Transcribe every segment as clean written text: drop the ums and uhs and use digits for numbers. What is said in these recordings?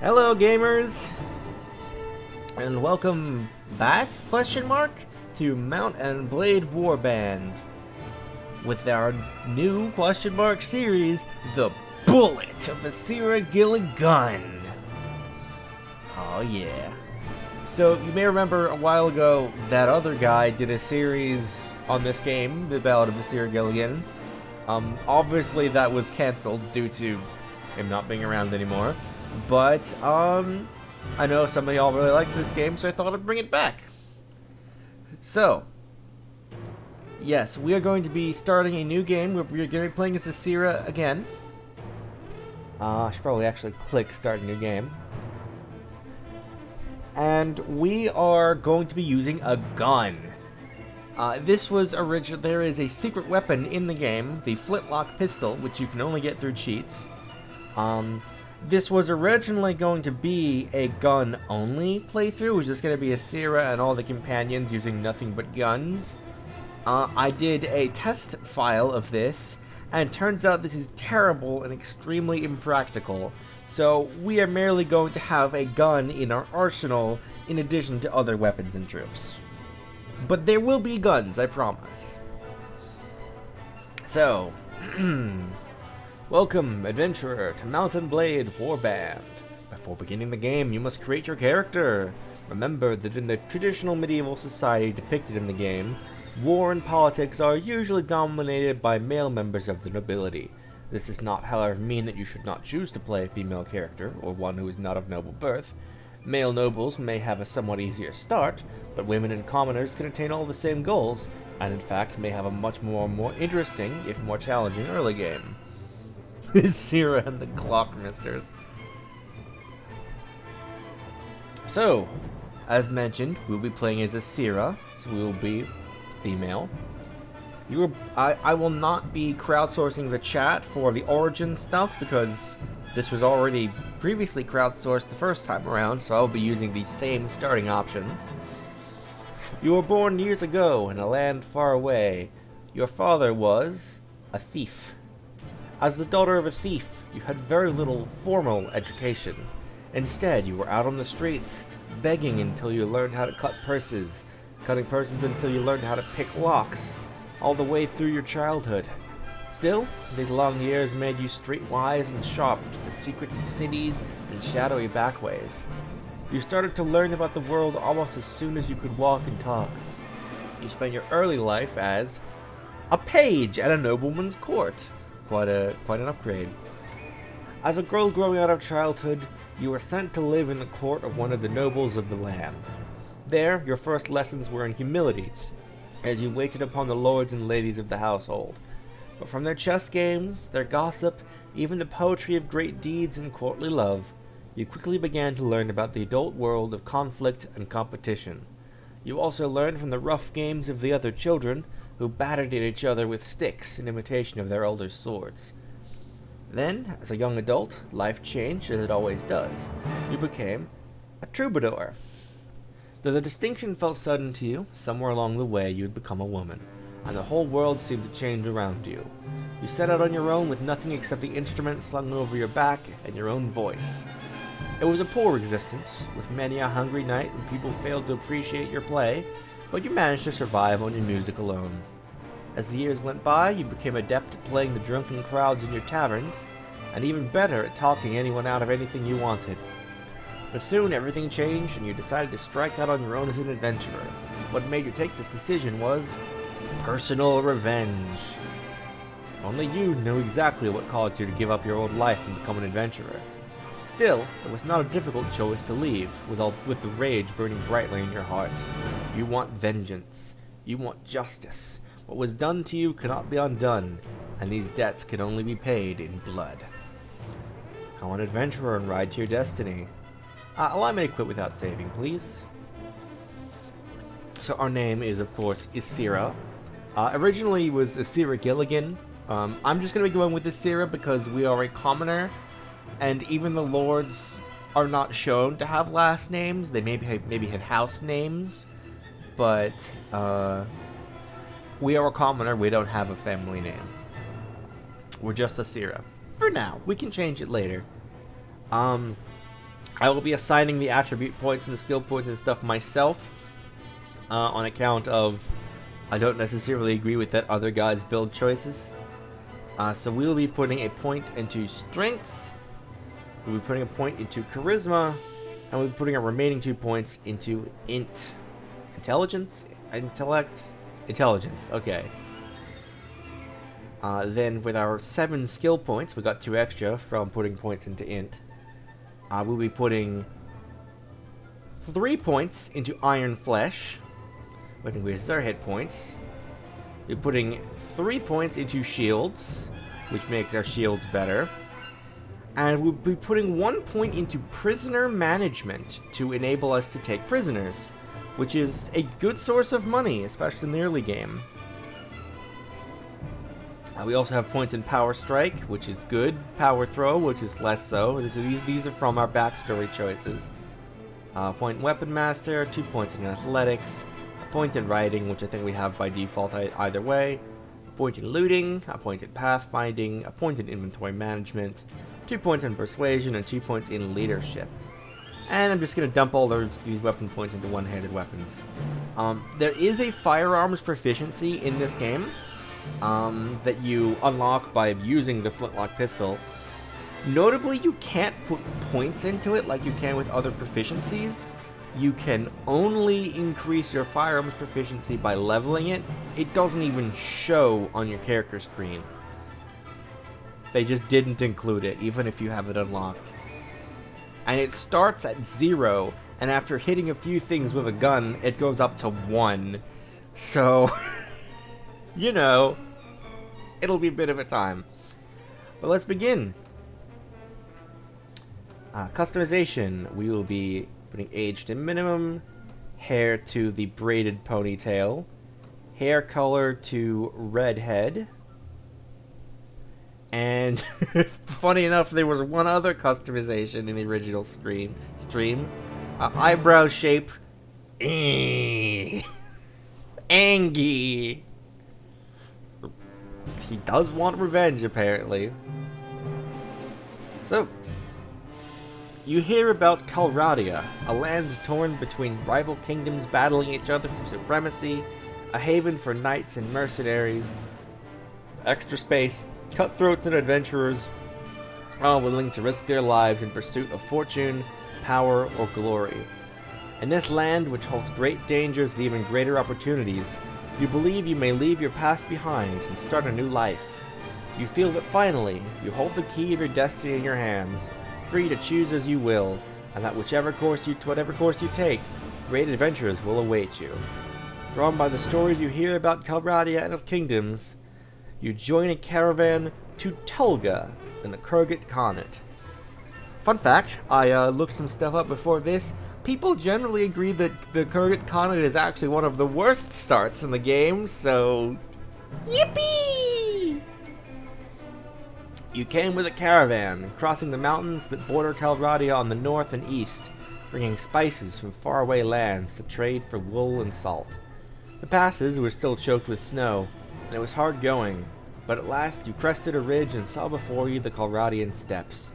Hello gamers, and welcome back, to Mount and Blade Warband with our new series, The Bullet of Isira GilliGUN. Oh yeah. So you may remember a while ago that other guy did a series on this game, The Ballad of Isira GilliGUN. Obviously that was cancelled due to him not being around anymore. But, I know some of y'all really like this game, so I thought I'd bring it back. So, yes, we are going to be starting a new game where we're going to be playing as Isira again. I should probably actually click Start a New Game. And we are going to be using a gun. This was original. There is a secret weapon in the game, the flintlock pistol, which you can only get through cheats. This was originally going to be a gun-only playthrough. It was just going to be Isira and all the companions using nothing but guns. I did a test file of this, and it turns out this is terrible and extremely impractical. So we are merely going to have a gun in our arsenal in addition to other weapons and troops. But there will be guns, I promise. So, welcome, adventurer, to Mount and Blade Warband. Before beginning the game, you must create your character. Remember that in the traditional medieval society depicted in the game, war and politics are usually dominated by male members of the nobility. This does not, however, mean that you should not choose to play a female character, or one who is not of noble birth. Male nobles may have a somewhat easier start, but women and commoners can attain all the same goals, and in fact may have a much more interesting, if more challenging, early game. Isira and the Clock Misters. So, as mentioned, we'll be playing as Isira, so we will be female. I will not be crowdsourcing the chat for the origin stuff because this was already previously crowdsourced the first time around, so I'll be using the same starting options. You were born years ago in a land far away. Your father was a thief. As the daughter of a thief, you had very little formal education. Instead, you were out on the streets, begging until you learned how to cut purses, cutting purses until you learned how to pick locks, all the way through your childhood. Still, these long years made you streetwise and sharp to the secrets of cities and shadowy backways. You started to learn about the world almost as soon as you could walk and talk. You spent your early life as a page at a nobleman's court. Quite an upgrade. As a girl growing out of childhood, you were sent to live in the court of one of the nobles of the land. There, your first lessons were in humility, as you waited upon the lords and ladies of the household. But from their chess games, their gossip, even the poetry of great deeds and courtly love, you quickly began to learn about the adult world of conflict and competition. You also learned from the rough games of the other children, who battered at each other with sticks in imitation of their elders' swords. Then, as a young adult, life changed as it always does. You became a troubadour. Though the distinction felt sudden to you, somewhere along the way you had become a woman, and the whole world seemed to change around you. You set out on your own with nothing except the instrument slung over your back and your own voice. It was a poor existence, with many a hungry night when people failed to appreciate your play, but you managed to survive on your music alone. As the years went by, you became adept at playing the drunken crowds in your taverns, and even better at talking anyone out of anything you wanted. But soon everything changed, and you decided to strike out on your own as an adventurer. What made you take this decision was personal revenge. Only you knew exactly what caused you to give up your old life and become an adventurer. Still, it was not a difficult choice to leave, with the rage burning brightly in your heart. You want vengeance. You want justice. What was done to you cannot be undone, and these debts can only be paid in blood. Become an adventurer and ride to your destiny. Allow me to quit without saving, please. So our name is, of course, Isira. Originally it was Isira GilliGUN. I'm just going to be going with Isira because we are a commoner, and even the lords are not shown to have last names. They maybe have house names, but we are a commoner. We don't have a family name. We're just Isira. For now. We can change it later. I will be assigning the attribute points and the skill points and stuff myself, on account of I don't necessarily agree with that other guy's build choices. So we will be putting a point into strength, we'll be putting a point into charisma, and we'll be putting our remaining 2 points into intelligence, okay. Then with our 7 skill points, we got 2 extra from putting points into int. We'll be putting 3 points into iron flesh, which increases our hit points. We're putting 3 points into shields, which makes our shields better. And we'll be putting 1 point into prisoner management to enable us to take prisoners, which is a good source of money, especially in the early game. We also have points in Power Strike, which is good. Power Throw, which is less so. These are from our backstory choices. Point in Weapon Master, 2 points in Athletics, a point in Riding, which I think we have by default either way, a point in Looting, a point in Pathfinding, a point in Inventory Management, 2 points in Persuasion, and 2 points in Leadership. And I'm just going to dump all these weapon points into one-handed weapons. There is a firearms proficiency in this game that you unlock by using the flintlock pistol. Notably, you can't put points into it like you can with other proficiencies. You can only increase your firearms proficiency by leveling it. It doesn't even show on your character screen. They just didn't include it, even if you have it unlocked. And it starts at 0, and after hitting a few things with a gun, it goes up to 1. So, you know, it'll be a bit of a time. But let's begin. Customization. We will be putting age to minimum, hair to the braided ponytail, hair color to redhead, and funny enough, there was one other customization in the original stream. Eyebrow shape, Angie. He does want revenge, apparently. So, you hear about Calradia, a land torn between rival kingdoms battling each other for supremacy, a haven for knights and mercenaries, extra space, cutthroats and adventurers, all willing to risk their lives in pursuit of fortune, power, or glory. In this land, which holds great dangers and even greater opportunities, you believe you may leave your past behind and start a new life. You feel that finally, you hold the key of your destiny in your hands, free to choose as you will, and that whatever course you take, great adventures will await you. Drawn by the stories you hear about Calradia and its kingdoms, you join a caravan to Tulga in the Kurgat Khanate. Fun fact, I looked some stuff up before this. People generally agree that the Kurgat Khanate is actually one of the worst starts in the game, so yippee! You came with a caravan, crossing the mountains that border Calradia on the north and east, bringing spices from faraway lands to trade for wool and salt. The passes were still choked with snow, and it was hard going, but at last you crested a ridge and saw before you the Calradian steppes.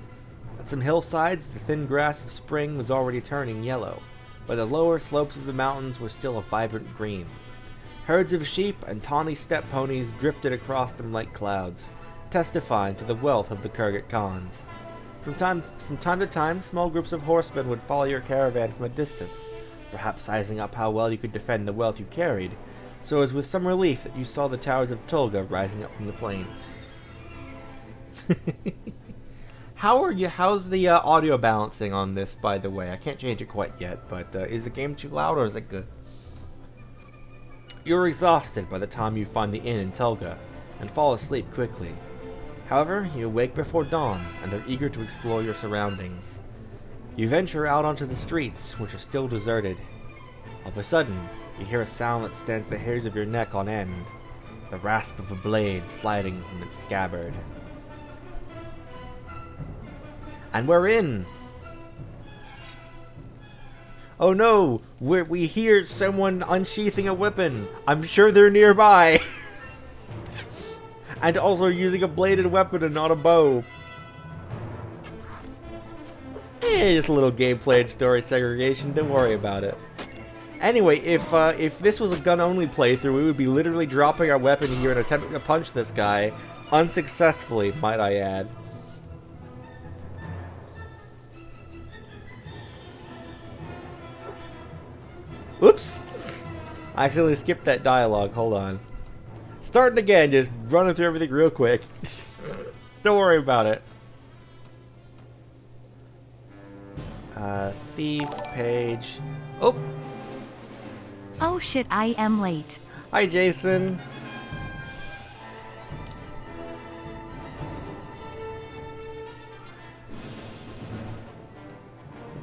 On some hillsides, the thin grass of spring was already turning yellow, but the lower slopes of the mountains were still a vibrant green. Herds of sheep and tawny steppe ponies drifted across them like clouds, testifying to the wealth of the Kurgat Khans. From time to time, small groups of horsemen would follow your caravan from a distance, perhaps sizing up how well you could defend the wealth you carried, so it was with some relief that you saw the towers of Tulga rising up from the plains. How's the audio balancing on this, by the way? I can't change it quite yet, but is the game too loud or is it good? You're exhausted by the time you find the inn in Tulga, and fall asleep quickly. However, you awake before dawn, and are eager to explore your surroundings. You venture out onto the streets, which are still deserted. All of a sudden, you hear a sound that stands the hairs of your neck on end, the rasp of a blade sliding from its scabbard. And we're in! Oh no! We hear someone unsheathing a weapon! I'm sure they're nearby! And also using a bladed weapon and not a bow. just a little gameplay and story segregation. Don't worry about it. Anyway, if this was a gun-only playthrough, we would be literally dropping our weapon here and attempting to punch this guy unsuccessfully, might I add. Oops! I accidentally skipped that dialogue. Hold on. Starting again, just running through everything real quick. Don't worry about it. Thief page. Oh! Oh shit, I am late. Hi, Jason.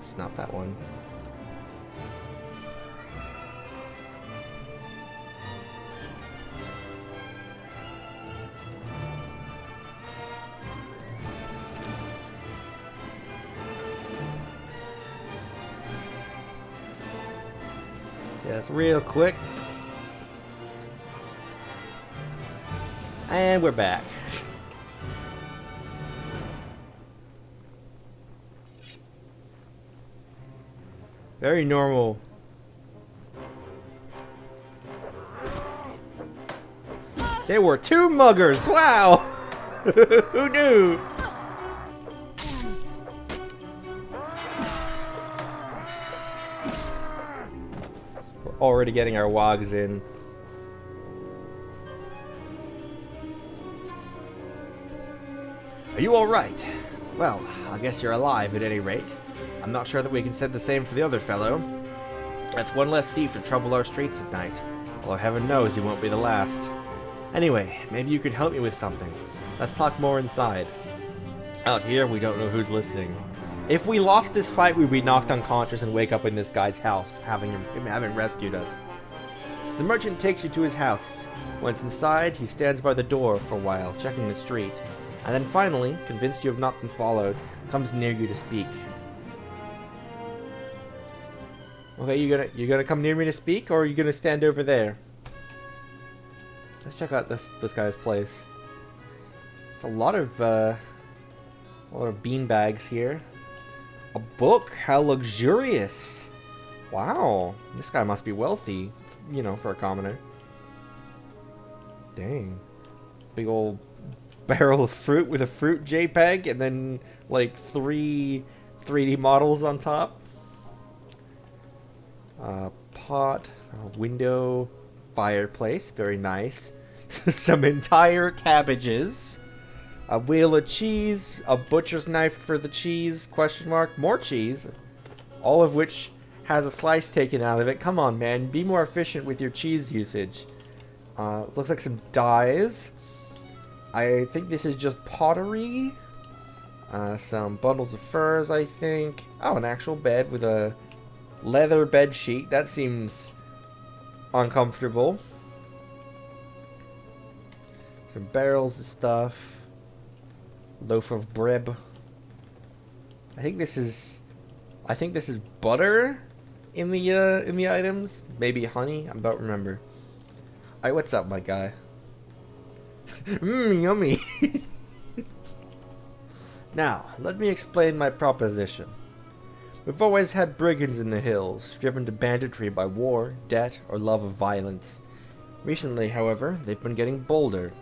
It's not that one. Yes, real quick. And we're back. Very normal. There were 2 muggers! Wow! Who knew? Already getting our wogs in. Are you alright? Well, I guess you're alive at any rate. I'm not sure that we can say the same for the other fellow. That's one less thief to trouble our streets at night. Although heaven knows he won't be the last. Anyway, maybe you could help me with something. Let's talk more inside. Out here, we don't know who's listening. If we lost this fight, we'd be knocked unconscious and wake up in this guy's house, having rescued us. The merchant takes you to his house. Once inside, he stands by the door for a while, checking the street, and then finally, convinced you have not been followed, comes near you to speak. Okay, you gonna come near me to speak, or are you gonna stand over there? Let's check out this guy's place. It's a lot of bean bags here. A book? How luxurious! Wow, this guy must be wealthy, you know, for a commoner. Dang. Big old barrel of fruit with a fruit JPEG, and then like 3 3D models on top. Pot, a window, fireplace, very nice. Some entire cabbages. A wheel of cheese, a butcher's knife for the cheese, question mark, more cheese, all of which has a slice taken out of it. Come on, man, be more efficient with your cheese usage. Looks like some dyes. I think this is just pottery. Some bundles of furs, I think. Oh, an actual bed with a leather bed sheet. That seems uncomfortable. Some barrels of stuff. Loaf of bread. I think this is butter in the items. Maybe honey. I don't remember. Alright, what's up, my guy? Mmm, yummy. Now, let me explain my proposition. We've always had brigands in the hills, driven to banditry by war, debt, or love of violence. Recently, however, they've been getting bolder,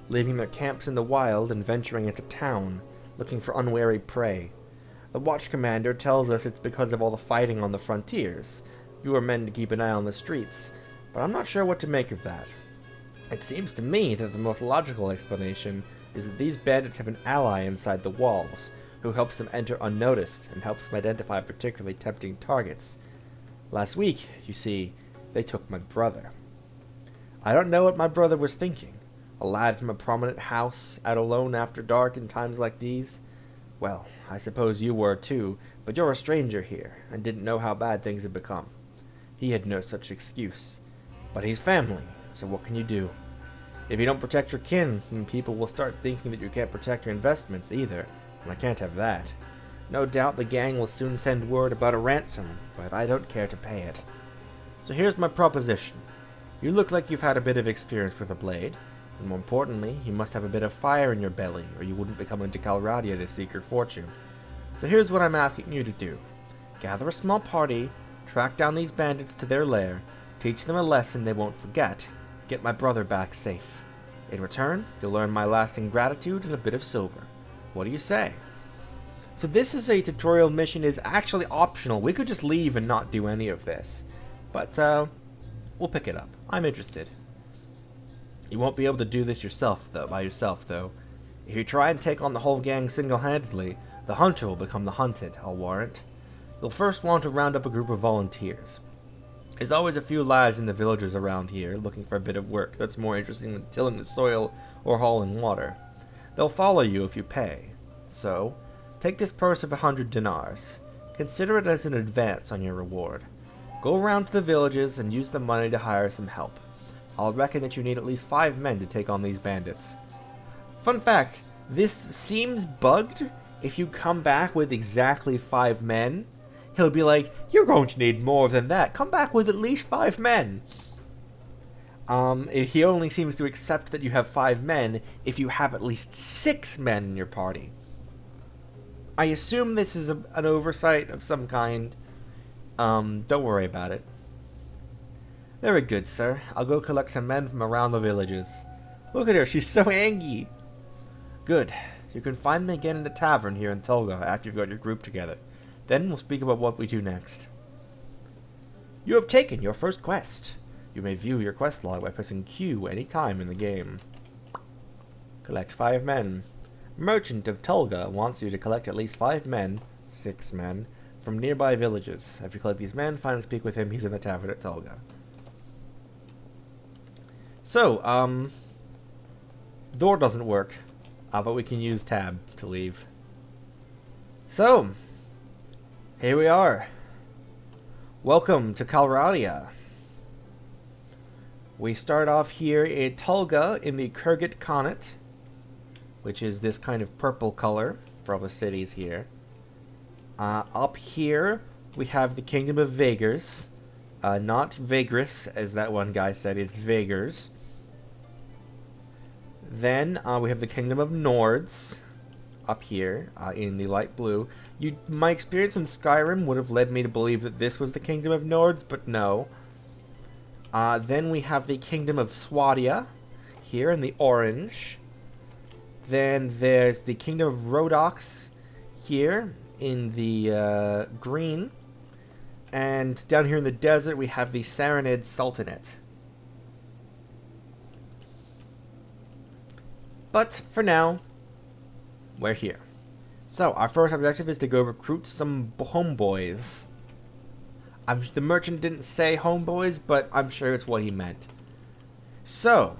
leaving their camps in the wild and venturing into town, looking for unwary prey. The watch commander tells us it's because of all the fighting on the frontiers, fewer men to keep an eye on the streets, but I'm not sure what to make of that. It seems to me that the most logical explanation is that these bandits have an ally inside the walls, who helps them enter unnoticed and helps them identify particularly tempting targets. Last week, you see, they took my brother. I don't know what my brother was thinking. A lad from a prominent house, out alone after dark in times like these? Well, I suppose you were too, but you're a stranger here, and didn't know how bad things had become. He had no such excuse. But he's family, so what can you do? If you don't protect your kin, then people will start thinking that you can't protect your investments either, and I can't have that. No doubt the gang will soon send word about a ransom, but I don't care to pay it. So here's my proposition. You look like you've had a bit of experience with a blade, and more importantly, you must have a bit of fire in your belly, or you wouldn't be coming to Calradia to seek your fortune. So here's what I'm asking you to do. Gather a small party, track down these bandits to their lair, teach them a lesson they won't forget, get my brother back safe. In return, you'll earn my lasting gratitude and a bit of silver. What do you say? So this is a tutorial mission, is actually optional. We could just leave and not do any of this. But, we'll pick it up. I'm interested. You won't be able to do this by yourself, though. If you try and take on the whole gang single-handedly, the hunter will become the hunted, I'll warrant. You'll first want to round up a group of volunteers. There's always a few lads in the villages around here looking for a bit of work that's more interesting than tilling the soil or hauling water. They'll follow you if you pay. So, take this purse of 100 dinars. Consider it as an advance on your reward. Go around to the villages and use the money to hire some help. I'll reckon that you need at least 5 men to take on these bandits. Fun fact, this seems bugged. If you come back with exactly 5 men, he'll be like, you're going to need more than that. Come back with at least 5 men. He only seems to accept that you have 5 men if you have at least 6 men in your party. I assume this is an oversight of some kind. Don't worry about it. Very good, sir. I'll go collect some men from around the villages. Look at her, she's so angry. Good. You can find me again in the tavern here in Tolga after you've got your group together. Then we'll speak about what we do next. You have taken your first quest. You may view your quest log by pressing Q any time in the game. Collect 5 men. Merchant of Tolga wants you to collect at least 5 men, 6 men, from nearby villages. If you collect these men, find and speak with him. He's in the tavern at Tolga. So, door doesn't work, but we can use tab to leave. So, here we are. Welcome to Kalradia. We start off here in Tolga in the Kurgit Khanate, which is this kind of purple color for all the cities here. Up here, we have the Kingdom of Vagars. Not Vagris, as that one guy said, it's Vagars. Then, we have the Kingdom of Nords, up here, in the light blue. My experience in Skyrim would have led me to believe that this was the Kingdom of Nords, but no. Then we have the Kingdom of Swadia, here in the orange. Then there's the Kingdom of Rhodoks, here in the green. And down here in the desert, we have the Saranid Sultanate. But for now, we're here. So, our first objective is to go recruit some homeboys. The merchant didn't say homeboys, but I'm sure it's what he meant. So,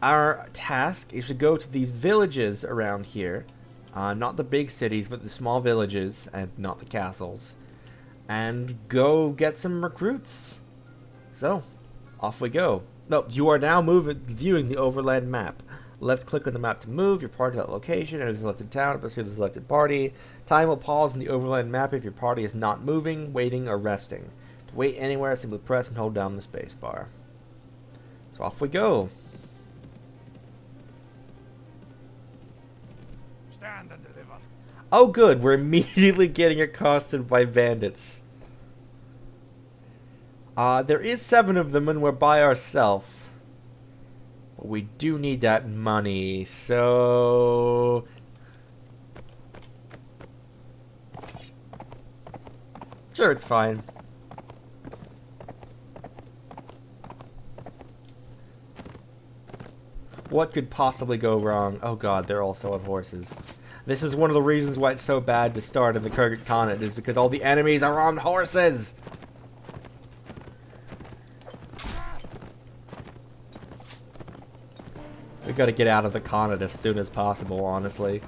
our task is to go to these villages around here. Not the big cities, but the small villages, and not the castles. And go get some recruits. So, off we go. No, you are now viewing the overland map. Left click on the map to move your party to that location and a selected town to pursue the selected party. Time will pause in the overland map if your party is not moving, waiting, or resting. To wait anywhere, simply press and hold down the space bar. So off we go. Stand and deliver. Oh good, we're immediately getting accosted by bandits. There is 7 of them and we're by ourselves. But we do need that money, so... Sure, it's fine. What could possibly go wrong? Oh god, they're also on horses. This is one of the reasons why it's so bad to start in the Kurgit Khanate, is because all the enemies are on horses! We gotta get out of the Khanate as soon as possible, honestly.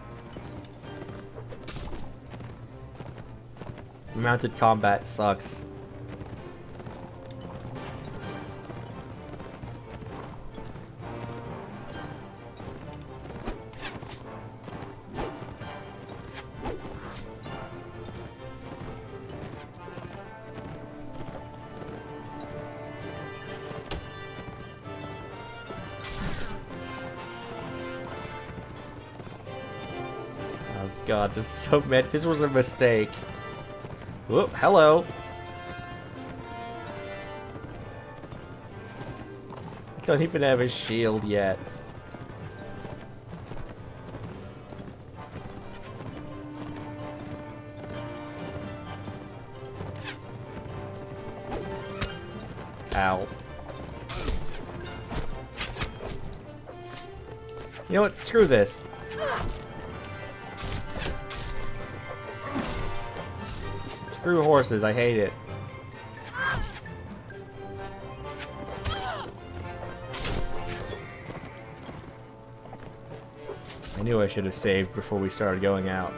Mounted combat sucks. Oh god, this is so mad. This was a mistake. Whoop, hello. Don't even have a shield yet. Ow. You know what? Screw this. Screw horses, I hate it. I knew I should have saved before we started going out.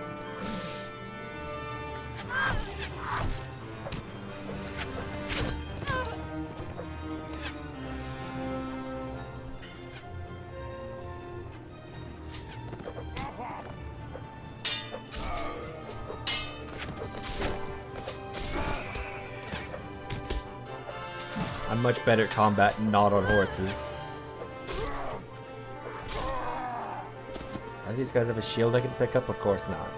I'm much better at combat not on horses. Do these guys have a shield I can pick up? Of course not.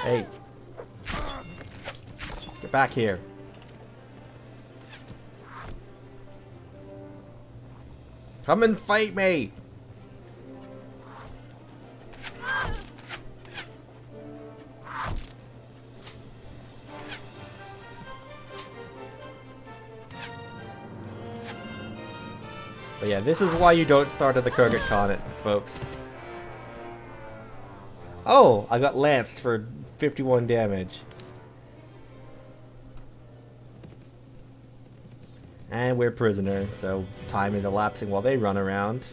Hey. Get back here. Come and fight me! But yeah, this is why you don't start at the Kurgan, folks. Oh, I got lanced for 51 damage. And we're prisoners, so time is elapsing while they run around.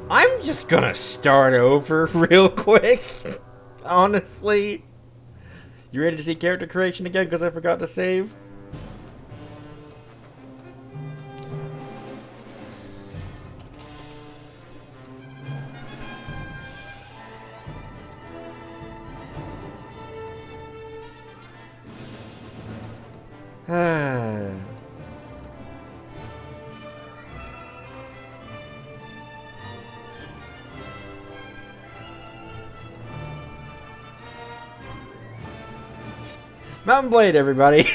I'm just gonna start over real quick, honestly. You ready to see character creation again because I forgot to save? Mountain Blade, everybody!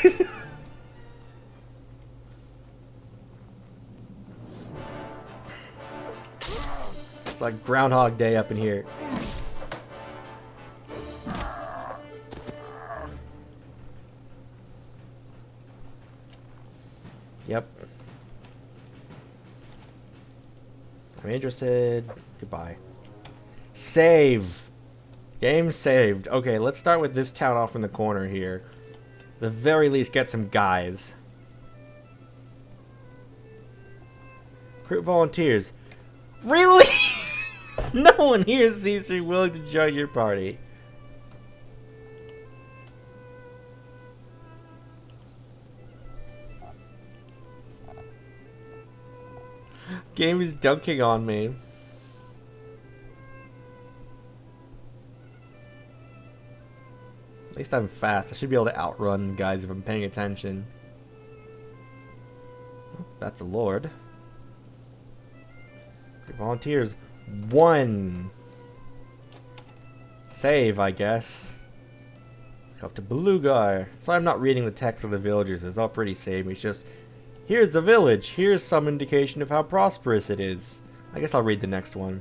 It's like Groundhog Day up in here. Yep. I'm interested. Goodbye. Save! Game saved. Okay, let's start with this town off in the corner here. The very least get some guys. Recruit volunteers. Really? No one here seems to be willing to join your party. Game is dunking on me. At least I'm fast. I should be able to outrun guys if I'm paying attention. Oh, that's a lord. Volunteers. 1. Save, I guess. Go up to Belugar. So I'm not reading the text of the villagers. It's all pretty same. It's just, here's the village. Here's some indication of how prosperous it is. I guess I'll read the next one.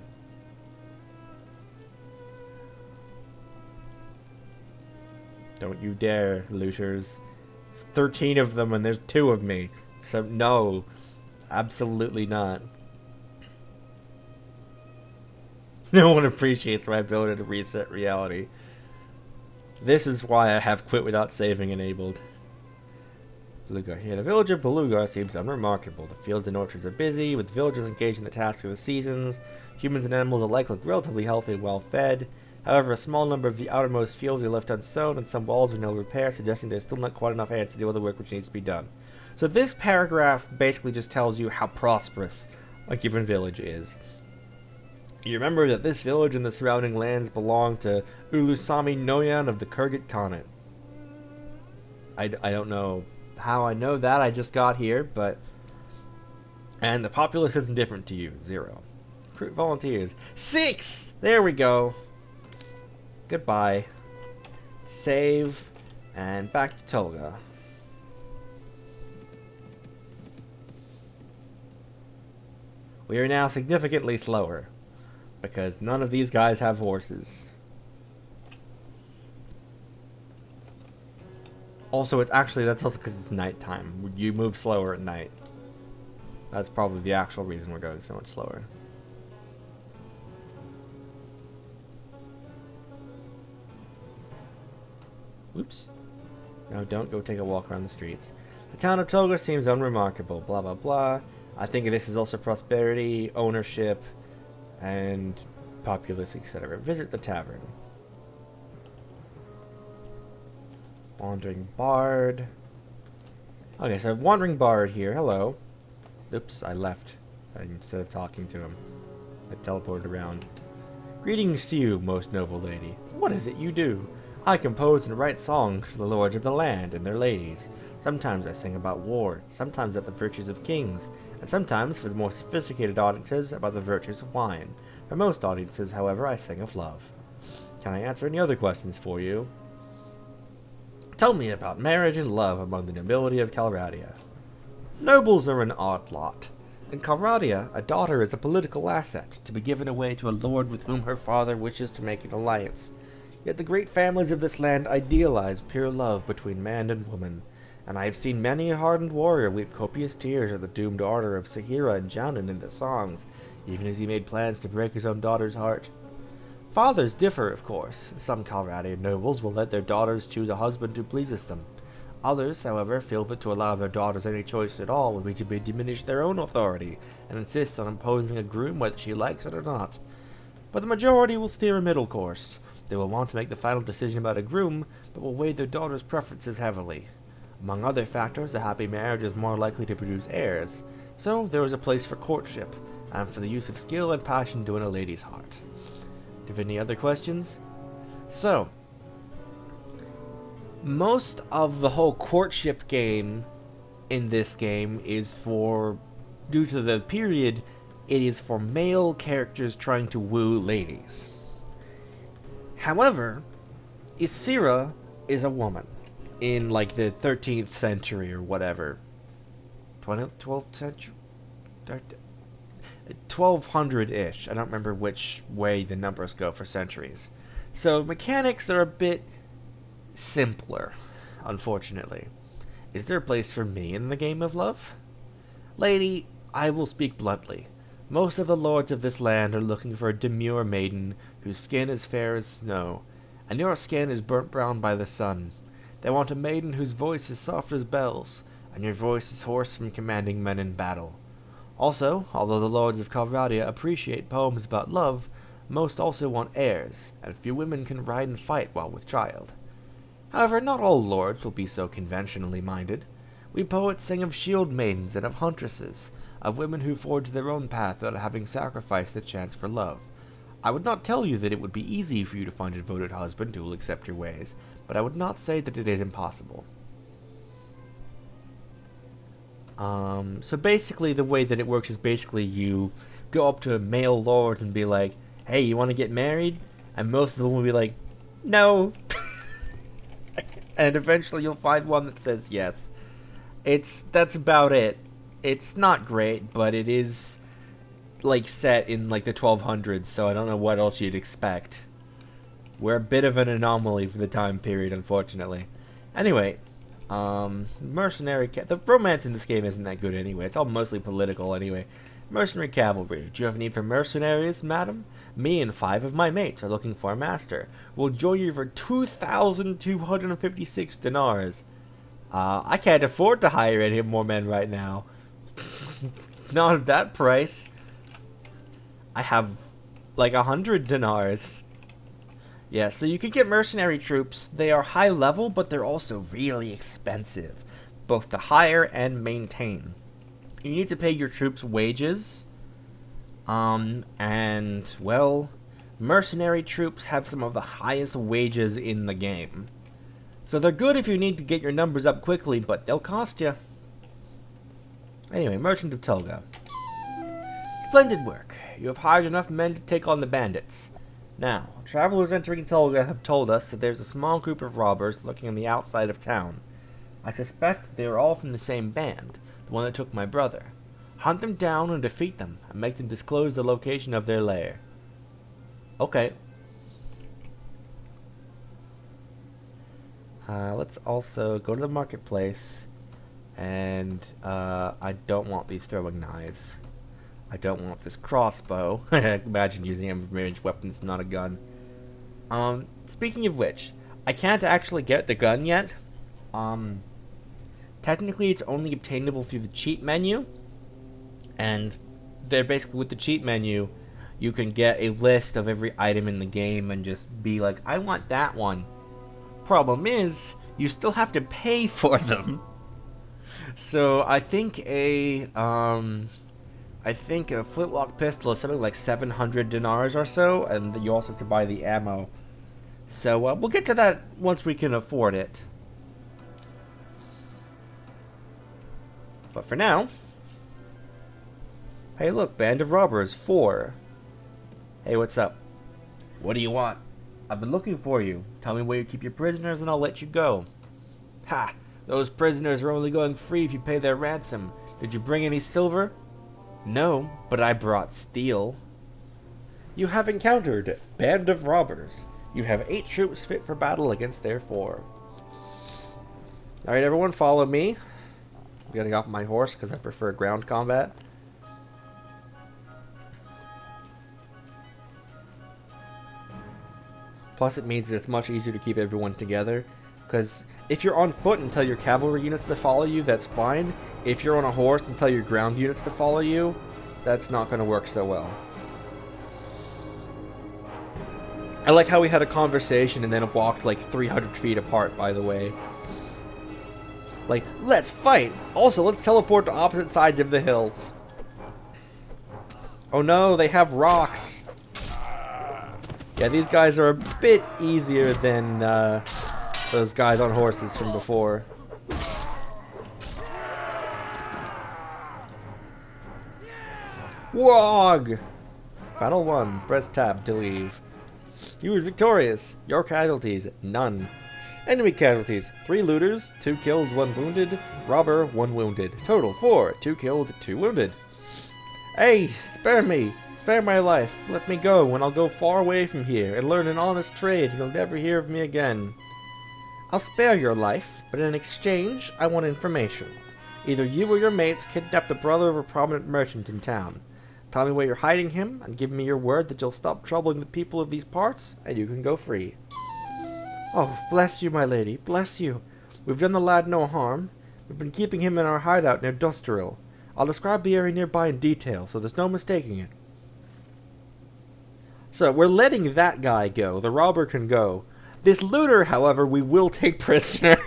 Don't you dare, looters. There's 13 of them and there's 2 of me. So no, absolutely not. No one appreciates my ability to reset reality. This is why I have quit without saving enabled. Belugar. Here, the village of Belugar seems unremarkable. The fields and orchards are busy, with villagers engaged in the tasks of the seasons. Humans and animals alike look relatively healthy and well fed. However, a small number of the outermost fields are left unsown, and some walls are no repair, suggesting there's still not quite enough hands to do all the work which needs to be done. So this paragraph basically just tells you how prosperous a given village is. You remember that this village and the surrounding lands belong to Ulusami Noyan of the Kurgan Khanate. I don't know how I know that. I just got here, but... And the populace is indifferent to you. 0. Recruit volunteers. 6! There we go. Goodbye. Save. And back to Tolga. We are now significantly slower. Because none of these guys have horses. Also, it's actually, that's also because it's nighttime. You move slower at night. That's probably the actual reason we're going so much slower. Oops. No, don't go take a walk around the streets. The town of Tolga seems unremarkable, blah blah blah. I think this is also prosperity, ownership, and populace, etc. Visit the tavern. Wandering Bard. Okay, so Wandering Bard here. Hello. Oops, I left instead of talking to him. I teleported around. Greetings to you, most noble lady. What is it you do? I compose and write songs for the lords of the land and their ladies. Sometimes I sing about war, sometimes about the virtues of kings, and sometimes, for the more sophisticated audiences, about the virtues of wine. For most audiences, however, I sing of love. Can I answer any other questions for you? Tell me about marriage and love among the nobility of Calradia. Nobles are an odd lot. In Calradia, a daughter is a political asset, to be given away to a lord with whom her father wishes to make an alliance. Yet the great families of this land idealize pure love between man and woman, and I have seen many a hardened warrior weep copious tears at the doomed ardor of Sahira and Janan in their songs, even as he made plans to break his own daughter's heart. Fathers differ, of course. Some Calradian nobles will let their daughters choose a husband who pleases them. Others, however, feel that to allow their daughters any choice at all would be to diminish their own authority, and insist on imposing a groom whether she likes it or not. But the majority will steer a middle course. They will want to make the final decision about a groom, but will weigh their daughter's preferences heavily. Among other factors, a happy marriage is more likely to produce heirs, so there is a place for courtship, and for the use of skill and passion to win a lady's heart. Do you have any other questions? So, most of the whole courtship game in this game is for, due to the period, it is for male characters trying to woo ladies. However, Isira is a woman in like the 13th century or whatever. 12th century? 1200-ish. I don't remember which way the numbers go for centuries. So mechanics are a bit simpler, unfortunately. Is there a place for me in the game of love? Lady, I will speak bluntly. Most of the lords of this land are looking for a demure maiden whose skin is fair as snow, and your skin is burnt brown by the sun. They want a maiden whose voice is soft as bells, and your voice is hoarse from commanding men in battle. Also, although the lords of Calradia appreciate poems about love, most also want heirs, and few women can ride and fight while with child. However, not all lords will be so conventionally minded. We poets sing of shield maidens and of huntresses, of women who forge their own path without having sacrificed the chance for love. I would not tell you that it would be easy for you to find a devoted husband who will accept your ways, but I would not say that it is impossible. So basically the way that it works is basically you go up to a male lord and be like, hey, you want to get married? And most of them will be like, no. And eventually you'll find one that says yes. That's about it. It's not great, but it is like set in like the 1200s, so I don't know what else you'd expect. We're a bit of an anomaly for the time period, unfortunately. Anyway, mercenary the romance in this game isn't that good anyway. It's all mostly political anyway. Mercenary cavalry. Do you have a need for mercenaries, madam? Me and 5 of my mates are looking for a master. We'll join you for 2,256 dinars. I can't afford to hire any more men right now. Not at that price. I have like 100 dinars. Yeah, so you can get mercenary troops. They are high level, but they're also really expensive, both to hire and maintain. You need to pay your troops wages. And, well, mercenary troops have some of the highest wages in the game. So they're good if you need to get your numbers up quickly, but they'll cost you. Anyway, Merchant of Telga. Splendid work. You have hired enough men to take on the bandits. Now, travelers entering Telga have told us that there's a small group of robbers lurking on the outside of town. I suspect they are all from the same band, the one that took my brother. Hunt them down and defeat them, and make them disclose the location of their lair. Okay. Let's also go to the marketplace, and I don't want these throwing knives. I don't want this crossbow. Imagine using a ranged weapon that's not a gun. Speaking of which, I can't actually get the gun yet. Technically it's only obtainable through the cheat menu, and they're basically with the cheat menu, you can get a list of every item in the game and just be like, I want that one. Problem is, you still have to pay for them. So I think a flintlock pistol is something like 700 dinars or so, and you also have to buy the ammo. So we'll get to that once we can afford it. But for now, hey look, band of robbers, 4. Hey, what's up? What do you want? I've been looking for you. Tell me where you keep your prisoners and I'll let you go. Ha! Those prisoners are only going free if you pay their ransom. Did you bring any silver? No, but I brought steel. You have encountered band of robbers. You have 8 troops fit for battle against their 4. Alright, everyone, follow me. I'm getting off my horse because I prefer ground combat. Plus, it means that it's much easier to keep everyone together. Because if you're on foot and tell your cavalry units to follow you, that's fine. If you're on a horse and tell your ground units to follow you, that's not going to work so well. I like how we had a conversation and then walked like 300 feet apart, by the way. Like, let's fight! Also, let's teleport to opposite sides of the hills. Oh no, they have rocks! Yeah, these guys are a bit easier than those guys on horses from before. Wog! Battle 1. Press tab to leave. You were victorious. Your casualties, none. Enemy casualties, 3 looters, 2 killed, 1 wounded. Robber, 1 wounded. Total 4, 2 killed, 2 wounded. Hey, spare me. Spare my life. Let me go, and I'll go far away from here and learn an honest trade, and you'll never hear of me again. I'll spare your life, but in exchange, I want information. Either you or your mates kidnapped the brother of a prominent merchant in town. Tell me where you're hiding him, and give me your word that you'll stop troubling the people of these parts, and you can go free. Oh, bless you, my lady, bless you. We've done the lad no harm. We've been keeping him in our hideout near Dusteril. I'll describe the area nearby in detail, so there's no mistaking it. So, we're letting that guy go. The robber can go. This looter, however, we will take prisoner.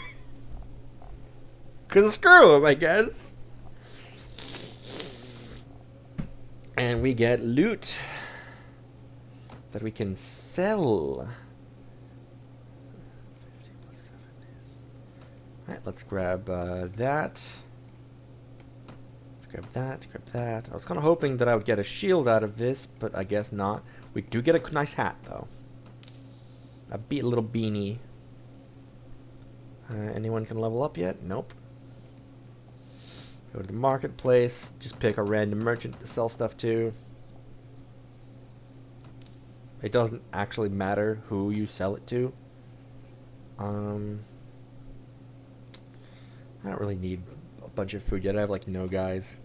'Cause screw him, I guess. And we get loot that we can sell. 50 plus 7 is... Alright, let's grab that. Grab that, grab that. I was kind of hoping that I would get a shield out of this, but I guess not. We do get a nice hat, though. A little beanie. Anyone can level up yet? Nope. Go to the marketplace. Just pick a random merchant to sell stuff to. It doesn't actually matter who you sell it to. I don't really need a bunch of food yet. I have like no guys.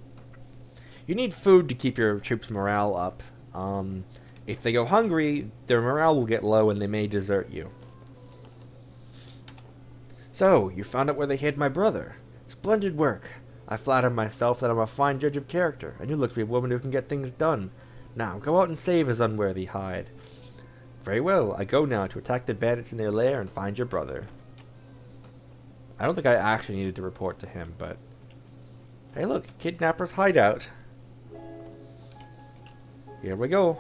You need food to keep your troops' morale up. If they go hungry, their morale will get low and they may desert you. So, you found out where they hid my brother. Splendid work. I flatter myself that I'm a fine judge of character, and you look to be a woman who can get things done. Now, go out and save his unworthy hide. Very well, I go now to attack the bandits in their lair and find your brother. I don't think I actually needed to report to him, but... Hey look, kidnapper's hideout. Here we go.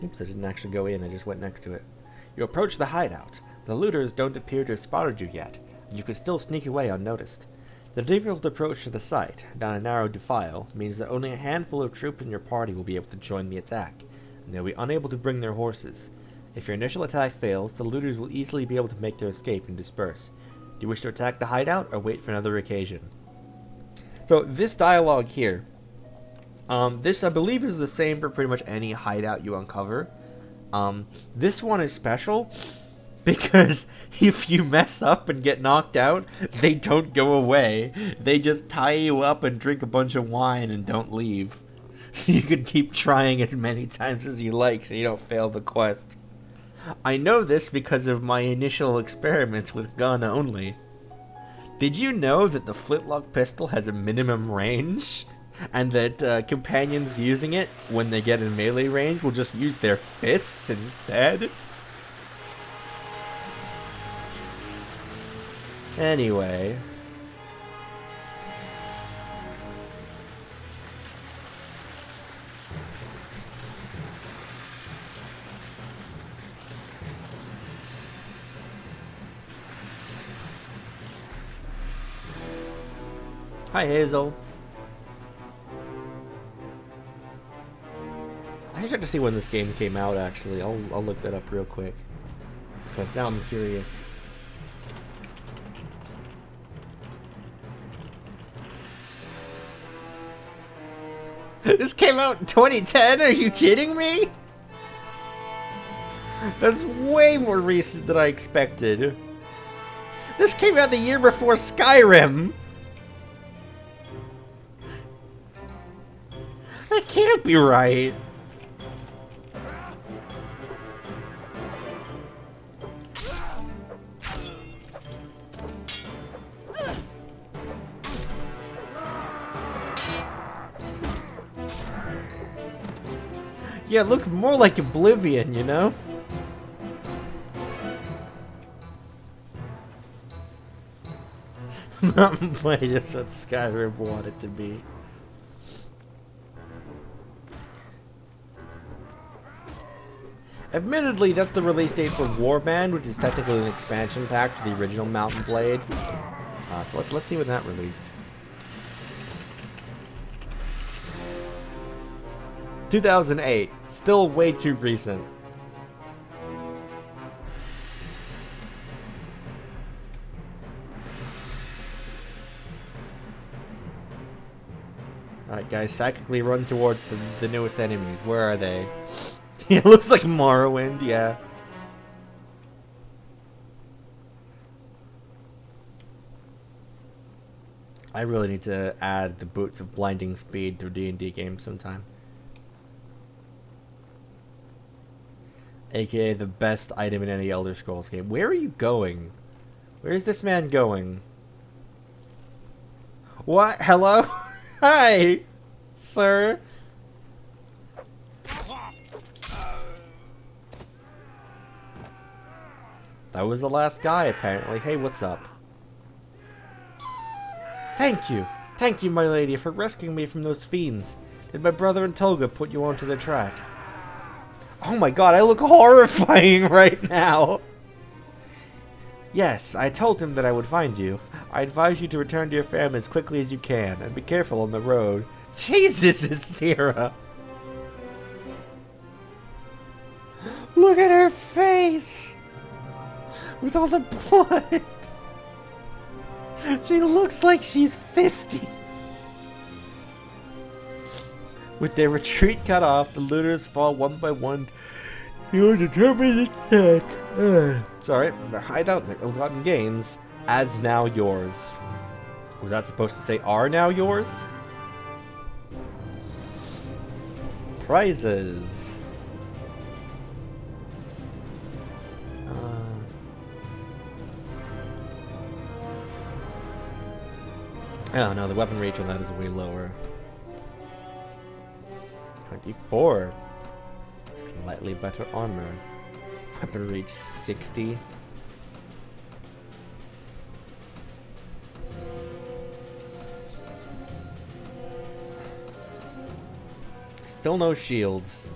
Oops, I didn't actually go in, I just went next to it. You approach the hideout. The looters don't appear to have spotted you yet, and you can still sneak away unnoticed. The difficult approach to the site, down a narrow defile, means that only a handful of troops in your party will be able to join the attack, and they'll be unable to bring their horses. If your initial attack fails, the looters will easily be able to make their escape and disperse. Do you wish to attack the hideout, or wait for another occasion? So, this dialogue here, this I believe is the same for pretty much any hideout you uncover. This one is special because if you mess up and get knocked out, they don't go away. They just tie you up and drink a bunch of wine and don't leave. So you can keep trying as many times as you like so you don't fail the quest. I know this because of my initial experiments with gun only. Did you know that the flintlock pistol has a minimum range? And that companions using it, when they get in melee range, will just use their fists instead? Anyway. Hi, Hazel. I should have to see when this game came out, actually. I'll look that up real quick. Because now I'm curious. This came out in 2010? Are you kidding me? That's way more recent than I expected. This came out the year before Skyrim. That can't be right. Yeah, it looks more like Oblivion, you know? Not quite just what Skyrim wanted to be. Admittedly, that's the release date for Warband, which is technically an expansion pack to the original Mount and Blade. So let's see when that released. 2008. Still way too recent. Alright guys, psychically run towards the newest enemies. Where are they? It looks like Morrowind, yeah. I really need to add the Boots of Blinding Speed to D&D games sometime. AKA the best item in any Elder Scrolls game. Where are you going? Where is this man going? What? Hello? Hi, sir. That was the last guy, apparently. Hey, what's up? Thank you. Thank you, my lady, for rescuing me from those fiends. Did my brother and Toga put you onto their track? Oh my god, I look horrifying right now. Yes, I told him that I would find you. I advise you to return to your family as quickly as you can, and be careful on the road. Jesus, Isira! Look at her face! With all the blood! She looks like she's 50! With their retreat cut off, the looters fall one by one to your determined attack. Sorry, the hideout and ill-gotten gains, as now yours. Was that supposed to say are now yours? Prizes. Oh no, the weapon reach on that is way lower. 24. Slightly better armor. Weapon reach 60. Still no shields.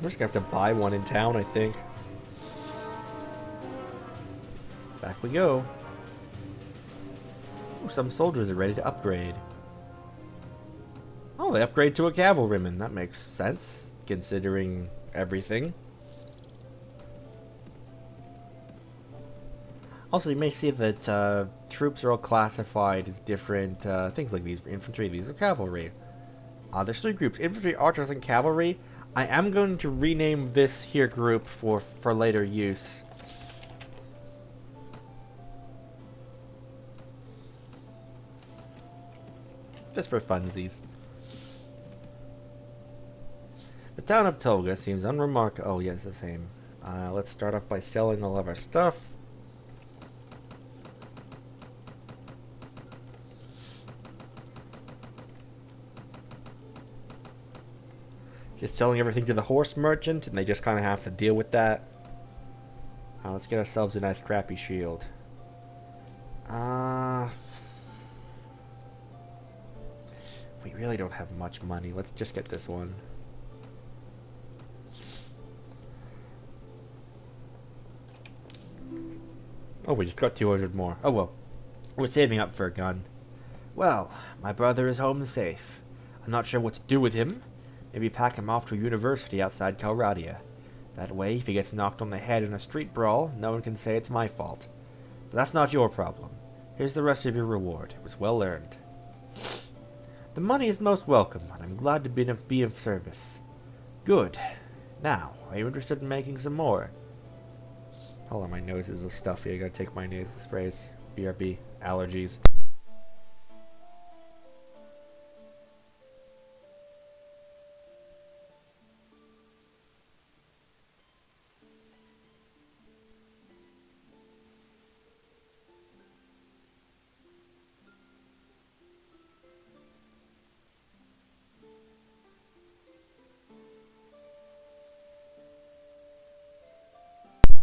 We're just gonna have to buy one in town, I think. Back we go. Ooh, some soldiers are ready to upgrade. Oh, they upgrade to a cavalryman. That makes sense, considering everything. Also, you may see that troops are all classified as different things like these. Infantry, these are cavalry. There's 3 groups: infantry, archers, and cavalry. I am going to rename this here group for later use. Just for funsies. The town of Tolga seems unremarkable. Oh, yes, the same. Let's start off by selling all of our stuff. Just selling everything to the horse merchant, and they just kind of have to deal with that. Let's get ourselves a nice crappy shield. We really don't have much money. Let's just get this one. Oh, we just got 200 more. Oh well. We're saving up for a gun. Well, my brother is home and safe. I'm not sure what to do with him. Maybe pack him off to a university outside Calradia. That way, if he gets knocked on the head in a street brawl, no one can say it's my fault. But that's not your problem. Here's the rest of your reward. It was well earned. The money is most welcome, and I'm glad to be of service. Good. Now, are you interested in making some more? Hold on, my nose is stuffy. I gotta take my nasal sprays. BRB. Allergies.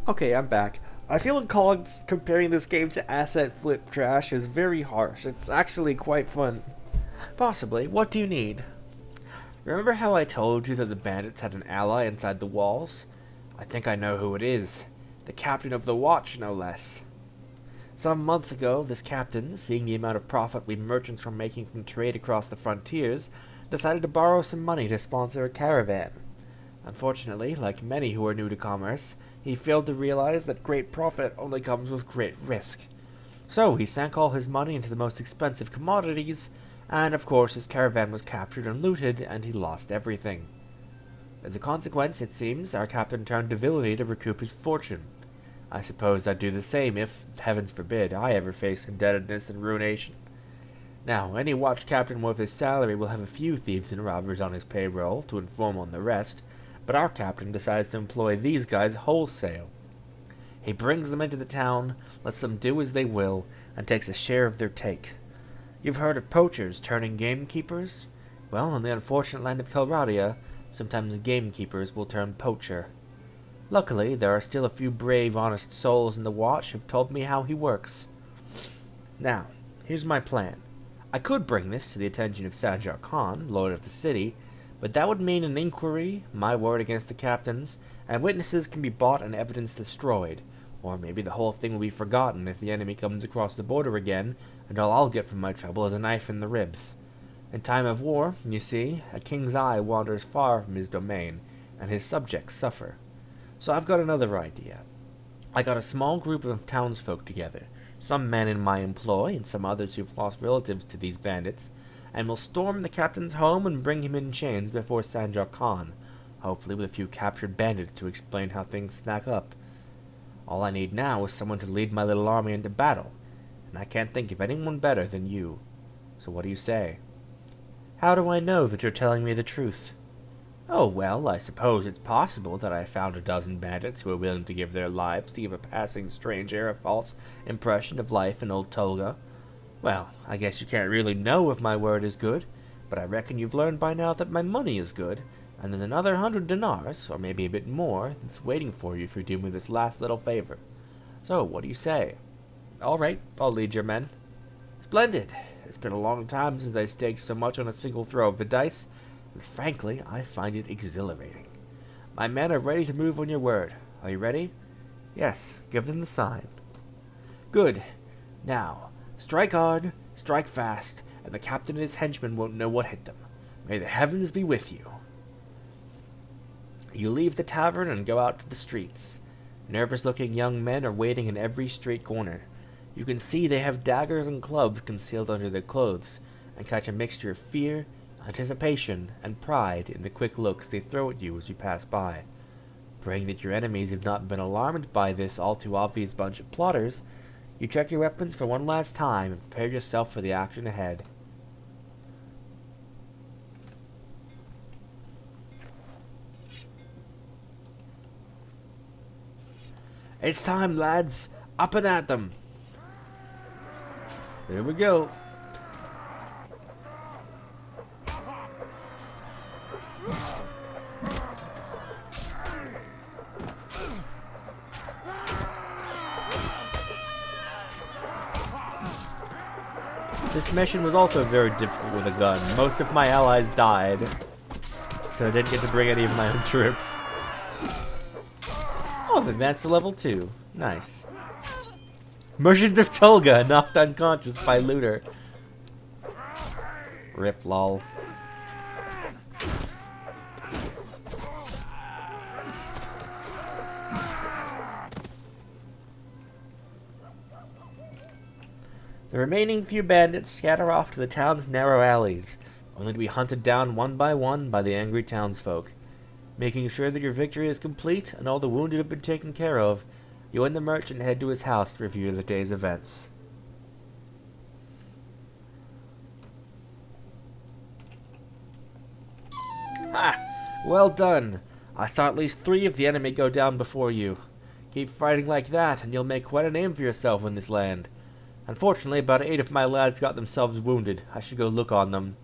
Okay, I'm back. I feel like comparing this game to Asset Flip Trash is very harsh. It's actually quite fun. Possibly. What do you need? Remember how I told you that the bandits had an ally inside the walls? I think I know who it is. The captain of the watch, no less. Some months ago, this captain, seeing the amount of profit we merchants were making from trade across the frontiers, decided to borrow some money to sponsor a caravan. Unfortunately, like many who are new to commerce, he failed to realize that great profit only comes with great risk. So he sank all his money into the most expensive commodities, and of course his caravan was captured and looted, and he lost everything. As a consequence, it seems, our captain turned to villainy to recoup his fortune. I suppose I'd do the same if, heavens forbid, I ever face indebtedness and ruination. Now, any watch captain worth his salary will have a few thieves and robbers on his payroll to inform on the rest, but our captain decides to employ these guys wholesale. He brings them into the town, lets them do as they will, and takes a share of their take. You've heard of poachers turning gamekeepers? Well, in the unfortunate land of Calradia, sometimes gamekeepers will turn poacher. Luckily, there are still a few brave, honest souls in the watch who've told me how he works. Now, here's my plan. I could bring this to the attention of Sanjar Khan, Lord of the City, but that would mean an inquiry, my word against the captain's, and witnesses can be bought and evidence destroyed. Or maybe the whole thing will be forgotten if the enemy comes across the border again, and all I'll get from my trouble is a knife in the ribs. In time of war, you see, a king's eye wanders far from his domain, and his subjects suffer. So I've got another idea. I got a small group of townsfolk together, some men in my employ, and some others who've lost relatives to these bandits, and we'll storm the captain's home and bring him in chains before Sanjar Khan, hopefully with a few captured bandits to explain how things stack up. All I need now is someone to lead my little army into battle, and I can't think of anyone better than you. So what do you say? How do I know that you're telling me the truth? Oh, well, I suppose it's possible that I found a dozen bandits who are willing to give their lives to give a passing stranger a false impression of life in old Tolga. Well, I guess you can't really know if my word is good, but I reckon you've learned by now that my money is good, and there's another 100 dinars, or maybe a bit more, that's waiting for you if you do me this last little favor. So, what do you say? All right, I'll lead your men. Splendid. It's been a long time since I staked so much on a single throw of the dice, and frankly, I find it exhilarating. My men are ready to move on your word. Are you ready? Yes, give them the sign. Good. Now, strike hard, strike fast, and the captain and his henchmen won't know what hit them. May the heavens be with you. You leave the tavern and go out to the streets. Nervous-looking young men are waiting in every street corner. You can see they have daggers and clubs concealed under their clothes, and catch a mixture of fear, anticipation, and pride in the quick looks they throw at you as you pass by. Praying that your enemies have not been alarmed by this all-too-obvious bunch of plotters, you check your weapons for one last time and prepare yourself for the action ahead. It's time, lads! Up and at them! There we go. This mission was also very difficult with a gun. Most of my allies died, so I didn't get to bring any of my own troops. Oh, I've advanced to level 2. Nice. Merchant of Tulga, knocked unconscious by looter. Rip lol. The remaining few bandits scatter off to the town's narrow alleys, only to be hunted down one by the angry townsfolk. Making sure that your victory is complete and all the wounded have been taken care of, you and the merchant head to his house to review the day's events. Ha! Well done! I saw at least 3 of the enemy go down before you. Keep fighting like that, and you'll make quite a name for yourself in this land. Unfortunately, about 8 of my lads got themselves wounded. I should go look on them.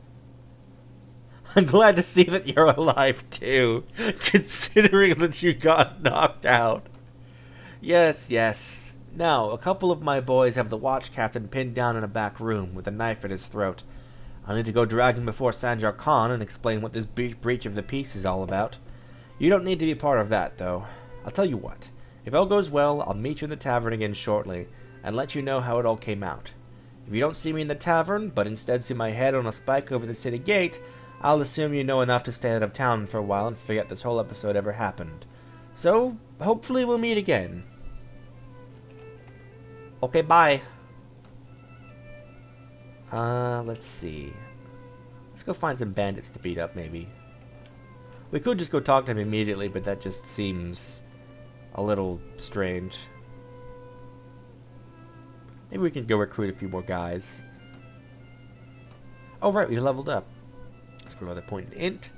I'm glad to see that you're alive, too, considering that you got knocked out. Yes, yes. Now, a couple of my boys have the watch captain pinned down in a back room with a knife at his throat. I'll need to go drag him before Sanjar Khan and explain what this breach of the peace is all about. You don't need to be part of that, though. I'll tell you what. If all goes well, I'll meet you in the tavern again shortly, and let you know how it all came out. If you don't see me in the tavern, but instead see my head on a spike over the city gate, I'll assume you know enough to stay out of town for a while and forget this whole episode ever happened. So, hopefully we'll meet again. Okay, bye. Let's see. Let's go find some bandits to beat up, maybe. We could just go talk to him immediately, but that just seems a little strange. Maybe we can go recruit a few more guys. Oh, right, we leveled up. Let's put another point in int.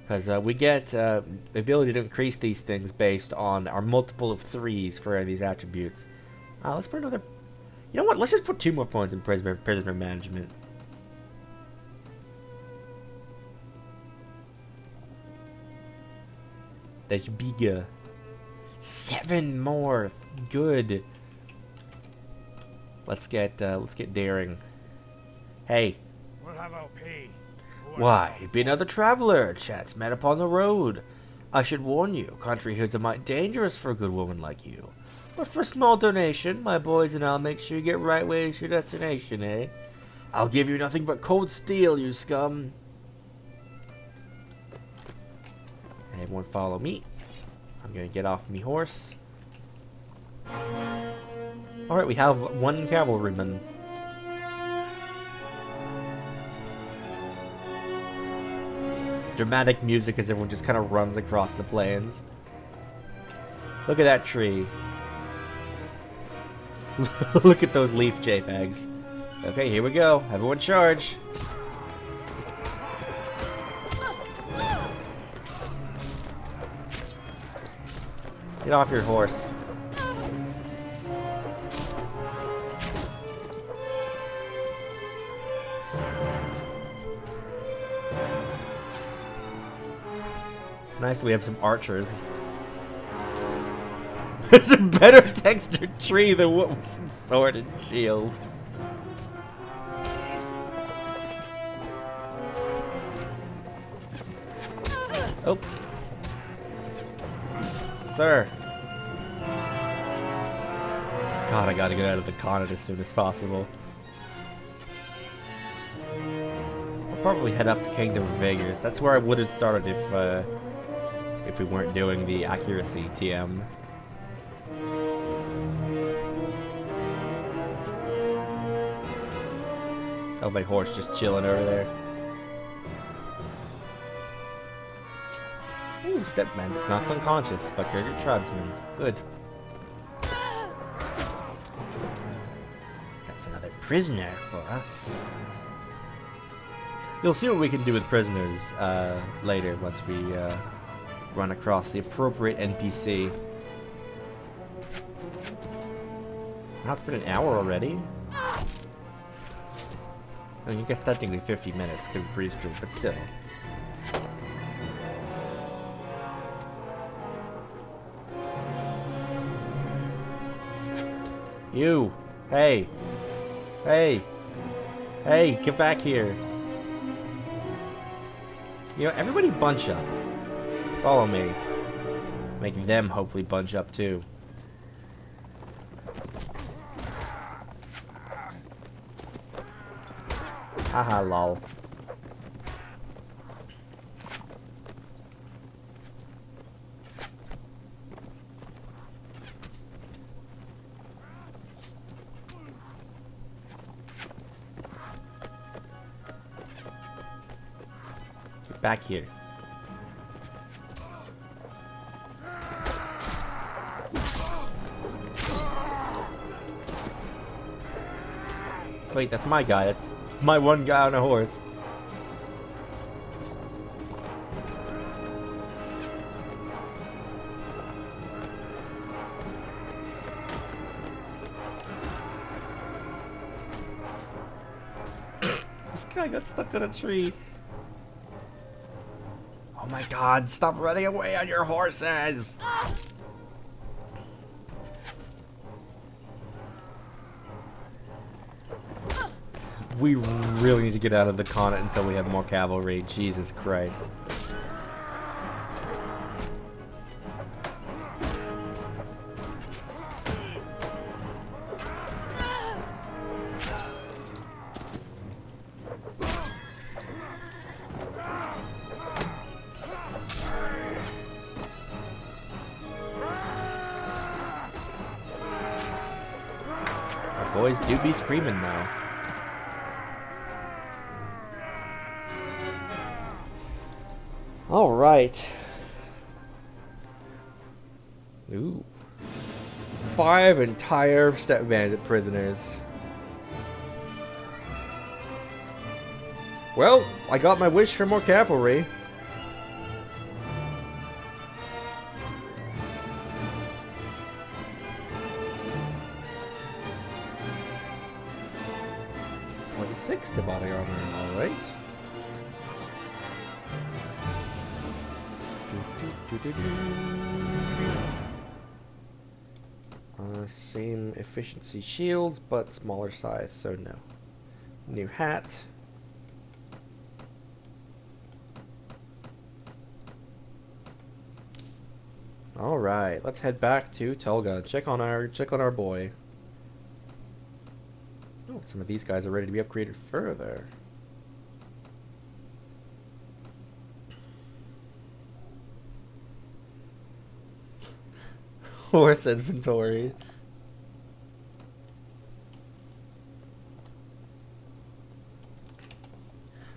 Because we get the ability to increase these things based on our multiple of 3s for these attributes. Let's put another... You know what? Let's just put 2 more points in prisoner management. That's bigger. 7 more. Good. Let's get daring. Hey. We'll have our pay. Why, be another traveler. Chance met upon the road. I should warn you, country here's a mite dangerous for a good woman like you. But for a small donation, my boys and I'll make sure you get right way to your destination, eh? I'll give you nothing but cold steel, you scum. Everyone follow me. I'm gonna get off me horse. Alright, we have 1 cavalryman. Dramatic music as everyone just kind of runs across the plains. Look at that tree. Look at those leaf JPEGs. Okay, here we go. Everyone charge. Get off your horse. It's nice that we have some archers. It's a better textured tree than what was in Sword and Shield. Oh. Sir! God, I gotta get out of the continent as soon as possible. I'll probably head up to Kingdom of Vegas. That's where I would have started if we weren't doing the accuracy TM. Oh, my horse just chilling over there. Ooh, step bandit, knocked unconscious, but you're your tribesman. Good. That's another prisoner for us. You'll see what we can do with prisoners later once we run across the appropriate NPC. Now it's been an hour already. I mean, I guess technically 50 minutes because of pre-stream, but still. You! Hey! Hey! Hey, get back here! You know, everybody bunch up. Follow me. Make them hopefully bunch up too. Haha, lol. Get back here. Wait, that's my guy. That's my one guy on a horse. This guy got stuck on a tree. Oh my god, stop running away on your horses! We really need to get out of the continent until we have more cavalry. Jesus Christ. Our boys do be screaming though. All right. Ooh. 5 entire step bandit prisoners. Well, I got my wish for more cavalry. '26 to body armor, all right. Same efficiency shields, but smaller size, so no. New hat. All right, let's head back to Tulga. Check on our boy. Oh, some of these guys are ready to be upgraded further. Horse inventory.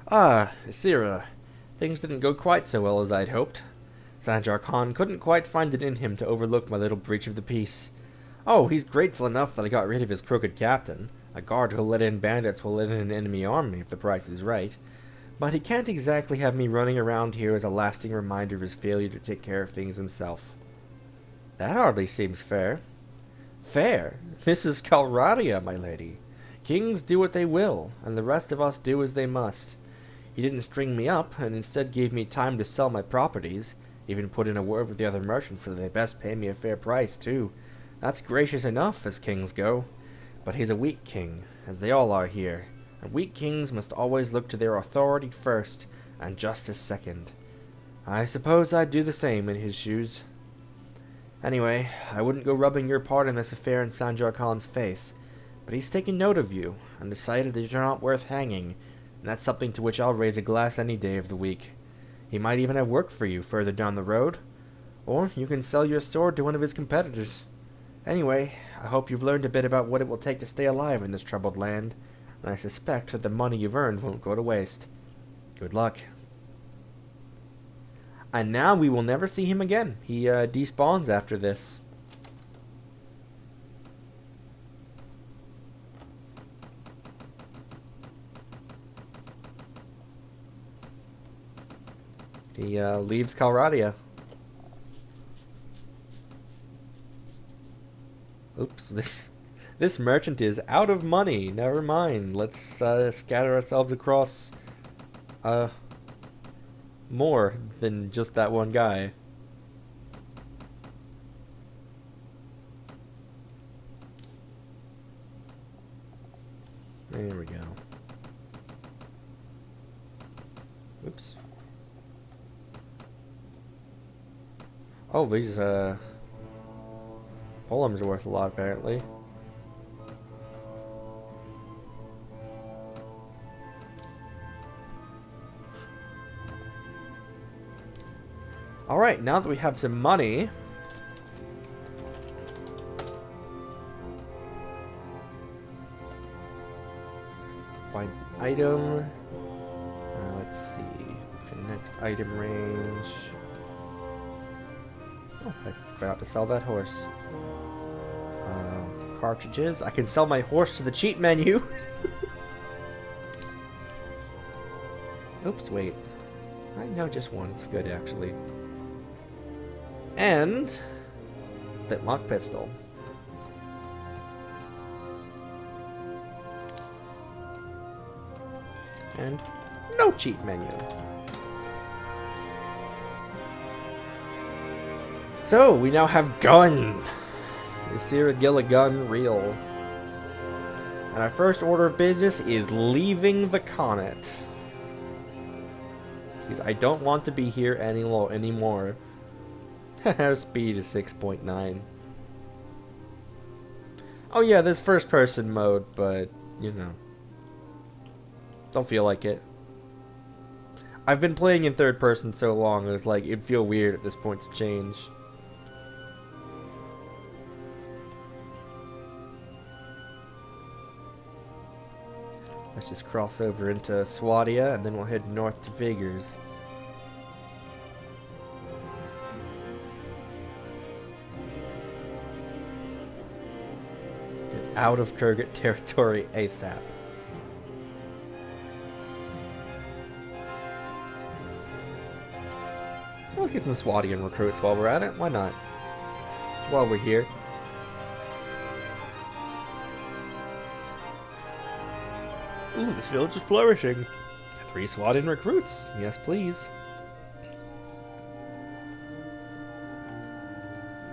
Ah, Isira. Things didn't go quite so well as I'd hoped. Sanjar Khan couldn't quite find it in him to overlook my little breach of the peace. Oh, he's grateful enough that I got rid of his crooked captain. A guard who'll let in bandits will let in an enemy army if the price is right. But he can't exactly have me running around here as a lasting reminder of his failure to take care of things himself. That hardly seems fair. Fair? This is Calradia, my lady. Kings do what they will, and the rest of us do as they must. He didn't string me up, and instead gave me time to sell my properties, even put in a word with the other merchants so they best pay me a fair price, too. That's gracious enough, as kings go. But he's a weak king, as they all are here, and weak kings must always look to their authority first, and justice second. I suppose I'd do the same in his shoes. Anyway, I wouldn't go rubbing your part in this affair in Sanjar Khan's face, but he's taken note of you, and decided that you're not worth hanging, and that's something to which I'll raise a glass any day of the week. He might even have work for you further down the road, or you can sell your sword to one of his competitors. Anyway, I hope you've learned a bit about what it will take to stay alive in this troubled land, and I suspect that the money you've earned won't go to waste. Good luck. And now we will never see him again. He despawns after this. He leaves Calradia. Oops, this merchant is out of money. Never mind. Let's scatter ourselves across more than just that one guy. There we go. Oops. Oh, these polems are worth a lot, apparently. Alright, now that we have some money, find item. Let's see. For next item range. Oh, I forgot to sell that horse. Cartridges. I can sell my horse to the cheat menu. Oops, wait. I know just one's good, actually. And flintlock pistol. And no cheat menu. So we now have gun. Isira GilliGUN real. And our first order of business is leaving the Conet. Because I don't want to be here anymore. Our speed is 6.9. Oh yeah, there's first person mode, but, you know. Don't feel like it. I've been playing in third person so long, it's like, it'd feel weird at this point to change. Let's just cross over into Swadia, and then we'll head north to Vigors. Get out of Kurgat territory ASAP. Let's get some Swadian recruits while we're at it. Why not? While we're here. Ooh, this village is flourishing. 3 Swadian recruits. Yes, please.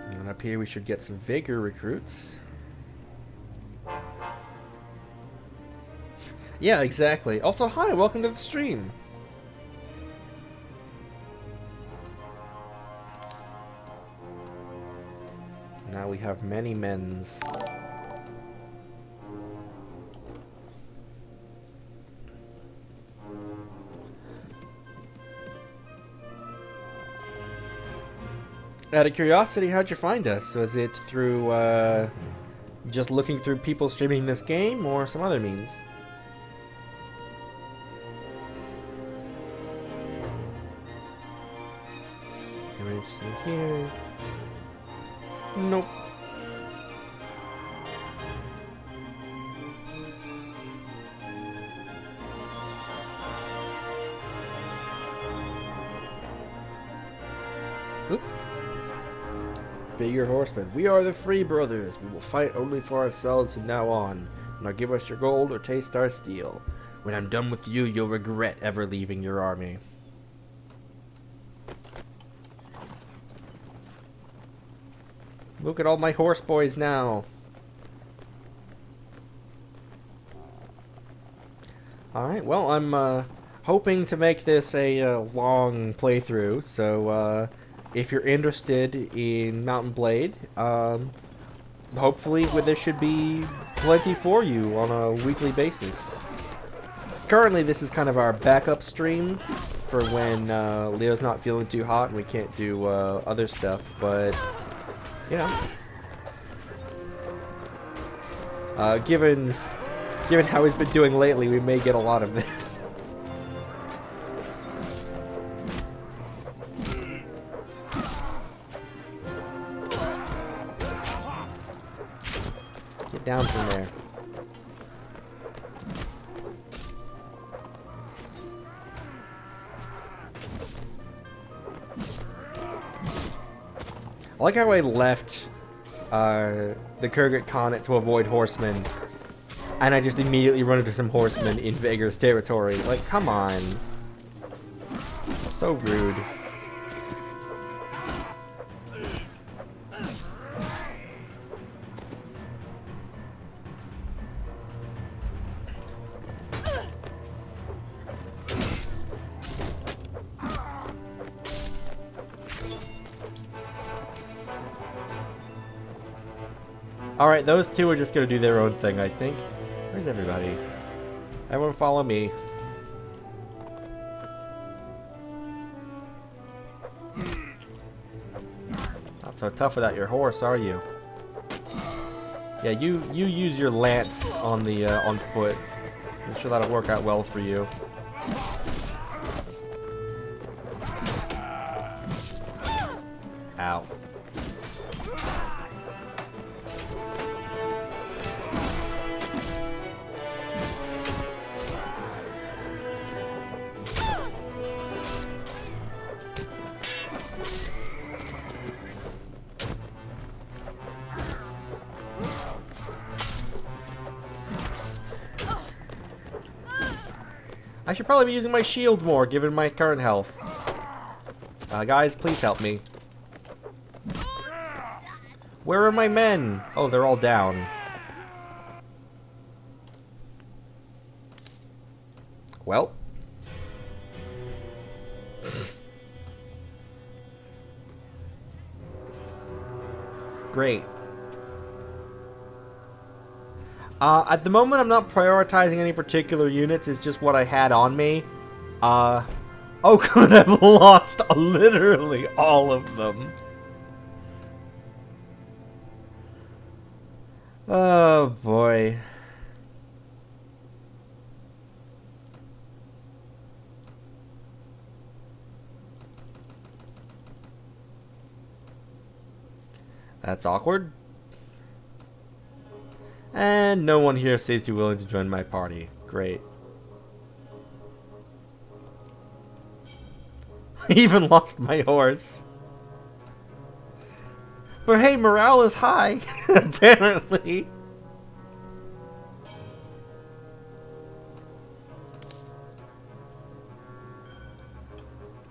And up here we should get some Vigor recruits. Yeah, exactly. Also, hi, welcome to the stream. Now we have many men's. Out of curiosity, how'd you find us? Was it through, just looking through people streaming this game, or some other means? Anything here? Nope. Oop. Figure horsemen. We are the Free Brothers. We will fight only for ourselves from now on. Now give us your gold or taste our steel. When I'm done with you, you'll regret ever leaving your army. Look at all my horse boys now. Alright, well, I'm hoping to make this a long playthrough, so if you're interested in Mountain Blade, hopefully there should be plenty for you on a weekly basis. Currently, this is kind of our backup stream for when Leo's not feeling too hot and we can't do other stuff, but, you know. Given how he's been doing lately, we may get a lot of this. Get down from there. I like how I left the Kurgat Khanate to avoid horsemen, and I just immediately run into some horsemen in Vaegar's territory. Like, come on. So rude. Alright, those two are just gonna do their own thing, I think. Where's everybody? Everyone follow me. Not so tough without your horse, are you? Yeah, you use your lance on the on foot. I'm sure that'll work out well for you. Ow. I should probably be using my shield more, given my current health. Guys, please help me. Where are my men? Oh, they're all down. Well. Great. At the moment, I'm not prioritizing any particular units. It's just what I had on me. Oh, good, I've lost literally all of them. Oh, boy. That's awkward. And no one here seems to be willing to join my party. Great. I even lost my horse. But hey, morale is high, apparently.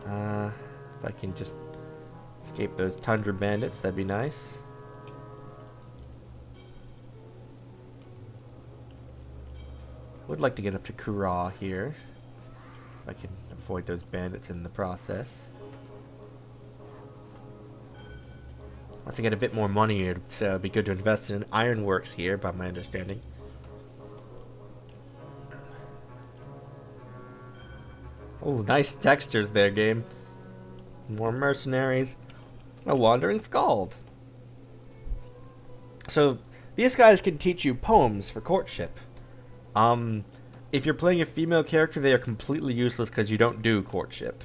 If I can just escape those tundra bandits, that'd be nice. Would like to get up to Kura here. If I can avoid those bandits in the process. Want to get a bit more money. It'd be good to invest in ironworks here, by my understanding. Oh, nice textures there, game. More mercenaries. A wandering skald. So, these guys can teach you poems for courtship. If you're playing a female character, they are completely useless because you don't do courtship.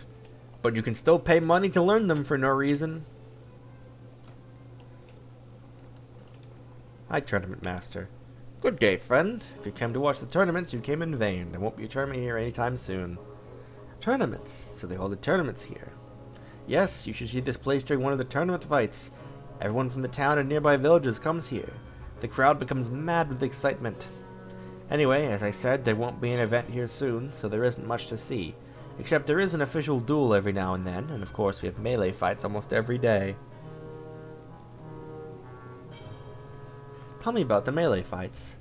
But you can still pay money to learn them for no reason. Hi, Tournament Master. Good day, friend. If you came to watch the tournaments, you came in vain. There won't be a tournament here anytime soon. Tournaments? So they hold the tournaments here. Yes, you should see this place during one of the tournament fights. Everyone from the town and nearby villages comes here. The crowd becomes mad with excitement. Anyway, as I said, there won't be an event here soon, so there isn't much to see. Except there is an official duel every now and then, and of course we have melee fights almost every day. Tell me about the melee fights.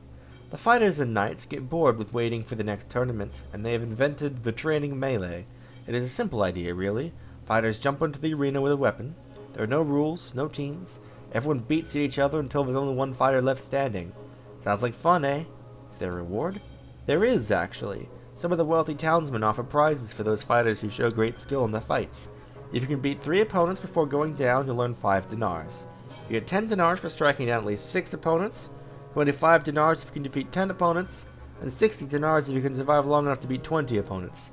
The fighters and knights get bored with waiting for the next tournament, and they have invented the training melee. It is a simple idea, really. Fighters jump into the arena with a weapon, There are no rules, no teams. Everyone beats each other until there's only one fighter left standing. Sounds like fun, eh? Is there a reward? There is, actually. Some of the wealthy townsmen offer prizes for those fighters who show great skill in the fights. If you can beat 3 opponents before going down, you'll earn 5 dinars. You get 10 dinars for striking down at least 6 opponents, 25 dinars if you can defeat 10 opponents, and 60 dinars if you can survive long enough to beat 20 opponents.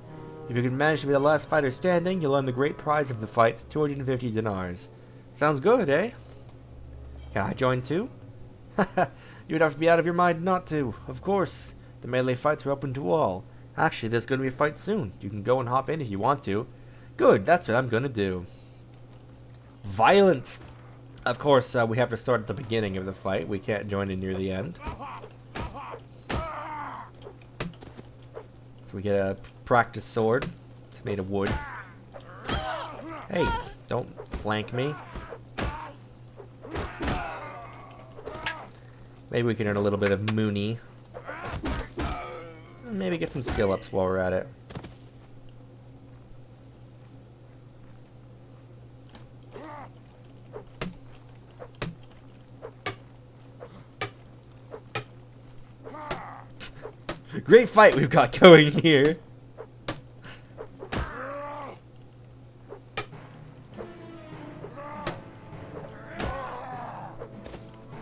If you can manage to be the last fighter standing, you'll earn the great prize of the fight, 250 dinars. Sounds good, eh? Can I join too? You'd have to be out of your mind not to. Of course, the melee fights are open to all. Actually, there's going to be a fight soon. You can go and hop in if you want to. Good, that's what I'm going to do. Violence! Of course, we have to start at the beginning of the fight. We can't join in near the end. So we get a practice sword. It's made of wood. Hey, don't flank me. Maybe we can earn a little bit of Mooney. Maybe get some skill ups while we're at it. Great fight we've got going here.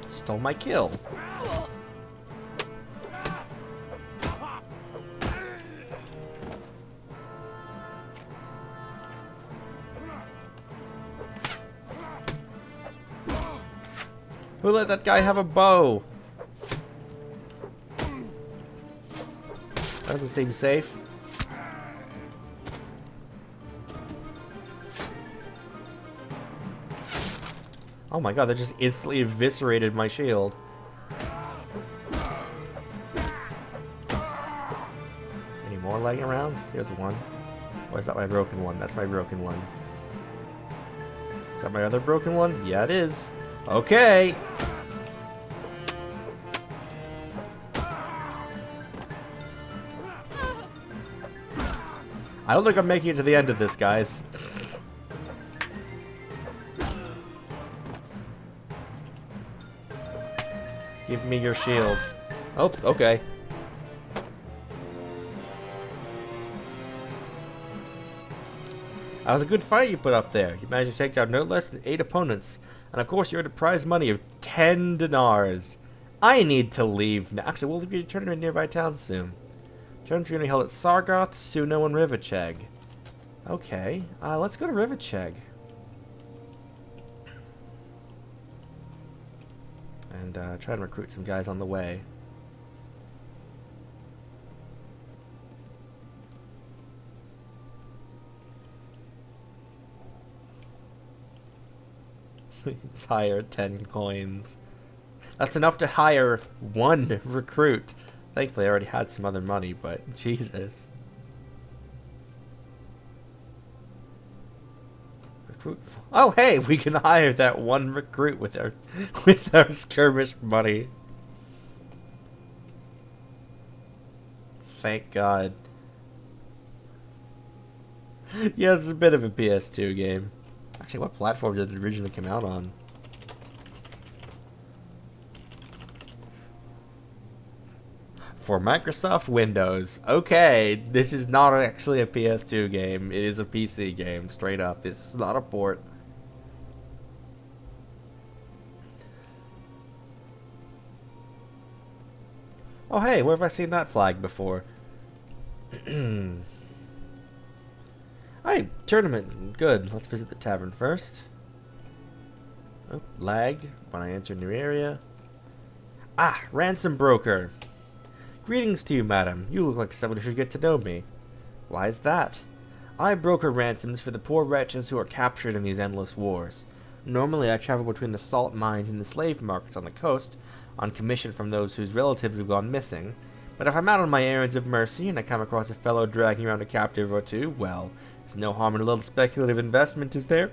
Stole my kill. Who let that guy have a bow? That doesn't seem safe. Oh my god, that just instantly eviscerated my shield. Any more lying around? Here's one. Or is that my broken one? That's my broken one. Is that my other broken one? Yeah, it is. Okay. I don't think I'm making it to the end of this, guys. Give me your shield. Oh, okay. That was a good fight you put up there. You managed to take down no less than 8 opponents. And of course, you earned a prize money of 10 dinars. I need to leave now. Actually, we'll be returning to a nearby town soon. Tournaments are going to be held at Sargoth, Suno, and Rivacheg. Okay, let's go to Rivacheg. And try and recruit some guys on the way. Let's hire 10 coins. That's enough to hire 1 recruit. Thankfully, I already had some other money, but Jesus. Recruit. Oh, hey, we can hire that 1 recruit with our skirmish money. Thank God. Yeah, it's a bit of a PS2 game. Actually, what platform did it originally come out on? For Microsoft Windows. Okay, this is not actually a PS2 game. It is a PC game, straight up. This is not a port. Oh hey, where have I seen that flag before? Hi, tournament. Good. Let's visit the tavern first. Oh, lag when I enter a new area. Ah, ransom broker. Greetings to you, madam. You look like someone who should get to know me. Why is that? I broker ransoms for the poor wretches who are captured in these endless wars. Normally, I travel between the salt mines and the slave markets on the coast, on commission from those whose relatives have gone missing. But if I'm out on my errands of mercy and I come across a fellow dragging around a captive or two, well, there's no harm in a little speculative investment, is there?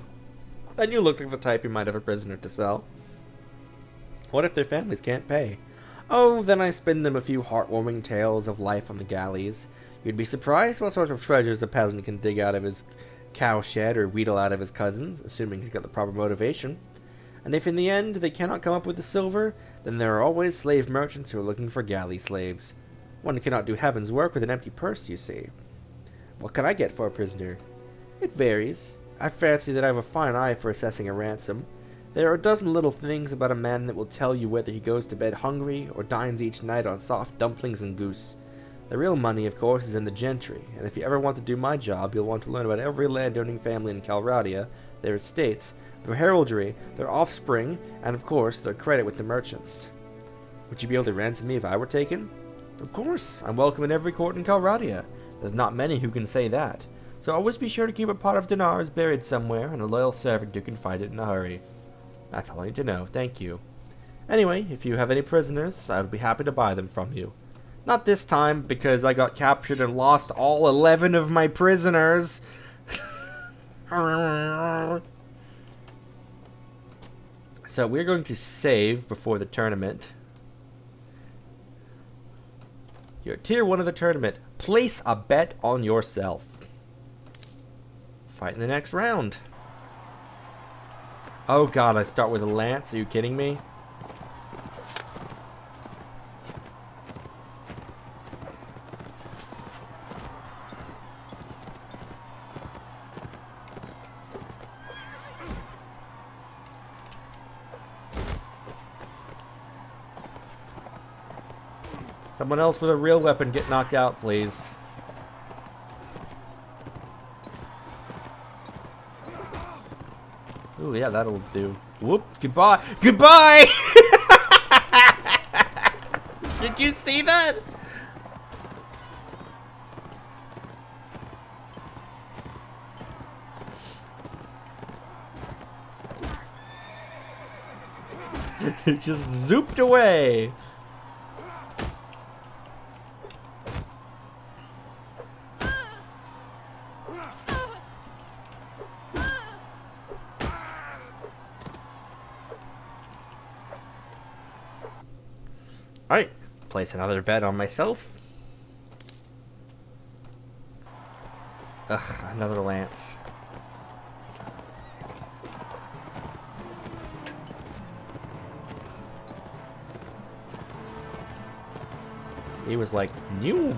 Then you look like the type who might have a prisoner to sell. What if their families can't pay? Oh, then I spin them a few heartwarming tales of life on the galleys. You'd be surprised what sort of treasures a peasant can dig out of his cowshed or wheedle out of his cousins, assuming he's got the proper motivation. And if in the end they cannot come up with the silver, then there are always slave merchants who are looking for galley slaves. One cannot do heaven's work with an empty purse, you see. What can I get for a prisoner? It varies. I fancy that I have a fine eye for assessing a ransom. There are a dozen little things about a man that will tell you whether he goes to bed hungry or dines each night on soft dumplings and goose. The real money, of course, is in the gentry, and if you ever want to do my job, you'll want to learn about every landowning family in Calradia, their estates, their heraldry, their offspring, and of course, their credit with the merchants. Would you be able to ransom me if I were taken? Of course, I'm welcome in every court in Calradia. There's not many who can say that. So always be sure to keep a pot of dinars buried somewhere, and a loyal servant who can find it in a hurry. That's all I need to know, thank you. Anyway, if you have any prisoners, I would be happy to buy them from you. Not this time, because I got captured and lost all 11 of my prisoners. So we're going to save before the tournament. You're tier 1 of the tournament. Place a bet on yourself. Fight in the next round. Oh god, I start with a lance? Are you kidding me? Someone else with a real weapon get knocked out, please. Ooh, yeah, that'll do. Whoop, goodbye. Goodbye! Did you see that? It just zooped away. Alright, place another bet on myself. Ugh, another lance. He was like, new.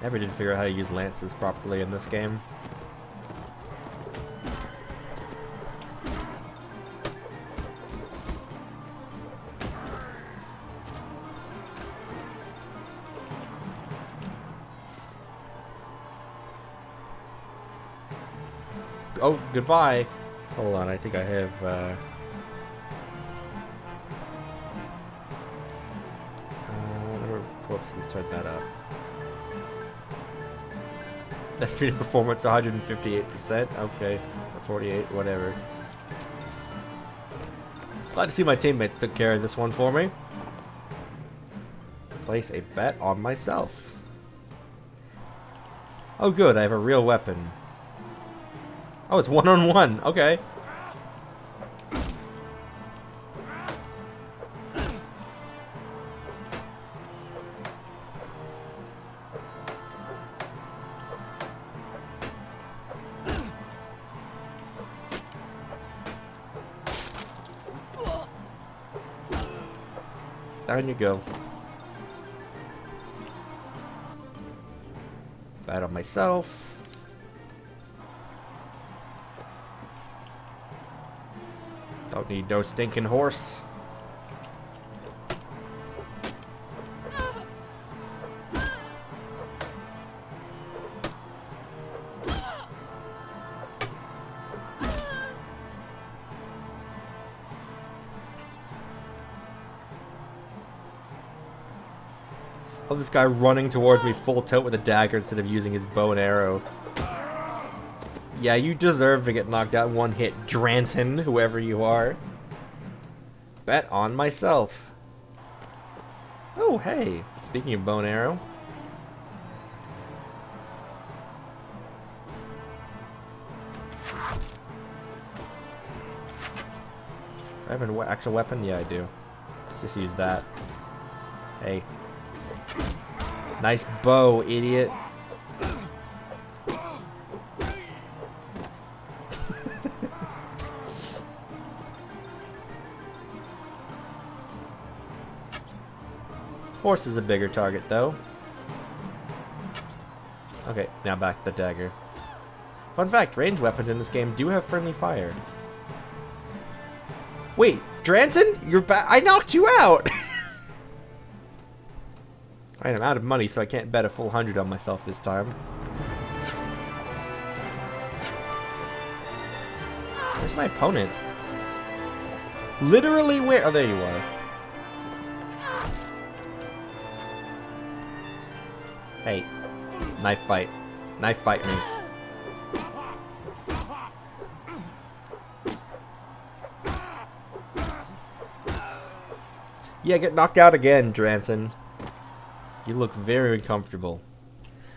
Never did figure out how to use lances properly in this game. Oh, goodbye. Hold on, I think I have, whoops, let's turn that up. Estimated performance 158%. Okay, or 48, whatever. Glad to see my teammates took care of this one for me. Place a bet on myself. Oh good, I have a real weapon. Oh, it's one-on-one. Okay. Down you go. Bet on myself. Don't need no stinking horse. Oh, this guy running towards me full tilt with a dagger instead of using his bow and arrow. Yeah, you deserve to get knocked out in one hit, Dranton, whoever you are. Bet on myself. Oh, hey. Speaking of bow and arrow. I have an actual weapon? Yeah, I do. just use that. Hey. Nice bow, idiot. Horse is a bigger target, though. Okay, now back to the dagger. Fun fact, ranged weapons in this game do have friendly fire. Wait, Dranson? You're back? I knocked you out! Alright, I'm out of money, so I can't bet a full 100 on myself this time. Where's my opponent? Literally where? Oh, there you are. Hey, knife fight. Knife fight me. Yeah, get knocked out again, Dranson. You look very uncomfortable.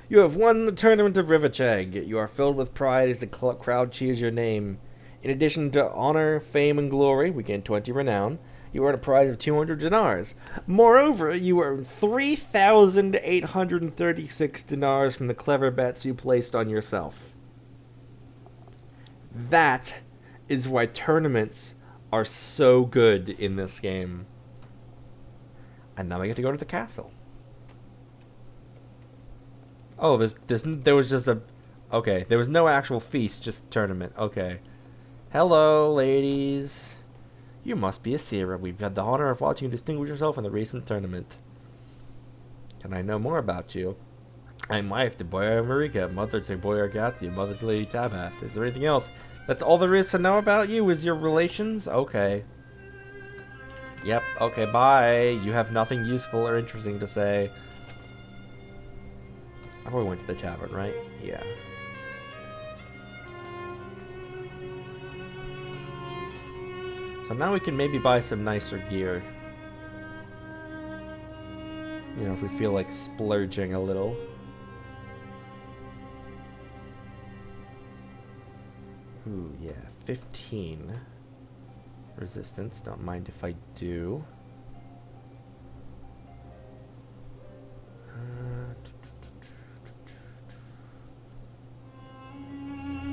You have won the tournament of Rivercheg. You are filled with pride as the crowd cheers your name. In addition to honor, fame, and glory, we gain 20 renown. You earn a prize of 200 dinars. Moreover, you earn 3,836 dinars from the clever bets you placed on yourself. That is why tournaments are so good in this game. And now I get to go to the castle. Oh, there was just a... Okay, there was no actual feast, just tournament. Okay. Hello, ladies. You must be Isira. We've had the honor of watching you distinguish yourself in the recent tournament. Can I know more about you? I'm wife to Boyar Marika, mother to Boyar Gatsby, mother to Lady Tabath. Is there anything else? That's all there is to know about you? Is your relations? Okay. Yep, okay, bye. You have nothing useful or interesting to say. I probably went to the tavern, right? Yeah. So now we can maybe buy some nicer gear. You know, if we feel like splurging a little. Ooh, yeah, 15 resistance. Don't mind if I do.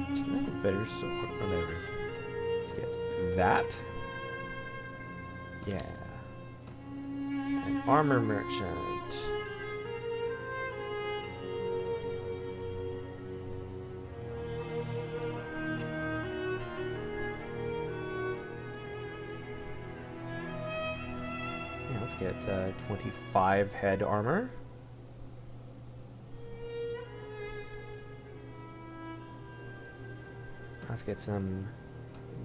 Can I have a better sword? Whatever. Let's get that. Yeah. An armor merchant. Yeah, let's get 25 head armor. Let's get some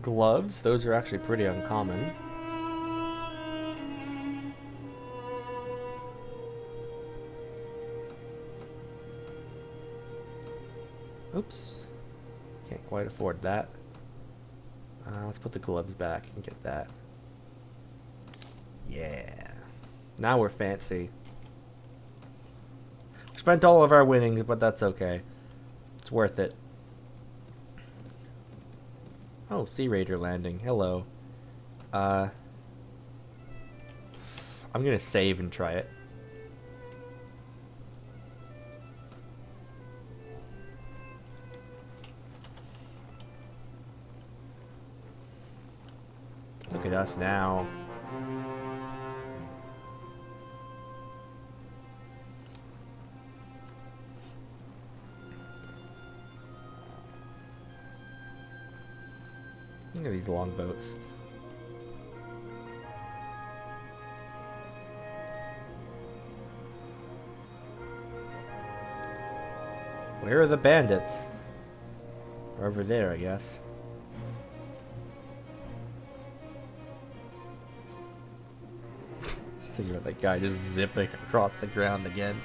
gloves. Those are actually pretty uncommon. Oops. Can't quite afford that. Let's put the gloves back and get that. Yeah. Now we're fancy. We spent all of our winnings, but that's okay. It's worth it. Oh, Sea Raider landing. Hello. I'm gonna save and try it. Look at us now. Look at these longboats. Where are the bandits? They're over there, I guess. Just thinking about that guy just zipping across the ground again.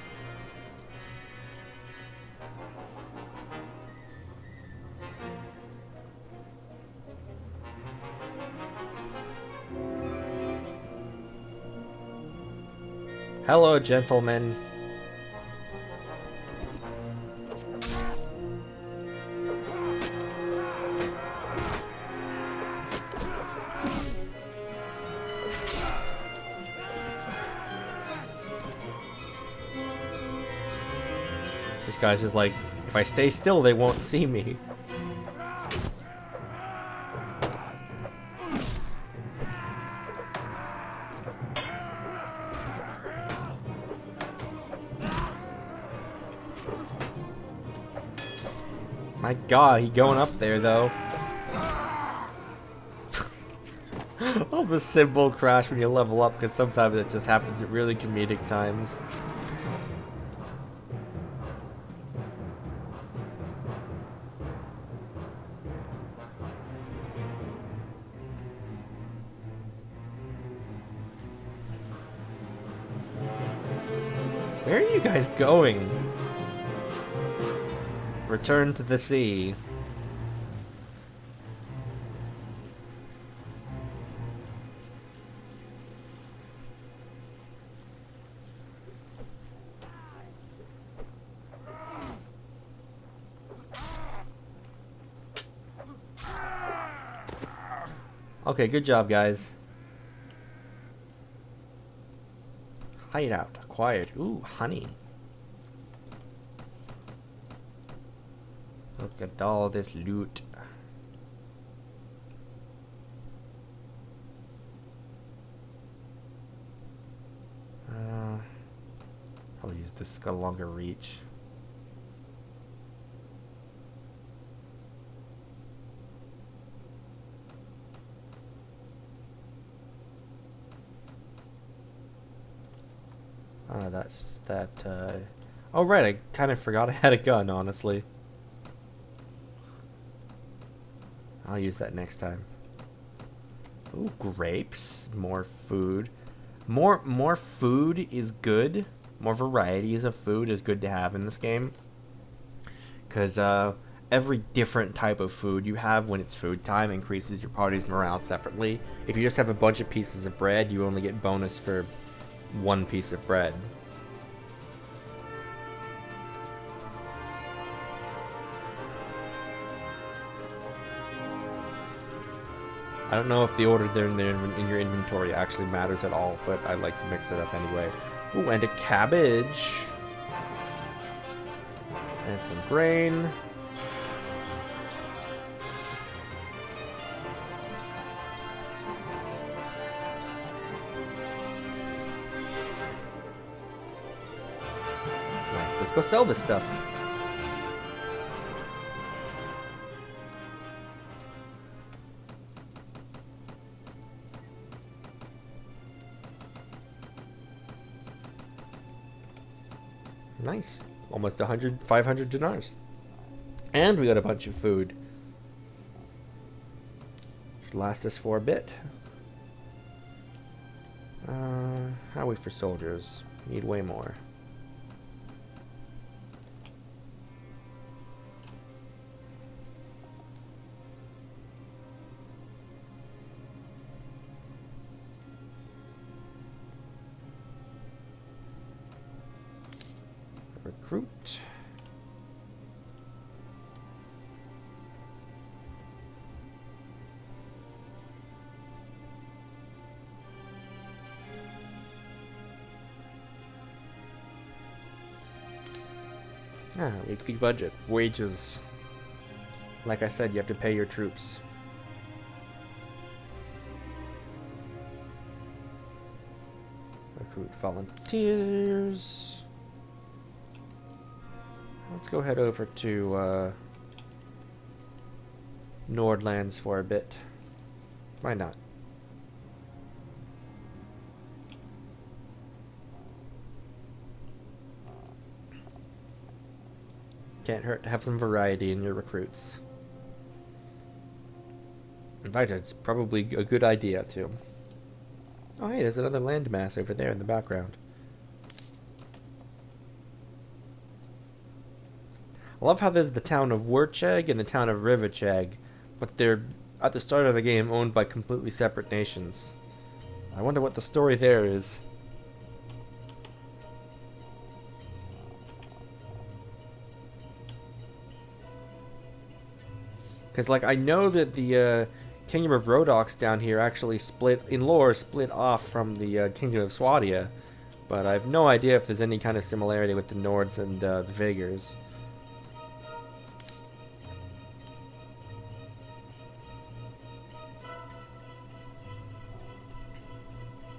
Hello, gentlemen. This guy's just like, if I stay still, they won't see me. My god, he going up there though. All the symbol crash when you level up, because sometimes it just happens at really comedic times. Where are you guys going? Return to the sea. Okay, good job, guys. Hideout acquired. Ooh, honey. Look at all this loot. I'll use this. It's got a longer reach. That's that. Oh right, I kind of forgot I had a gun. Honestly, I'll use that next time. Ooh, grapes. More food. More food is good. More varieties of food is good to have in this game. Because every different type of food you have when it's food time increases your party's morale separately. If you just have a bunch of pieces of bread, you only get bonus for one piece of bread. I don't know if the order there in your inventory actually matters at all, but I like to mix it up anyway. Ooh, and a cabbage. And some grain. Nice, let's go sell this stuff. Nice. Almost 500 dinars. And we got a bunch of food. Should last us for a bit. How are we for soldiers? Need way more. Recruit. Weekly budget. Wages. Like I said, you have to pay your troops. Recruit volunteers. Let's go head over to Nordlands for a bit. Why not? Can't hurt to have some variety in your recruits. In fact, it's probably a good idea too. Oh hey, there's another landmass over there in the background. I love how there's the town of Wurcheg and the town of Rivacheg, but they're, at the start of the game, owned by completely separate nations. I wonder what the story there is. Because, like, I know that the Kingdom of Rhodoks down here actually split, in lore, split off from the Kingdom of Swadia, But I have no idea if there's any kind of similarity with the Nords and the Vigors.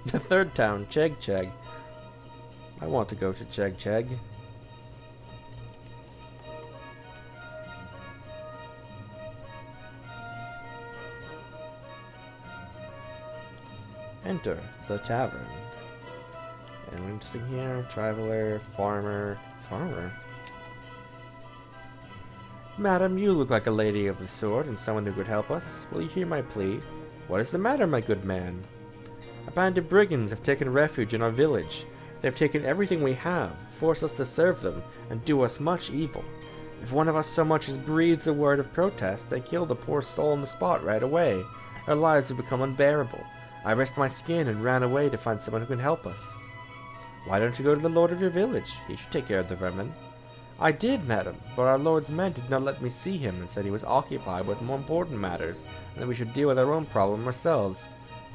The third town, Cheg. I want to go to Cheg. Enter the tavern. And interesting here, traveler, farmer. Madam, you look like a lady of the sword and someone who could help us. Will you hear my plea? What is the matter, my good man? A band of brigands have taken refuge in our village. They have taken everything we have, forced us to serve them, and do us much evil. If one of us so much as breathes a word of protest, they kill the poor soul on the spot right away. Our lives have become unbearable. I risked my skin and ran away to find someone who can help us. Why don't you go to the lord of your village? He should take care of the vermin. I did, madam, but our lord's men did not let me see him and said he was occupied with more important matters, and that we should deal with our own problem ourselves.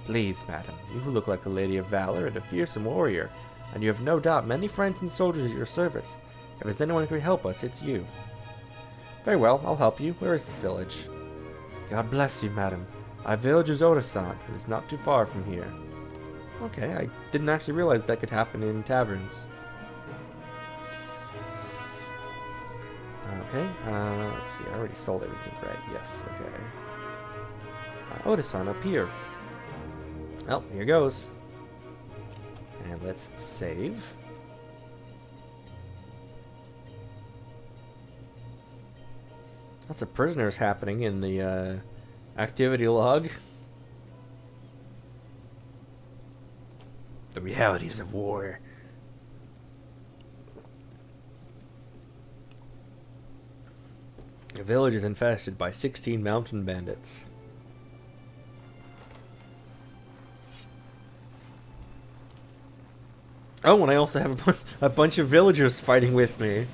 Please, madam, you who look like a lady of valor and a fearsome warrior, and you have no doubt many friends and soldiers at your service. If there's anyone who can help us, it's you. Very well, I'll help you. Where is this village? God bless you, madam. Our village is Odasan, and it's not too far from here. Okay, I didn't actually realize that could happen in taverns. Okay, let's see, I already sold everything, right? Yes, okay. Odasan up here. Well, here goes. And let's save. Lots of prisoners happening in the activity log. The realities of war. The village is infested by 16 mountain bandits. Oh, and I also have a bunch of villagers fighting with me.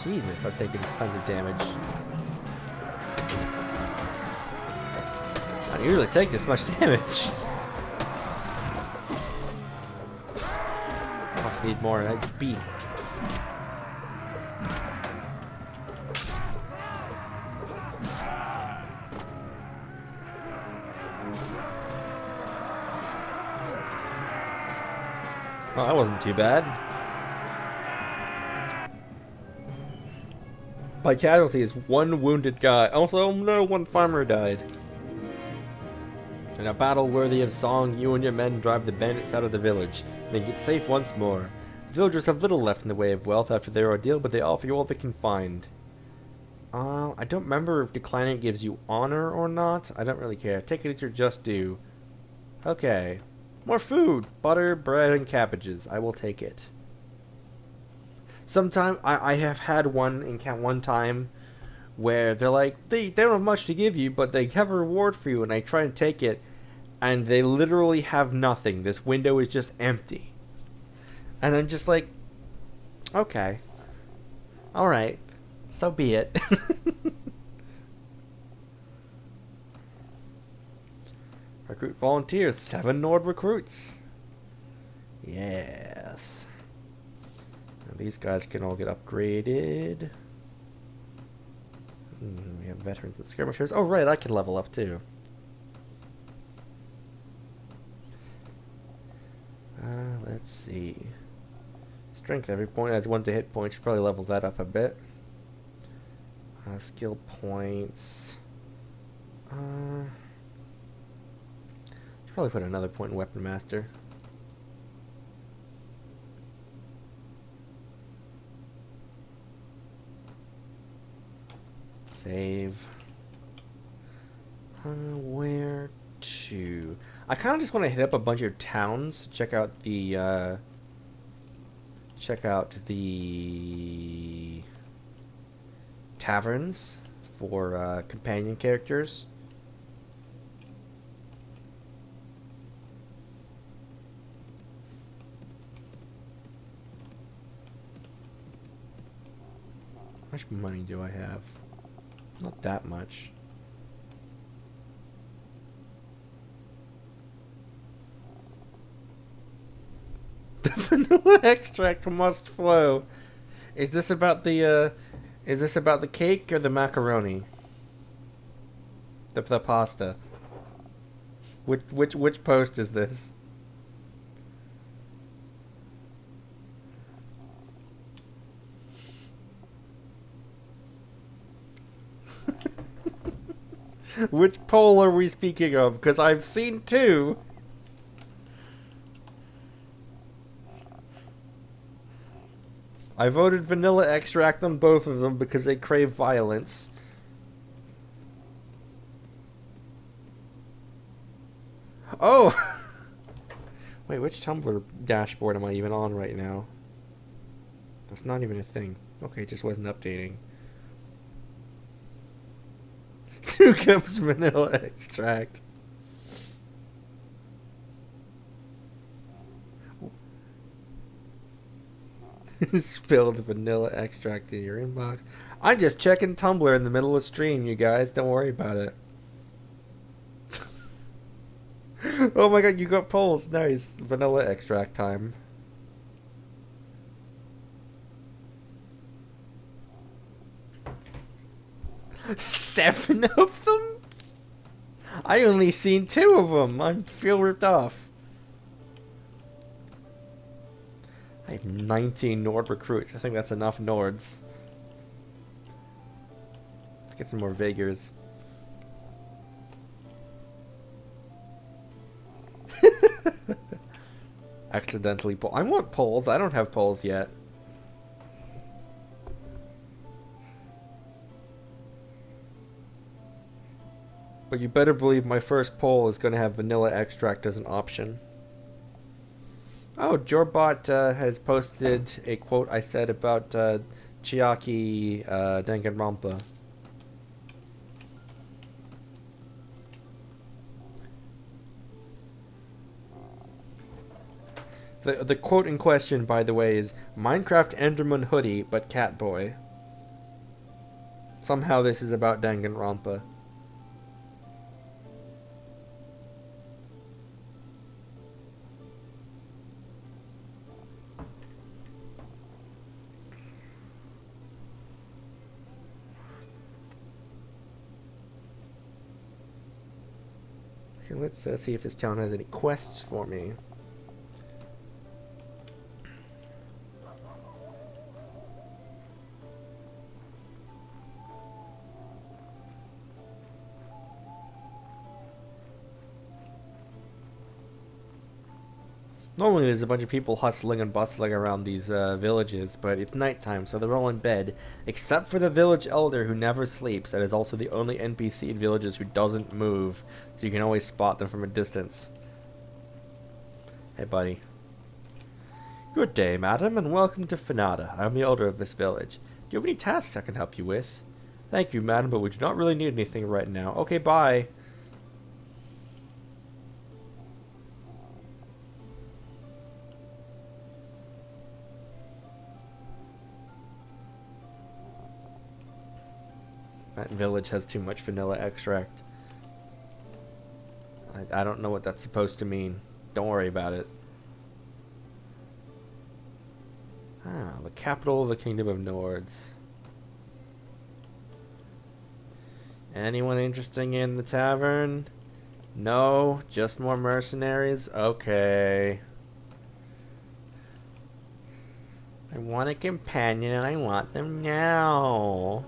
Jesus, I've taken tons of damage. I don't usually take this much damage. Must need more HP. Well, that wasn't too bad. My casualty is one wounded guy. Also, no, one farmer died. In a battle worthy of song, you and your men drive the bandits out of the village. They get safe once more. Villagers have little left in the way of wealth after their ordeal, but they offer you all they can find. I don't remember if declining gives you honor or not. I don't really care. Take it as your just due. Okay. More food! Butter, bread, and cabbages. I will take it. Sometime I have had one time where they're like, they don't have much to give you, but they have a reward for you, and I try to take it, and they literally have nothing. This window is just empty. And I'm just like, okay. Alright. So be it. Recruit volunteers. 7 Nord recruits. Yes. And these guys can all get upgraded. We have veterans and skirmishers. Oh, right, I can level up too. Let's see. Strength every point adds 1 to hit points. Should probably level that up a bit. Skill points. Should probably put another point in Weapon Master. Save. Where to? I kind of just want to hit up a bunch of towns to check out the taverns for companion characters. much money do I have? Not that much. The vanilla extract must flow. Is this about the cake or the macaroni? The pasta. Which post is this? Which poll are we speaking of? Because I've seen two. I voted vanilla extract on both of them because they crave violence. Oh! Wait, which Tumblr dashboard am I even on right now? That's not even a thing. Okay, it just wasn't updating. 2 cups vanilla extract. Spilled vanilla extract in your inbox. I'm just checking Tumblr in the middle of stream, you guys. Don't worry about it. Oh my god, you got polls. Nice. Vanilla extract time. Seven of them? I only seen 2 of them. I feel ripped off. I have 19 Nord recruits. I think that's enough Nords. Let's get some more Vigors. Accidentally pull. I want polls. I don't have polls yet. But you better believe my first poll is going to have vanilla extract as an option. Oh, Jorbot has posted a quote I said about Chiaki Danganronpa. The quote in question, by the way, is Minecraft Enderman hoodie, but Catboy. Somehow this is about Danganronpa. Okay, let's see if this town has any quests for me. Normally there's a bunch of people hustling and bustling around these villages, but it's nighttime, so they're all in bed, except for the village elder who never sleeps, and is also the only NPC in villages who doesn't move, so you can always spot them from a distance. Hey, buddy. Good day, madam, and welcome to Fanada. I'm the elder of this village. Do you have any tasks I can help you with? Thank you, madam, but we do not really need anything right now. Okay, bye. That village has too much vanilla extract. I don't know what that's supposed to mean. Don't worry about it. Ah, the capital of the Kingdom of Nords. Anyone interesting in the tavern? No? Just more mercenaries? Okay. I want a companion and I want them now.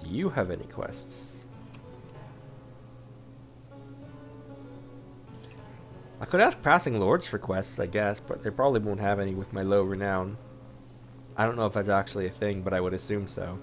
Do you have any quests? I could ask passing lords for quests, I guess, but they probably won't have any with my low renown. I don't know if that's actually a thing, but I would assume so.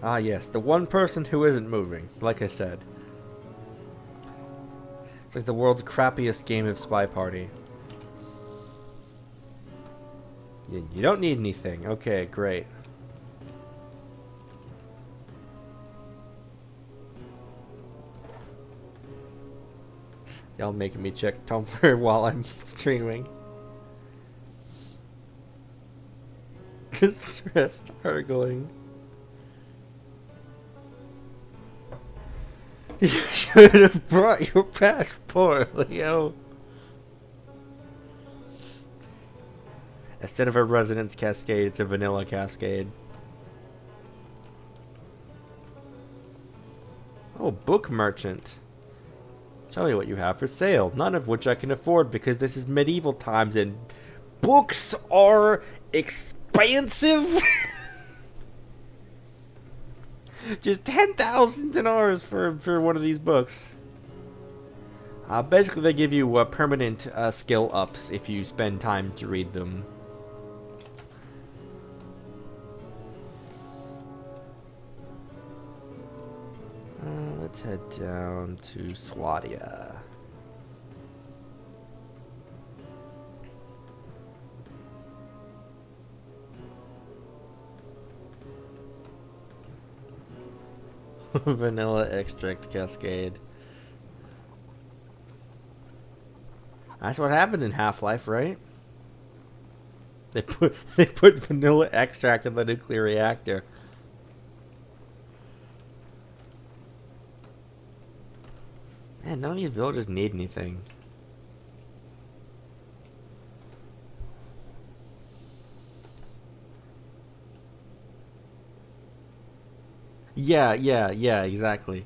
Ah yes, the one person who isn't moving, like I said. It's like the world's crappiest game of Spy Party. You don't need anything. Okay, great. Y'all making me check Tumblr while I'm streaming. Stressed argling. You should have brought your passport, Leo. Instead of a residence cascade, it's a vanilla cascade. Oh, book merchant. Tell me what you have for sale, none of which I can afford because this is medieval times and books are expensive. Just 10,000 dinars for one of these books. Basically, they give you permanent skill ups if you spend time to read them. Let's head down to Swadia. Vanilla extract cascade. That's what happened in Half-Life, right? They put vanilla extract in the nuclear reactor. Man, none of these villagers need anything. Yeah, exactly.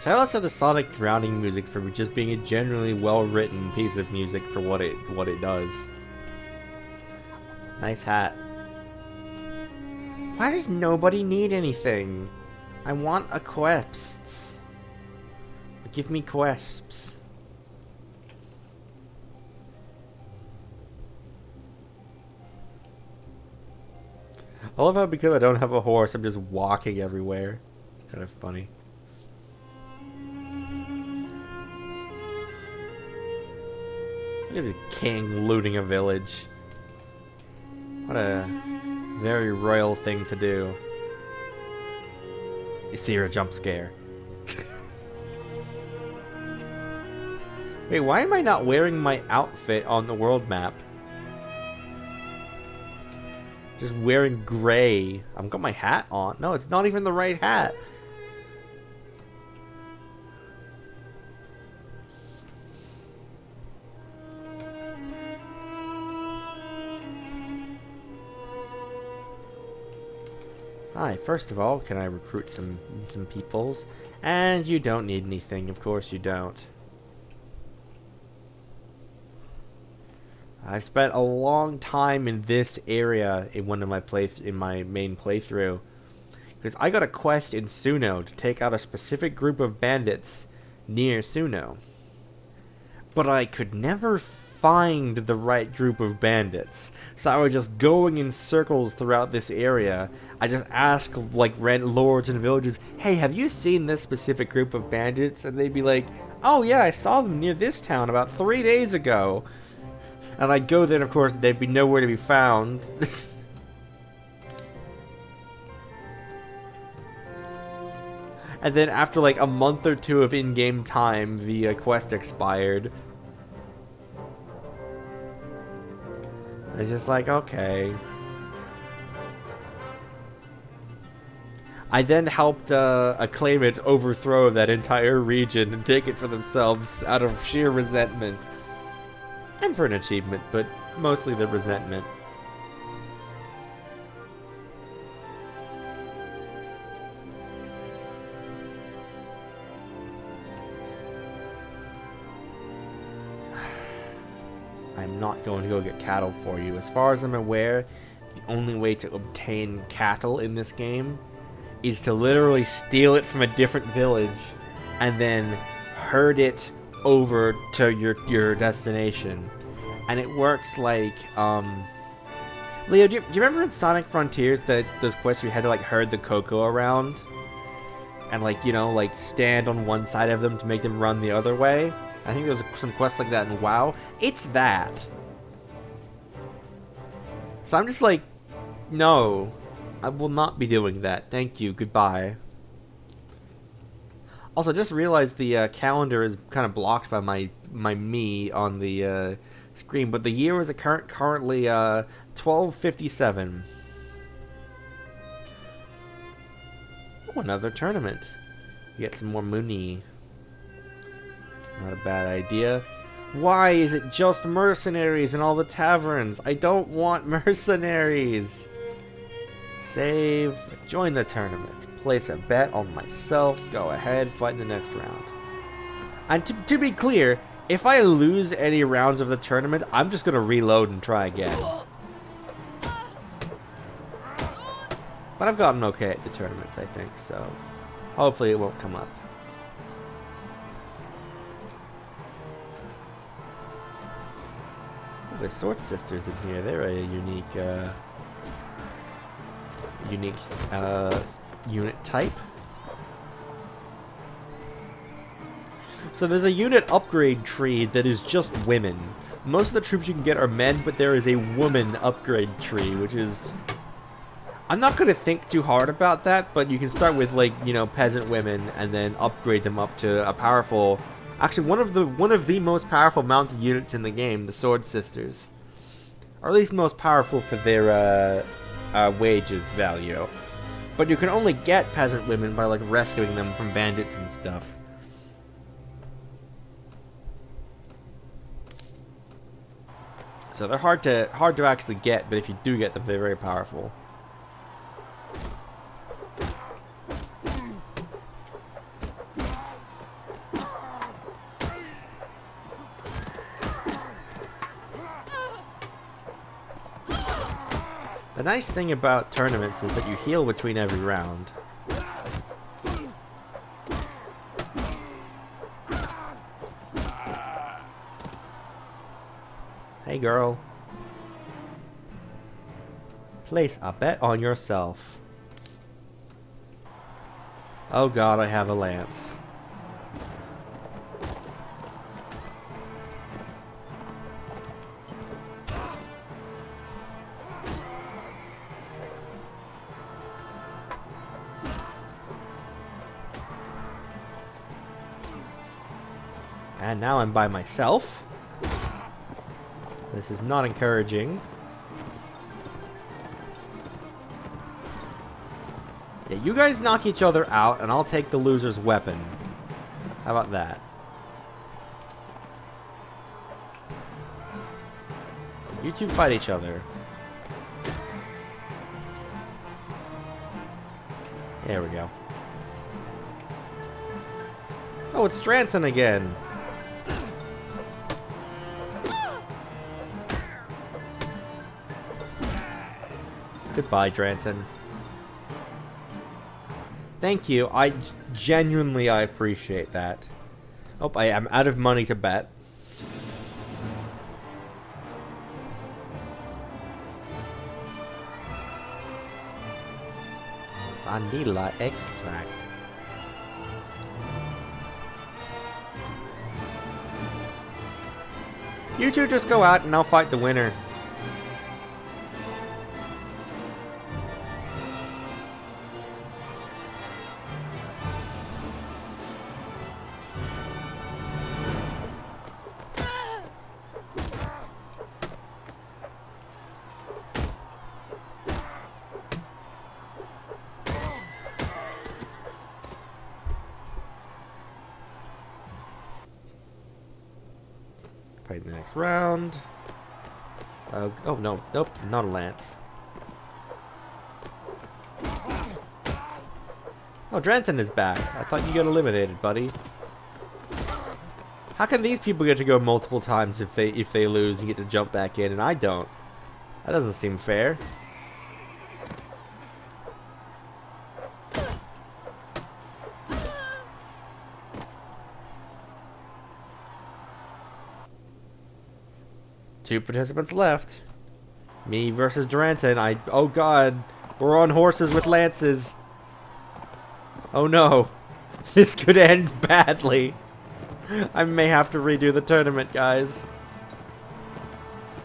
Shoutouts to the Sonic drowning music for just being a generally well-written piece of music for what it does. Nice hat. Why does nobody need anything? I want a quests. Give me quests. I love how because I don't have a horse, I'm just walking everywhere. It's kind of funny. Look at the king looting a village. What a very royal thing to do. Isira jump scare. Wait, why am I not wearing my outfit on the world map? Just wearing gray. I've got my hat on. No, it's not even the right hat. Hi, first of all, can I recruit some peoples? And you don't need anything, of course you don't. I've spent a long time in this area in one of my main playthrough. Because I got a quest in Suno to take out a specific group of bandits near Suno. But I could never find the right group of bandits. So I was just going in circles throughout this area. I just asked like rent lords and villages, hey, have you seen this specific group of bandits? And they'd be like, oh yeah, I saw them near this town about 3 days ago. And I'd go there and of course they'd be nowhere to be found. And then after like a month or two of in-game time, the quest expired. It's just like, okay. I then helped a claimant overthrow that entire region and take it for themselves out of sheer resentment. And for an achievement, but mostly the resentment. I'm not going to go get cattle for you. As far as I'm aware, the only way to obtain cattle in this game is to literally steal it from a different village and then herd it over to your destination. And it works like, Leo, do you remember in Sonic Frontiers that those quests where you had to like herd the Coco around? And like, you know, like stand on one side of them to make them run the other way? I think there was some quests like that in WoW. It's that. So I'm just like, no, I will not be doing that. Thank you, goodbye. Also, just realized the calendar is kind of blocked by my me on the screen, but the year is currently 1257. Oh, another tournament. You get some more money. Not a bad idea. Why is it just mercenaries in all the taverns? I don't want mercenaries. Save. Join the tournament. Place a bet on myself. Go ahead. Fight in the next round. And to be clear, if I lose any rounds of the tournament, I'm just going to reload and try again. But I've gotten okay at the tournaments, I think, so hopefully it won't come up. Oh, there's Sword Sisters in here. They're a unique unit type. So there's a unit upgrade tree that is just women. Most of the troops you can get are men, but there is a woman upgrade tree, which is... I'm not going to think too hard about that, but you can start with, like, you know, peasant women and then upgrade them up to a powerful... Actually, one of the most powerful mounted units in the game, the Sword Sisters. Or at least most powerful for their wages value. But you can only get peasant women by, like, rescuing them from bandits and stuff. So they're hard to actually get, but if you do get them, they're very powerful. The nice thing about tournaments is that you heal between every round. Hey girl. Place a bet on yourself. Oh god, I have a lance. And now I'm by myself. This is not encouraging. Yeah, you guys knock each other out, and I'll take the loser's weapon. How about that? You two fight each other. There we go. Oh, it's Stranson again. Goodbye, Dranton. Thank you. I genuinely appreciate that. Oh, I am out of money to bet. Vanilla extract. You two just go out and I'll fight the winner. Fight the next round. Oh no, nope, not a lance. Oh, Dranton is back. I thought you got eliminated, buddy. How can these people get to go multiple times if they lose and get to jump back in and I don't? That doesn't seem fair. 2 participants left. Me versus Duranta, and oh god, we're on horses with lances. Oh no, this could end badly. I may have to redo the tournament, guys.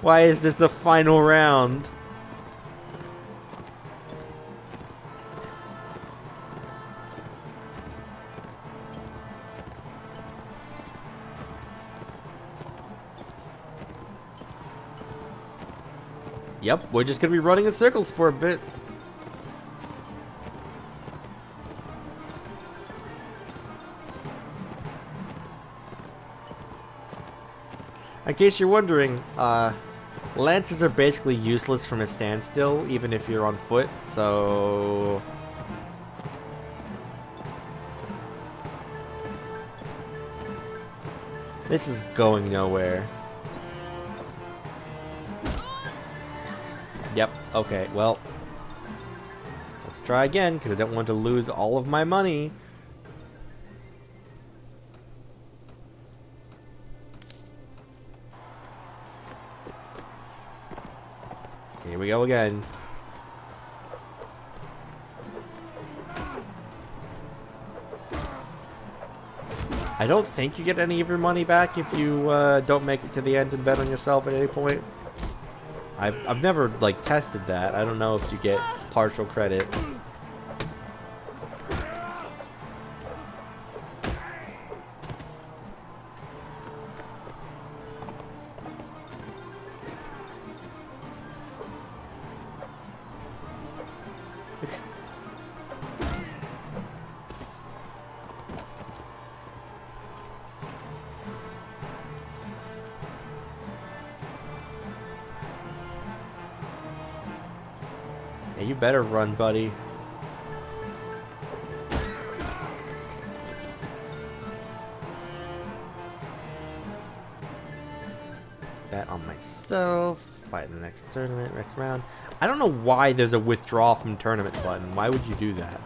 Why is this the final round? Yep, we're just gonna be running in circles for a bit. In case you're wondering, lances are basically useless from a standstill, even if you're on foot, so... This is going nowhere. Yep, okay, well... Let's try again, because I don't want to lose all of my money. Here we go again. I don't think you get any of your money back if you don't make it to the end and bet on yourself at any point. I've never like tested that. I don't know if you get partial credit. Yeah, you better run, buddy. Bet on myself. Fight in the next tournament, next round. I don't know why there's a withdraw from tournament button. Why would you do that?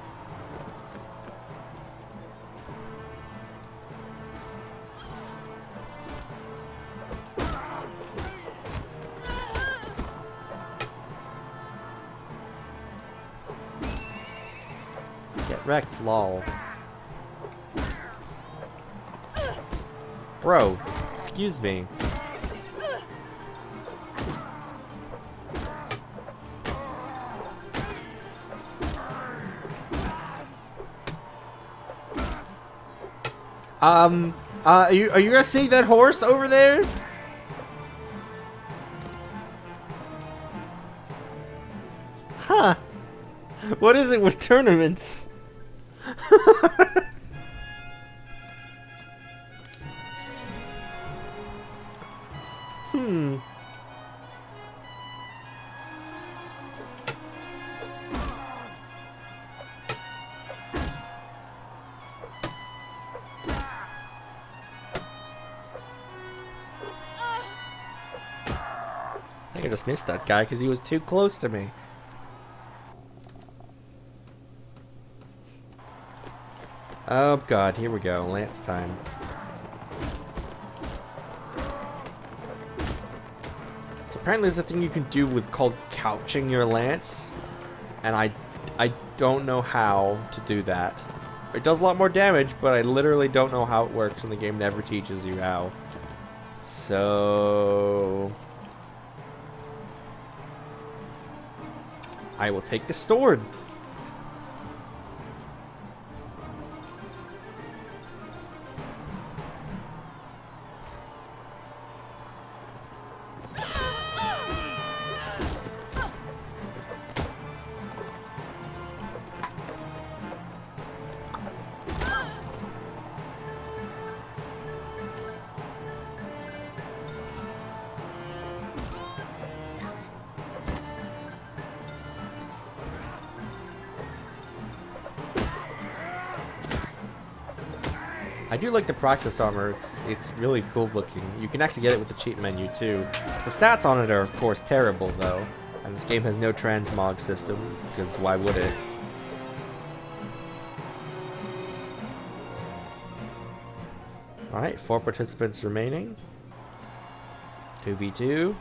Get wrecked, lol. Bro, excuse me. Are you gonna see that horse over there? Huh. What is it with tournaments? Hmm. I think I just missed that guy because he was too close to me. Oh god, here we go. Lance time. So apparently there's a thing you can do with called couching your lance. And I don't know how to do that. It does a lot more damage, but I literally don't know how it works, and the game never teaches you how. So... I will take the sword. I do like the practice armor. It's really cool looking. You can actually get it with the cheat menu too. The stats on it are of course terrible though, and this game has no transmog system because why would it? All right, 4 participants remaining. 2v2.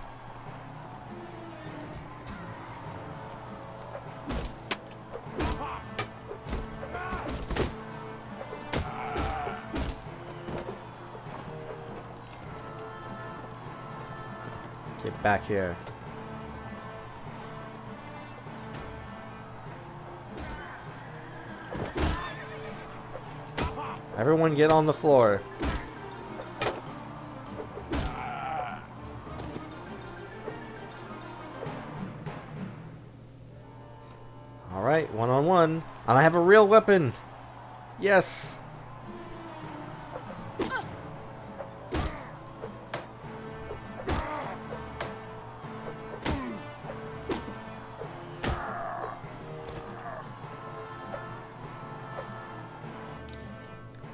Get back here. Everyone get on the floor. Alright, one-on-one. And I have a real weapon! Yes!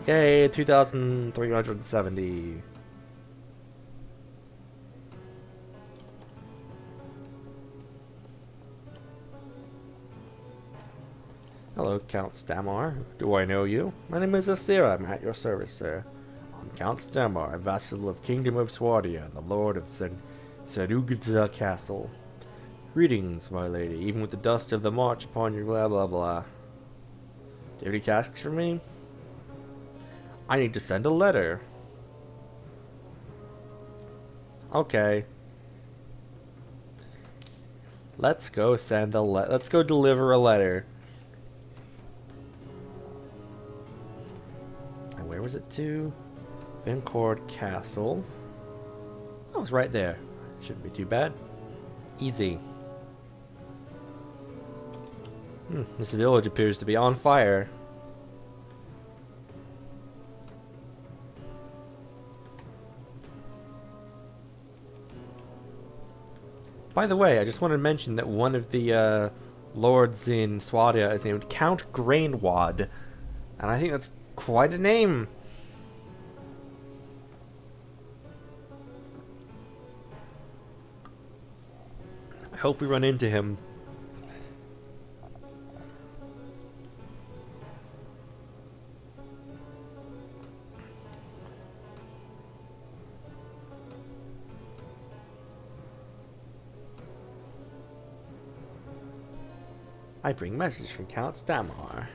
Yay, 2,370. Hello, Count Stamar. Do I know you? My name is Isira. I'm at your service, sir. I'm Count Stamar, vassal of Kingdom of Swadia, the lord of Serugza Castle. Greetings, my lady, even with the dust of the march upon your blah blah blah. Do you have any tasks for me? I need to send a letter. Okay. Let's go send a let's go deliver a letter. And where was it to? Vincord Castle. Oh, it's right there. Shouldn't be too bad. Easy. This village appears to be on fire. By the way, I just wanted to mention that one of the lords in Swadia is named Count Grainwad, and I think that's quite a name. I hope we run into him. I bring message from Count Stamar.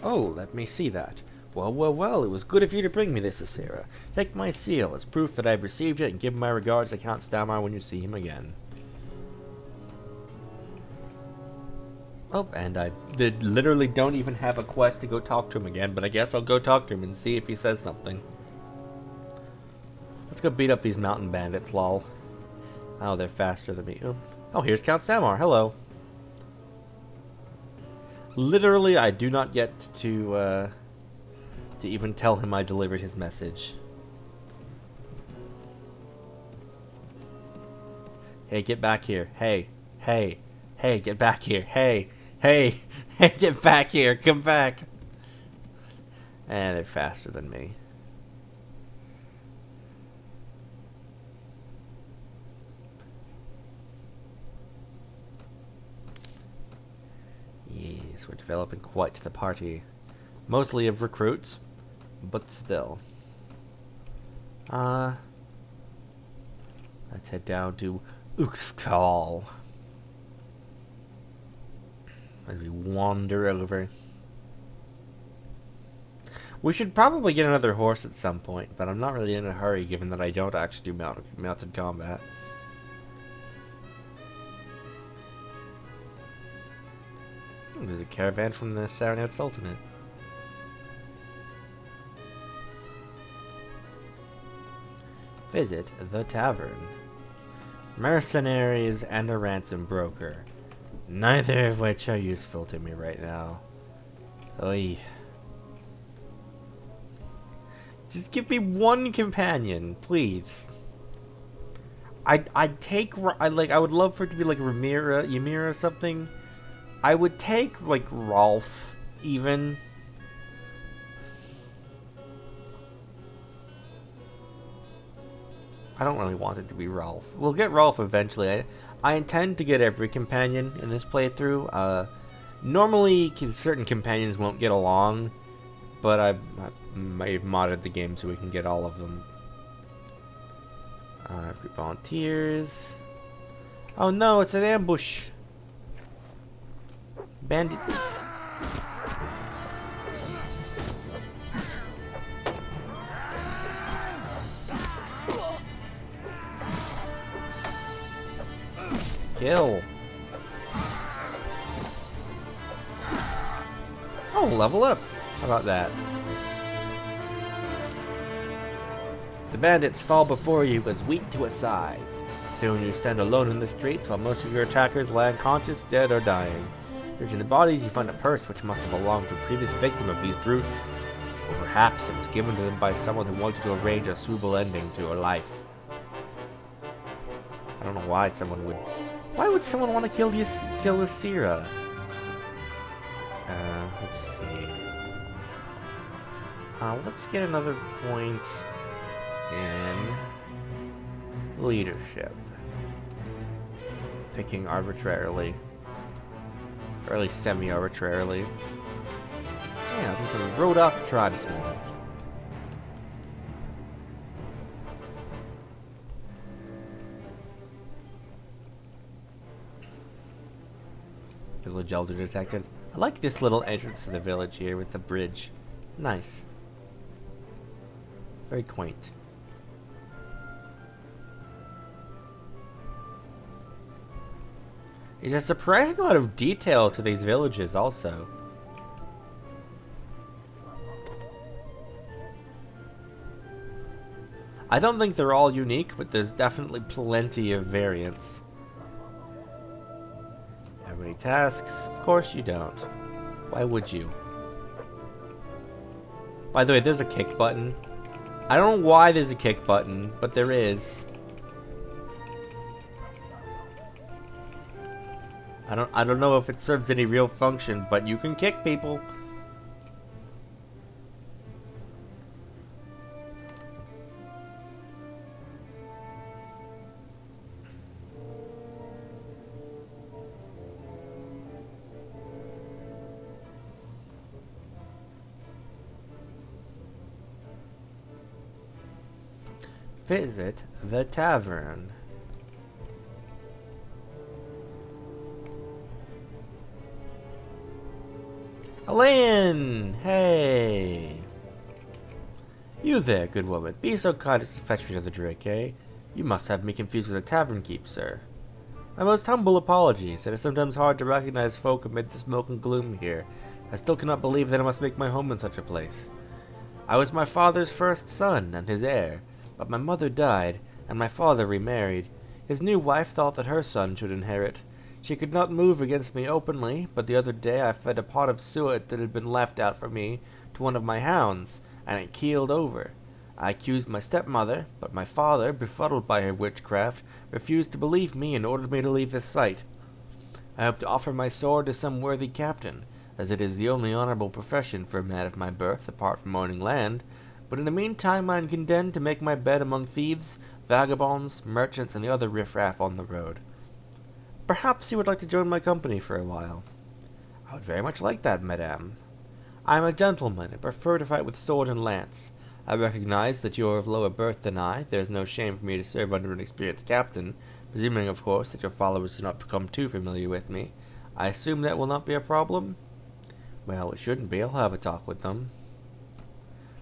Oh, let me see that. Well, well, well, it was good of you to bring me this, Isira. Take my seal as proof that I've received it, and give my regards to Count Stamar when you see him again. Oh, and I literally don't even have a quest to go talk to him again, but I guess I'll go talk to him and see if he says something. Let's go beat up these mountain bandits, lol. Oh, they're faster than me. Oh, here's Count Stamar. Hello. Literally, I do not get to even tell him I delivered his message. Hey, get back here. Hey, hey, hey, get back here. Hey, hey, hey, get back here. Come back. And they're faster than me. Yes, we're developing quite the party. Mostly of recruits, but still. Let's head down to Uxkhal as we wander over. We should probably get another horse at some point, but I'm not really in a hurry given that I don't actually do mounted combat. There's a caravan from the Saranath Sultanate. Visit the tavern. Mercenaries and a ransom broker. Neither of which are useful to me right now. Oy. Just give me one companion, please. I'd take, I would love for it to be like Ymira or something. I would take, like, Rolf, even. I don't really want it to be Rolf. We'll get Rolf eventually. I intend to get every companion in this playthrough. Normally, certain companions won't get along, but I've modded the game so we can get all of them. Recruit volunteers. Oh no, it's an ambush. Bandits. Kill. Oh, level up. How about that? The bandits fall before you as wheat to a scythe. Soon you stand alone in the streets while most of your attackers lie unconscious, dead, or dying. Searching the bodies, you find a purse which must have belonged to a previous victim of these brutes. Or perhaps it was given to them by someone who wanted to arrange a suitable ending to her life. I don't know why someone would... Why would someone want to kill Isira? Let's see. Let's get another point in leadership. Picking arbitrarily. Or at least semi-arbitrarily. Yeah, there's some Rhodoc tribesmen. Village elder detected. I like this little entrance to the village here with the bridge. Nice. Very quaint. There's a surprising lot of detail to these villages also. I don't think they're all unique, but there's definitely plenty of variance. Have any tasks? Of course you don't. Why would you? By the way, there's a kick button. I don't know why there's a kick button, but there is. I don't know if it serves any real function, but you can kick people. Visit the tavern. Elaine! Hey! You there, good woman. Be so kind as to fetch me another drink, eh? You must have me confused with a tavern keep, sir. My most humble apologies. It is sometimes hard to recognize folk amid the smoke and gloom here. I still cannot believe that I must make my home in such a place. I was my father's first son and his heir, but my mother died, and my father remarried. His new wife thought that her son should inherit. She could not move against me openly, but the other day I fed a pot of suet that had been left out for me to one of my hounds, and it keeled over. I accused my stepmother, but my father, befuddled by her witchcraft, refused to believe me and ordered me to leave his sight. I hope to offer my sword to some worthy captain, as it is the only honorable profession for a man of my birth, apart from owning land, but in the meantime I am condemned to make my bed among thieves, vagabonds, merchants, and the other riffraff on the road. Perhaps you would like to join my company for a while. I would very much like that, madame. I am a gentleman, and prefer to fight with sword and lance. I recognize that you are of lower birth than I. There is no shame for me to serve under an experienced captain, presuming, of course, that your followers do not become too familiar with me. I assume that will not be a problem? Well, it shouldn't be. I'll have a talk with them.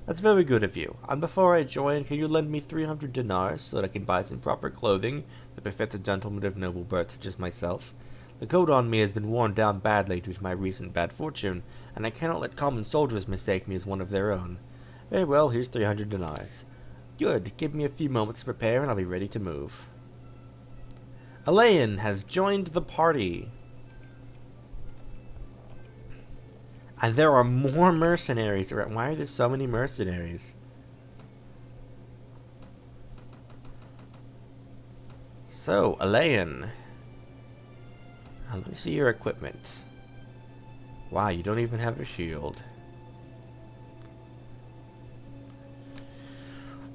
That's very good of you. And before I join, can you lend me 300 dinars so that I can buy some proper clothing that befits a gentleman of noble birth such as myself? The coat on me has been worn down badly due to my recent bad fortune, and I cannot let common soldiers mistake me as one of their own. Very well, here's 300 dinars. Good. Give me a few moments to prepare and I'll be ready to move. Elaine has joined the party. And there are more mercenaries around. Why are there so many mercenaries? So, Elaine. Let me see your equipment. Wow, you don't even have a shield.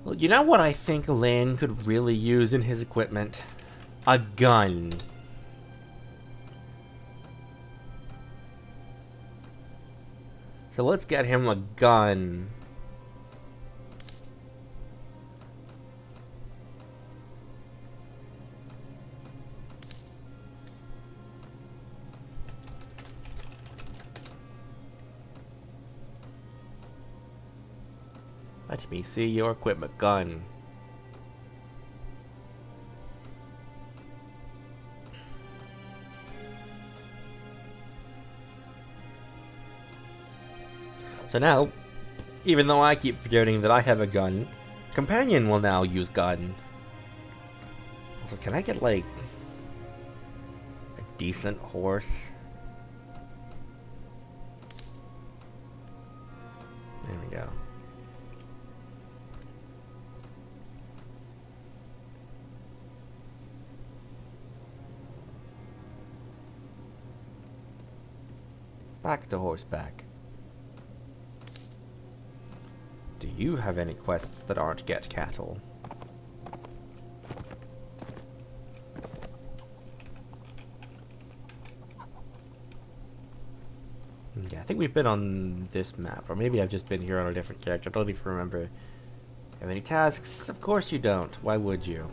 Well, you know what I think Elaine could really use in his equipment? A gun. So let's get him a gun. Let me see your equipment. Gun. So now, even though I keep forgetting that I have a gun, Companion will now use gun. So can I get, like, a decent horse? There we go. Back to horseback. Do you have any quests that aren't get cattle? Yeah, I think we've been on this map, or maybe I've just been here on a different character. I don't even remember. Have any tasks? Of course you don't. Why would you?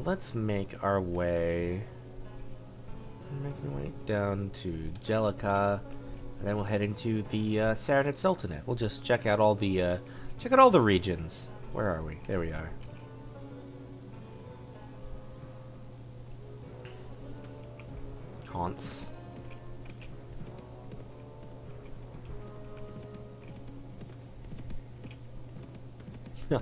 Let's make our way. Making our way down to GilliGUN. And then we'll head into the Saranid Sultanate. We'll just check out all the regions. Where are we? There we are. Haunts. The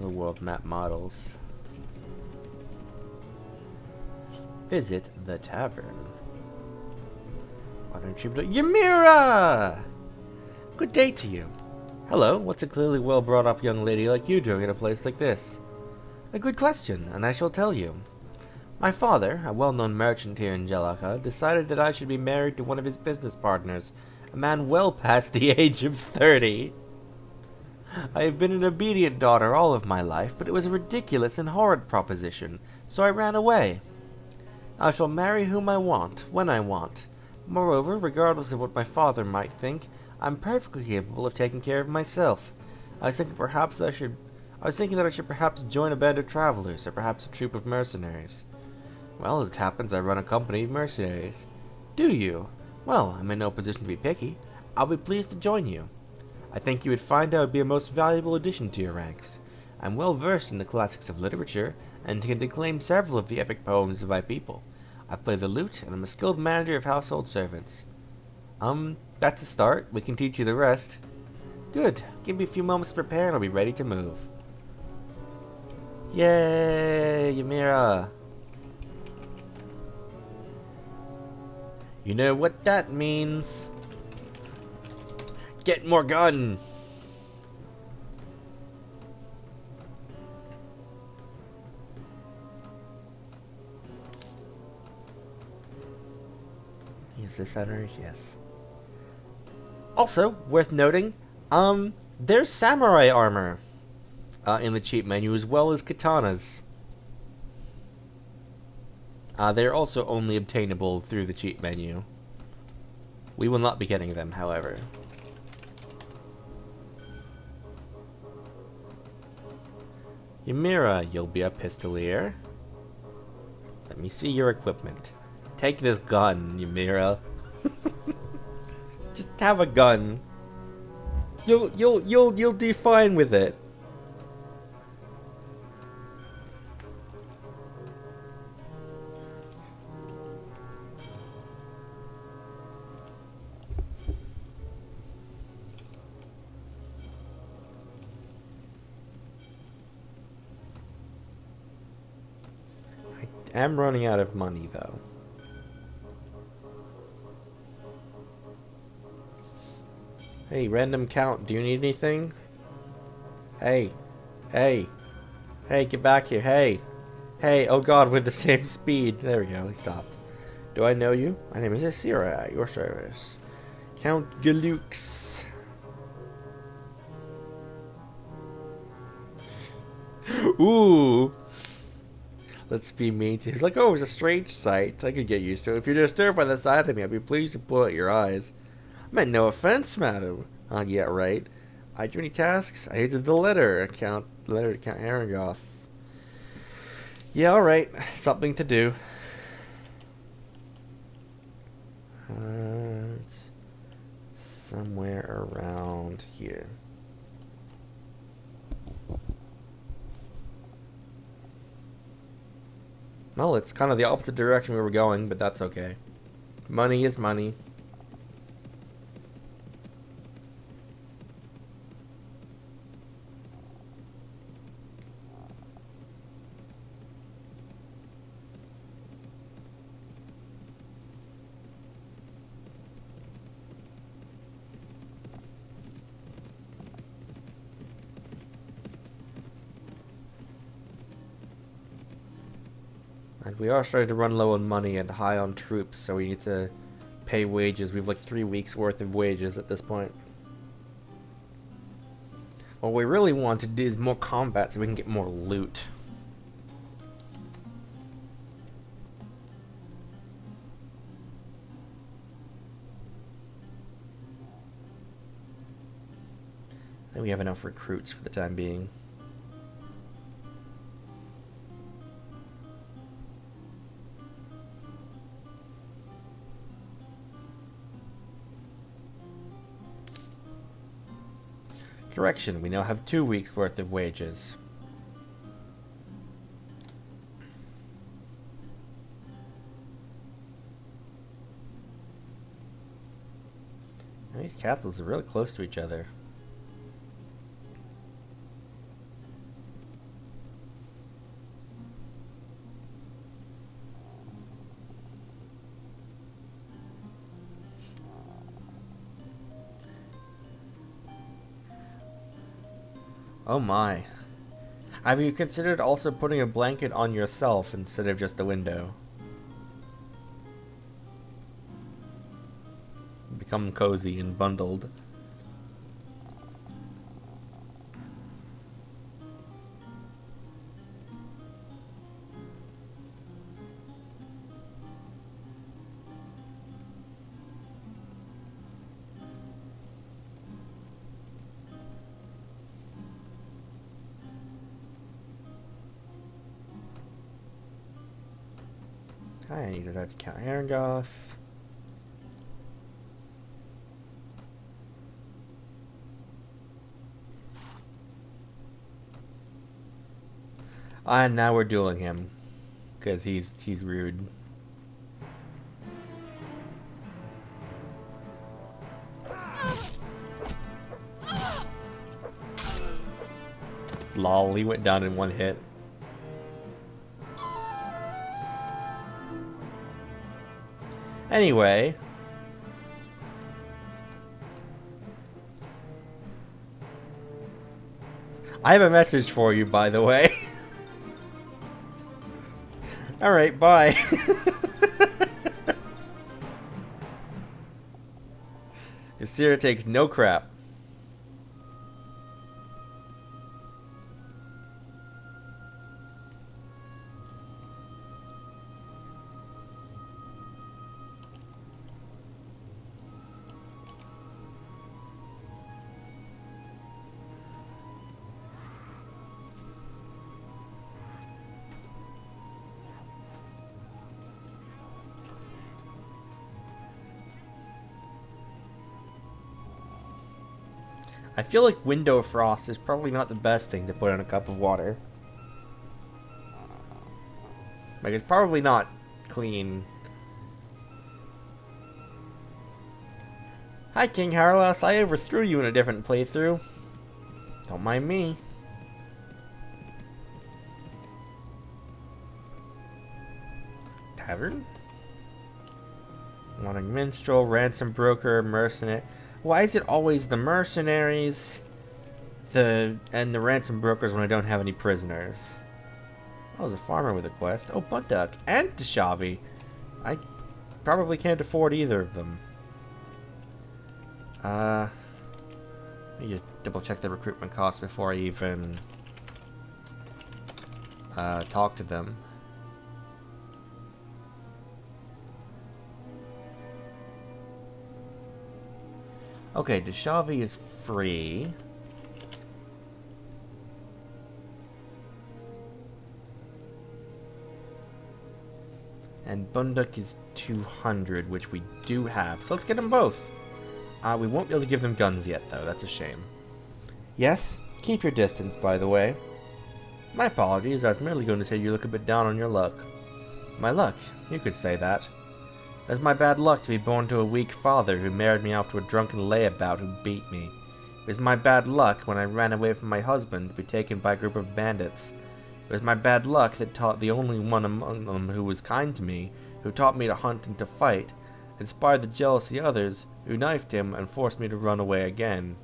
world map models. Visit the tavern. Why don't you... Ymira! Good day to you. Hello, what's a clearly well-brought-up young lady like you doing in a place like this? A good question, and I shall tell you. My father, a well-known merchant here in GilliGUN, decided that I should be married to one of his business partners, a man well past the age of 30. I have been an obedient daughter all of my life, but it was a ridiculous and horrid proposition, so I ran away. I shall marry whom I want, when I want. Moreover, regardless of what my father might think, I'm perfectly capable of taking care of myself. I was thinking that I should perhaps join a band of travelers, or perhaps a troop of mercenaries. Well, as it happens, I run a company of mercenaries. Do you? Well, I'm in no position to be picky. I'll be pleased to join you. I think you would find I would be a most valuable addition to your ranks. I'm well versed in the classics of literature, and can declaim several of the epic poems of my people. I play the lute, and I'm a skilled manager of household servants. That's a start. We can teach you the rest. Good. Give me a few moments to prepare, and I'll be ready to move. Yay, Ymira! You know what that means. Get more gun! Is this others? Yes. Also, worth noting, there's samurai armor in the cheap menu, as well as katanas. They're also only obtainable through the cheap menu. We will not be getting them, however. Ymira, you'll be a pistolier. Let me see your equipment. Take this gun, Ymira. Just have a gun. You'll do fine with it. I am running out of money though. Hey, random count, do you need anything? Hey, hey, hey, get back here, hey, hey, oh god, we're the same speed. There we go, he stopped. Do I know you? My name is Isira, at your service. Count GilliGUN. Ooh. Let's be mean to him. He's like, oh, it's a strange sight. I could get used to it. If you're disturbed by the sight of me, I'd be pleased to pull out your eyes. I meant no offense, madam. Yeah, right. I do any tasks? I hated the letter to Count Harengoth. Yeah, alright. Something to do. somewhere around here. Well, it's kind of the opposite direction we were going, but that's okay. Money is money. And we are starting to run low on money and high on troops, so we need to pay wages. We have like 3 weeks worth of wages at this point. What we really want to do is more combat so we can get more loot. And we have enough recruits for the time being. Correction, we now have 2 weeks worth of wages. And these castles are really close to each other. Oh my. Have you considered also putting a blanket on yourself instead of just the window? Become cozy and bundled. I need to count Arangoth. And now we're dueling him, because he's rude. Lol, he went down in 1 hit. Anyway. I have a message for you, by the way. Alright, bye. Isira takes no crap. I feel like window frost is probably not the best thing to put in a cup of water. Like, it's probably not clean. Hi, King Harlas. I overthrew you in a different playthrough. Don't mind me. Tavern? Wanting minstrel, ransom broker, mercenary. Why is it always the mercenaries, and the ransom brokers when I don't have any prisoners? Oh, there's a farmer with a quest. Oh, Buntuck and Deshavi. I probably can't afford either of them. Let me just double check the recruitment cost before I even talk to them. Okay, Deshavi is free. And Bunduk is 200, which we do have. So let's get them both. We won't be able to give them guns yet, though. That's a shame. Yes? Keep your distance, by the way. My apologies. I was merely going to say you look a bit down on your luck. My luck? You could say that. It was my bad luck to be born to a weak father who married me off to a drunken layabout who beat me. It was my bad luck when I ran away from my husband to be taken by a group of bandits. It was my bad luck that taught the only one among them who was kind to me, who taught me to hunt and to fight, inspired the jealousy of others, who knifed him and forced me to run away again.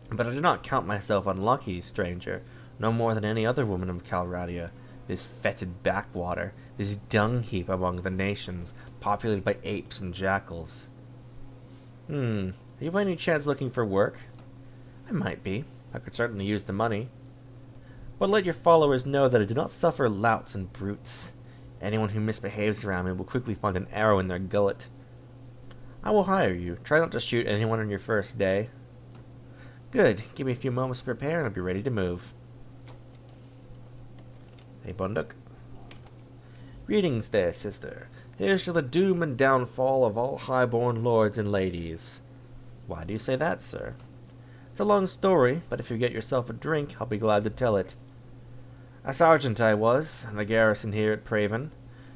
But I do not count myself unlucky, stranger, no more than any other woman of Calradia, this fetid backwater, this dung heap among the nations, populated by apes and jackals. Are you by any chance looking for work? I might be. I could certainly use the money. But let your followers know that I do not suffer louts and brutes. Anyone who misbehaves around me will quickly find an arrow in their gullet. I will hire you. Try not to shoot anyone on your first day. Good. Give me a few moments to prepare and I'll be ready to move. Hey, Bunduk. Greetings there, sister. Here's to the doom and downfall of all high-born lords and ladies. Why do you say that, sir? It's a long story, but if you get yourself a drink, I'll be glad to tell it. A sergeant I was, in the garrison here at Praven.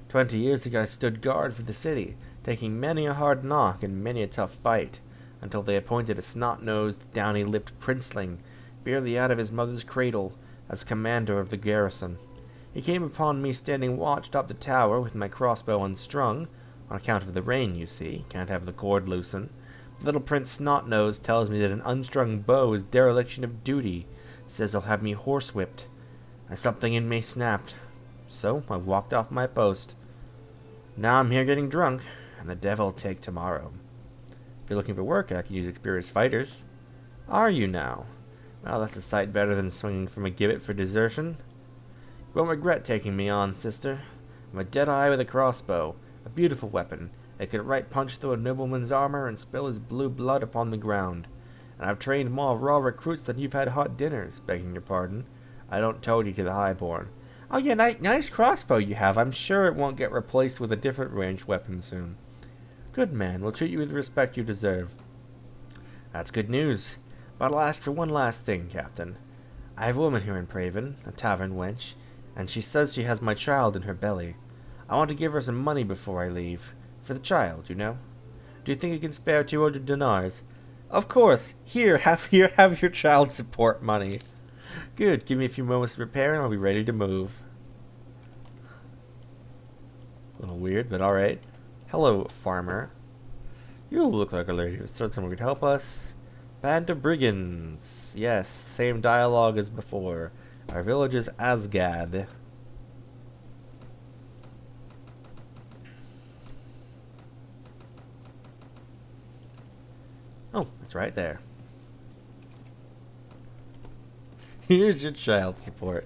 20 years ago I stood guard for the city, taking many a hard knock and many a tough fight, until they appointed a snot-nosed, downy-lipped princeling, barely out of his mother's cradle, as commander of the garrison. He came upon me standing watch atop the tower with my crossbow unstrung, on account of the rain, you see, can't have the cord loosen. The little Prince Snot-Nose tells me that an unstrung bow is dereliction of duty, says he'll have me horsewhipped. And something in me snapped, so I walked off my post. Now I'm here getting drunk, and the devil take tomorrow. If you're looking for work, I can use experienced fighters. Are you now? Well, that's a sight better than swinging from a gibbet for desertion. You won't regret taking me on, sister. I'm a dead-eye with a crossbow, a beautiful weapon. It could right punch through a nobleman's armor and spill his blue blood upon the ground. And I've trained more raw recruits than you've had hot dinners, begging your pardon. I don't toady to the highborn. Oh yeah, nice crossbow you have. I'm sure it won't get replaced with a different ranged weapon soon. Good man, we'll treat you with the respect you deserve. That's good news. But I'll ask for one last thing, Captain. I have a woman here in Praven, a tavern wench, and she says she has my child in her belly. I want to give her some money before I leave. For the child, you know. Do you think you can spare 200 dinars? Of course. Here, have your child support money. Good. Give me a few moments to prepare and I'll be ready to move. A little weird, but alright. Hello, farmer. You look like a lady who thought someone could help us. Band of brigands. Yes, same dialogue as before. Our village is Asgad. Oh, it's right there. Here's your child support.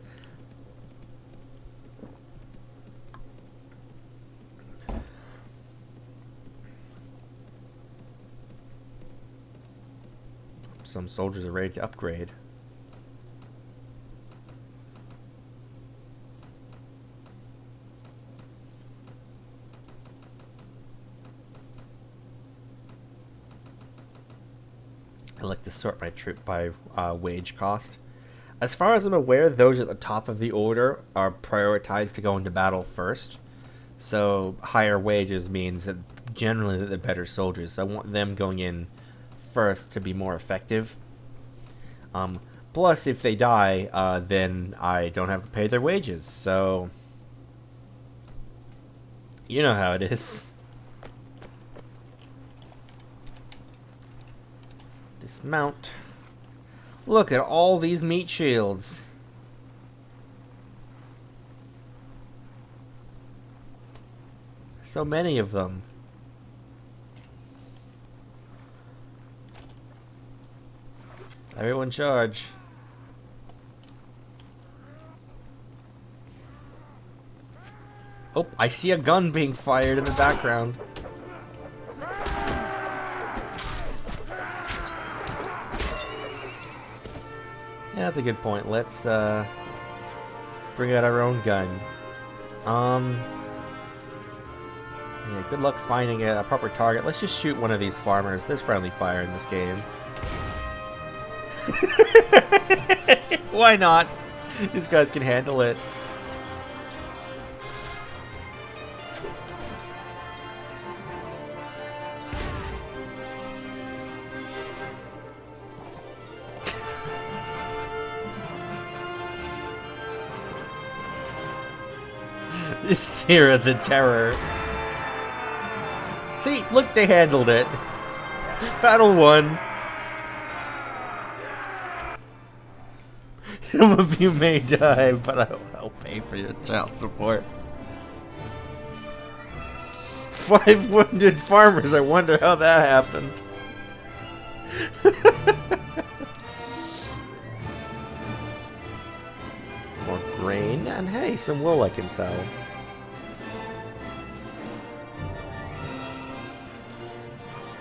Some soldiers are ready to upgrade. I like to sort my troop by wage cost. As far as I'm aware, those at the top of the order are prioritized to go into battle first. So higher wages means that generally they're better soldiers. So I want them going in first to be more effective. Plus, if they die, then I don't have to pay their wages. So you know how it is. Dismount. Look at all these meat shields. So many of them. Everyone charge. Oh, I see a gun being fired in the background. Yeah, that's a good point. Let's bring out our own gun. Yeah, good luck finding a proper target. Let's just shoot one of these farmers. There's friendly fire in this game. Why not? These guys can handle it. Isira the Terror. See, look, they handled it. Battle 1. Some of you may die, but I'll pay for your child support. 5 wounded farmers, I wonder how that happened. More grain, and hey, some wool I can sell.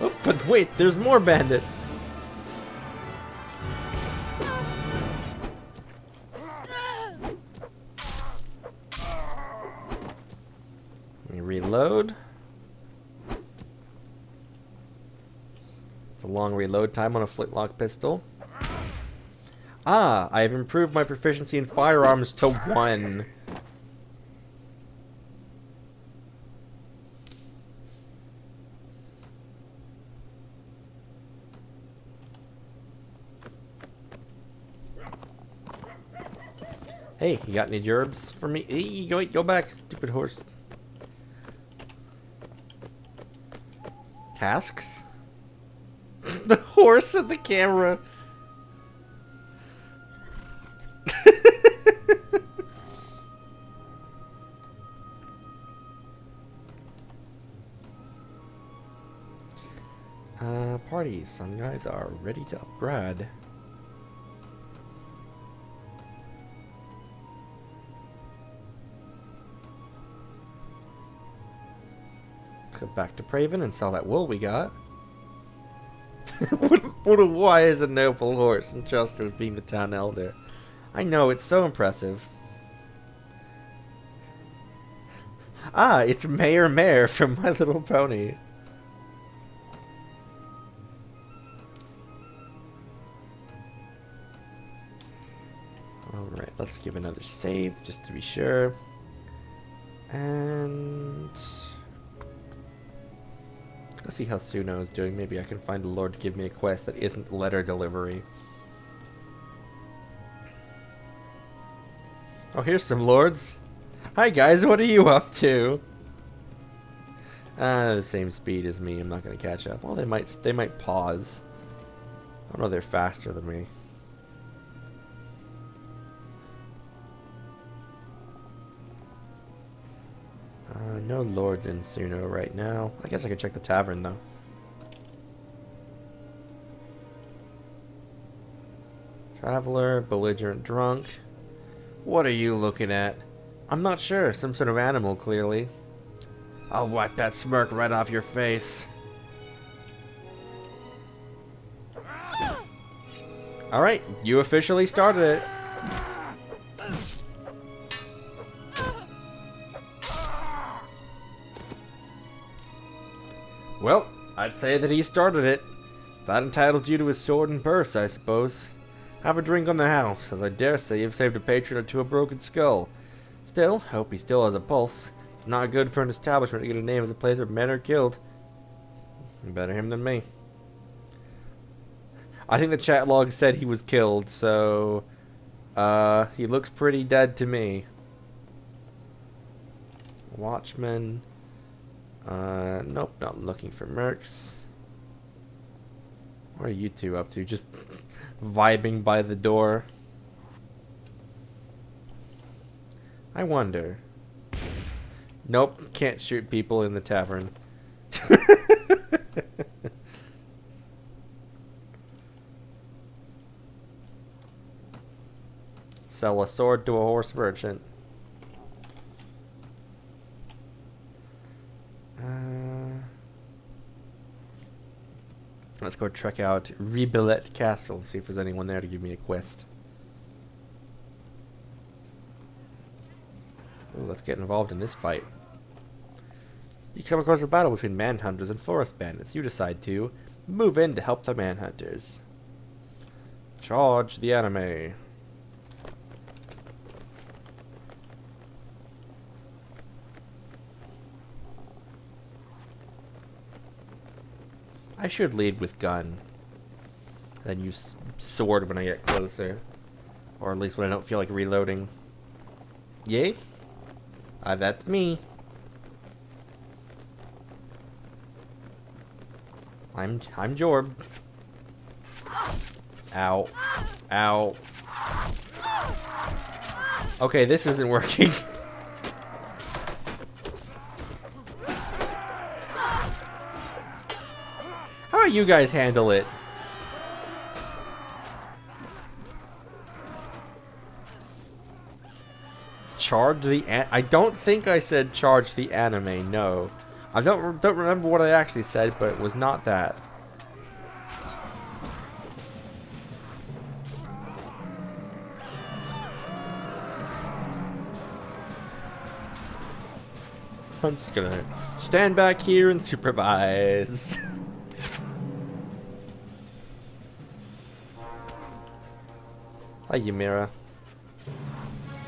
Oh, but wait, there's more bandits! Let me reload. It's a long reload time on a flintlock pistol. Ah, I have improved my proficiency in firearms to 1. Hey, you got any Jorbs for me? Hey, go back, stupid horse. Tasks? The horse and the camera. Party. Some guys are ready to upgrade. Let's go back to Praven and sell that wool we got. Why is a noble horse entrusted with being the town elder? I know, it's so impressive. Ah, it's Mayor Mare from My Little Pony. Alright, let's give another save just to be sure. And let's see how Suno is doing. Maybe I can find a lord to give me a quest that isn't letter delivery. Oh, here's some lords. Hi guys, what are you up to? The same speed as me. I'm not gonna catch up. Well, they might pause. I don't know, they're faster than me. No lords in Suno right now. I guess I could check the tavern though. Traveler, belligerent drunk. What are you looking at? I'm not sure. Some sort of animal, clearly. I'll wipe that smirk right off your face. Alright, you officially started it. Well, I'd say that he started it. That entitles you to his sword and purse, I suppose. Have a drink on the house, as I dare say you've saved a patron or two a broken skull. Still, hope he still has a pulse. It's not good for an establishment to get a name as a place where men are killed. Better him than me. I think the chat log said he was killed, so he looks pretty dead to me. Watchman. Nope, not looking for mercs. What are you two up to? Just vibing by the door. I wonder. Nope, can't shoot people in the tavern. Sell a sword to a horse merchant. Let's go check out Rebillet Castle, see if there's anyone there to give me a quest. Ooh, let's get involved in this fight. You come across a battle between manhunters and forest bandits. You decide to move in to help the manhunters. Charge the anime. I should lead with gun. Then use sword when I get closer. Or at least when I don't feel like reloading. Yay? That's me. I'm Jorb. Ow. Ow. Okay, this isn't working. How about you guys handle it? Charge the I don't think I said charge the anime, no. I don't remember what I actually said, but it was not that. I'm just gonna stand back here and supervise. Hi, Ymira.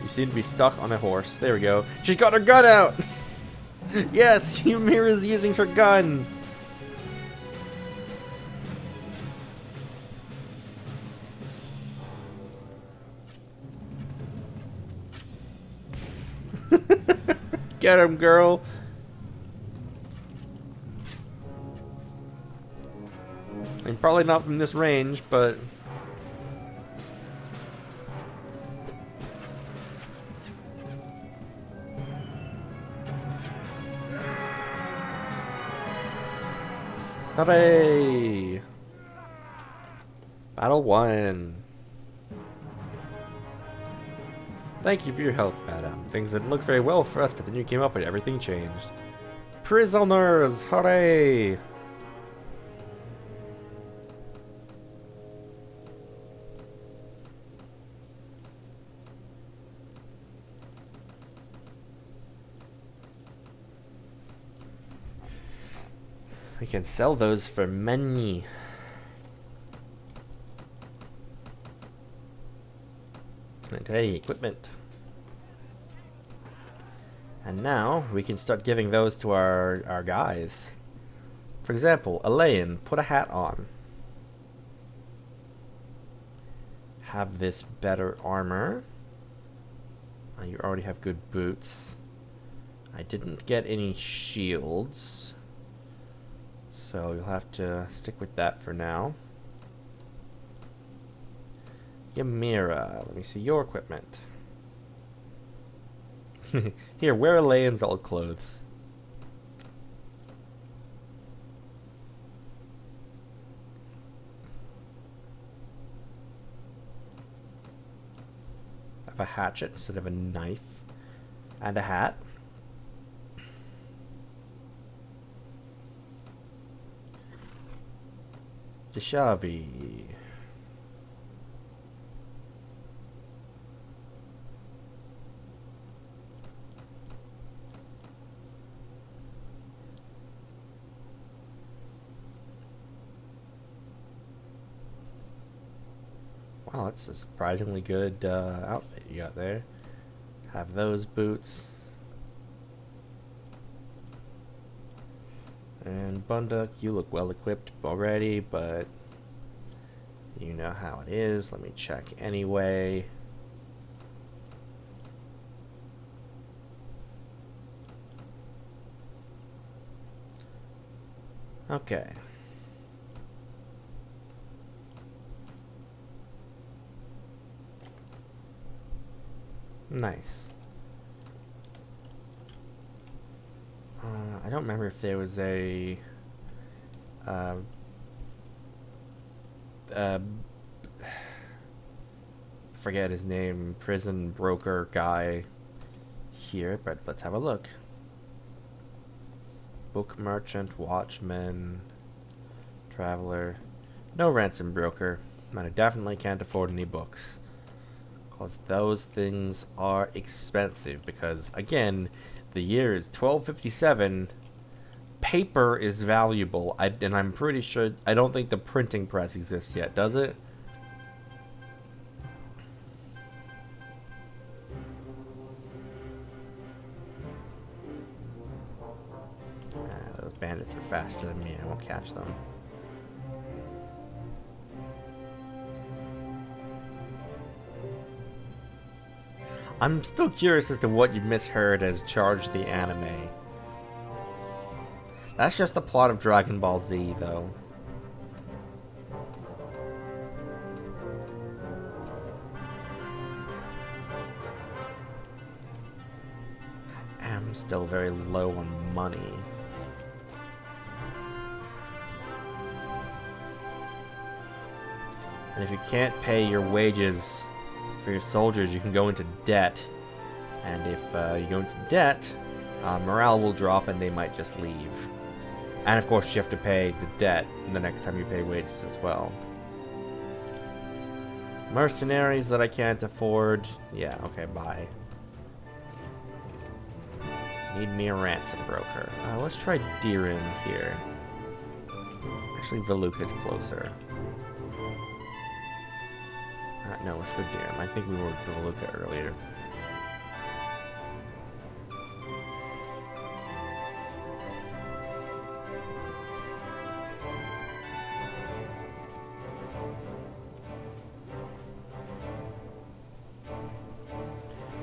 You seem to be stuck on a horse. There we go. She's got her gun out! Yes, Ymira's using her gun! Get him, girl! I mean, probably not from this range, but... Hooray! Battle 1. Thank you for your help, madam. Things didn't look very well for us, but then you came up and everything changed. Prisoners! Hooray! We can sell those for money. And hey, equipment. And now we can start giving those to our guys. For example, Elaine, put a hat on. Have this better armor. You already have good boots. I didn't get any shields. So you'll have to stick with that for now. Ymira, let me see your equipment. Here, wear Elaine's old clothes. I have a hatchet instead of a knife. And a hat. Deshavi. Wow, that's a surprisingly good outfit you got there. Have those boots. And Bunduk, you look well equipped already, but you know how it is. Let me check anyway. Okay. Nice. I don't remember if there was a forget his name, prison broker guy here, but let's have a look. Book merchant, watchman, traveler. No ransom broker. I definitely can't afford any books. Because those things are expensive. Because, again, the year is 1257. paper is valuable, and I'm pretty sure... I don't think the printing press exists yet, does it? Those bandits are faster than me. I won't catch them. I'm still curious as to what you misheard as Charge the Anime. That's just the plot of Dragon Ball Z, though. I'm still very low on money. And if you can't pay your wages for your soldiers, you can go into debt. And if you go into debt, morale will drop and they might just leave. And of course you have to pay the debt the next time you pay wages as well. Mercenaries that I can't afford. Yeah, okay, bye. Need me a ransom broker. Let's try Dirin here. Actually, Veluca's closer. No, let's go Dirin. I think we were Veluca earlier.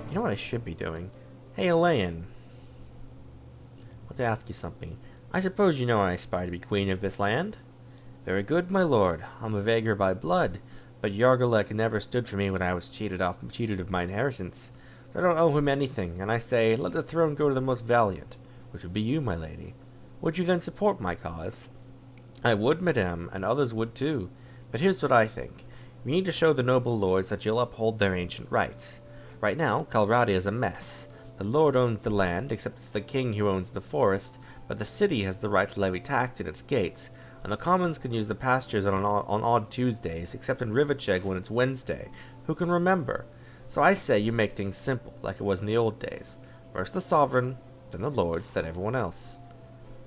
You know what I should be doing? Hey, Elaine. I want to ask you something. I suppose you know I aspire to be queen of this land? Very good, my lord. I'm a Vaegir by blood, but Yargolek never stood for me when I was cheated of my inheritance. I don't owe him anything, and I say, let the throne go to the most valiant, which would be you, my lady. Would you then support my cause? I would, madame, and others would too. But here's what I think. We need to show the noble lords that you'll uphold their ancient rights. Right now, Kalradia is a mess. The lord owns the land, except it's the king who owns the forest, but the city has the right to levy tax at its gates, and the commons can use the pastures on odd Tuesdays, except in Rivacheg when it's Wednesday. Who can remember? So I say you make things simple, like it was in the old days. First the sovereign, then the lords, then everyone else.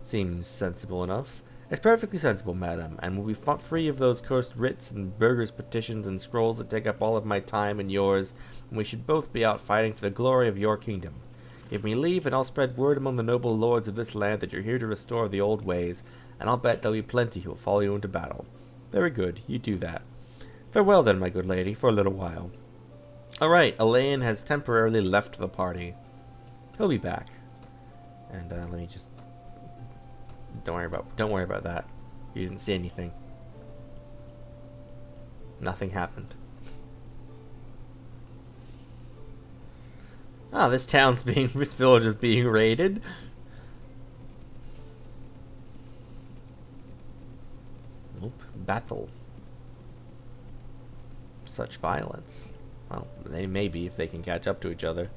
Seems sensible enough. It's perfectly sensible, madam, and we'll be free of those cursed writs and burgers' petitions and scrolls that take up all of my time and yours, and we should both be out fighting for the glory of your kingdom. Give me leave, and I'll spread word among the noble lords of this land that you're here to restore the old ways, and I'll bet there'll be plenty who will follow you into battle. Very good, you do that. Farewell then, my good lady, for a little while. Alright, Elaine has temporarily left the party. He'll be back. And let me just... Don't worry about that. You didn't see anything. Nothing happened. Ah, this village is being raided. Nope. Battle. Such violence. Well, they may be if they can catch up to each other.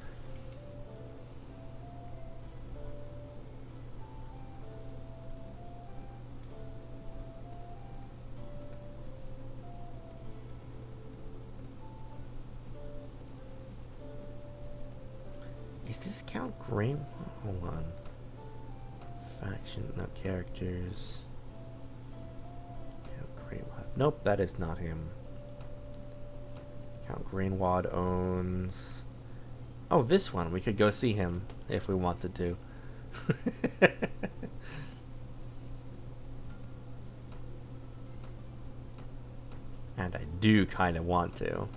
Is this Count Green? Hold on. Faction, no characters. Count Greenwad. Nope, that is not him. Count Greenwad owns... Oh, this one. We could go see him if we wanted to. And I do kind of want to.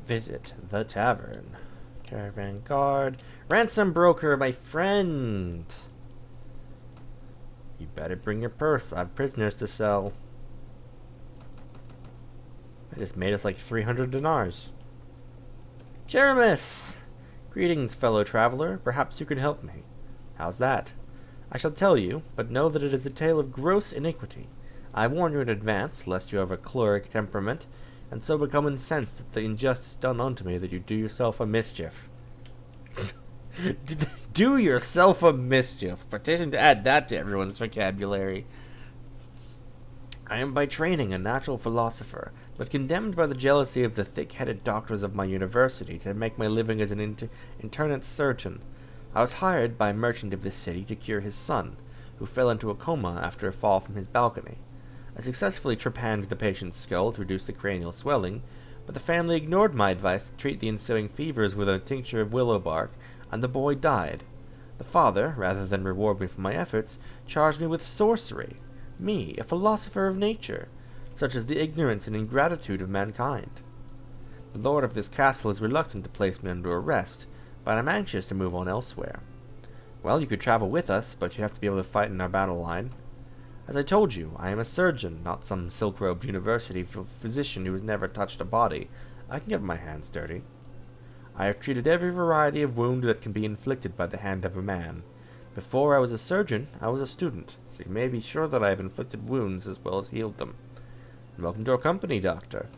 Visit the tavern. Caravan guard. Ransom broker, my friend. You better bring your purse. I have prisoners to sell. I just made us like 300 dinars. Jeremus! Greetings, fellow traveler. Perhaps you can help me. How's that? I shall tell you, but know that it is a tale of gross iniquity. I warn you in advance, lest you have a choleric temperament. and so become incensed at the injustice done unto me that you do yourself a mischief. Do yourself a mischief. Petition to add that to everyone's vocabulary. I am by training a natural philosopher, but condemned by the jealousy of the thick-headed doctors of my university to make my living as an internist surgeon. I was hired by a merchant of this city to cure his son, who fell into a coma after a fall from his balcony. I successfully trepanned the patient's skull to reduce the cranial swelling, but the family ignored my advice to treat the ensuing fevers with a tincture of willow bark, and the boy died. The father, rather than reward me for my efforts, charged me with sorcery. Me, a philosopher of nature, such as the ignorance and ingratitude of mankind. The lord of this castle is reluctant to place me under arrest, but I'm anxious to move on elsewhere. Well, you could travel with us, but you have to be able to fight in our battle line. As I told you, I am a surgeon, not some silk-robed university physician who has never touched a body. I can get my hands dirty. I have treated every variety of wound that can be inflicted by the hand of a man. Before I was a surgeon, I was a student, so you may be sure that I have inflicted wounds as well as healed them. And welcome to our company, Doctor.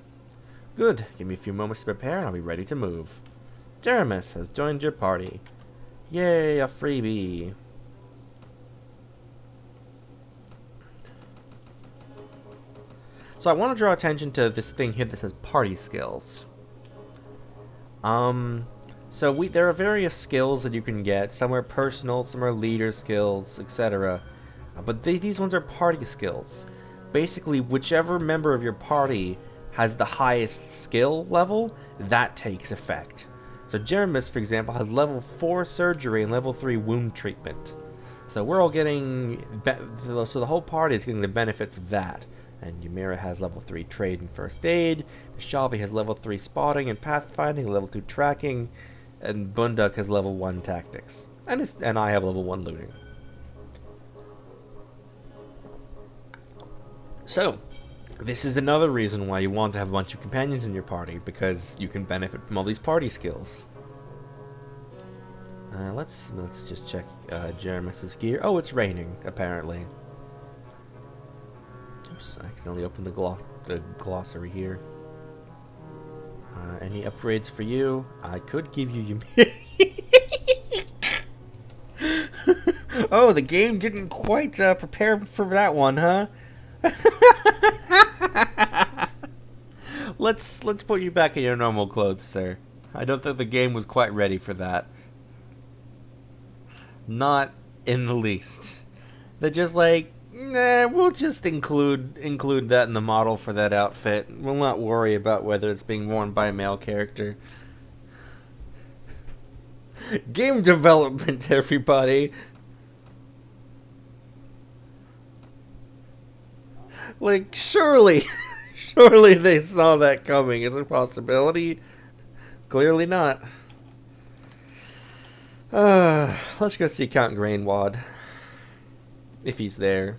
Good. Give me a few moments to prepare, and I'll be ready to move. Jeremus has joined your party. Yay, a freebie. So I want to draw attention to this thing here that says party skills. There are various skills that you can get. Some are personal, some are leader skills, etc. But these ones are party skills. Basically, whichever member of your party has the highest skill level, that takes effect. So Jeremus, for example, has level 4 surgery and level 3 wound treatment. So we're all getting... so the whole party is getting the benefits of that. And Ymira has level 3 trade and first aid. Shalvi has level 3 spotting and pathfinding, level 2 tracking. And Bunduk has level 1 tactics. And I have level 1 looting. So, this is another reason why you want to have a bunch of companions in your party, because you can benefit from all these party skills. Let's just check Jeremus's gear. Oh, it's raining, apparently. Oops, I accidentally opened the glossary here. Any upgrades for you? I could give you Oh, the game didn't quite prepare for that one, huh? Let's put you back in your normal clothes, sir. I don't think the game was quite ready for that. Not in the least. They're just like, nah, we'll just include that in the model for that outfit. We'll not worry about whether it's being worn by a male character. Game development, everybody. Like, surely they saw that coming. Is it a possibility? Clearly not. Let's go see Count Grainwad. If he's there.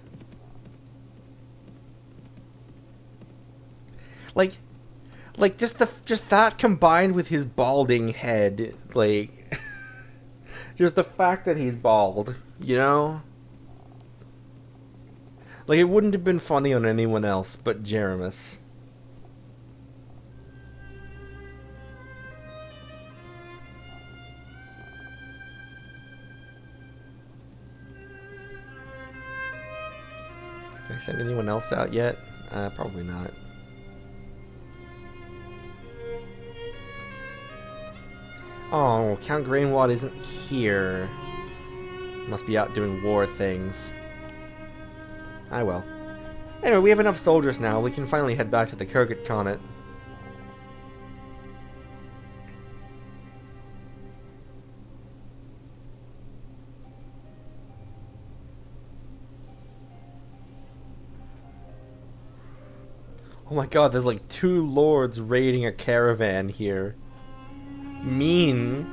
Like just that combined with his balding head, like just the fact that he's bald, you know? Like, it wouldn't have been funny on anyone else but Jeremus. Can I send anyone else out yet? Probably not. Oh, Count Grainwad isn't here. Must be out doing war things. I will. Anyway, we have enough soldiers now. We can finally head back to the Kurgat Khanate. Oh my god, there's like 2 lords raiding a caravan here. Mean.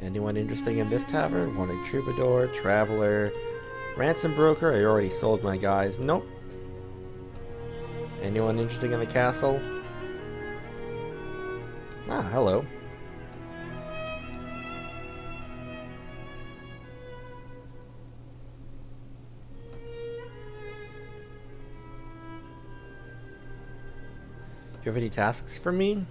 Anyone interesting in this tavern? Wanted troubadour, traveler, ransom broker. I already sold my guys. Nope. Anyone interesting in the castle? Ah, hello. you have any tasks for me?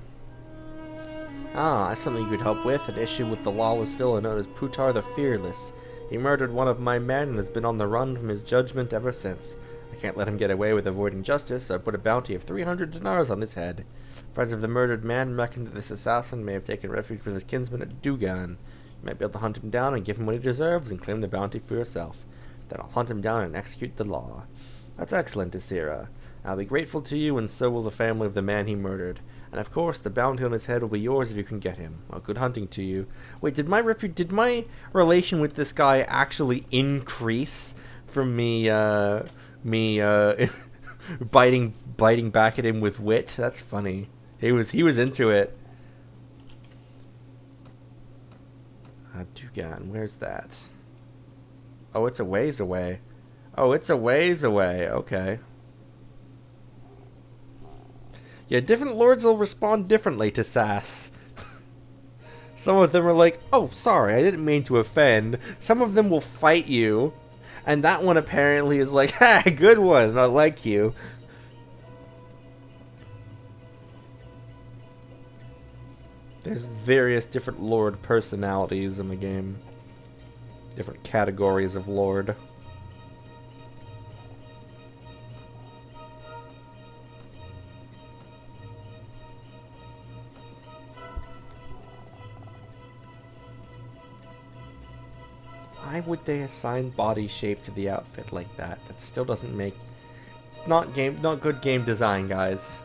Ah, I have something you could help with. An issue with the lawless villain known as Putar the Fearless. He murdered one of my men and has been on the run from his judgment ever since. I can't let him get away with avoiding justice, so I put a bounty of 300 dinars on his head. Friends of the murdered man reckon that this assassin may have taken refuge with his kinsman at GilliGUN. You might be able to hunt him down and give him what he deserves and claim the bounty for yourself. Then I'll hunt him down and execute the law. That's excellent, Isira. I'll be grateful to you, and so will the family of the man he murdered. And of course, the bounty on his head will be yours if you can get him. Well, good hunting to you. Wait, did my relation with this guy actually increase from me biting back at him with wit? That's funny. He was into it. GilliGUN, where's that? Oh, it's a ways away. Oh, it's a ways away. Okay. Yeah, different lords will respond differently to sass. Some of them are like, oh, sorry, I didn't mean to offend. Some of them will fight you. And that one apparently is like, ha, good one, I like you. There's various different lord personalities in the game. Different categories of lord. Why would they assign body shape to the outfit like that? That still doesn't make... It's not good game design, guys.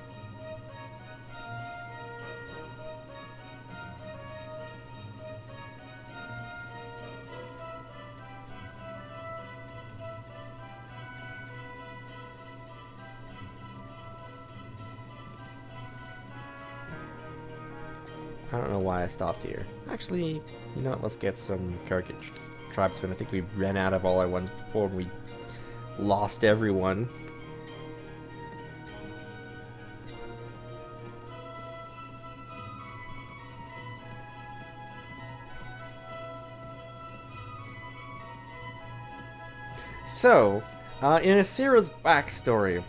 I don't know why I stopped here. Actually, you know what, let's get some Kirkic tribesmen. I think we ran out of all our ones before we lost everyone. So, in Isira's backstory,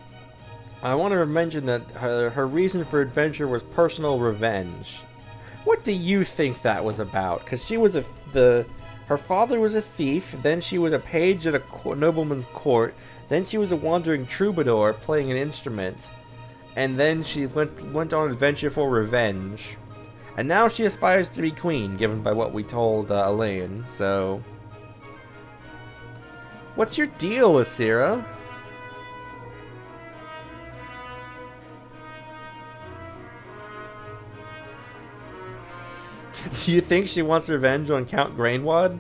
I want to mention that her reason for adventure was personal revenge. What do you think that was about? Because she was her father was a thief, then she was a page at a nobleman's court, then she was a wandering troubadour playing an instrument, and then she went on an adventure for revenge. And now she aspires to be queen, given by what we told Elaine, so... What's your deal, Isira? Do you think she wants revenge on Count Grainwad?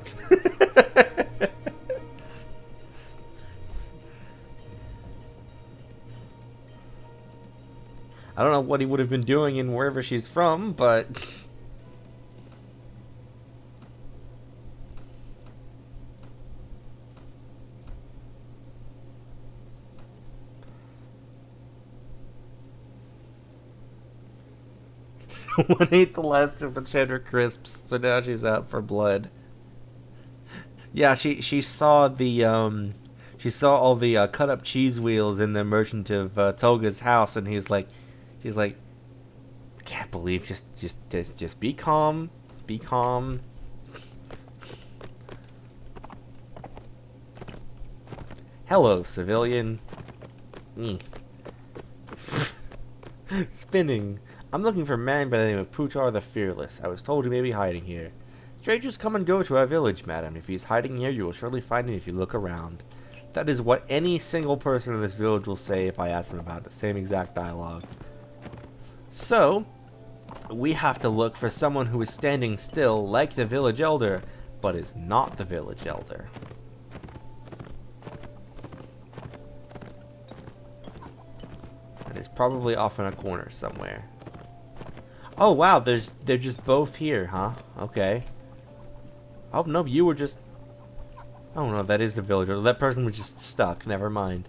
I don't know what he would have been doing in wherever she's from, but... Someone ate the last of the cheddar crisps, so now she's out for blood. Yeah, she saw the she saw all the cut up cheese wheels in the merchant of Tolga's house, and she's like, I can't believe, just be calm, be calm. Hello, civilian. Spinning. I'm looking for a man by the name of Putar the Fearless. I was told he may be hiding here. Strangers come and go to our village, madam. If he's hiding here, you will surely find him if you look around. That is what any single person in this village will say if I ask them about it. Same exact dialogue. So, we have to look for someone who is standing still like the village elder, but is not the village elder. And it's probably off in a corner somewhere. Oh wow, they're just both here, huh? Okay. Oh no, you were just... Oh no, that is the villager. That person was just stuck. Never mind.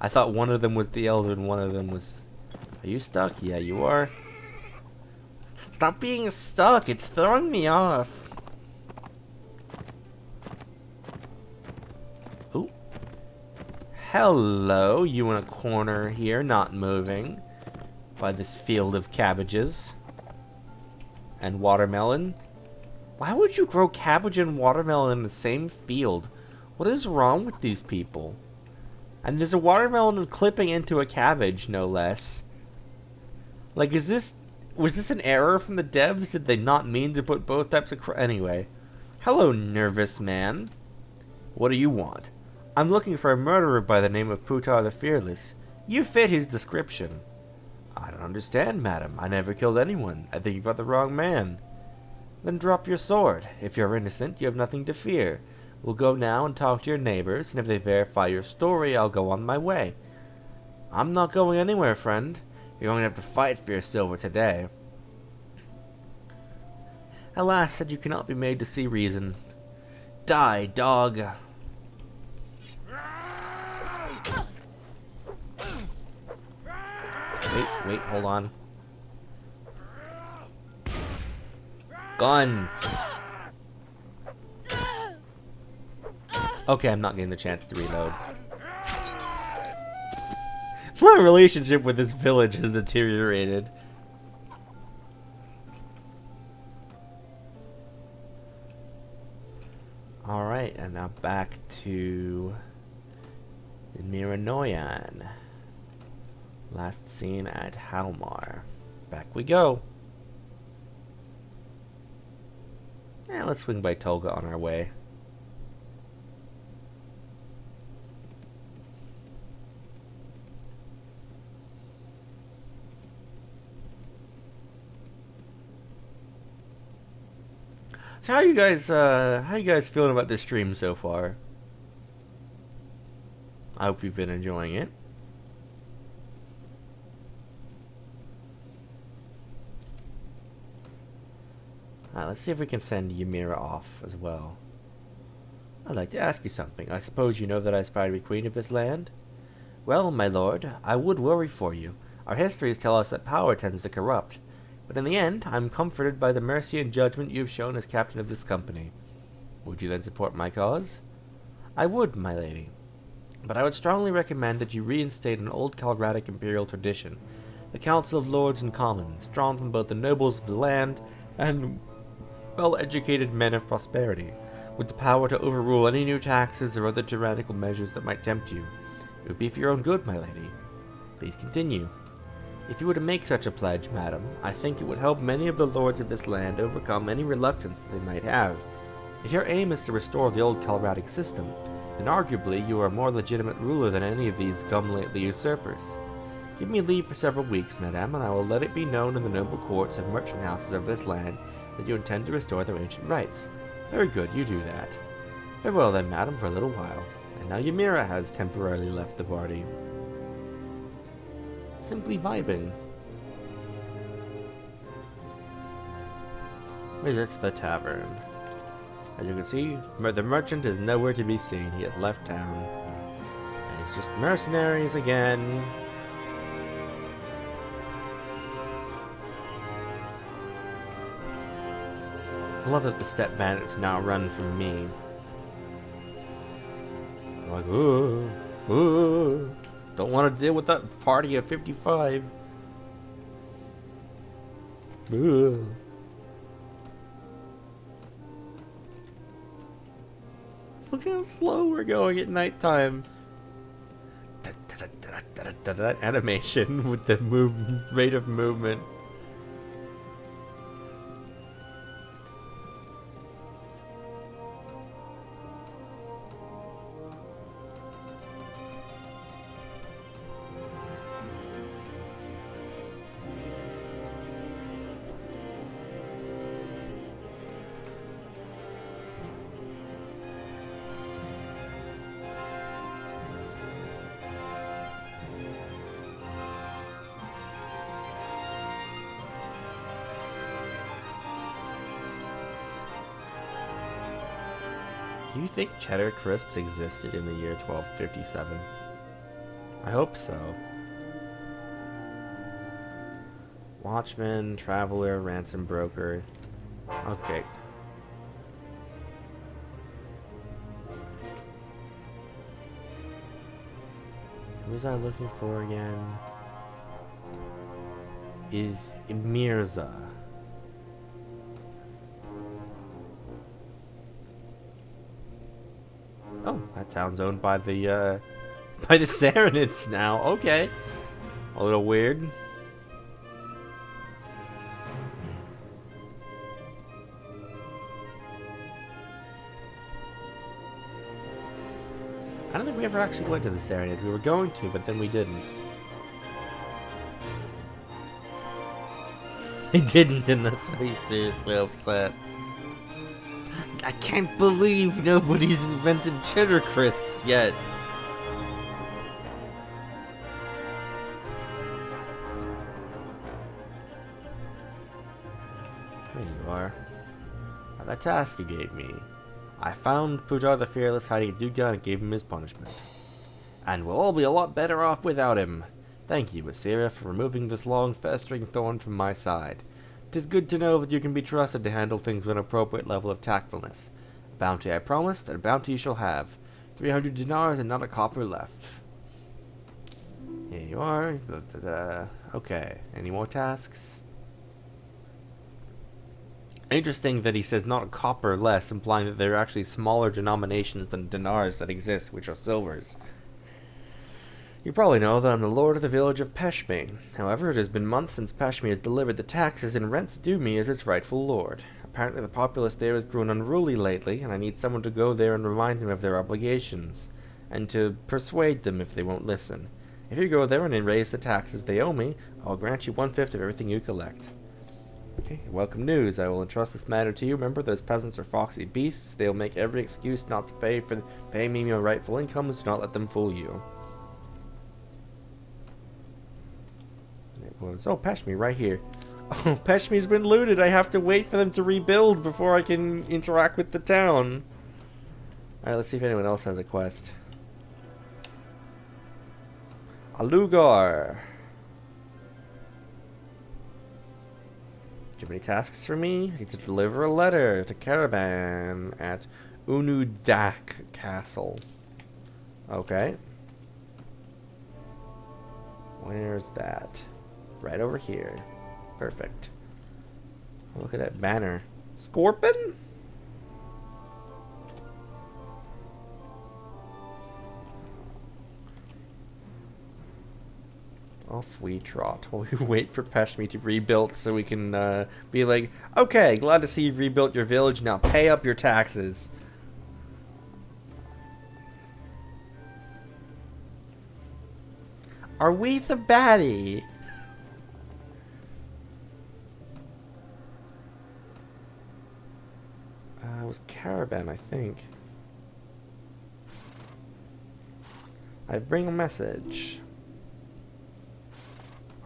I thought one of them was the elder and one of them was... Are you stuck? Yeah, you are. Stop being stuck. It's throwing me off. Ooh. Hello. You in a corner here, not moving. by this field of cabbages and watermelon. Why would you grow cabbage and watermelon in the same field? What is wrong with these people? And there's a watermelon clipping into a cabbage, no less. Like, was this an error from the devs? Did they not mean to put both types of anyway. Hello, nervous man. What do you want? I'm looking for a murderer by the name of Putar the Fearless. You fit his description. I don't understand, madam. I never killed anyone. I think you've got the wrong man. Then drop your sword. If you're innocent, you have nothing to fear. We'll go now and talk to your neighbors, and if they verify your story, I'll go on my way. I'm not going anywhere, friend. You're going to have to fight for your silver today. Alas, that you cannot be made to see reason. Die, dog. Wait, hold on. Gun! Okay, I'm not getting the chance to reload. My relationship with this village has deteriorated. Alright, and now back to Miranoyan. Last seen at Halmar. Back we go. Yeah, let's swing by Tolga on our way. So how you guys feeling about this stream so far? I hope you've been enjoying it. Let's see if we can send Ymira off as well. I'd like to ask you something. I suppose you know that I aspire to be queen of this land? Well, my lord, I would worry for you. Our histories tell us that power tends to corrupt. But in the end, I'm comforted by the mercy and judgment you have shown as captain of this company. Would you then support my cause? I would, my lady. But I would strongly recommend that you reinstate an old Calradic imperial tradition. The Council of Lords and Commons, drawn from both the nobles of the land and well-educated men of prosperity, with the power to overrule any new taxes or other tyrannical measures that might tempt you. It would be for your own good, my lady. Please continue. If you were to make such a pledge, madam, I think it would help many of the lords of this land overcome any reluctance that they might have. If your aim is to restore the old Calradic system, then arguably you are a more legitimate ruler than any of these come-lately usurpers. Give me leave for several weeks, madam, and I will let it be known in the noble courts and merchant houses of this land that you intend to restore their ancient rights. Very good, you do that. Farewell then, madam, for a little while. And now Ymira has temporarily left the party. Simply vibing. Visits the tavern. As you can see, the merchant is nowhere to be seen. He has left town. And it's just mercenaries again. I love that the step bandits now run from me. Like, ooh, ooh. Don't want to deal with that party of 55. Ugh. Look how slow we're going at nighttime. That animation with the rate of movement. Do you think cheddar crisps existed in the year 1257? I hope so. Watchman, traveler, ransom broker. Okay. Who was I looking for again? is Mirza. Oh, that town's owned by the Saranids now. Okay. A little weird. I don't think we ever actually went to the Saranids. We were going to, but then we didn't. They didn't, and that's why he's seriously upset. I can't believe nobody's invented cheddar crisps yet. There you are. Now, that task you gave me. I found Pujar the Fearless hiding a GilliGUN and gave him his punishment. And we'll all be a lot better off without him. Thank you, Isira, for removing this long, festering thorn from my side. 'Tis good to know that you can be trusted to handle things with an appropriate level of tactfulness. A bounty I promised, and a bounty you shall have. 300 dinars and not a copper left. Here you are. Okay, any more tasks? Interesting that he says not a copper less, implying that there are actually smaller denominations than dinars that exist, which are silvers. You probably know that I'm the lord of the village of Peshme. However, it has been months since Peshme has delivered the taxes and rents due me as its rightful lord. Apparently the populace there has grown unruly lately, and I need someone to go there and remind them of their obligations, and to persuade them if they won't listen. If you go there and raise the taxes they owe me, I'll grant you 1/5 of everything you collect. Okay, welcome news. I will entrust this matter to you. Remember, those peasants are foxy beasts. They'll make every excuse not to pay me my rightful income, so do not let them fool you. Oh, Peshme, right here. Oh, Peshme's been looted. I have to wait for them to rebuild before I can interact with the town. Alright, let's see if anyone else has a quest. Alugar. Do you have any tasks for me? I need to deliver a letter to Caravan at Unudak Castle. Okay. Where's that? Right over here. Perfect. Look at that banner. Scorpion? Off we trot while we wait for Peshme to rebuild so we can be like, okay, glad to see you've rebuilt your village, now pay up your taxes. Are we the baddie? It was Caravan, I think. I bring a message.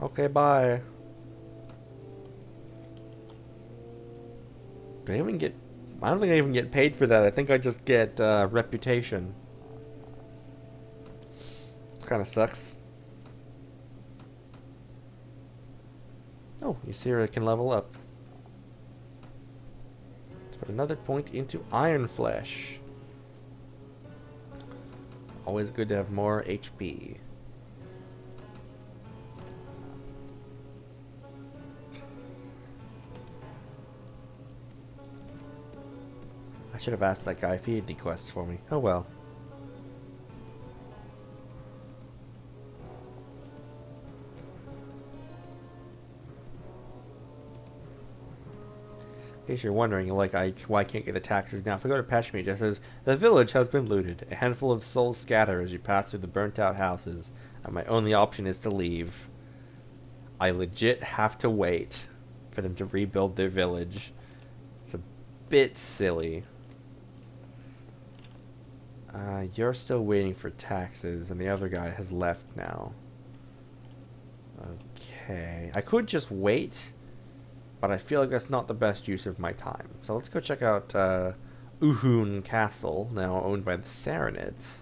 Okay, bye. Did I even get... I don't think I even get paid for that. I think I just get reputation. Kinda sucks. Oh, Isira can level up. Let's put another point into Iron Flesh. Always good to have more HP. I should have asked that guy if he had any quests for me. Oh well. In case you're wondering, like, why I can't get the taxes now, if I go to Peshme, it just says, the village has been looted. A handful of souls scatter as you pass through the burnt-out houses, and my only option is to leave. I legit have to wait for them to rebuild their village. It's a bit silly. You're still waiting for taxes, and the other guy has left now. Okay. I could just wait, but I feel like that's not the best use of my time. So let's go check out Uhun Castle, now owned by the Saranids.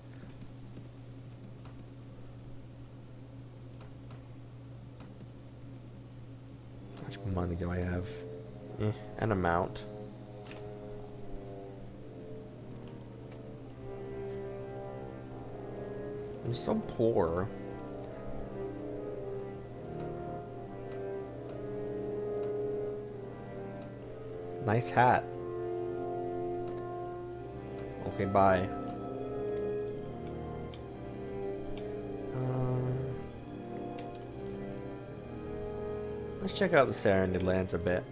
How much money do I have? An amount. I'm so poor. Nice hat. Okay, bye. Let's check out the Serenade Lands a bit.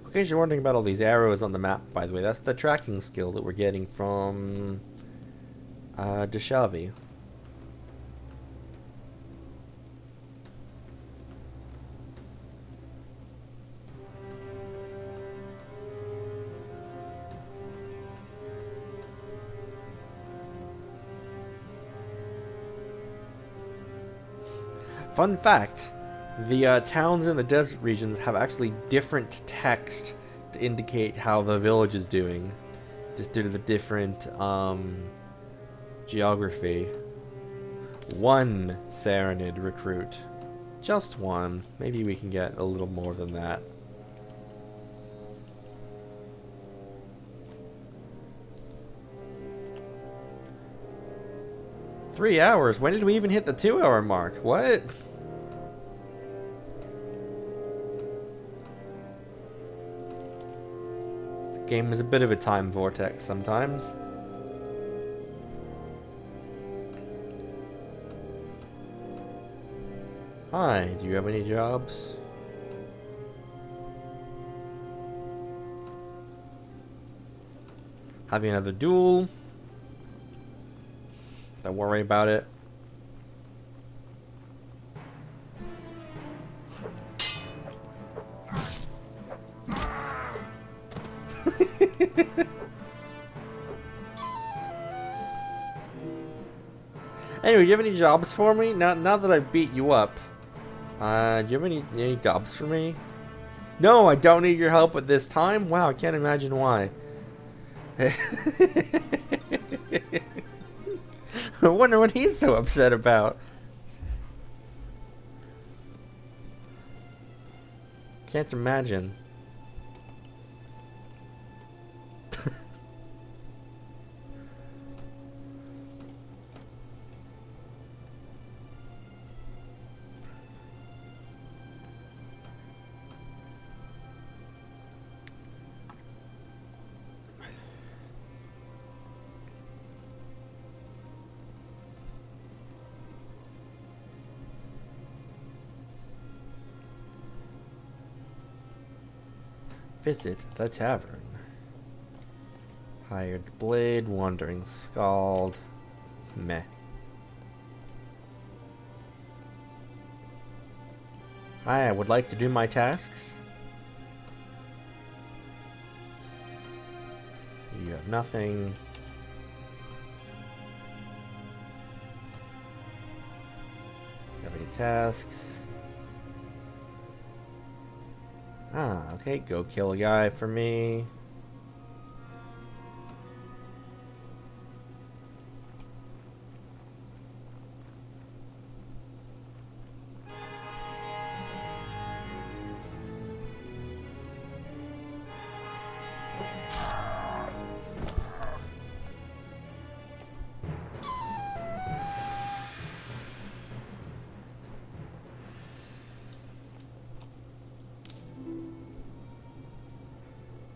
Okay, so you're wondering about all these arrows on the map, by the way. That's the tracking skill that we're getting from Deshavi. Fun fact, the towns in the desert regions have actually different text to indicate how the village is doing, just due to the different geography. One Serenade recruit. Just one. Maybe we can get a little more than that. "3 hours? When did we even hit the 2-hour mark? What?" The game is a bit of a time vortex sometimes. Hi, do you have any jobs? Having another duel? Don't worry about it. Anyway, do you have any jobs for me? Now that I've beat you up, do you have any jobs for me? No, I don't need your help at this time? Wow, I can't imagine why. I wonder what he's so upset about. Can't imagine. Visit the tavern. Hired blade, wandering scald. Meh. Hi, I would like to do my tasks. You have nothing. You have any tasks? Ah, okay, go kill a guy for me.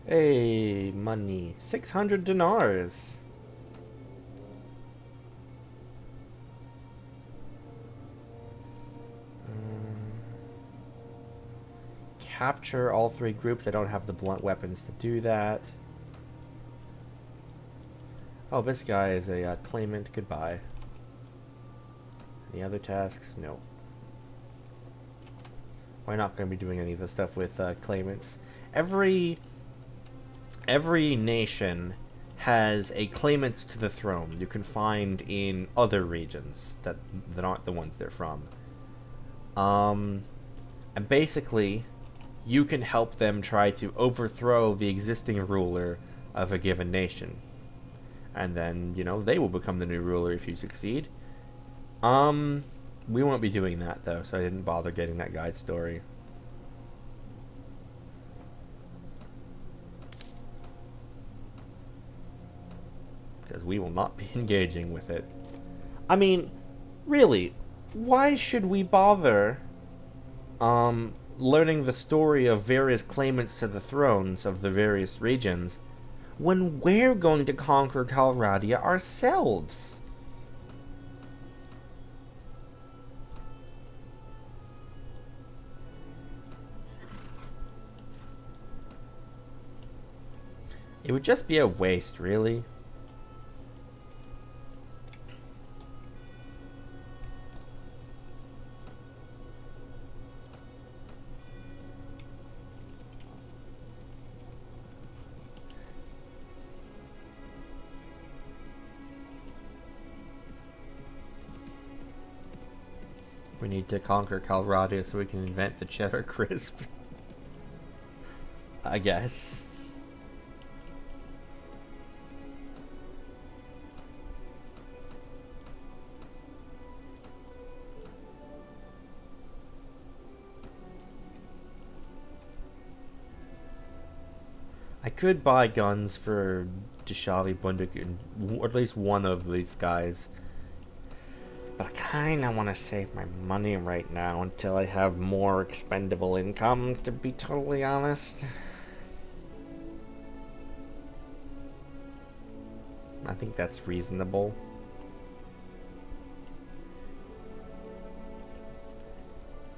Hey, money. 600 dinars. Capture all 3 groups. I don't have the blunt weapons to do that. Oh, this guy is a claimant. Goodbye. Any other tasks? No. We're not going to be doing any of the stuff with claimants. Every nation has a claimant to the throne you can find in other regions that aren't the ones they're from. And basically, you can help them try to overthrow the existing ruler of a given nation. And then, you know, they will become the new ruler if you succeed. We won't be doing that, though, so I didn't bother getting that guy's story. Because we will not be engaging with it. I mean, really, why should we bother, learning the story of various claimants to the thrones of the various regions when we're going to conquer Calradia ourselves? It would just be a waste, really. We need to conquer Calradia so we can invent the cheddar crisp. I guess. I could buy guns for Dishali Bundik, or at least one of these guys. But I kinda want to save my money right now until I have more expendable income, to be totally honest. I think that's reasonable.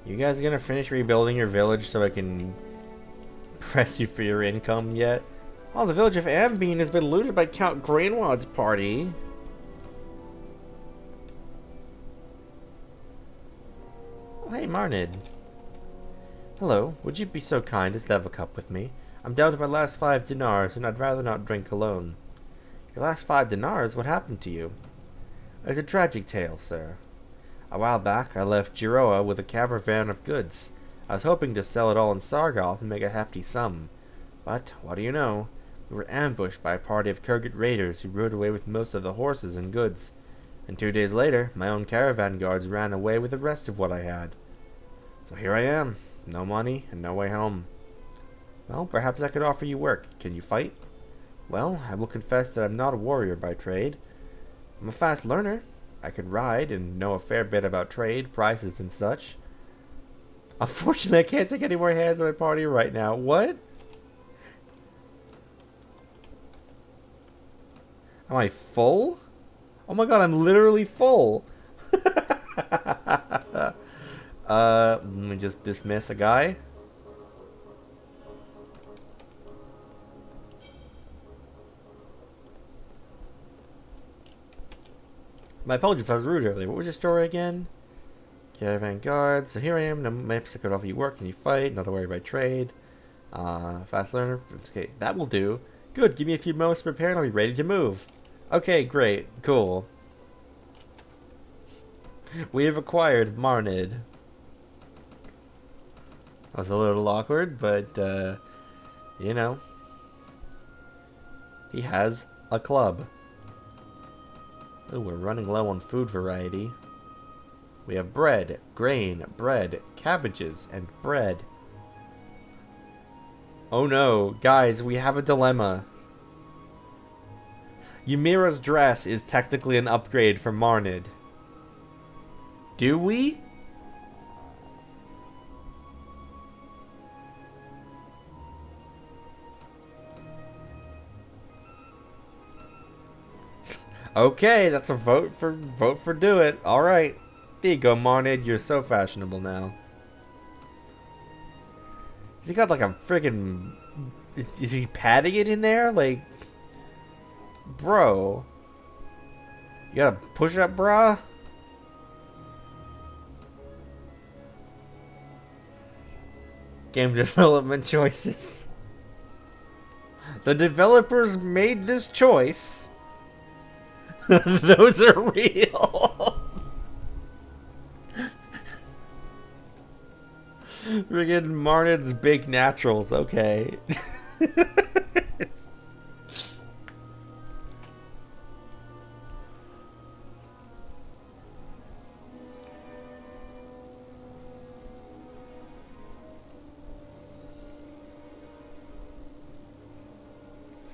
You guys gonna finish rebuilding your village so I can press you for your income yet? Oh, the village of Ambeen has been looted by Count Grainwad's party. Oh, hey, Marnid. Hello, would you be so kind as to have a cup with me? I'm down to my last 5 dinars, and I'd rather not drink alone. Your last 5 dinars? What happened to you? It's a tragic tale, sir. A while back, I left Giroa with a caravan of goods. I was hoping to sell it all in Sargoth and make a hefty sum. But, what do you know? We were ambushed by a party of Kurgan raiders who rode away with most of the horses and goods. And 2 days later, my own caravan guards ran away with the rest of what I had. So here I am, no money and no way home. Well, perhaps I could offer you work. Can you fight? Well, I will confess that I'm not a warrior by trade. I'm a fast learner. I can ride and know a fair bit about trade, prices, and such. Unfortunately, I can't take any more hands on my party right now. What? Am I full? Oh my god, I'm literally full. Let me just dismiss a guy. My apologies if I was rude earlier. What was your story again? Caravan guard. So here I am. Maybe I could offer you work and you fight. Not a worry by trade. Fast learner. Okay, that will do. Good. Give me a few moments to prepare and I'll be ready to move. Okay, great. Cool. We have acquired Marnid. That was a little awkward, but, you know. He has a club. Oh, we're running low on food variety. We have bread, grain, bread, cabbages, and bread. Oh no, guys, we have a dilemma. Ymira's dress is technically an upgrade from Marnid. Do we? Okay, that's a vote for do it. All right, there you go, Marnid. You're so fashionable now. Has he got like a friggin'? Is he padding it in there? Like, bro, you got a push up bra? Game development choices. The developers made this choice. Those are real. Friggin' Marnid's Big Naturals, okay.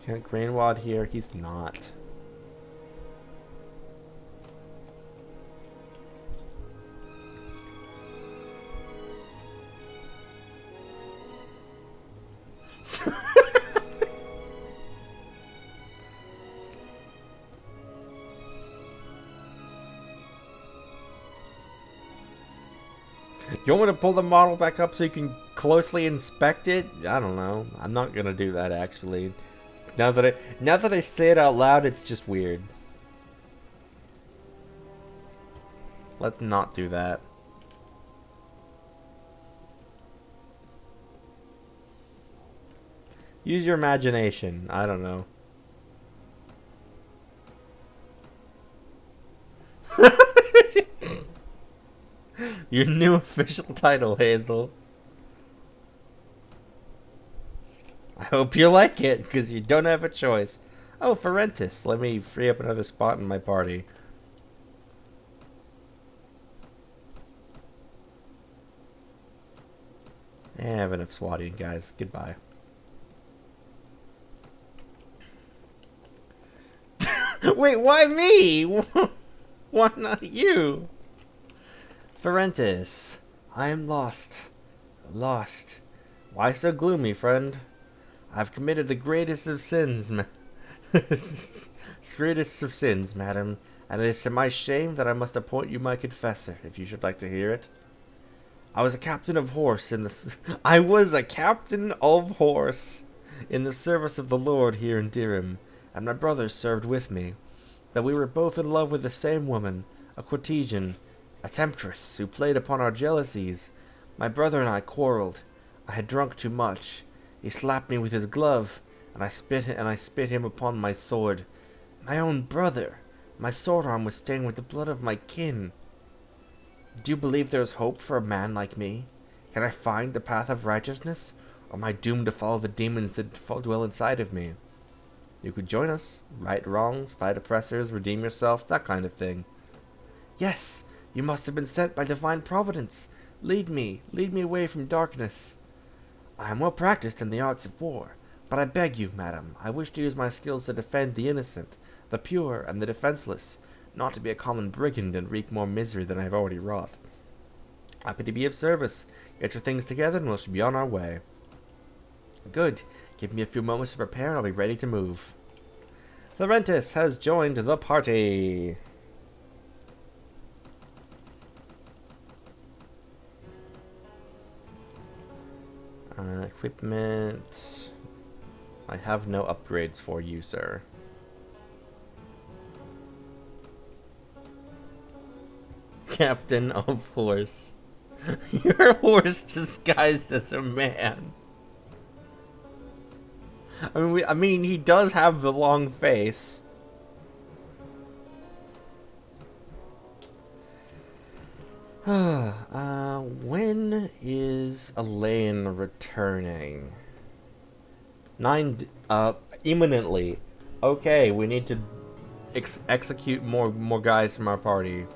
Grainwad here, he's not. You want me to pull the model back up so you can closely inspect it? I don't know. I'm not gonna do that actually. Now that I say it out loud, it's just weird. Let's not do that. Use your imagination. I don't know. Your new official title, Hazel. I hope you like it, because you don't have a choice. Oh, Ferentis. Let me free up another spot in my party. I have enough swatting, guys. Goodbye. Wait, why me? Why not you? Ferentis, I am lost. Lost. Why so gloomy, friend? I've committed the greatest of sins, greatest of sins, madam, and it is to my shame that I must appoint you my confessor, if you should like to hear it. I was a captain of horse in the service of the Lord here in Dirham, and my brothers served with me. That we were both in love with the same woman, a courtesan, a temptress, who played upon our jealousies. My brother and I quarreled. I had drunk too much. He slapped me with his glove, and I spit him upon my sword. My own brother! My sword arm was stained with the blood of my kin. Do you believe there is hope for a man like me? Can I find the path of righteousness, or am I doomed to follow the demons that dwell inside of me? You could join us, right wrongs, fight oppressors, redeem yourself, that kind of thing. Yes, you must have been sent by divine providence. Lead me away from darkness. I am well practiced in the arts of war, but I beg you, madam, I wish to use my skills to defend the innocent, the pure, and the defenseless, not to be a common brigand and wreak more misery than I have already wrought. Happy to be of service. Get your things together and we shall be on our way. Good. Give me a few moments to prepare and I'll be ready to move. Ferentis has joined the party. Equipment. I have no upgrades for you, sir. Captain of horse. You're a horse disguised as a man. I mean, he does have the long face. When is Elaine returning? Imminently. Okay, we need to execute more guys from our party.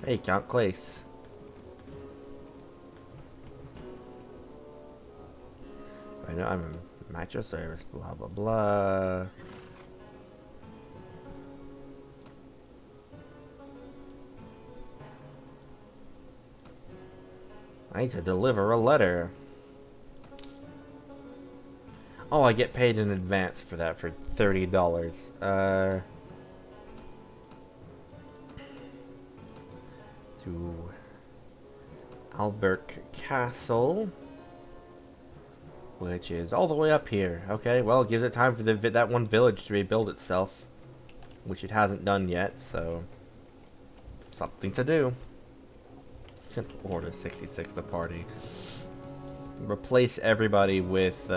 Hey, Count Clace. I know I'm at your service, blah blah blah. I need to deliver a letter. Oh, I get paid in advance for that for $30. To Albert Castle, which is all the way up here. Okay, well, it gives it time for that one village to rebuild itself, which it hasn't done yet, so something to do. Order 66 the party. Replace everybody with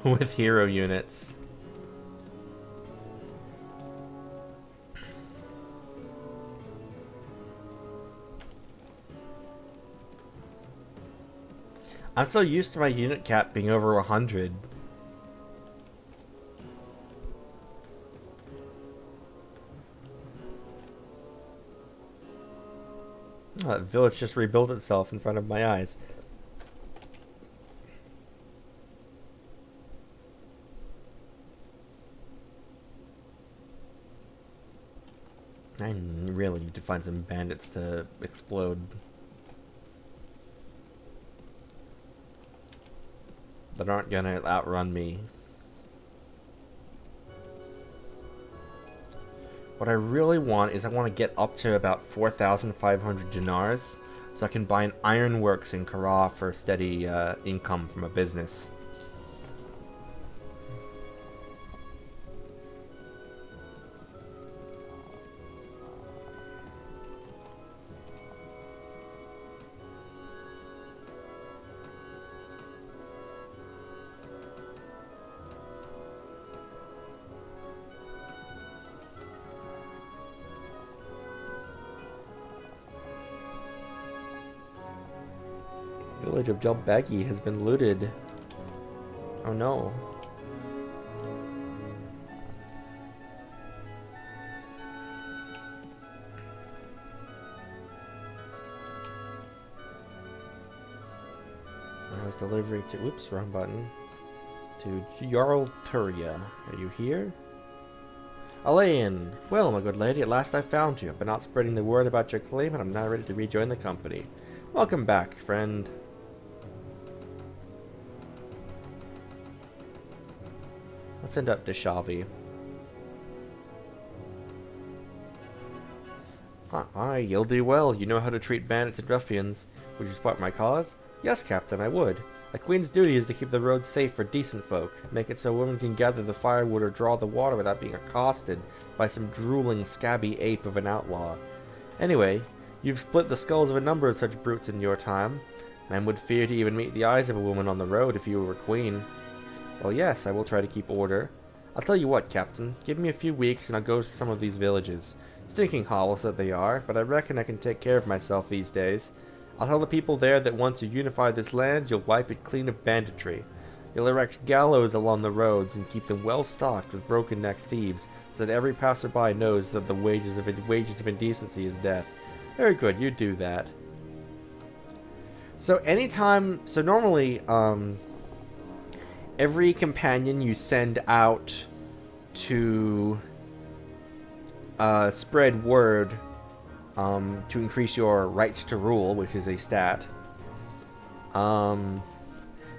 with hero units. I'm so used to my unit cap being over 100. Oh, that village just rebuilt itself in front of my eyes. I really need to find some bandits to explode. That aren't gonna outrun me. What I really want is I want to get up to about 4,500 dinars so I can buy an ironworks in Kara for steady income from a business. Village of Jelbegi has been looted. Oh no. I was delivery to, oops, wrong button. To Jarl Turia. Are you here? Alain! Well, my good lady, at last I found you. I've been out spreading the word about your claim, and I'm now ready to rejoin the company. Welcome back, friend. Let's end up to Shavi. Aye, you'll do well. You know how to treat bandits and ruffians. Would you support my cause? Yes, Captain, I would. A queen's duty is to keep the roads safe for decent folk. Make it so women can gather the firewood or draw the water without being accosted by some drooling, scabby ape of an outlaw. Anyway, you've split the skulls of a number of such brutes in your time. Men would fear to even meet the eyes of a woman on the road if you were queen. Well, yes, I will try to keep order. I'll tell you what, Captain. Give me a few weeks and I'll go to some of these villages. Stinking hovels that they are, but I reckon I can take care of myself these days. I'll tell the people there that once you unify this land, you'll wipe it clean of banditry. You'll erect gallows along the roads and keep them well stocked with broken-necked thieves, so that every passerby knows that the wages of indecency is death. Very good, you do that. So normally, every companion you send out to spread word to increase your rights to rule, which is a stat.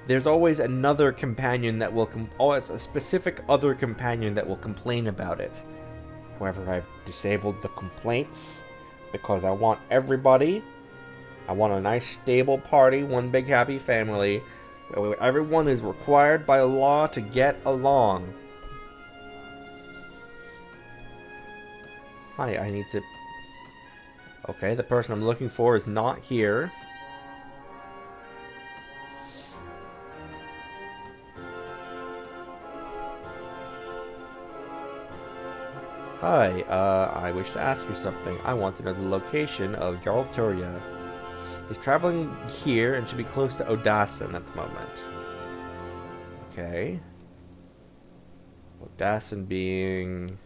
There's always another companion that will always a specific other companion that will complain about it. However, I've disabled the complaints because I want everybody. I want a nice stable party, one big happy family, where everyone is required by law to get along. Hi, I need to... Okay, the person I'm looking for is not here. Hi, I wish to ask you something. I want to know the location of Jarl Turia. He's traveling here and should be close to Odassin at the moment. Okay. Odassin being...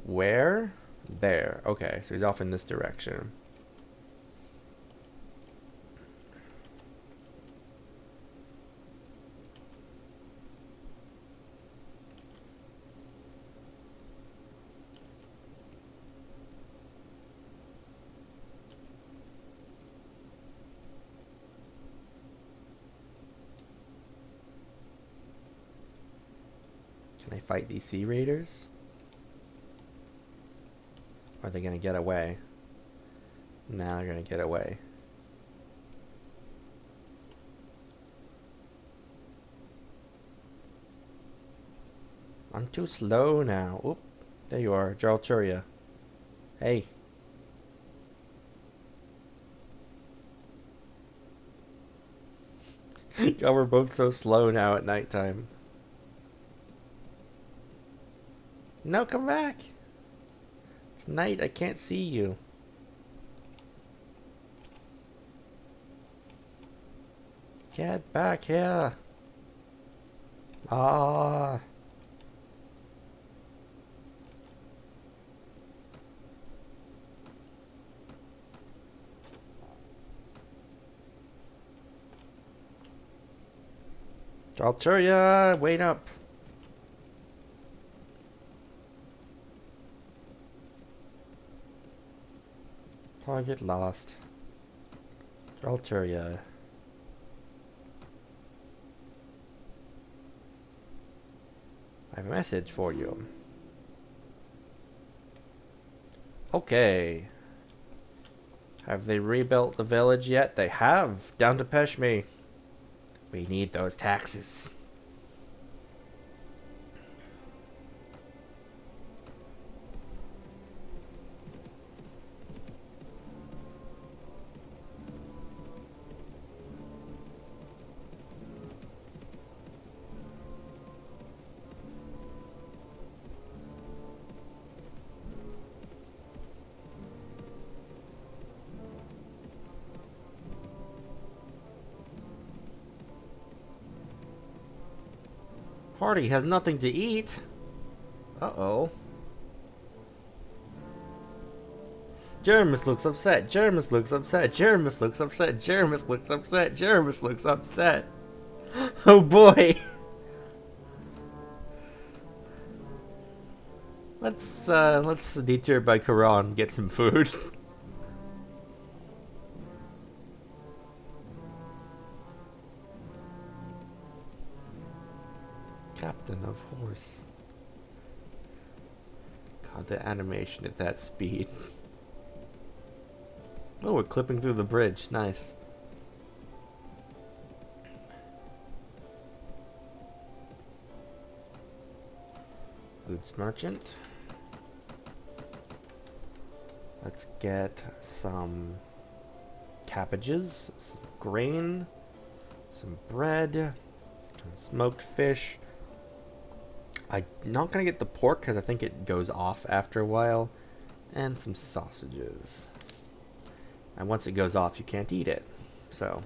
where? There. Okay, so he's off in this direction. Can I fight these sea raiders? Or are they gonna get away? Nah, they're gonna get away. I'm too slow now. Oop. There you are, Jarl Turia. Hey. God, we're both so slow now at nighttime. No, come back. It's night, I can't see you. Get back here. Ah. Alturia, wait up. Target lost. Alturia. I have a message for you. Okay. Have they rebuilt the village yet? They have. Down to Peshme. We need those taxes. Party has nothing to eat. Uh-oh. Jeremus looks upset. Jeremus looks upset. Jeremus looks upset. Jeremus looks upset. Jeremus looks upset. Oh boy. Let's detour by Quran and get some food. Captain of horse. God, the animation at that speed. Oh, we're clipping through the bridge. Nice. Goods merchant. Let's get some cabbages, some grain, some bread, some smoked fish. I'm not gonna get the pork because I think it goes off after a while, and some sausages. And once it goes off, you can't eat it. So,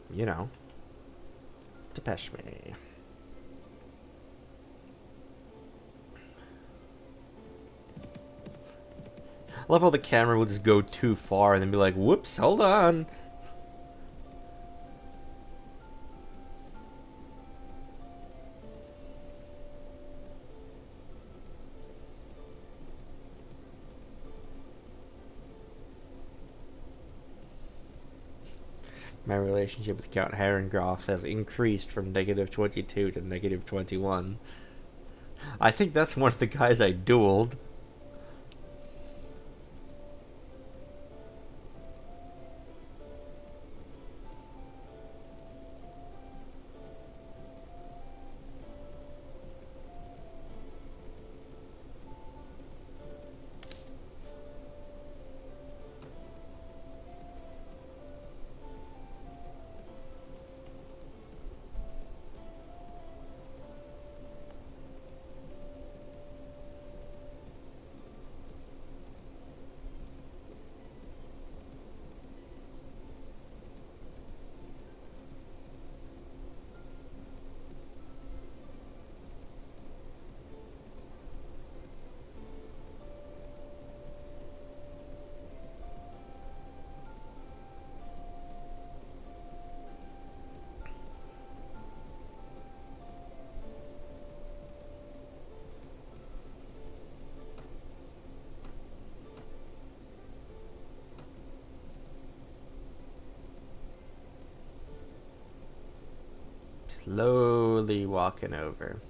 you know, depeche me. I love how the camera will just go too far and then be like, whoops, hold on. My relationship with Count Herrengroff has increased from -22 to -21. I think that's one of the guys I dueled. Slowly walking over.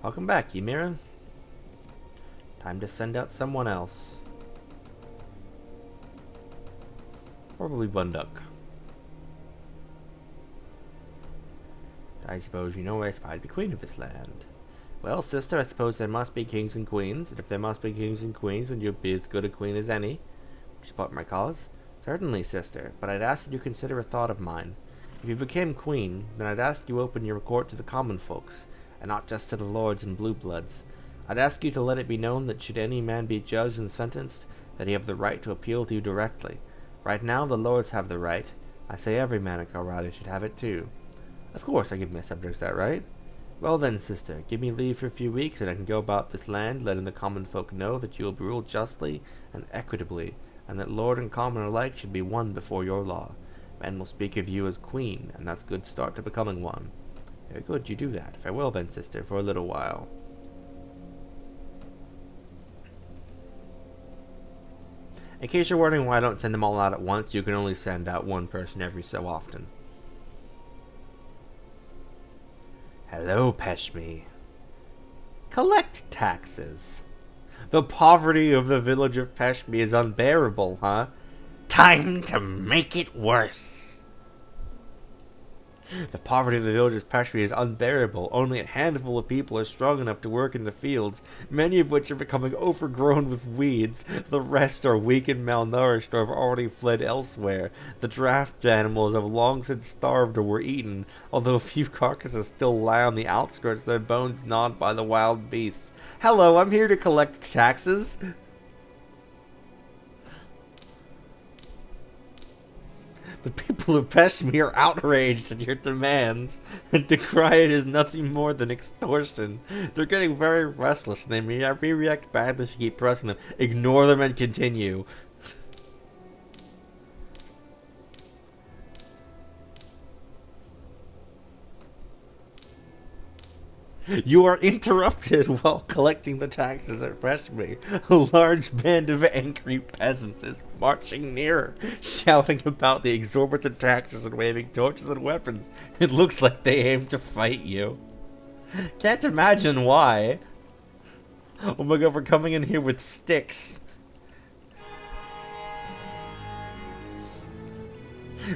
Welcome back, Ymira. Time to send out someone else. Probably Bunduk. I suppose you know I spied the queen of this land. Well, sister, I suppose there must be kings and queens, and if there must be kings and queens, then you'd be as good a queen as any. Would you support my cause? Certainly, sister, but I'd ask that you consider a thought of mine. If you became queen, then I'd ask you open your court to the common folks, and not just to the lords and blue bloods. I'd ask you to let it be known that should any man be judged and sentenced, that he have the right to appeal to you directly. Right now, the lords have the right. I say every man in Kalradi should have it too. Of course I give my subjects that right. Well then, sister, give me leave for a few weeks, and I can go about this land, letting the common folk know that you will rule justly and equitably, and that lord and common alike should be one before your law. Men will speak of you as queen, and that's a good start to becoming one. Very good, you do that. Farewell then, sister, for a little while. In case you're wondering why I don't send them all out at once, you can only send out one person every so often. Hello, Peshmi. Collect taxes. The poverty of the village of Peshmi is unbearable, huh? Time to make it worse. The poverty of the village of Peshmi is unbearable. Only a handful of people are strong enough to work in the fields, many of which are becoming overgrown with weeds. The rest are weak and malnourished or have already fled elsewhere. The draft animals have long since starved or were eaten, although a few carcasses still lie on the outskirts, their bones gnawed by the wild beasts. Hello, I'm here to collect taxes. The people of Peshmi are outraged at your demands and decry it as nothing more than extortion. They're getting very restless and they may react badly if you keep pressing them. Ignore them and continue. You are interrupted while collecting the taxes at Peshmi. A large band of angry peasants is marching nearer, shouting about the exorbitant taxes and waving torches and weapons. It looks like they aim to fight you. Can't imagine why. Oh my god, we're coming in here with sticks.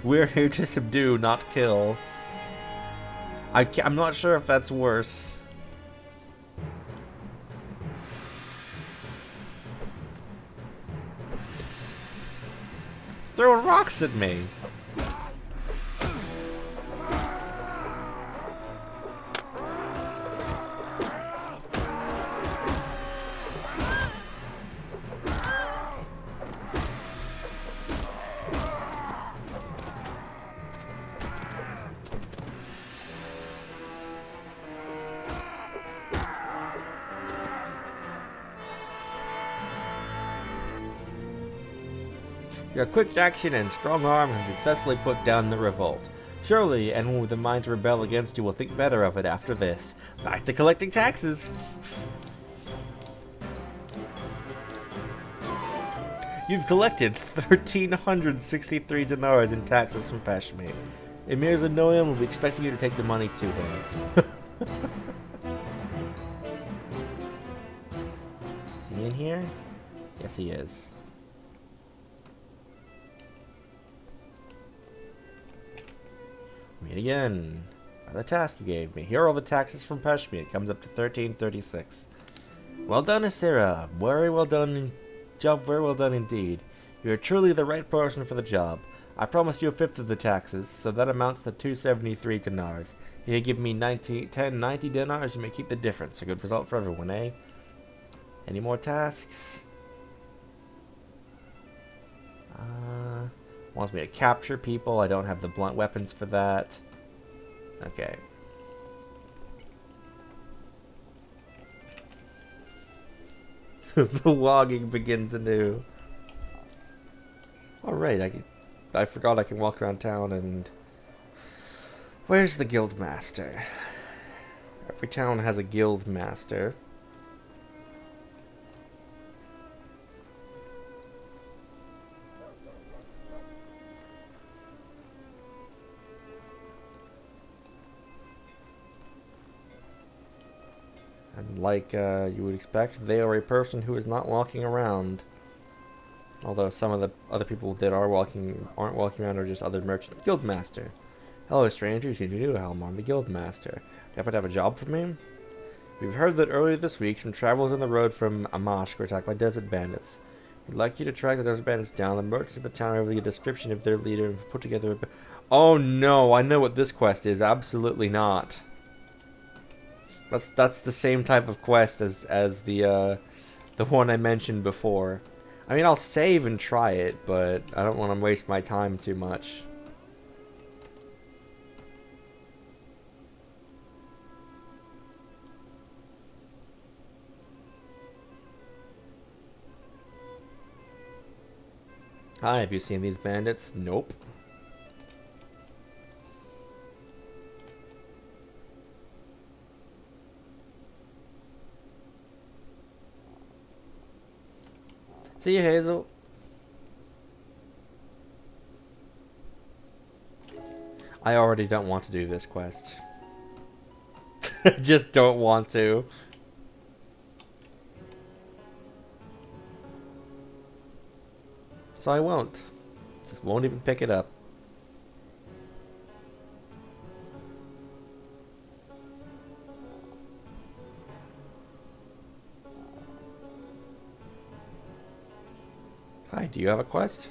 We're here to subdue, not kill. I'm not sure if that's worse. Throwing rocks at me. Your quick action and strong arm have successfully put down the revolt. Surely, anyone with a mind to rebel against you will think better of it after this. Back to collecting taxes! You've collected 1,363 dinars in taxes from Peshmi. Emir Zenoyam will be expecting you to take the money to him. Is he in here? Yes, he is. Meet again. The task you gave me. Here are all the taxes from Peshmi. It comes up to 1336. Well done, Isira. Very well done. Job very well done indeed. You are truly the right person for the job. I promised you a fifth of the taxes, so that amounts to 273 dinars. You give me 90 dinars, you may keep the difference. A good result for everyone, eh? Any more tasks? Wants me to capture people. I don't have the blunt weapons for that. Okay. The logging begins anew. Alright, I forgot I can walk around town and... Where's the guild master? Every town has a guild master. And like you would expect, they are a person who is not walking around. Although some of the other people that aren't walking around are just other merchants. Guildmaster. Hello, stranger. You seem to know how I'm the Guildmaster. Do you happen to have a job for me? We've heard that earlier this week some travelers on the road from Amashk were attacked by desert bandits. We'd like you to track the desert bandits down. The merchants of the town have a description of their leader and put together a... Oh no, I know what this quest is. Absolutely not. That's the same type of quest as the one I mentioned before. I mean, I'll save and try it, but I don't want to waste my time too much. Hi, have you seen these bandits? Nope. See you, Hazel. I already don't want to do this quest. Just don't want to. So I won't. Just won't even pick it up. Hi, do you have a quest?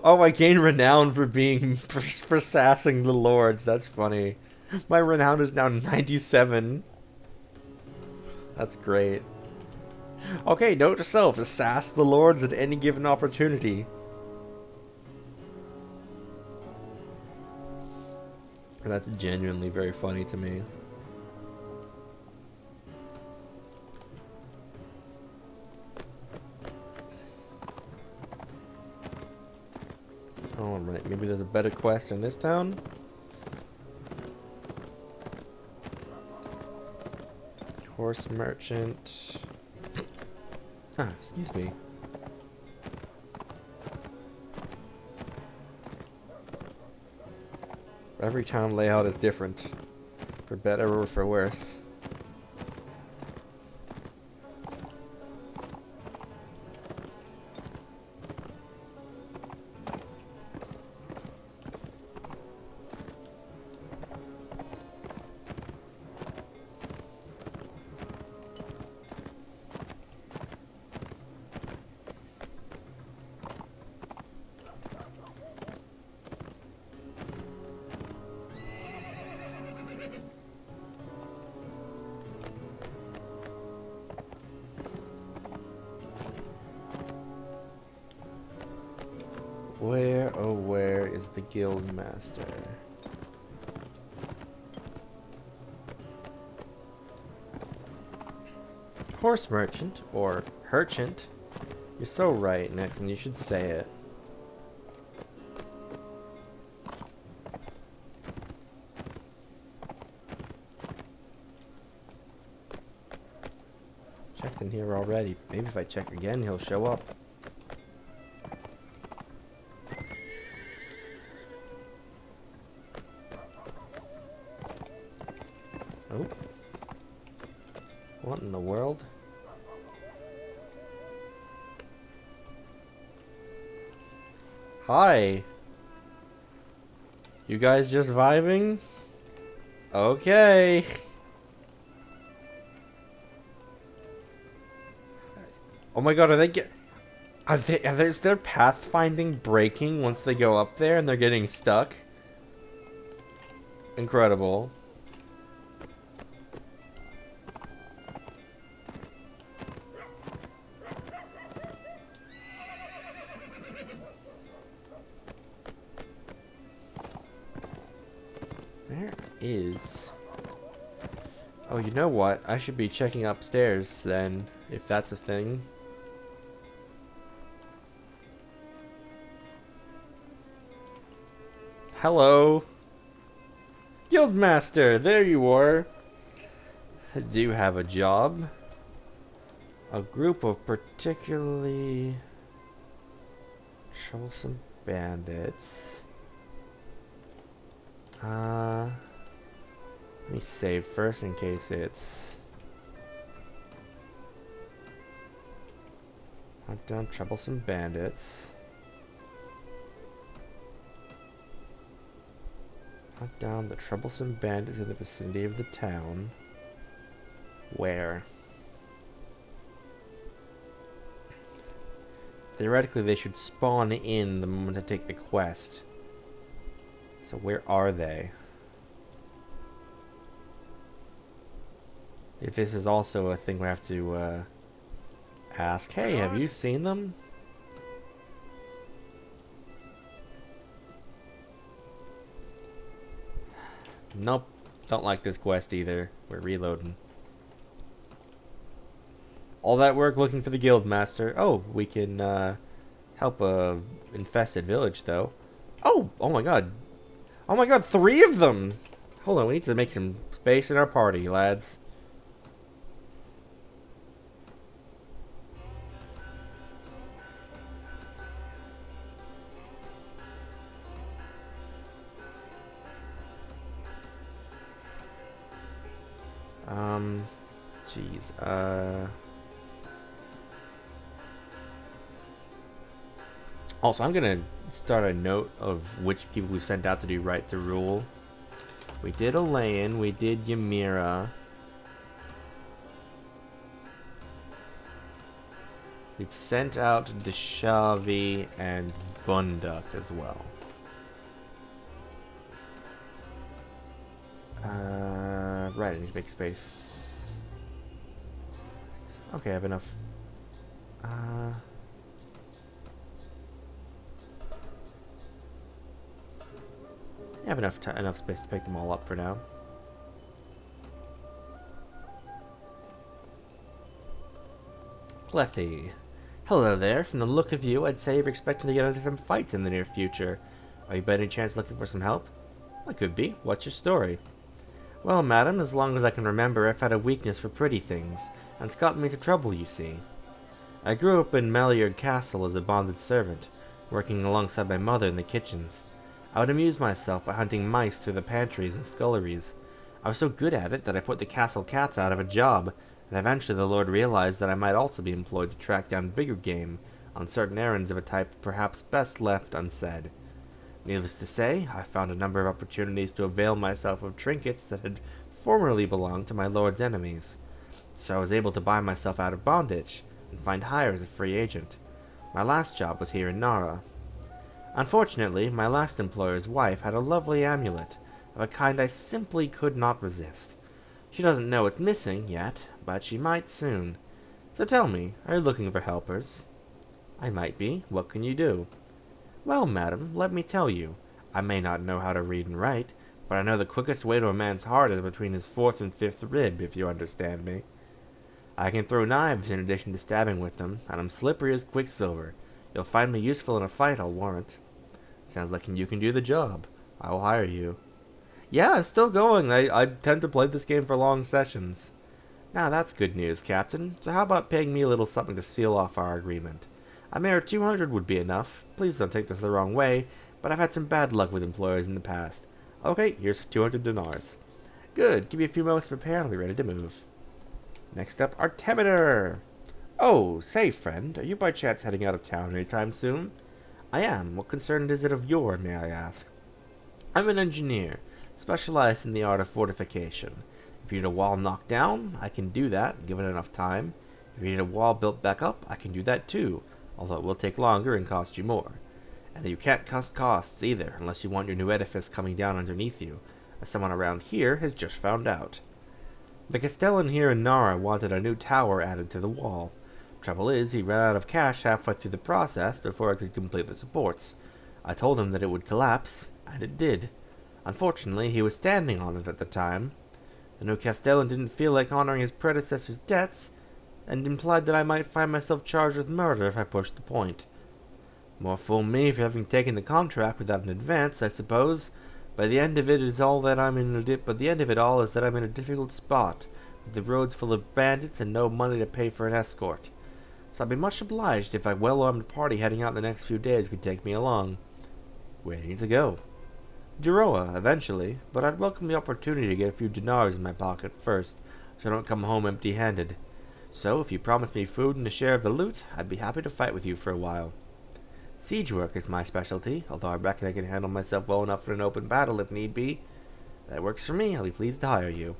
Oh, I gained renown for being for sassing the lords. That's funny. My renown is now 97. That's great. Okay, note to self: to sass the lords at any given opportunity. That's genuinely very funny to me. Alright, maybe there's a better quest in this town? Horse merchant. Ah, excuse me. Every town layout is different. For better or for worse. Where, oh where is the guild master? Horse merchant, or herchant. You're so right, Nixon, you should say it. Checked in here already. Maybe if I check again, he'll show up. Oh. What in the world? Hi. You guys just vibing? Okay. Oh my god, is their pathfinding breaking once they go up there and they're getting stuck? Incredible. Where is... Oh, you know what? I should be checking upstairs then, if that's a thing. Hello. Guildmaster, there you are. Do you have a job? A group of particularly troublesome bandits. Let me save first in case it's... Hunt down troublesome bandits. Hunt down the troublesome bandits in the vicinity of the town. Where? Theoretically, they should spawn in the moment I take the quest. So where are they? If this is also a thing we have to ask, hey, have you seen them? Nope. Don't like this quest either. We're reloading. All that work looking for the guild master. Oh, we can help a infested village though. Oh my god. Oh my god, 3 of them! Hold on, we need to make some space in our party, lads. Jeez, Also, I'm gonna start a note of which people we sent out to do Right to Rule. We did Elaine, we did Ymira. We've sent out Deshavi and Bunduk as well. Right, I need to make space. Okay, I have enough. I have enough space to pick them all up for now. Clethy. Hello there. From the look of you, I'd say you're expecting to get into some fights in the near future. Are you by any chance looking for some help? I could be. What's your story? Well, madam, as long as I can remember, I've had a weakness for pretty things, and it's gotten me into trouble, you see. I grew up in Meliard Castle as a bonded servant, working alongside my mother in the kitchens. I would amuse myself by hunting mice through the pantries and sculleries. I was so good at it that I put the castle cats out of a job, and eventually the Lord realized that I might also be employed to track down bigger game on certain errands of a type perhaps best left unsaid. Needless to say, I found a number of opportunities to avail myself of trinkets that had formerly belonged to my lord's enemies, so I was able to buy myself out of bondage and find hire as a free agent. My last job was here in Nara. Unfortunately, my last employer's wife had a lovely amulet, of a kind I simply could not resist. She doesn't know it's missing yet, but she might soon. So tell me, are you looking for helpers? I might be. What can you do? Well, madam, let me tell you. I may not know how to read and write, but I know the quickest way to a man's heart is between his 4th and 5th rib, if you understand me. I can throw knives in addition to stabbing with them, and I'm slippery as quicksilver. You'll find me useful in a fight, I'll warrant. Sounds like you can do the job. I will hire you. Yeah, it's still going. I tend to play this game for long sessions. Now that's good news, Captain. So how about paying me a little something to seal off our agreement? A mere 200 would be enough. Please don't take this the wrong way, but I've had some bad luck with employers in the past. Okay, here's 200 dinars. Good. Give me a few moments to prepare and I'll be ready to move. Next up, Artemider! Oh, say, friend, are you by chance heading out of town anytime soon? I am. What concern is it of yours, may I ask? I'm an engineer, specialized in the art of fortification. If you need a wall knocked down, I can do that, given enough time. If you need a wall built back up, I can do that too, although it will take longer and cost you more. And you can't cut costs either, unless you want your new edifice coming down underneath you, as someone around here has just found out. The Castellan here in Nara wanted a new tower added to the wall. Trouble is, he ran out of cash halfway through the process before I could complete the supports. I told him that it would collapse, and it did. Unfortunately, he was standing on it at the time. The new Castellan didn't feel like honoring his predecessor's debts, and implied that I might find myself charged with murder if I pushed the point. More fool me for having taken the contract without an advance, I suppose. But the end of it all is that I'm in a difficult spot, with the roads full of bandits and no money to pay for an escort. So I'd be much obliged if a well-armed party heading out in the next few days could take me along. Where do you need to go? Duroa, eventually, but I'd welcome the opportunity to get a few dinars in my pocket first, so I don't come home empty-handed. So, if you promise me food and a share of the loot, I'd be happy to fight with you for a while. Siege work is my specialty, although I reckon I can handle myself well enough in an open battle if need be. That works for me. I'll be pleased to hire you.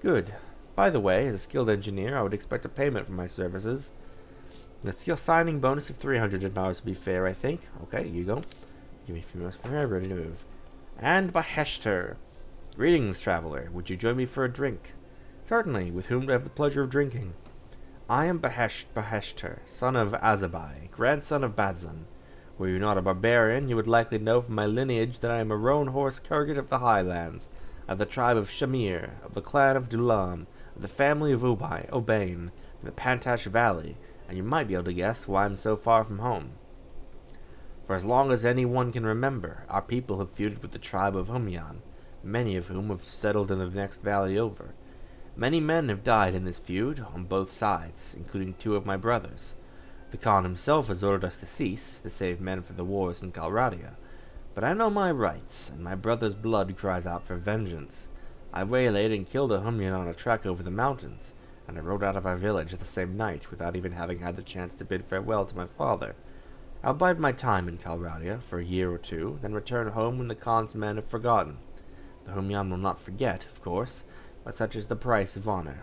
Good. By the way, as a skilled engineer, I would expect a payment for my services. The skill signing bonus of 300 dinars would be fair, I think. Okay, you go. Give me a few minutes for me, ready to move. And Beheshter. Greetings, traveler. Would you join me for a drink? Certainly. With whom do I have the pleasure of drinking? I am Beheshter, son of Azabai, grandson of Badzan. Were you not a barbarian, you would likely know from my lineage that I am a roan horse Kurgan of the Highlands. of the tribe of Shamir, of the clan of Dulam, of the family of Obain, in the Pantash Valley, and you might be able to guess why I'm so far from home. For as long as anyone can remember, our people have feuded with the tribe of Humyan, many of whom have settled in the next valley over. Many men have died in this feud, on both sides, including 2 of my brothers. The Khan himself has ordered us to cease, to save men for the wars in Kalradia. But I know my rights, and my brother's blood cries out for vengeance. I waylaid and killed a Humyan on a trek over the mountains, and I rode out of our village the same night without even having had the chance to bid farewell to my father. I'll bide my time in Kalradia for a year or 2, then return home when the Khan's men have forgotten. The Humyan will not forget, of course, but such is the price of honor.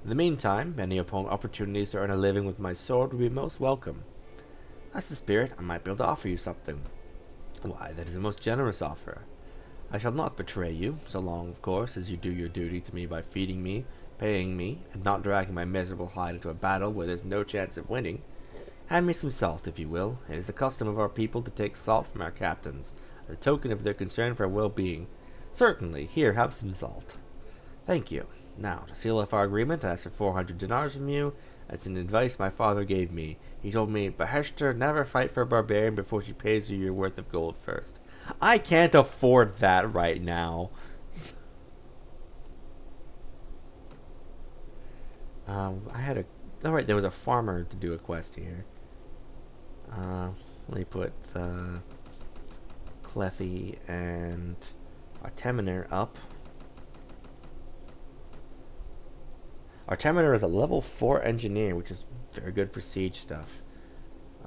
In the meantime, any opportunities to earn a living with my sword would be most welcome. That's the spirit. I might be able to offer you something. Why, that is a most generous offer. I shall not betray you, so long, of course, as you do your duty to me by feeding me, paying me, and not dragging my miserable hide into a battle where there's no chance of winning. Hand me some salt, if you will. It is the custom of our people to take salt from our captains, as a token of their concern for our well-being. Certainly. Here, have some salt. Thank you. Now, to seal off our agreement, I ask for 400 dinars from you. That's an advice my father gave me. He told me, Beheshter, never fight for a barbarian before she pays you your worth of gold first. I can't afford that right now. Alright, there was a farmer to do a quest here. Let me put, Clethy and Arteminer up. Arteminer is a level 4 engineer, which is very good for siege stuff.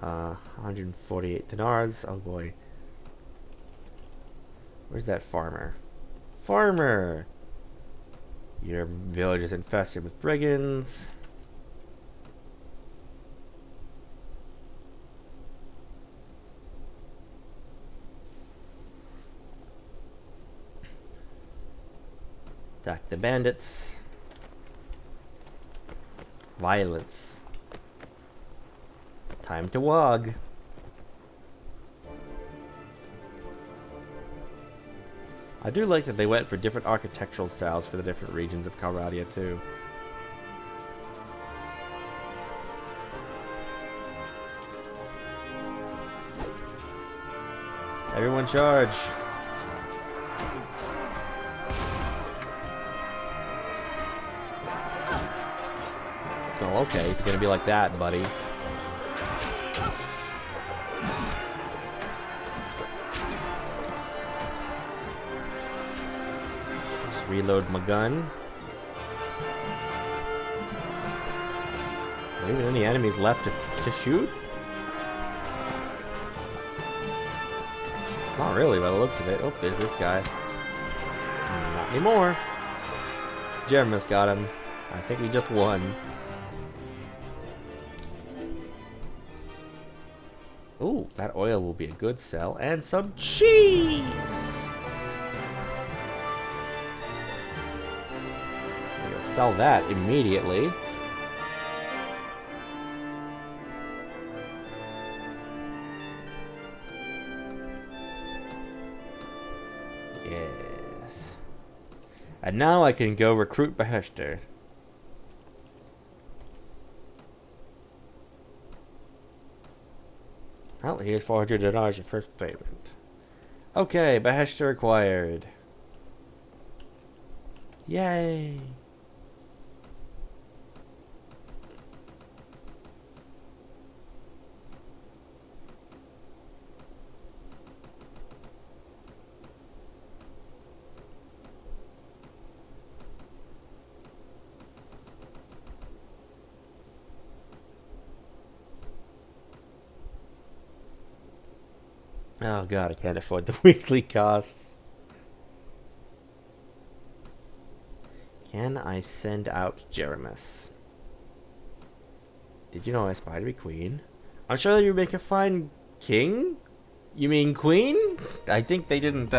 148 dinars. Oh boy. Where's that farmer? Farmer! Your village is infested with brigands. Attack the bandits. Violence. Time to wog. I do like that they went for different architectural styles for the different regions of Kalradia too. Everyone charge! Oh, okay, it's gonna be like that, buddy. Just reload my gun. Are there even any enemies left to shoot? Not really, by the looks of it. Oh, there's this guy. Not anymore. Jermis got him. I think we just won. Ooh, that oil will be a good sell. And some cheese! We'll sell that immediately. Yes. And now I can go recruit Beheshter. Well, here's 400 dinars, your first payment. Okay, Beheshter acquired. Yay! Oh god, I can't afford the weekly costs. Can I send out Jeremus? Did you know I aspire to be queen? I'm sure you make a fine king? You mean queen? I think they didn't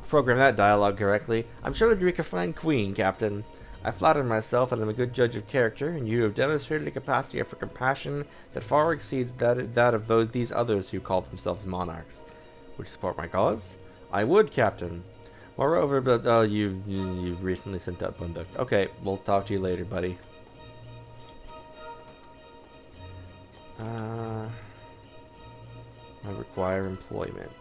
program that dialogue correctly. I'm sure you'd make a fine queen, Captain. I flatter myself that I'm a good judge of character, and you have demonstrated a capacity for compassion that far exceeds that of these others who call themselves monarchs. Would you support my cause? I would, Captain. Moreover, but you recently sent out Bunduck. Okay, we'll talk to you later, buddy. I require employment.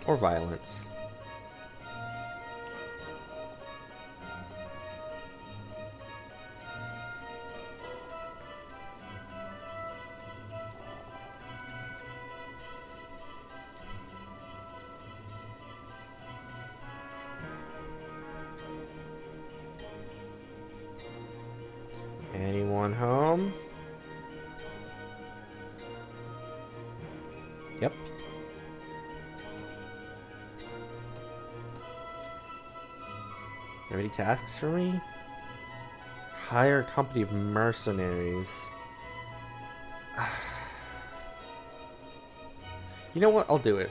Or violence. Anyone home? Yep. Have any tasks for me? Hire a company of mercenaries. You know what? I'll do it.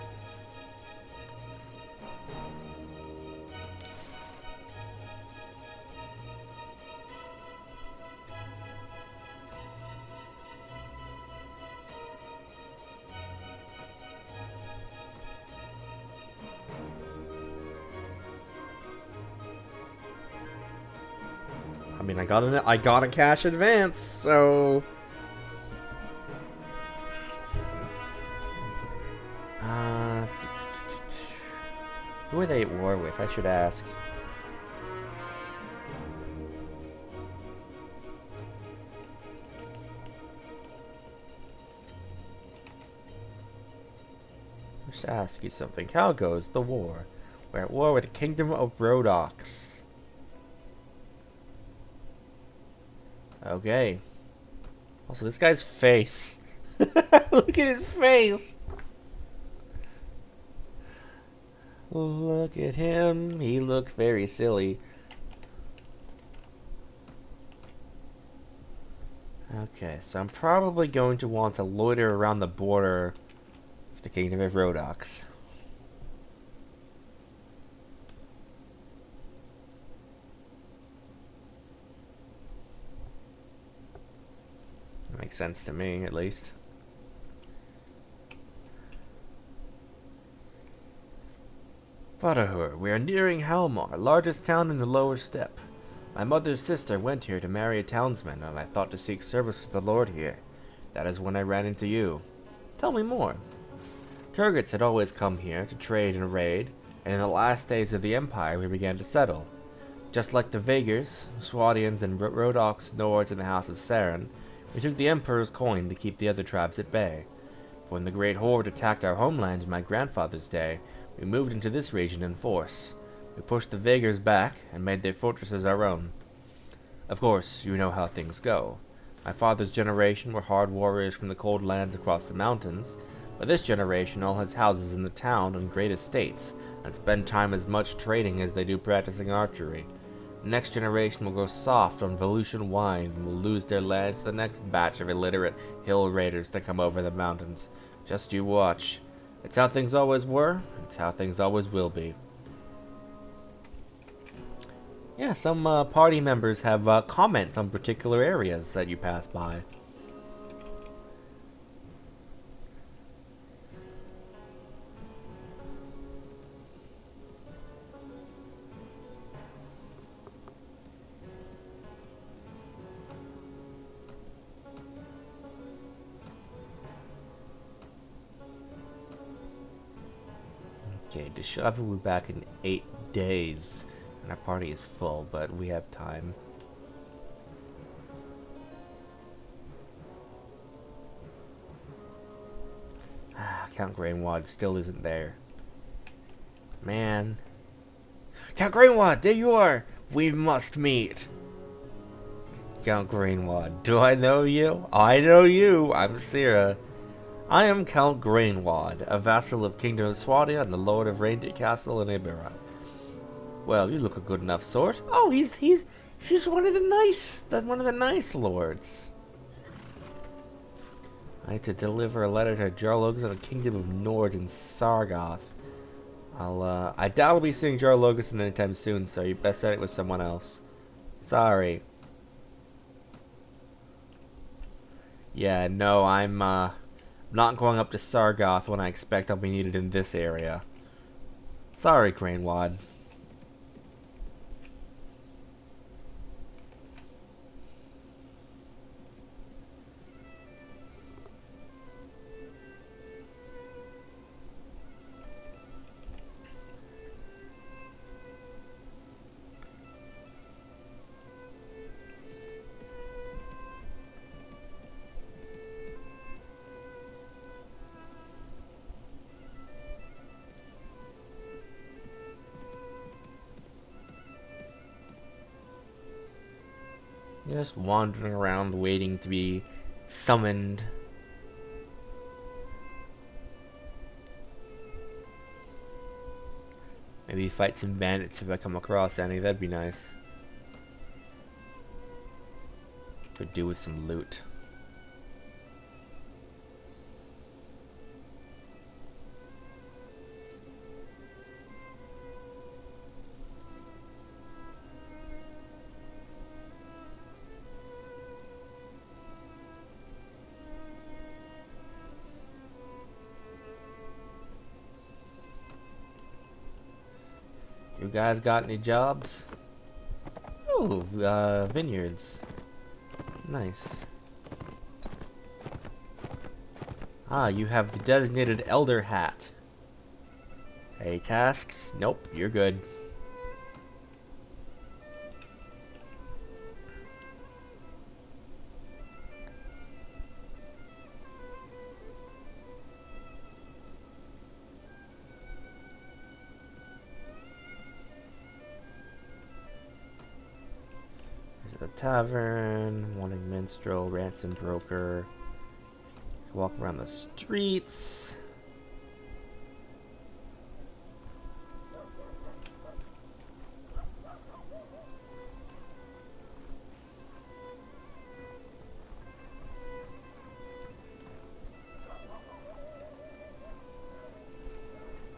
I mean, I got a cash advance, so who are they at war with? I should ask. I should ask you something. How goes the war? We're at war with the Kingdom of Rhodox. Okay. Also, this guy's face. Look at his face. Look at him. He looks very silly. Okay, so I'm probably going to want to loiter around the border of the Kingdom of Rhodox. Makes sense to me, at least. Fatherhood, we are nearing Halmar, largest town in the lower steppe. My mother's sister went here to marry a townsman, and I thought to seek service with the lord here. That is when I ran into you. Tell me more. Turgets had always come here to trade and raid, and in the last days of the Empire we began to settle. Just like the Vagers, Swadians, and Rhodox Nords in the House of Saren, we took the Emperor's coin to keep the other tribes at bay. When the Great Horde attacked our homeland in my grandfather's day, we moved into this region in force. We pushed the Vagers back and made their fortresses our own. Of course, you know how things go. My father's generation were hard warriors from the cold lands across the mountains, but this generation all has houses in the town and great estates, and spend time as much trading as they do practicing archery. The next generation will go soft on Volusian wine and will lose their lands to the next batch of illiterate hill raiders to come over the mountains. Just you watch. It's how things always were, it's how things always will be. Yeah, some party members have comments on particular areas that you pass by. Okay, Dishavu will be back in 8 days. And our party is full, but we have time. Count Grainwad still isn't there. Man. Count Grainwad, there you are! We must meet! Count Grainwad, do I know you? I know you! I'm Isira. I am Count Grainwad, a vassal of Kingdom of Swadia and the Lord of Reindeer Castle in Isira. Well, you look a good enough sort. Oh, he's one of the nice lords. I had to deliver a letter to Jarlogus in the Kingdom of Nord in Sargoth. I doubt I'll be seeing Jarlogus anytime soon, so you best send it with someone else. Sorry. Yeah, no, I'm not going up to Sargoth when I expect I'll be needed in this area. Sorry, Cranewad. Just wandering around waiting to be summoned. Maybe fight some bandits if I come across any, that'd be nice. Could do with some loot. You guys got any jobs? Oh, vineyards. Nice. Ah, you have the designated elder hat. Hey, tasks? Nope, you're good. There's the tavern, wanting minstrel, ransom broker. Walk around the streets.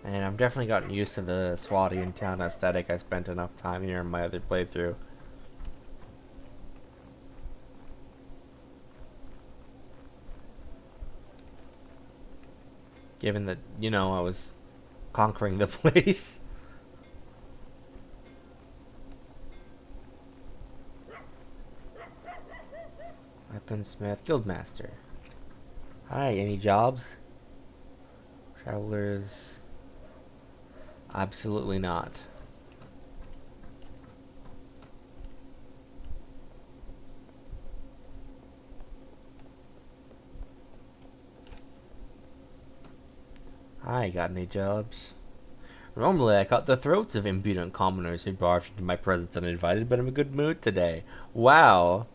And I've definitely gotten used to the Swadian town aesthetic. I spent enough time here in my other playthrough. Given that, you know, I was conquering the place. Weaponsmith, Guildmaster. Hi, any jobs? Travelers. Absolutely not. Hi, got any jobs? Normally I cut the throats of impudent commoners who barged into my presence uninvited, but I'm in a good mood today. Wow.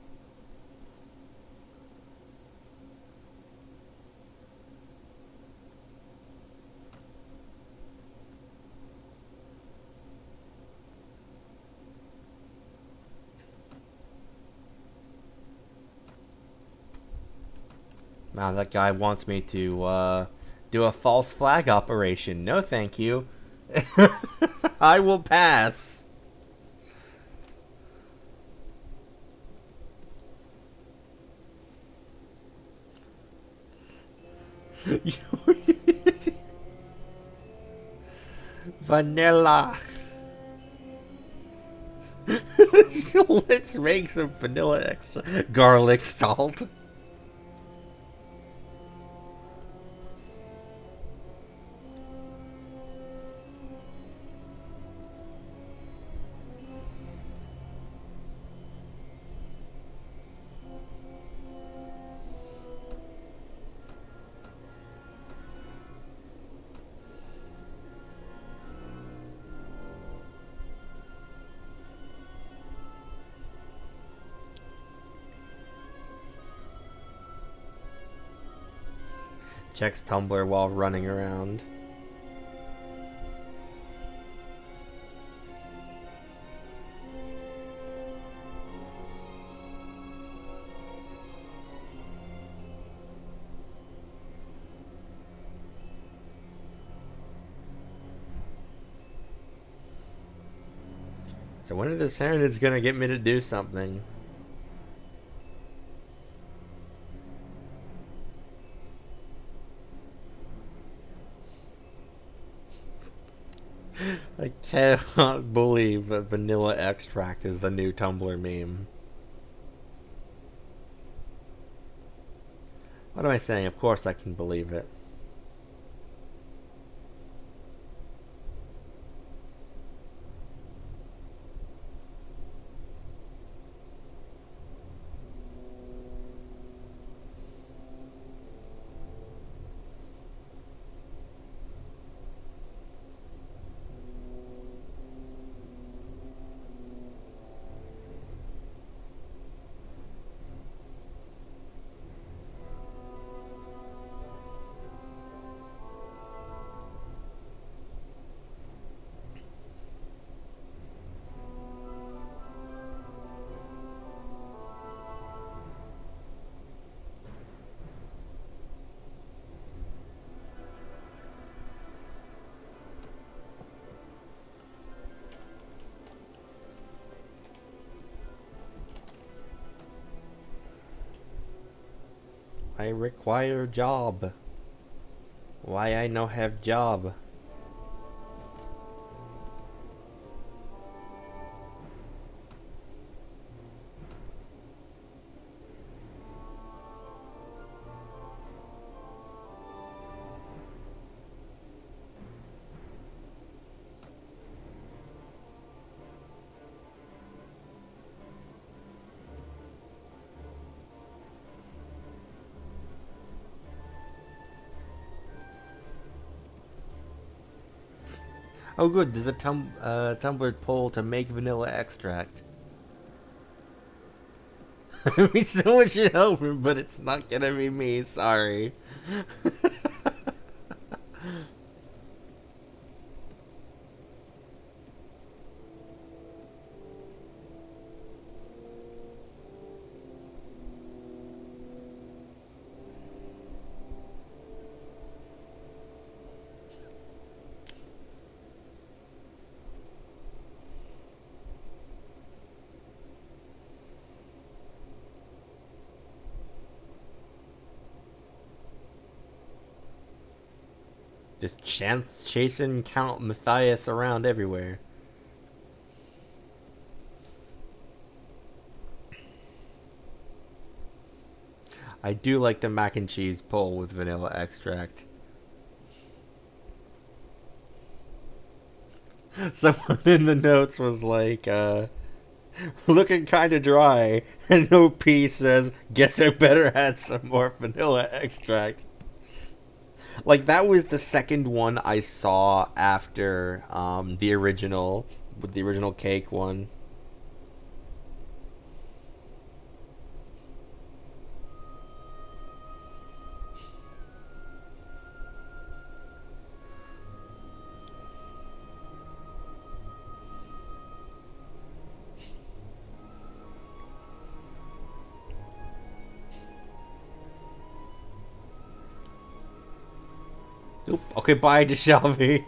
Now that guy wants me to do a false flag operation. No thank you. I will pass. Vanilla. Let's make some vanilla extra garlic salt. Checks Tumblr while running around. So when are the Saranids gonna get me to do something? cannot believe that vanilla extract is the new Tumblr meme. What am I saying? Of course I can believe it. I require job. Why I no have job? Oh good, there's a Tumblr poll to make vanilla extract. I mean, someone should help me, but it's not gonna be me, sorry. Just chance chasing Count Matthias around everywhere. I do like the mac and cheese poll with vanilla extract. Someone in the notes was like, looking kinda dry, and OP says, guess I better add some more vanilla extract. Like, that was the second one I saw after the original, with the original cake one. Oop, okay, bye, Deshavi.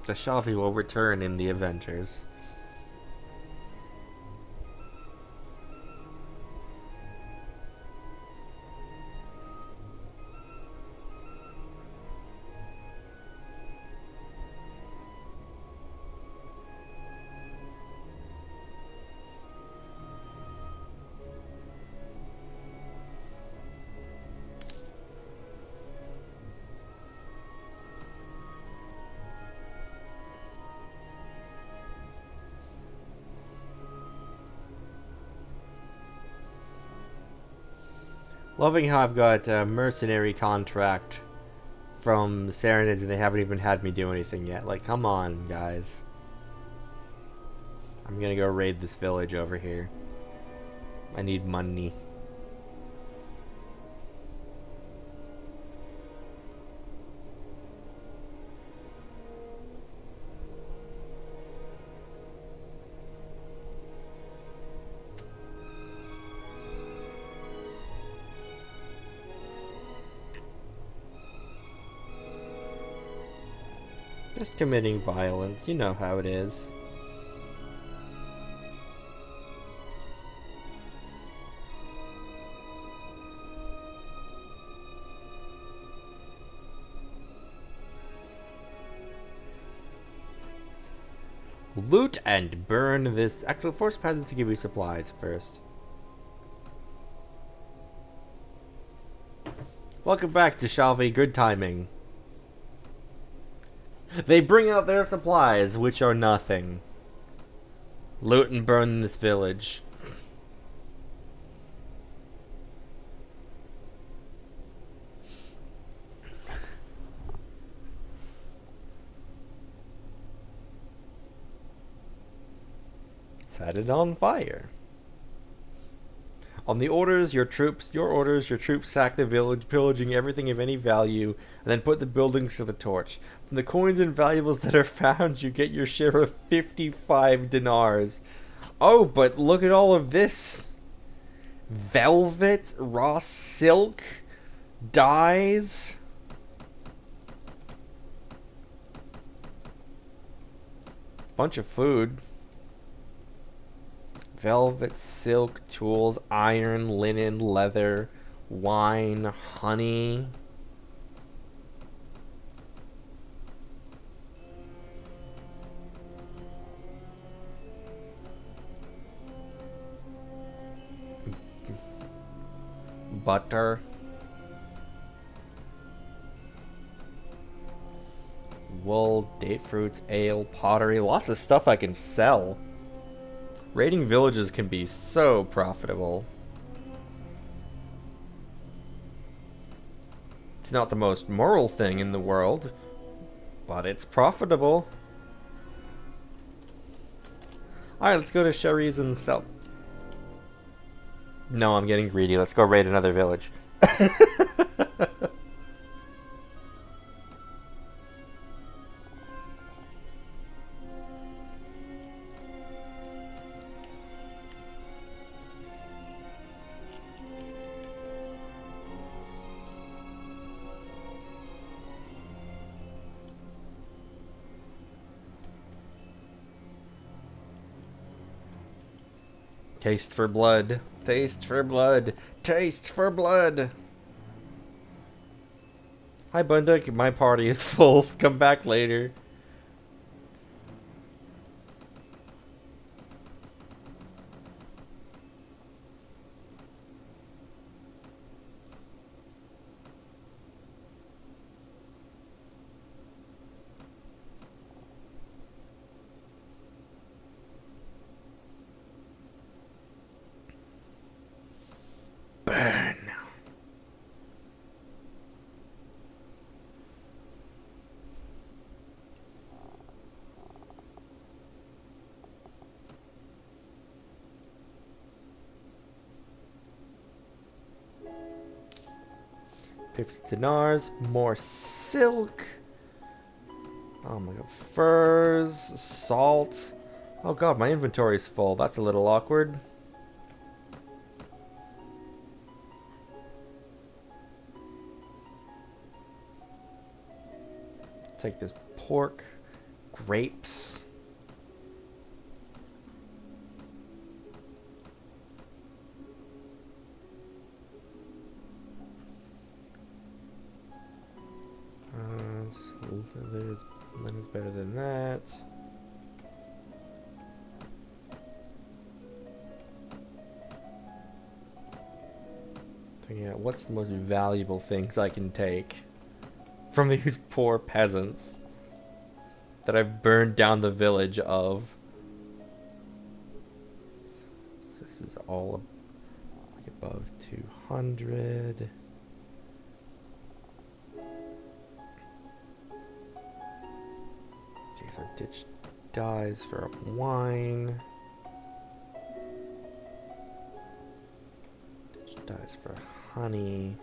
Deshavi will return in the Avengers. Loving how I've got a mercenary contract from Serenids and they haven't even had me do anything yet. Like, come on, guys. I'm gonna go raid this village over here. I need money. Just committing violence, you know how it is. Loot and burn this. Actually, force peasants to give you supplies first. Welcome back to Shalvi. Good timing. They bring out their supplies, which are nothing. Loot and burn this village. Set it on fire. On the orders, your troops sack the village, pillaging everything of any value, and then put the buildings to the torch. From the coins and valuables that are found, you get your share of 55 dinars. Oh, but look at all of this. Velvet, raw silk, dyes. Bunch of food. Velvet, silk, tools, iron, linen, leather, wine, honey. Butter. Wool, date fruits, ale, pottery. Lots of stuff I can sell. Raiding villages can be so profitable. It's not the most moral thing in the world, but it's profitable. Alright, let's go to Shari's and sell. No, I'm getting greedy. Let's go raid another village. Taste for blood. Taste for blood. Taste for blood. Hi, Bunduk. My party is full. Come back later. Burn. $50, more silk. Oh my god, furs, salt. Oh god, my inventory is full. That's a little awkward. Take this pork, grapes. Lemon's better than that. Thinking out what's the most valuable things I can take from these poor peasants that I've burned down the village of. So this is all like above 200. These are ditch dyes for wine. Ditch dyes for honey.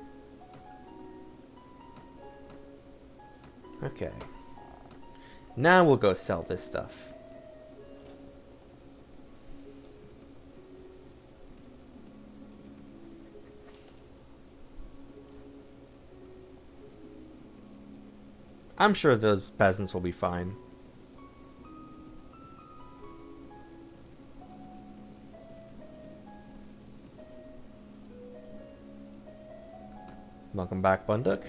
Okay. Now we'll go sell this stuff. I'm sure those peasants will be fine. Welcome back, Bunduk.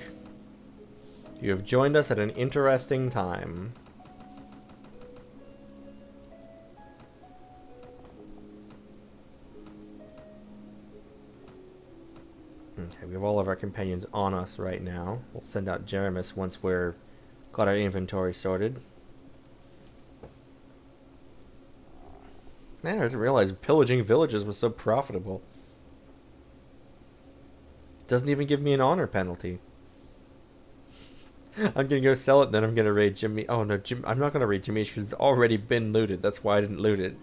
You have joined us at an interesting time. Okay, we have all of our companions on us right now. We'll send out Jeremus once we're got our inventory sorted. Man, I didn't realize pillaging villages was so profitable. It doesn't even give me an honor penalty. I'm gonna go sell it, then I'm gonna raid Jimmy. Oh no, I'm not gonna raid Jimmy because it's already been looted. That's why I didn't loot it.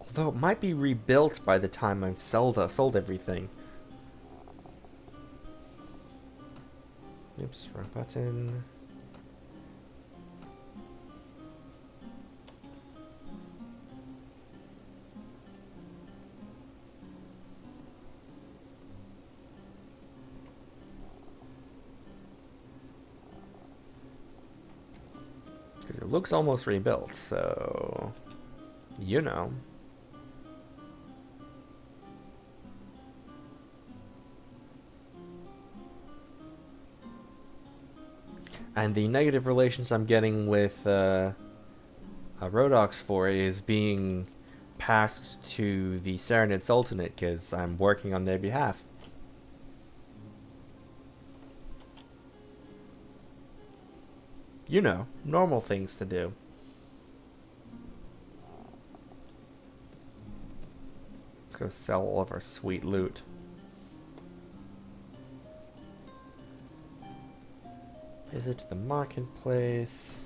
Although it might be rebuilt by the time I've sold everything. Oops, wrong button. It looks almost rebuilt, so you know. And the negative relations I'm getting with Rhodox for it is being passed to the Serenid Sultanate because I'm working on their behalf. You know, normal things to do. Let's go sell all of our sweet loot. Visit the marketplace.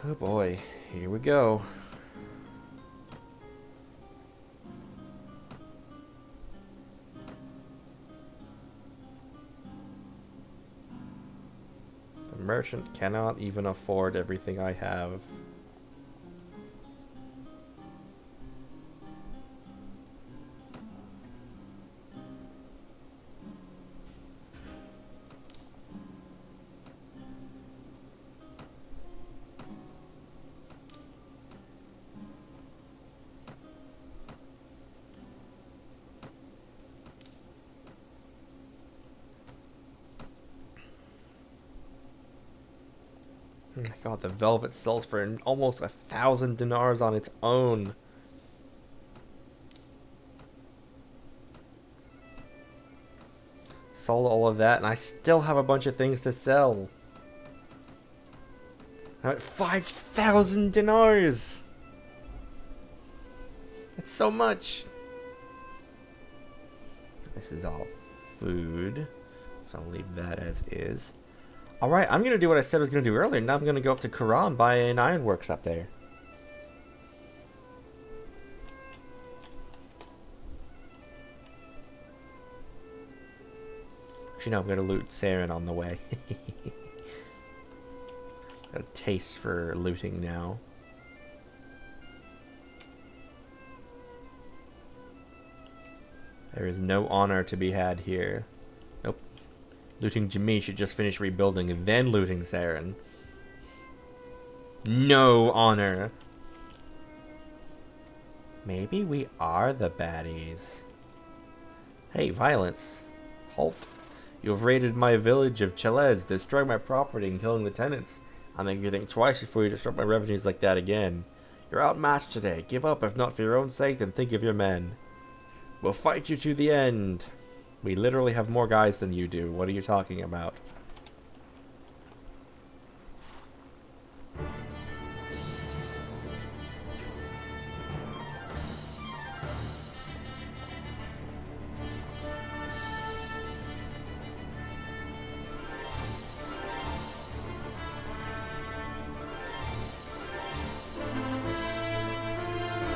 Oh boy, here we go. The merchant cannot even afford everything I have. Oh my god, the velvet sells for almost 1,000 dinars on its own. Sold all of that, and I still have a bunch of things to sell. I'm at 5,000 dinars! That's so much! This is all food, so I'll leave that as is. Alright, I'm going to do what I said I was going to do earlier. Now I'm going to go up to Quran and buy an ironworks up there. Actually, no, I'm going to loot Saren on the way. Got a taste for looting now. There is no honor to be had here. Nope. Looting Jimmy should just finish rebuilding and then looting Saren. No honor. Maybe we are the baddies. Hey, violence. Halt. You have raided my village of Chalez, destroying my property and killing the tenants. I'll make you think twice before you disrupt my revenues like that again. You're outmatched today. Give up, if not for your own sake, then think of your men. We'll fight you to the end. We literally have more guys than you do. What are you talking about?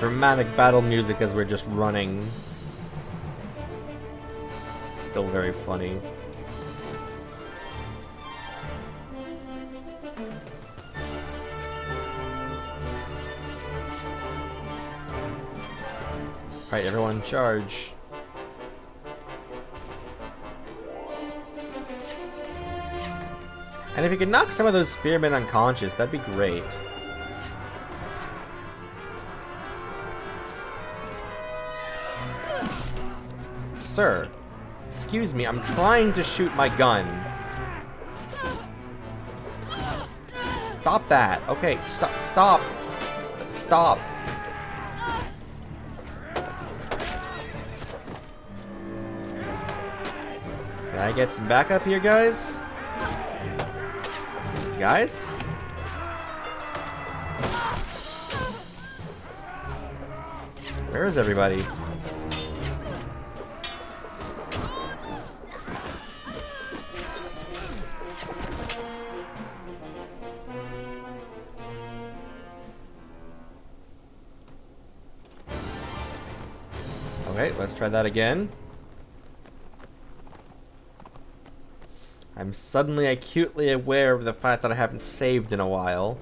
Dramatic battle music as we're just running. Still very funny. Alright, everyone charge. And if you could knock some of those spearmen unconscious, that'd be great. Sir, excuse me, I'm trying to shoot my gun. Stop that. Okay, stop. Stop. I get some backup here, guys? Guys? Where is everybody? Okay, let's try that again. I'm suddenly acutely aware of the fact that I haven't saved in a while.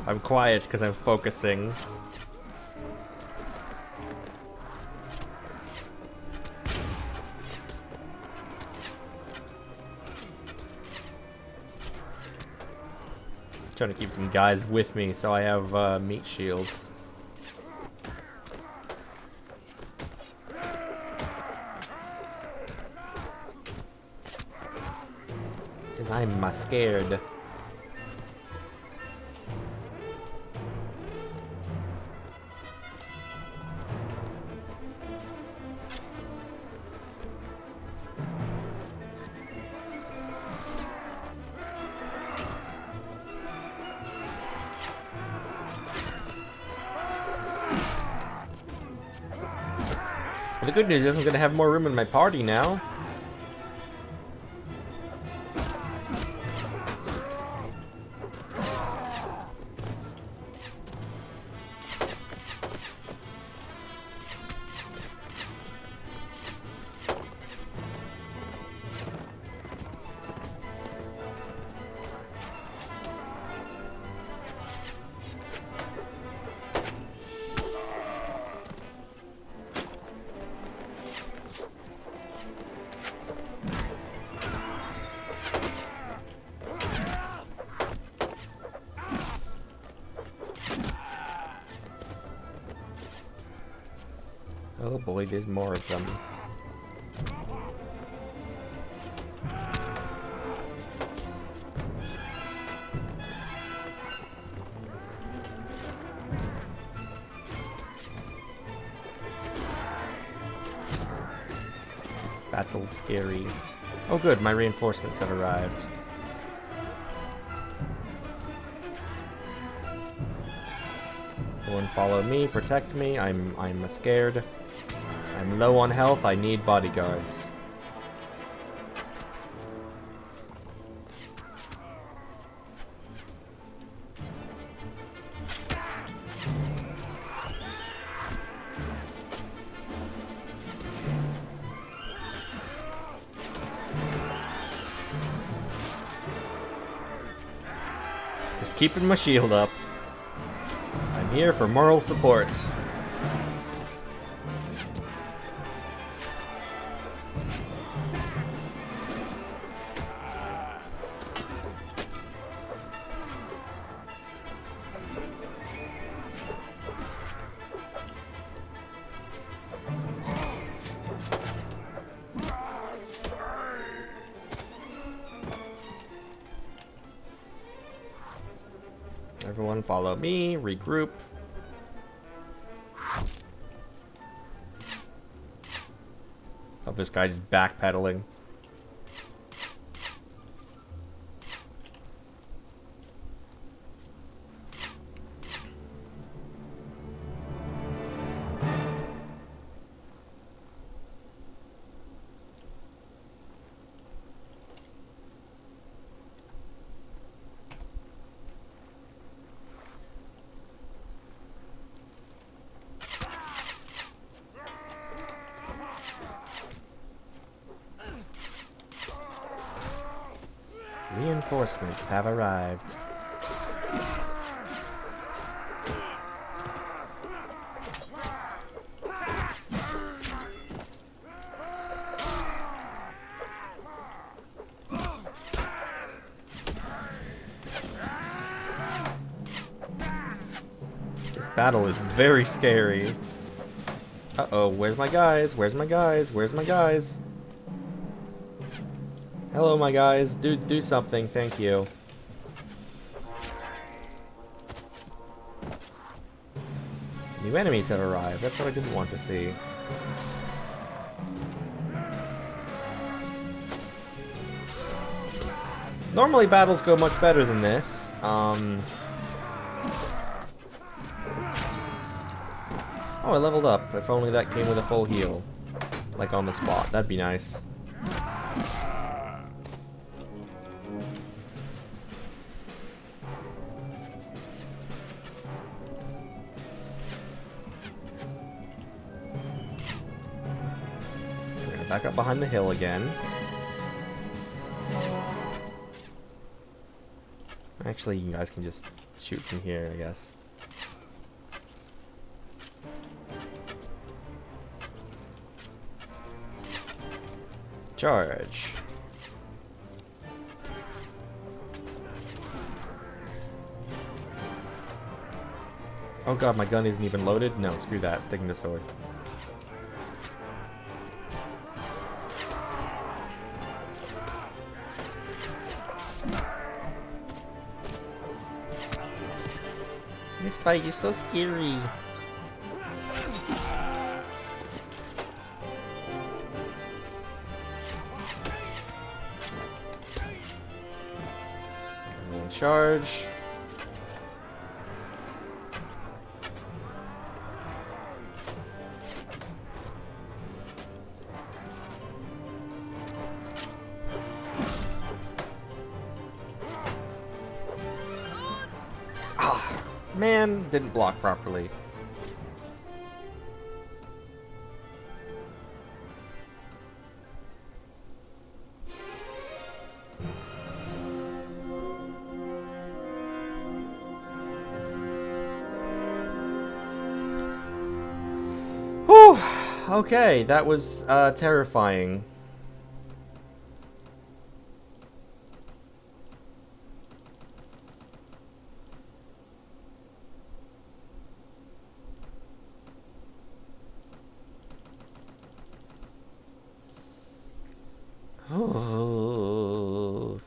I'm quiet because I'm focusing. Trying to keep some guys with me so I have meat shields. Cause I'm scared. But the good news is I'm gonna have more room in my party now. Oh boy, there's more of them. That's all scary. Oh good, my reinforcements have arrived. Everyone follow me, protect me. I'm scared. I'm low on health, I need bodyguards. Just keeping my shield up. I'm here for moral support. down, follow me, regroup. Oh, this guy just backpedaling. Reinforcements have arrived. This battle is very scary. Uh-oh, where's my guys? Where's my guys? Where's my guys? Hello, my guys. Do something. Thank you. New enemies have arrived. That's what I didn't want to see. Normally, battles go much better than this. Oh, I leveled up. If only that came with a full heal. Like on the spot. That'd be nice. Back up behind the hill again. Actually, you guys can just shoot from here, I guess. Charge. Oh god, my gun isn't even loaded? No, screw that. Sticking the sword. This fight is so scary. And charge. Man, didn't block properly. Whew! Okay, that was terrifying. Oh.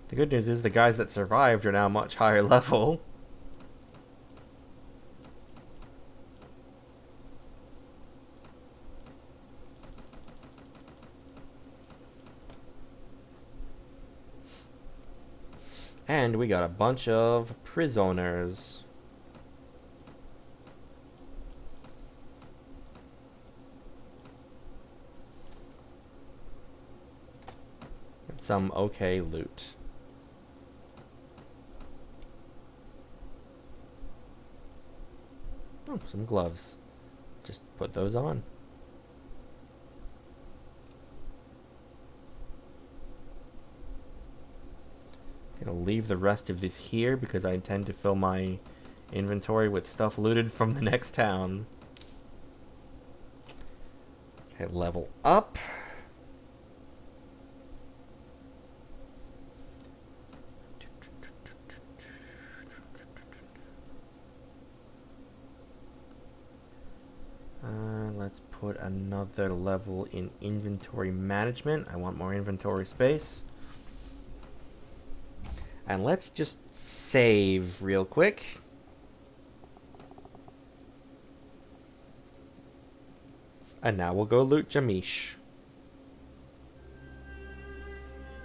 The good news is the guys that survived are now much higher level. And we got a bunch of prisoners. And some okay loot. Oh, some gloves. Just put those on. Gonna leave the rest of this here because I intend to fill my inventory with stuff looted from the next town. Okay, level up. Let's put another level in inventory management. I want more inventory space. And let's just save real quick. And now we'll go loot Jamish.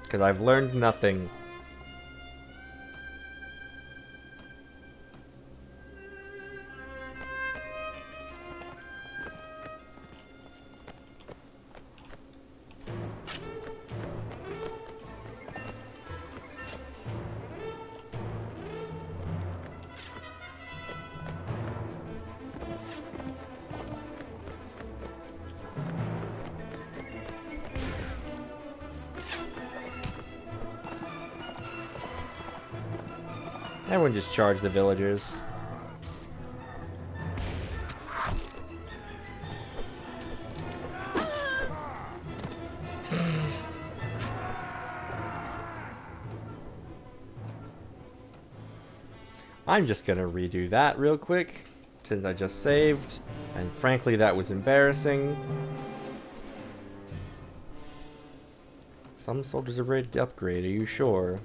Because I've learned nothing. Everyone just charge the villagers. I'm just gonna redo that real quick, since I just saved, and frankly that was embarrassing. Some soldiers are ready to upgrade, are you sure?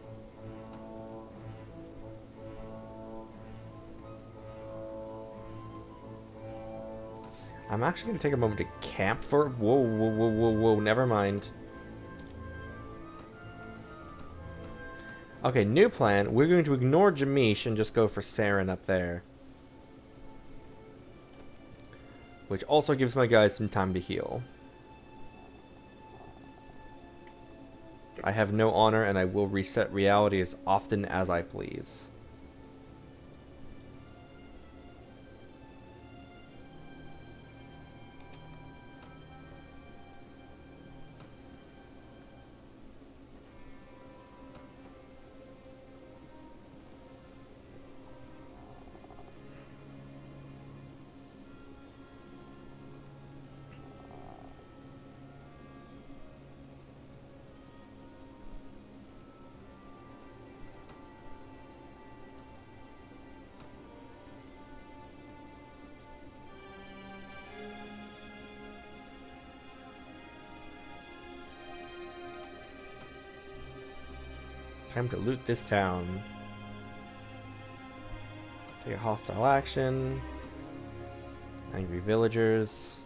I'm actually going to take a moment to camp for... Whoa, never mind. Okay, new plan. We're going to ignore Jamish and just go for Saren up there. Which also gives my guys some time to heal. I have no honor and I will reset reality as often as I please. Time to loot this town. Take a hostile action. Angry villagers.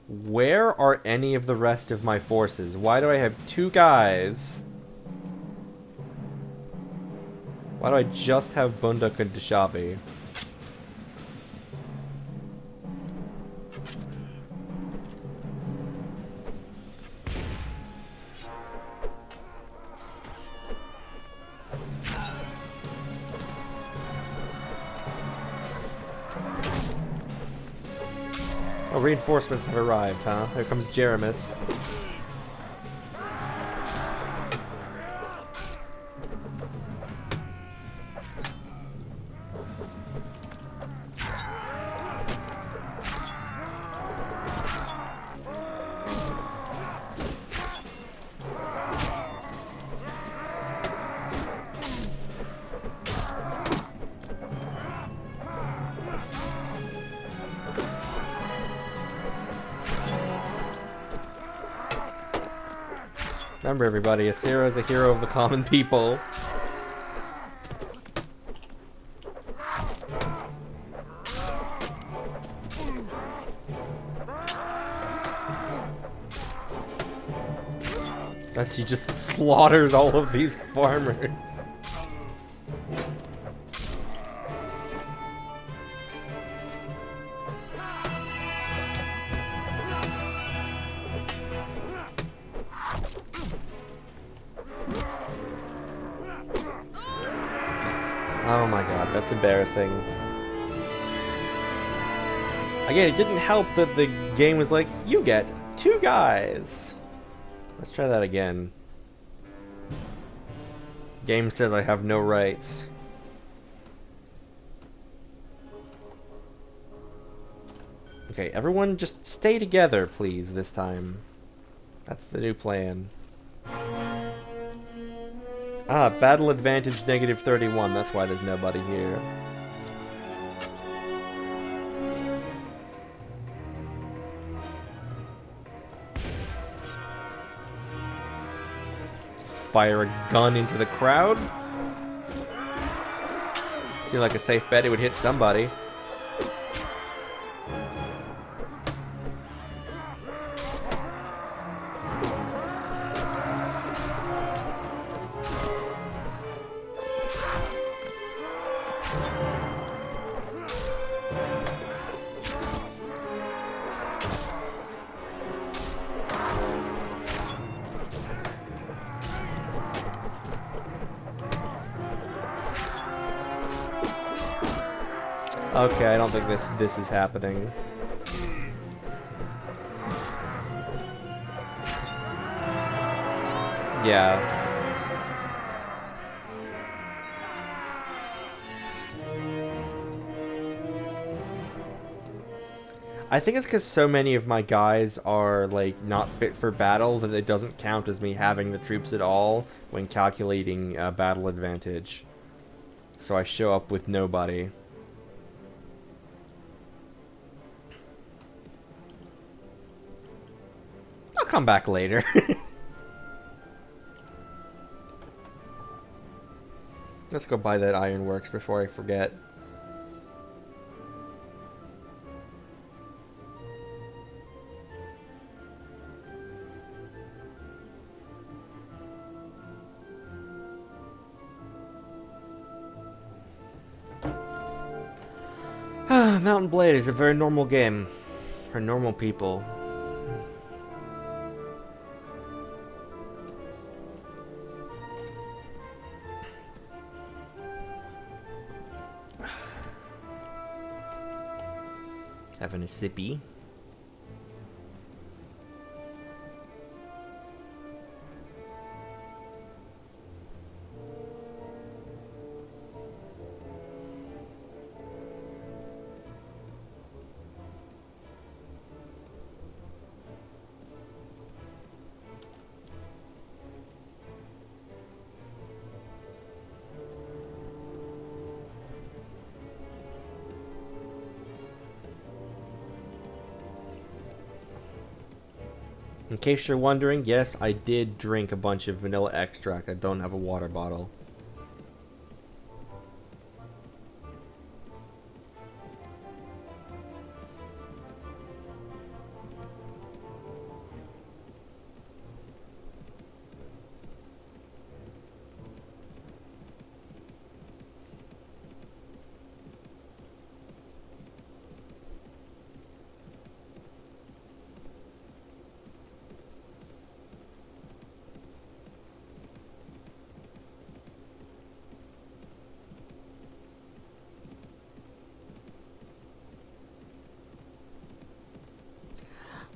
Where are any of the rest of my forces? Why do I have 2 guys? Why do I just have Bunduk and Deshavi? Oh, reinforcements have arrived, huh? Here comes Jeremis. Remember everybody, Isira is a hero of the common people. As she just slaughters all of these farmers. Oh my god, that's embarrassing. Again, it didn't help that the game was like, you get 2 guys. Let's try that again. Game says I have no rights. Okay, everyone just stay together, please, this time. That's the new plan. Ah, battle advantage -31. That's why there's nobody here. fire a gun into the crowd. Seemed like a safe bet it would hit somebody. Okay, I don't think this is happening. Yeah. I think it's because so many of my guys are like not fit for battle that it doesn't count as me having the troops at all when calculating battle advantage. So I show up with nobody. I'll come back later. Let's go buy that ironworks before I forget. Mountain Blade is a very normal game for normal people. Having a sippy. In case you're wondering, yes, I did drink a bunch of vanilla extract. I don't have a water bottle.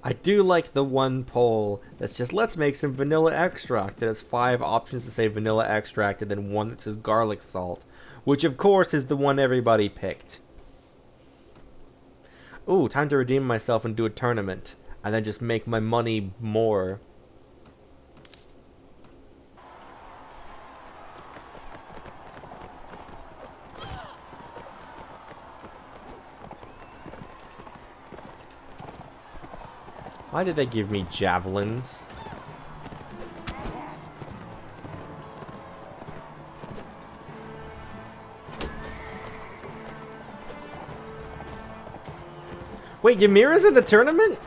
I do like the one poll that's just, let's make some vanilla extract. It has 5 options to say vanilla extract and then one that says garlic salt. Which, of course, is the one everybody picked. Ooh, time to redeem myself and do a tournament. And then just make my money more. Why did they give me javelins? Wait, Ymira's in the tournament?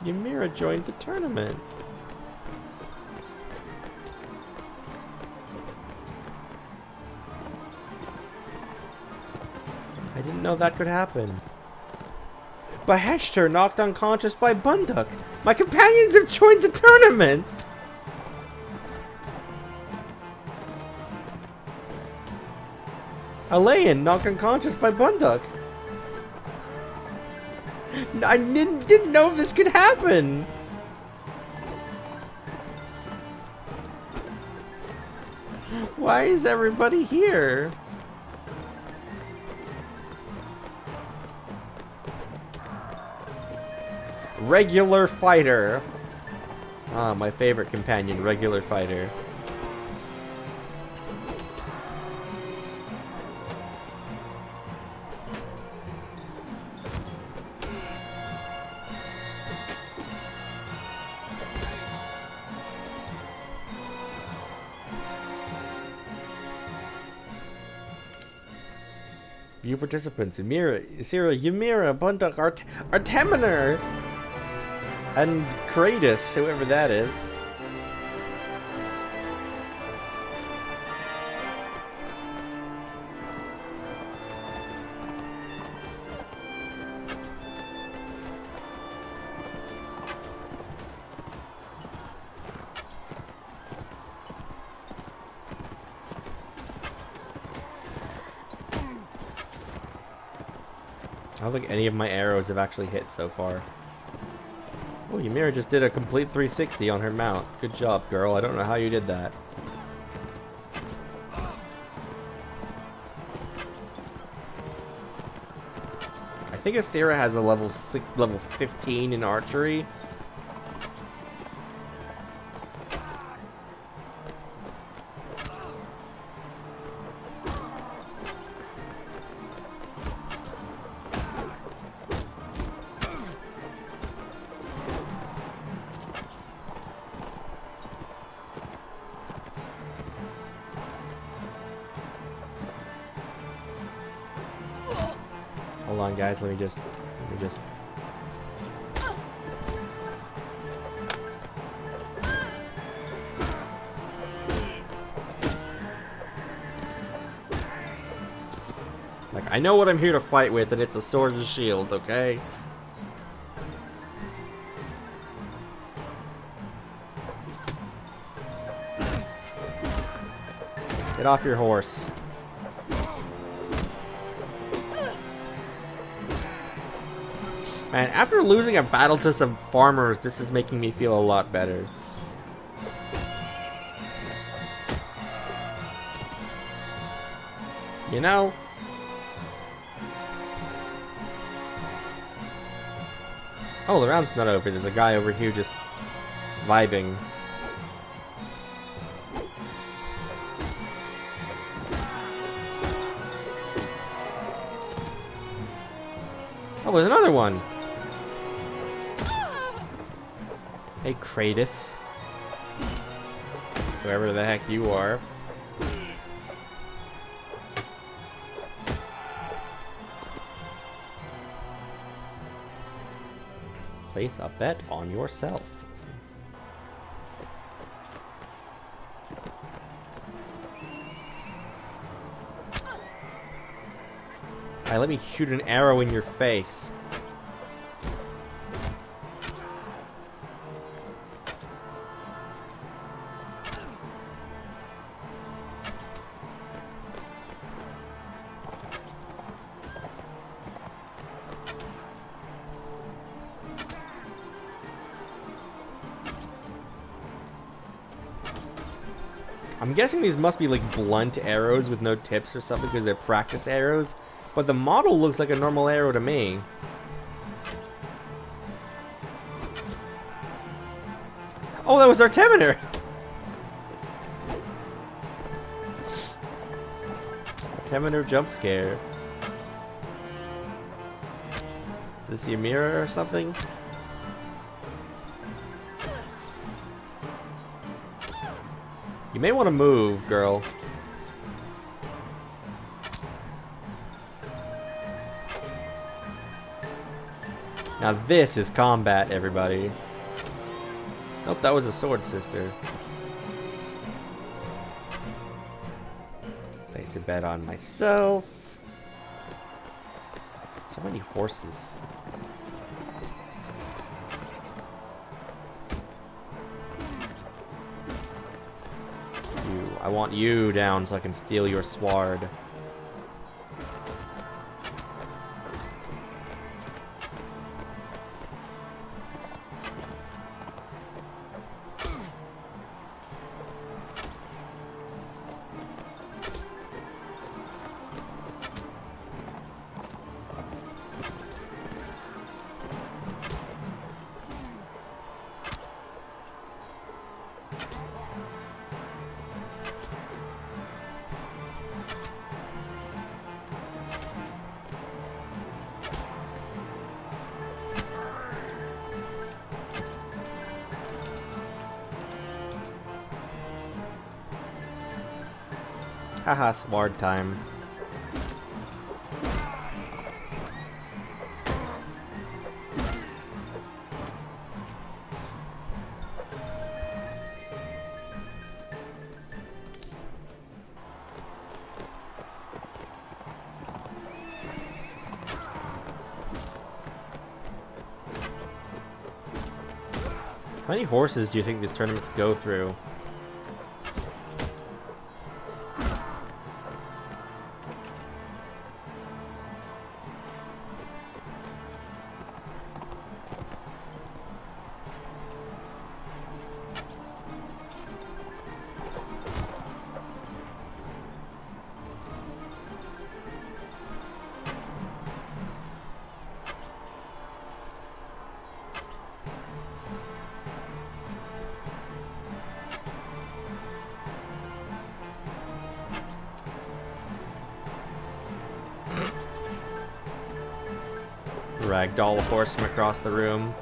Ymira joined the tournament. I didn't know that could happen. Beheshter knocked unconscious by Bunduk. My companions have joined the tournament! Alayan knocked unconscious by Bunduk. I didn't know this could happen! Why is everybody here? Regular fighter. Ah, my favorite companion, regular fighter. New participants: Isira, Ymira, Bunduck, Arteminer, and Kratos, whoever that is. I don't think any of my arrows have actually hit so far. Oh, Ymira just did a complete 360 on her mount. Good job, girl. I don't know how you did that. I think Isira has a level 15 in archery. Hold on, guys. Let me just. Like, I know what I'm here to fight with, and it's a sword and shield, okay? Get off your horse. Man, after losing a battle to some farmers, this is making me feel a lot better. You know? Oh, the round's not over. There's a guy over here just vibing. Oh, there's another one. Hey, Kratos. Whoever the heck you are. Place a bet on yourself. Alright, let me shoot an arrow in your face. I'm guessing these must be like blunt arrows with no tips or something because they're practice arrows, but the model looks like a normal arrow to me. Oh, that was Arteminer! Arteminer jump scare. Is this Ymira or something? You may want to move, girl. Now this is combat, everybody. Nope, that was a sword sister. Place a bet on myself. So many horses. I want you down so I can steal your sword. Haha, sword time. How many horses do you think these tournaments go through? Ragdoll a horse from across the room.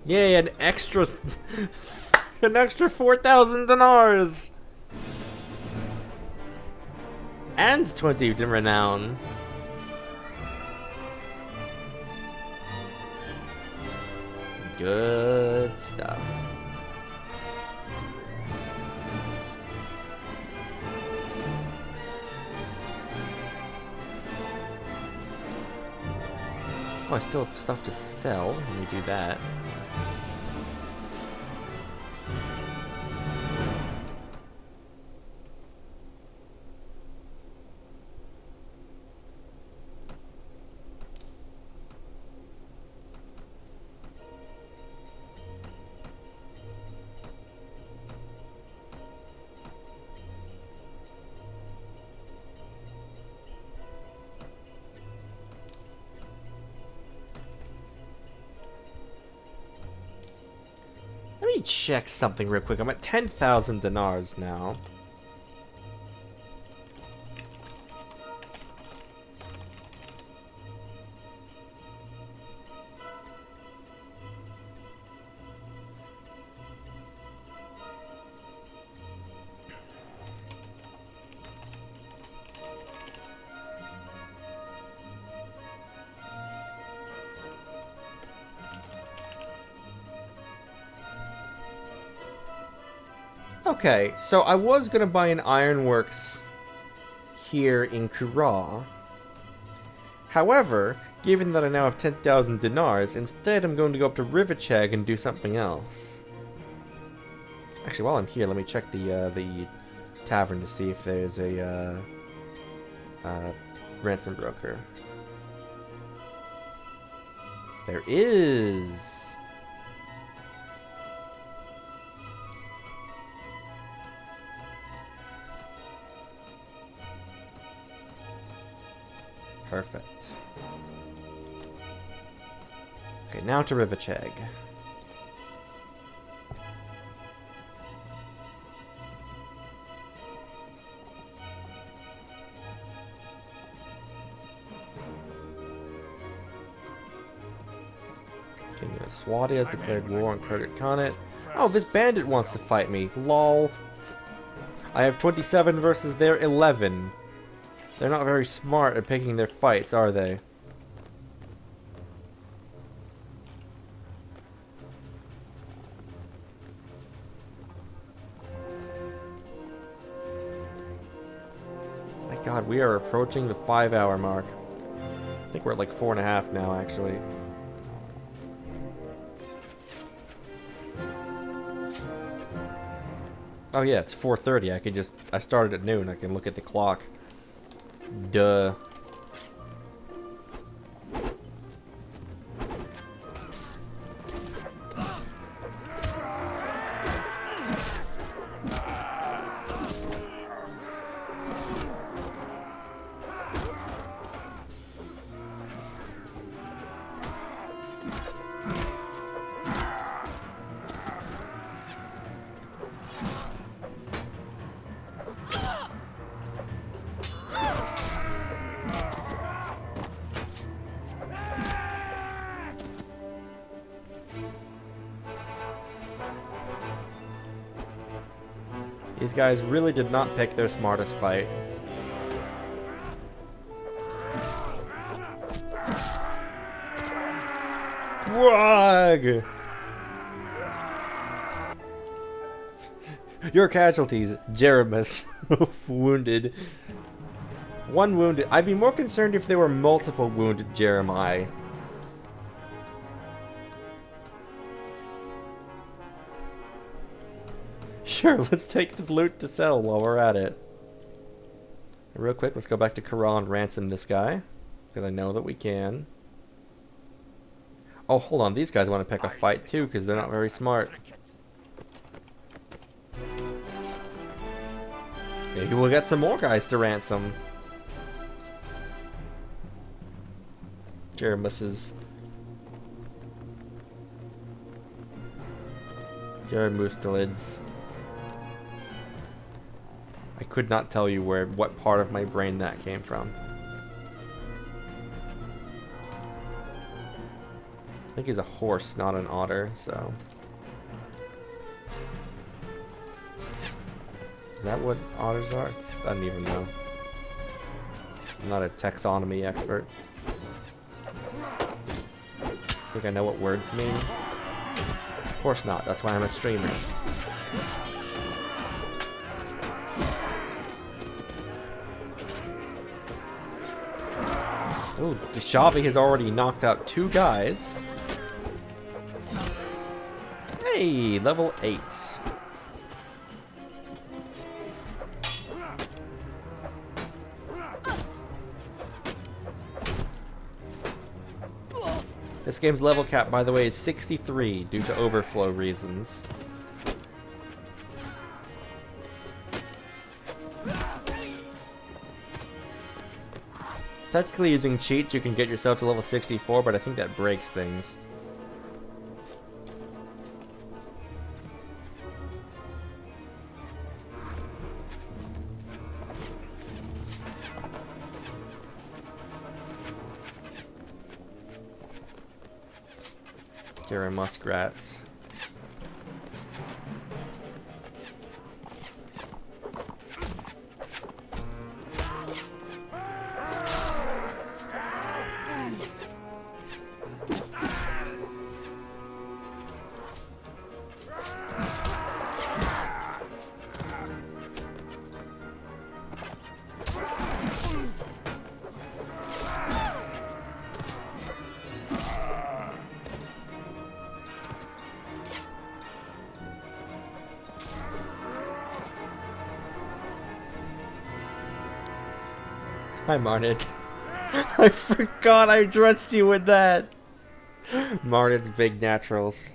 Yay, an extra 4,000 dinars! And 20 renown. Good stuff. Oh, I still have stuff to sell. Let me do that. Let me check something real quick. I'm at 10,000 dinars now. Okay, so I was gonna buy an ironworks here in Kura. However, given that I now have 10,000 dinars, instead I'm going to go up to Rivacheg and do something else. Actually, while I'm here, let me check the tavern to see if there's a ransom broker. There is. Perfect. Okay, now to Rivacheg. King of Swati has declared war on Kurdic Khanate. Oh, this bandit wants to fight me. Lol. I have 27 versus their 11. They're not very smart at picking their fights, are they? My god, we are approaching the 5-hour mark. I think we're at like 4.5 now, actually. Oh yeah, it's 4:30. I started at noon. I can look at the clock. Duh. These guys really did not pick their smartest fight. Wrog! Your casualties, Jeremus. Wounded. One wounded. I'd be more concerned if there were multiple wounded Jeremiah. Sure, let's take this loot to sell while we're at it. Real quick, let's go back to Corral and ransom this guy. Because I know that we can. Oh, hold on. These guys want to pick a fight too, because they're not very smart. Maybe we'll get some more guys to ransom. Jeremus's... Jeremustelid's... I could not tell you what part of my brain that came from. I think he's a horse, not an otter, so... Is that what otters are? I don't even know. I'm not a taxonomy expert. I think I know what words mean. Of course not, that's why I'm a streamer. Ooh, Deshavi has already knocked out 2 guys. Hey, level 8. This game's level cap, by the way, is 63 due to overflow reasons. Technically, using cheats, you can get yourself to level 64, but I think that breaks things. Here are muskrats. Hi, Marnid. I forgot I dressed you with that. Marnid's big naturals.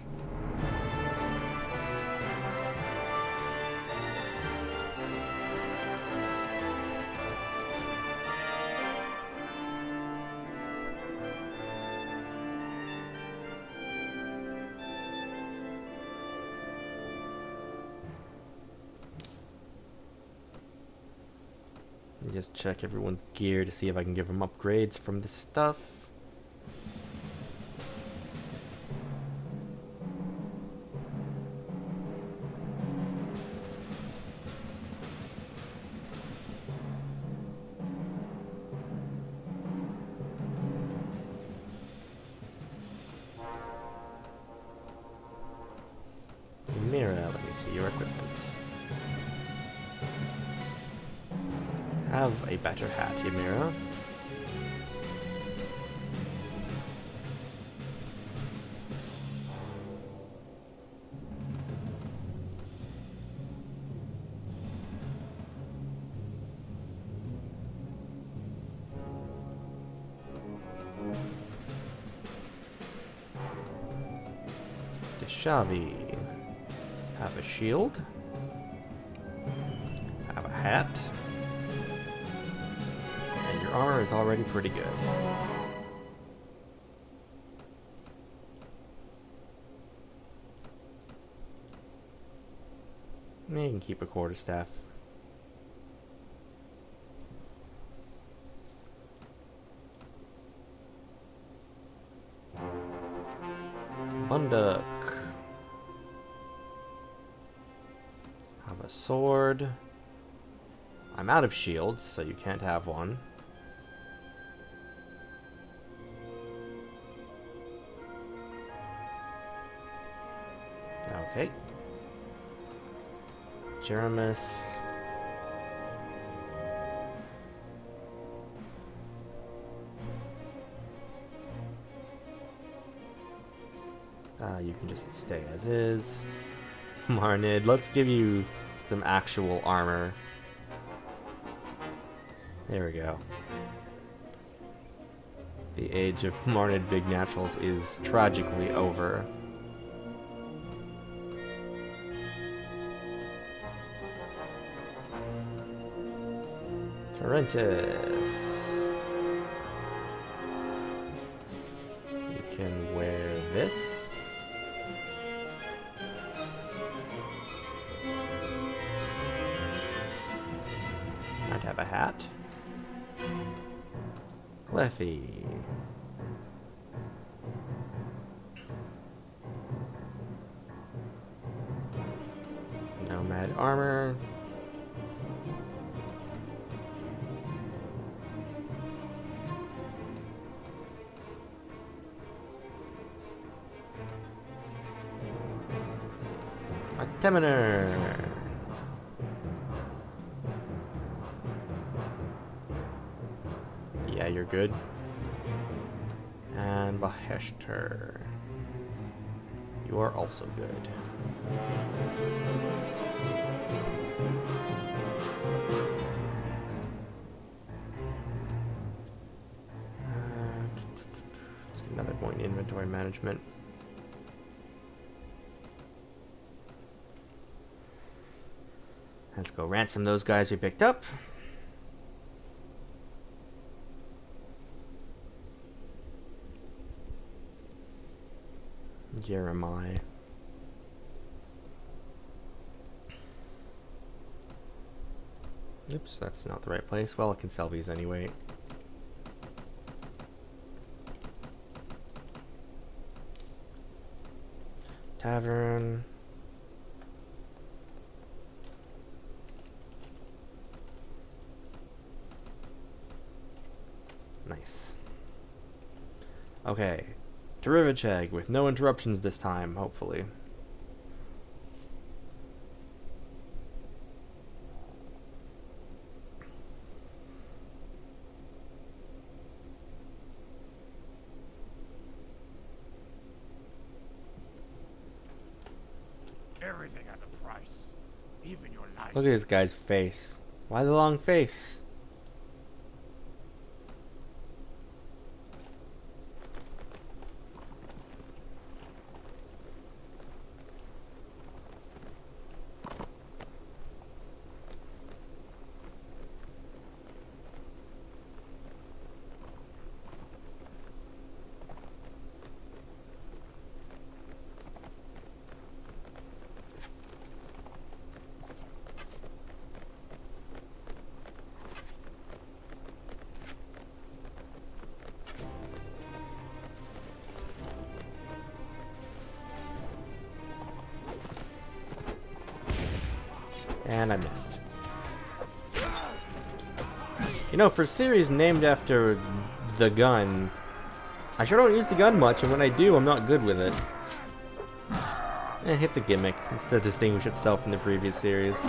Just check everyone's gear to see if I can give them upgrades from the stuff. Mira, let me see your equipment. Have a better hat, Ymira. Deshavi. Have a shield. Have a hat. And your armor is already pretty good. You can keep a quarterstaff. Bunduk. Have a sword. I'm out of shields, so you can't have one. Okay. Jeremus. You can just stay as is. Marnid, let's give you some actual armor. There we go. The age of Marnid Big Naturals is tragically over. Torrentus. You can wear this. Might have a hat. Cleffy. Nomad armor. Arteminer. Yeah, you're good. And Baheshter. You are also good. Let's get another point in inventory management. Let's go ransom those guys we picked up. Jeremiah. Oops, that's not the right place. Well, I can sell these anyway. Tavern. Nice. Okay. To Rivacheg with no interruptions this time, hopefully. Everything has a price, even your life. Look at this guy's face. Why the long face? And I missed. You know, for a series named after the gun, I sure don't use the gun much, and when I do, I'm not good with it. It's a gimmick. It's to distinguish itself from the previous series.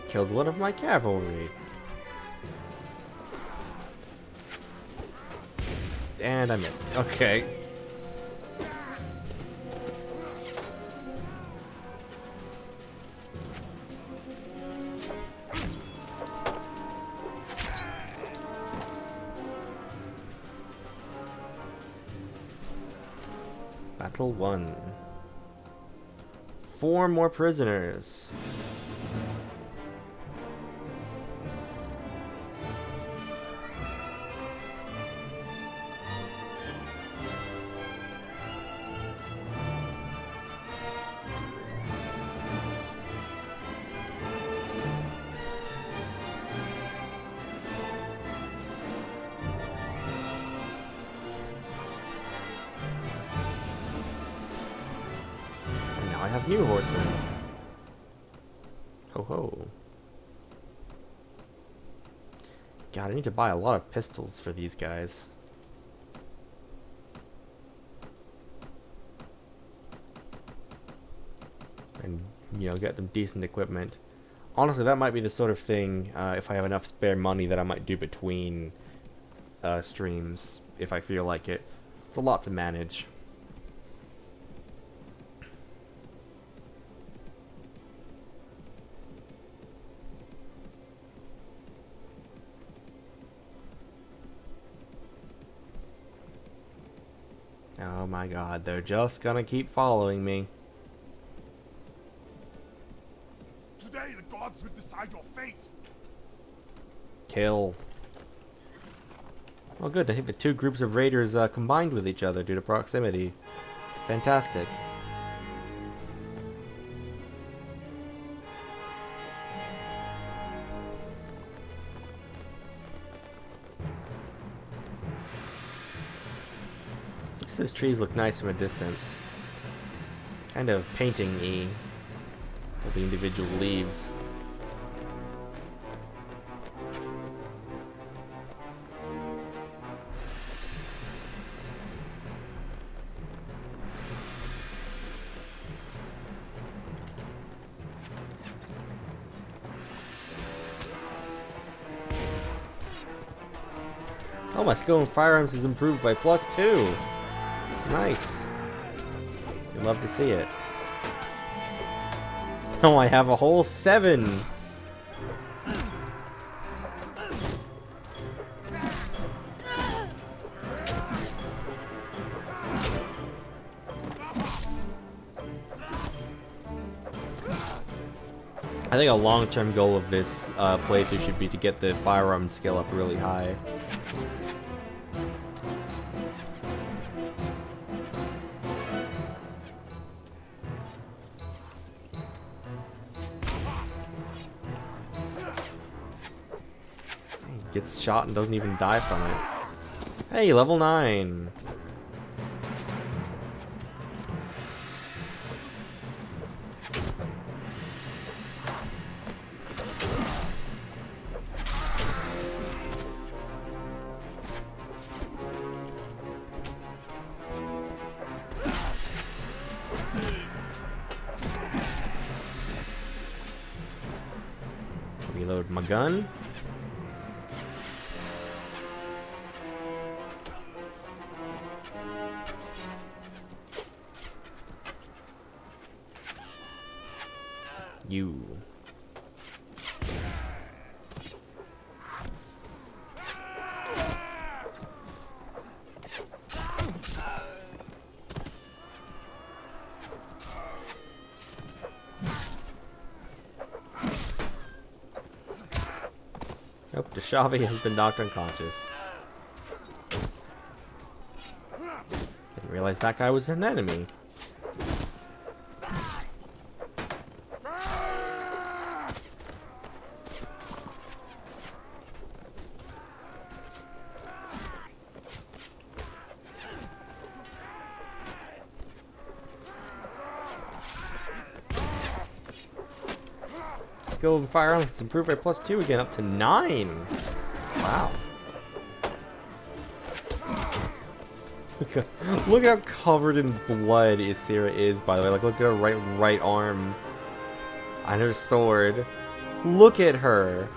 Killed one of my cavalry. And I missed. Okay. Battle 1. 4 more prisoners. I have new horsemen. Ho ho. God, I need to buy a lot of pistols for these guys. And, you know, get them decent equipment. Honestly, that might be the sort of thing, if I have enough spare money, that I might do between streams, if I feel like it. It's a lot to manage. Oh my god, they're just gonna keep following me. Today the gods will decide your fate. Kill. Oh good, I think the two groups of raiders combined with each other due to proximity. Fantastic. Those trees look nice from a distance. Kind of painting-y with the individual leaves. Oh, my skill in firearms is improved by +2. Nice. You'd love to see it. Oh, I have a whole 7. I think a long-term goal of this playthrough should be to get the firearm skill up really high. Gets shot and doesn't even die from it. Hey, level 9. Reload my gun. You. Oh, Deshavi has been knocked unconscious. Didn't realize that guy was an enemy. Skill in firearms is improved by +2 again, up to 9. Wow. Look how covered in blood Isira is, by the way. Like, look at her right arm on her sword. Look at her.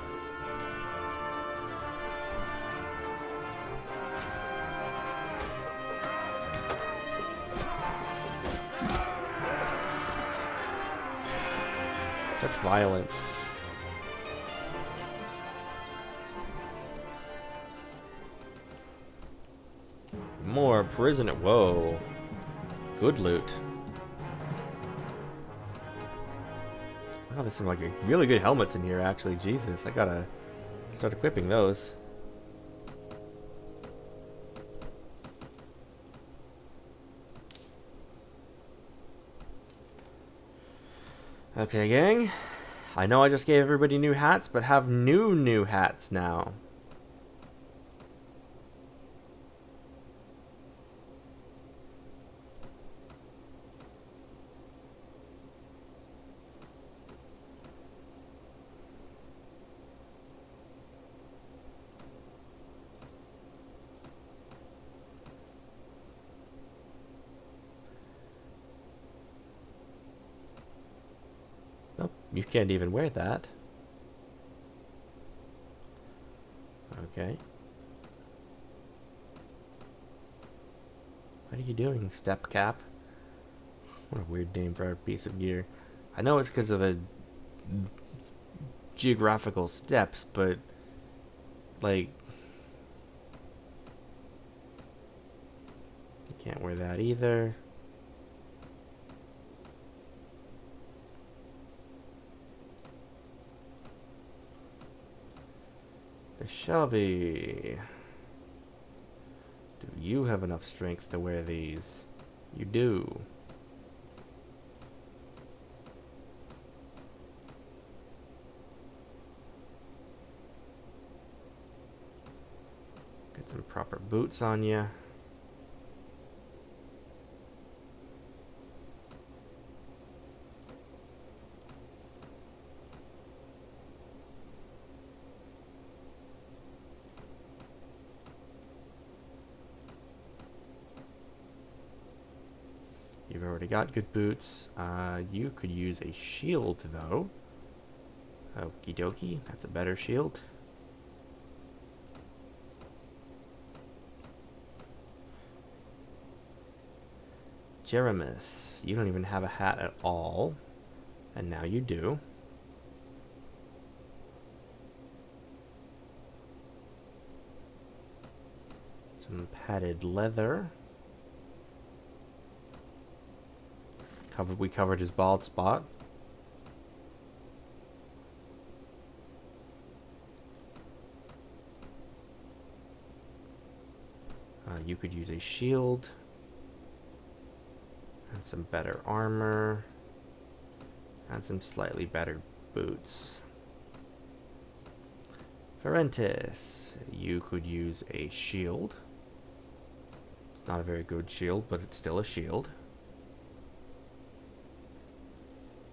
Such violence. More prisoner. Whoa. good loot. Oh, there's some like really good helmets in here actually. Jesus, I gotta start equipping those. Okay, gang. I know I just gave everybody new hats, but have new hats now. Nope, you can't even wear that. Okay. What are you doing, Step Cap? What a weird name for a piece of gear. I know it's because of the geographical steps, but like you can't wear that either. The Shelby. Do you have enough strength to wear these? You do. Get some proper boots on you. You've already got good boots. You could use a shield, though. Okie dokie, that's a better shield. Jeremus, you don't even have a hat at all. And now you do. Some padded leather. We covered his bald spot. You could use a shield and some better armor and some slightly better boots. Ferentis, you could use a shield. It's not a very good shield, but it's still a shield.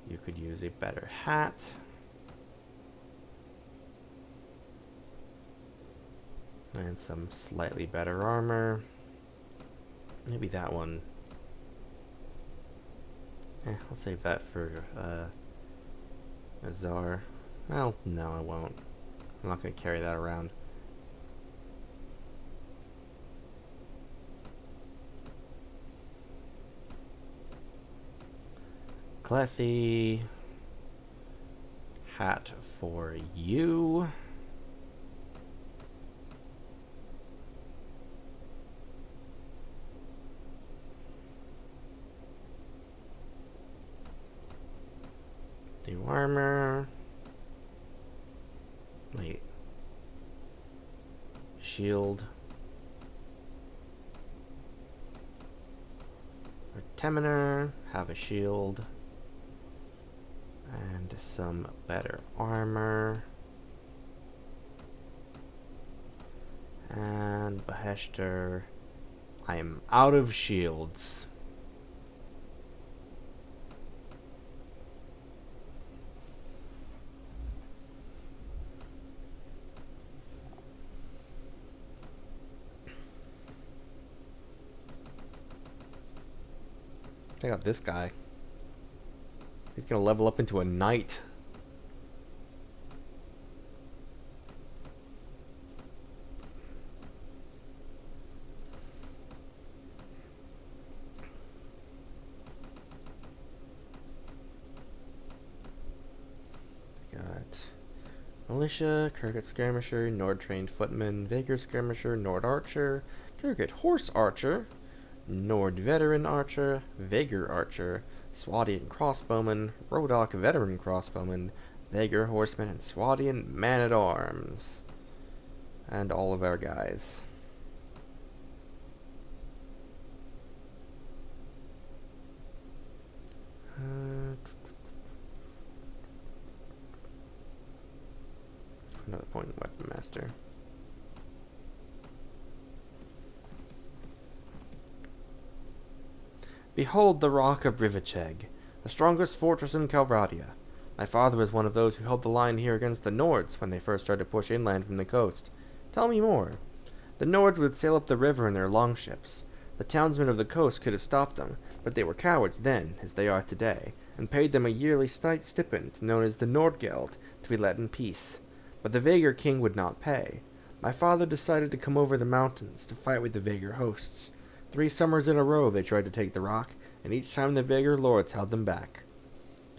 You could use a better hat. And some slightly better armor. Maybe that one. I'll save that for Azar. Well, no, I won't. I'm not going to carry that around. Cleffy. Hat for you. New armor. Wait. Shield. Arteminer. Have a shield. And some better armor. And Beheshter. I am out of shields. Check out this guy. He's gonna level up into a knight. Got Militia, Kurgat Skirmisher, Nord Trained Footman, Vigor Skirmisher, Nord Archer, Kurgat Horse Archer, Nord veteran archer, Vaegir archer, Swadian crossbowman, Rodok veteran crossbowman, Vaegir horseman, and Swadian man-at-arms. And all of our guys. Another point weapon master. Behold the rock of Rivacheg, the strongest fortress in Calradia. My father was one of those who held the line here against the Nords when they first tried to push inland from the coast. Tell me more. The Nords would sail up the river in their longships. The townsmen of the coast could have stopped them, but they were cowards then, as they are today, and paid them a yearly stipend known as the Nordgeld to be let in peace. But the Vaegir king would not pay. My father decided to come over the mountains to fight with the Vaegir hosts. 3 summers in a row they tried to take the rock, and each time the Vaegir lords held them back.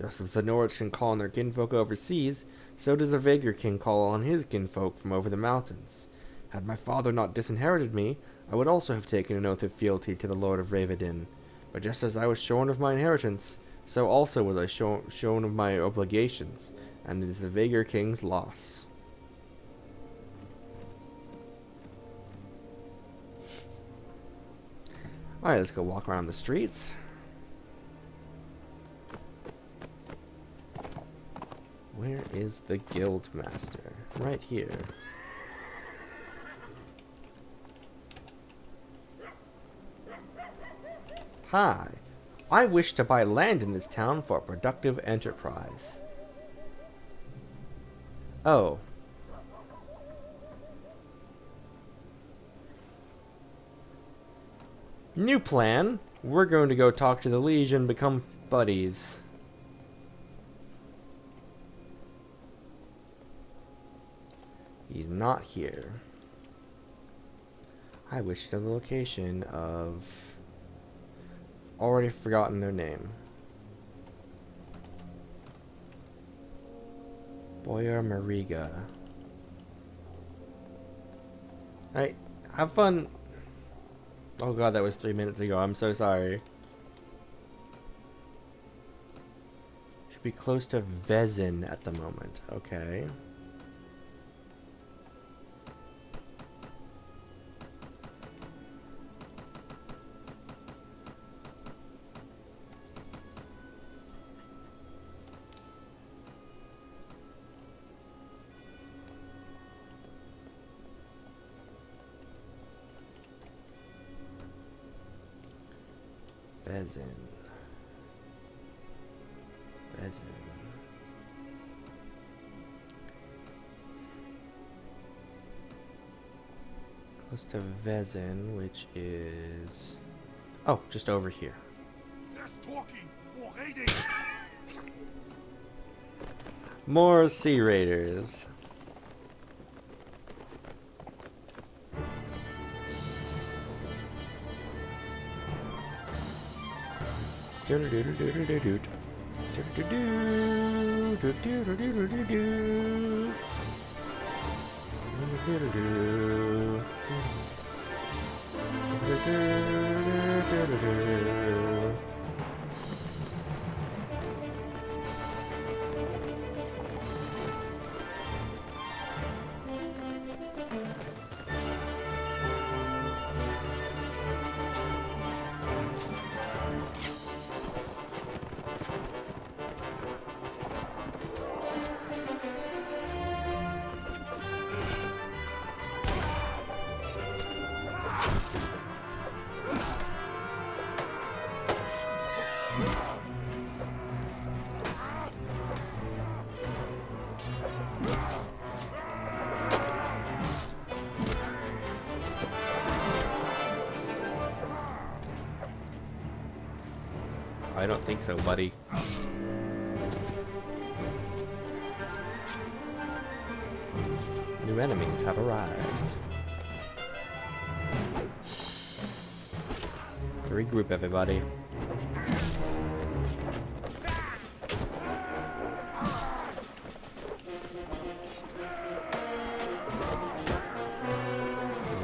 Just as the Nords can call on their kinfolk overseas, so does the Vaegir king call on his kinfolk from over the mountains. Had my father not disinherited me, I would also have taken an oath of fealty to the Lord of Ravedin. But just as I was shorn of my inheritance, so also was I shown of my obligations, and it is the Vaegir king's loss. Alright, let's go walk around the streets. Where is the guild master? Right here. Hi. I wish to buy land in this town for a productive enterprise. Oh. New plan. We're going to go talk to the Liege and become buddies. He's not here. I wish to the location of... Already forgotten their name. Boyar Mariga. Alright, have fun. Oh god, that was 3 minutes ago. I'm so sorry. Should be close to Vezin at the moment. Okay. Vezin. Close to Vezin, which is... Oh, just over here. Less talking, more raiding. More Sea Raiders. I don't think so, buddy. New enemies have arrived. Regroup, everybody.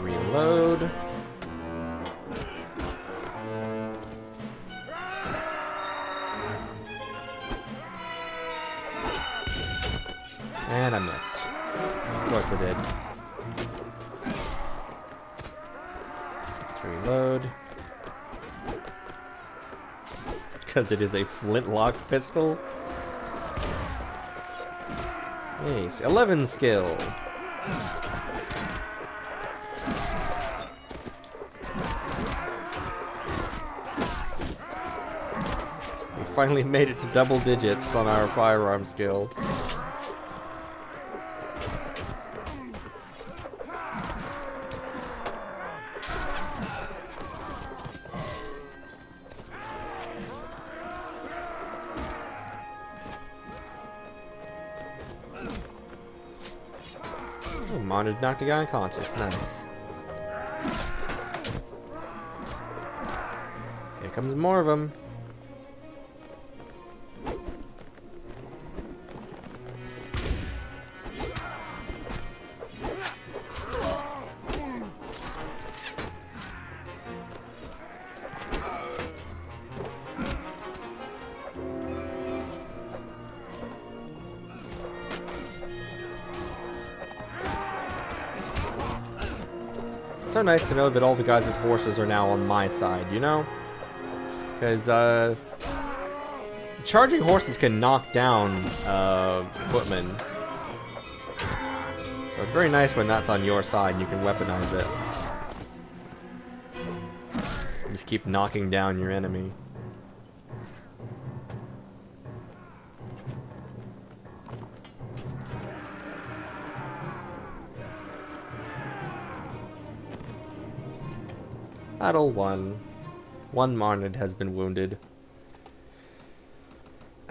Reload. did. Let's reload. Because it is a flintlock pistol. Nice. 11 skill. We finally made it to double digits on our firearm skill. Oh, Monad knocked a guy unconscious. Nice. Here comes more of them. So nice to know that all the guys with horses are now on my side, you know? Because, charging horses can knock down, footmen. So it's very nice when that's on your side and you can weaponize it. Just keep knocking down your enemy. Battle 1. One Marnid has been wounded.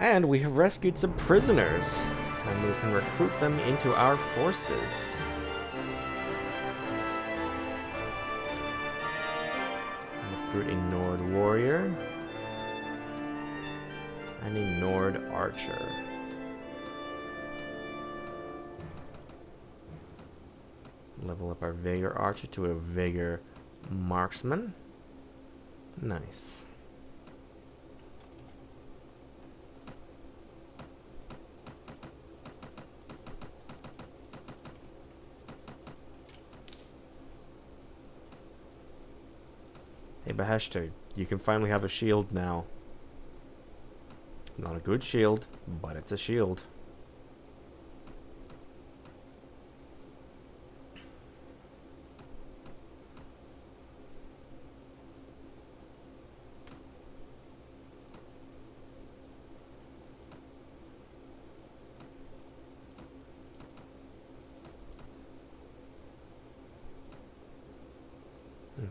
And we have rescued some prisoners. And we can recruit them into our forces. Recruit a Nord warrior. And a Nord archer. Level up our Vigor archer to a Vigor marksman. Nice. Hey Baheshter, you can finally have a shield now. It's not a good shield, but it's a shield.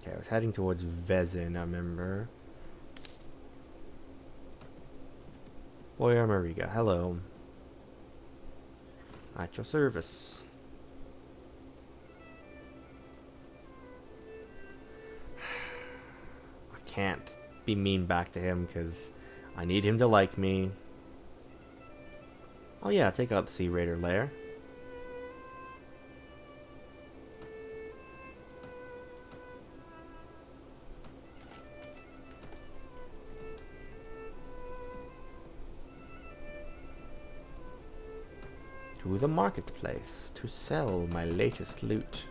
Okay, I was heading towards Vezin, I remember. Boyar Mariga, hello. At your service. I can't be mean back to him because I need him to like me. Oh yeah, take out the Sea Raider lair. To the marketplace to sell my latest loot.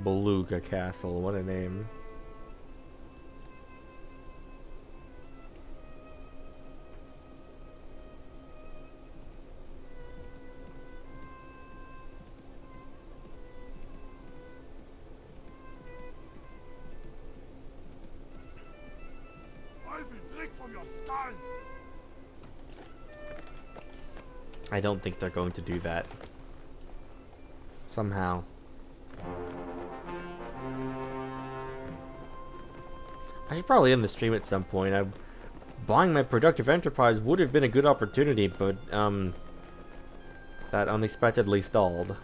Beluga Castle, what a name. I will drink from your skull. I don't think they're going to do that. Somehow. I should probably end the stream at some point. Buying my productive enterprise would have been a good opportunity, but that unexpectedly stalled.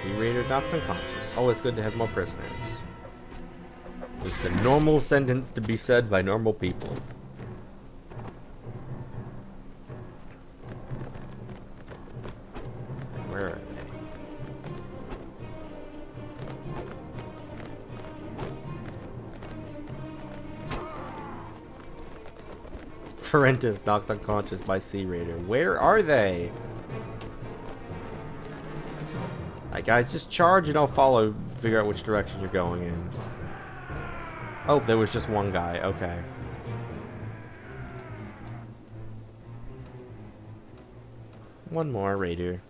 Sea Raider knocked unconscious. Always good to have more prisoners. It's the normal sentence to be said by normal people. Where are they? Ferentis knocked unconscious by Sea Raider. Where are they? Alright guys, just charge and I'll follow, figure out which direction you're going in. Oh, there was just one guy, okay. One more Raider.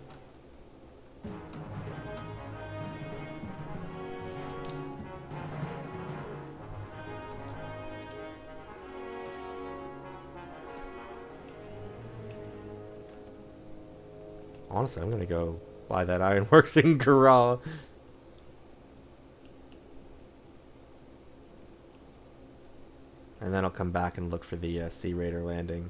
Honestly, I'm gonna go buy that Ironworks in Corral. And then I'll come back and look for the Sea Raider landing.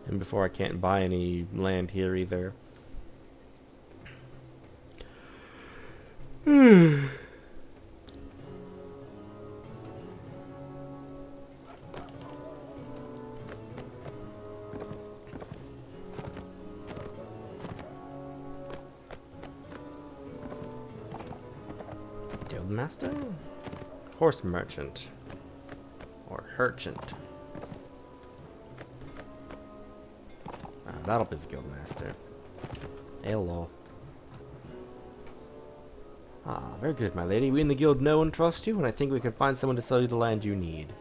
And before I can't buy any land here either. Guildmaster? Horse merchant. Or herchant. That'll be the Guildmaster. Hello. Ah, very good, my lady. We in the guild know and trust you, and I think we can find someone to sell you the land you need.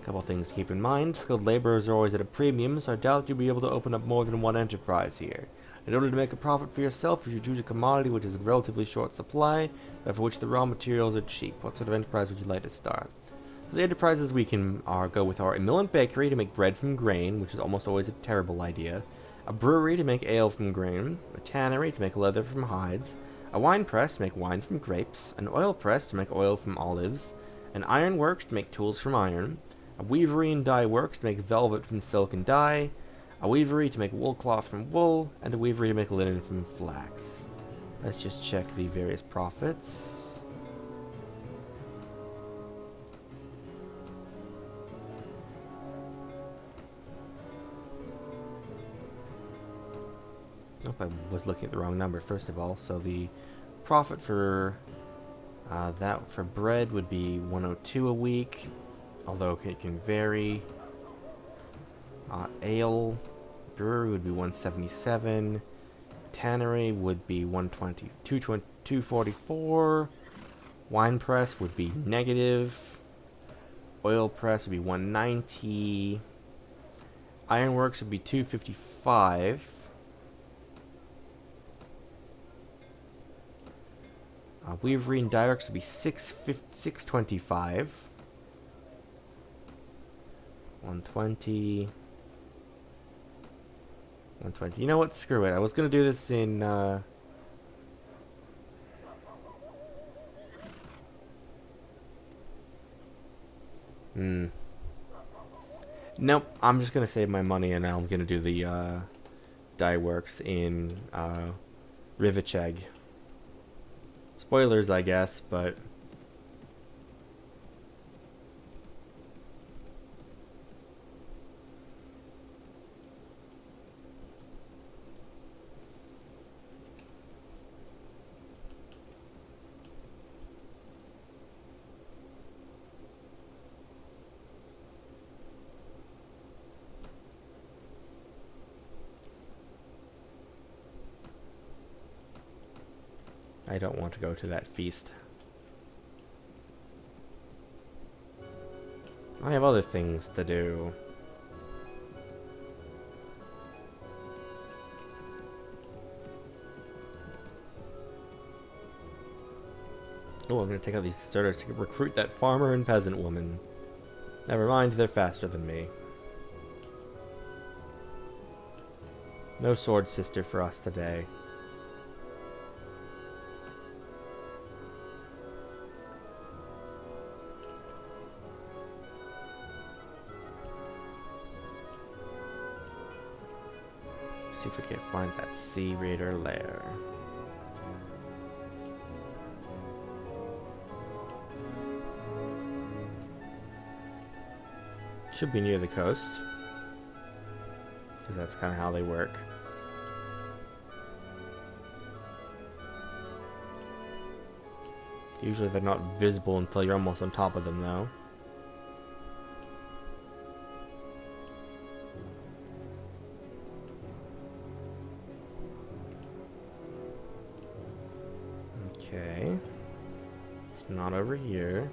A couple things to keep in mind. Skilled laborers are always at a premium, so I doubt you'll be able to open up more than one enterprise here. In order to make a profit for yourself, you should choose a commodity which is in relatively short supply, but for which the raw materials are cheap. What sort of enterprise would you like to start? So the enterprises we can go with are a mill and bakery to make bread from grain, which is almost always a terrible idea. A brewery to make ale from grain, a tannery to make leather from hides, a wine press to make wine from grapes, an oil press to make oil from olives, an iron works to make tools from iron, a weavery and dye works to make velvet from silk and dye, a weavery to make wool cloth from wool, and a weavery to make linen from flax. Let's just check the various profits. Oh, I was looking at the wrong number, first of all. So the profit for that for bread would be 102 a week, although it can vary. Ale brewery would be 177. Tannery would be 120, 244. Wine press would be negative. Oil press would be 190. Ironworks would be 255. Weavery and dye works would be 625. 120. 120. You know what? Screw it. I was gonna do this in Nope. I'm just gonna save my money and I'm gonna do the dye works in Rivacheg. Spoilers, I guess, but I don't want to go to that feast. I have other things to do. Oh, I'm gonna take out these deserters to recruit that farmer and peasant woman. Never mind, they're faster than me. No sword sister for us today. See if we can't find that Sea Raider lair. Should be near the coast, because that's kind of how they work. Usually they're not visible until you're almost on top of them, though. Okay. It's not over here.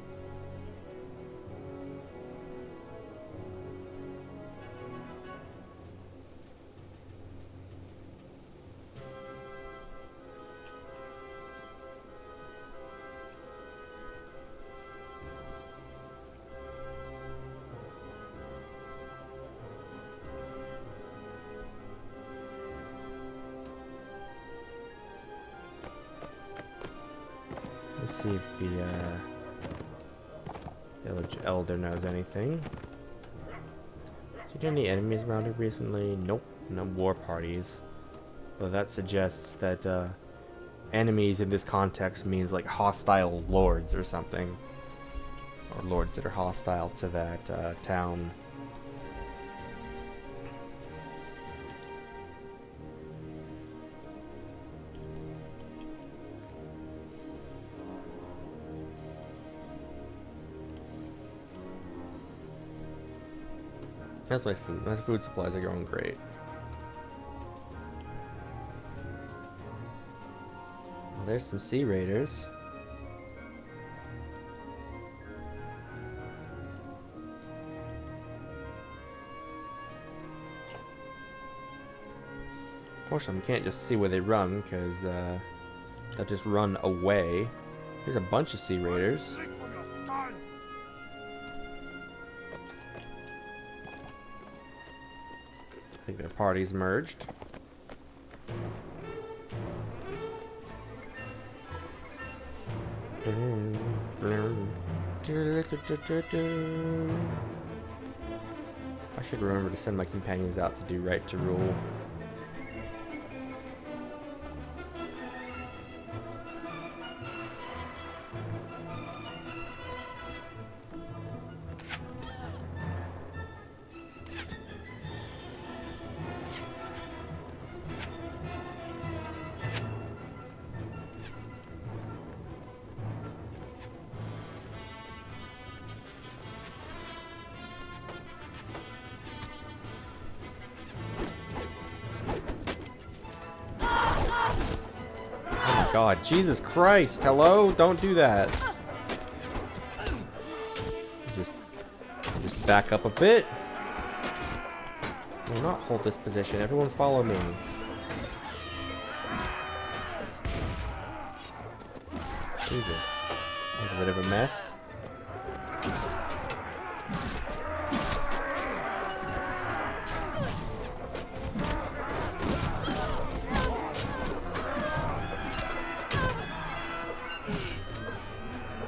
Let's see if the village elder knows anything. Did you get any enemies around here recently? Nope, no war parties. Well, that suggests that enemies in this context means like hostile lords or something. Or lords that are hostile to that town. That's my food. My food supplies are going great. Well, there's some Sea Raiders. Unfortunately, we can't just see where they run, because they'll just run away. There's a bunch of Sea Raiders. Flick from your skull. I think their party's merged. I should remember to send my companions out to do right to rule. God, Jesus Christ, hello? Don't do that. Just back up a bit. Do not hold this position. Everyone follow me. Jesus. That's a bit of a mess.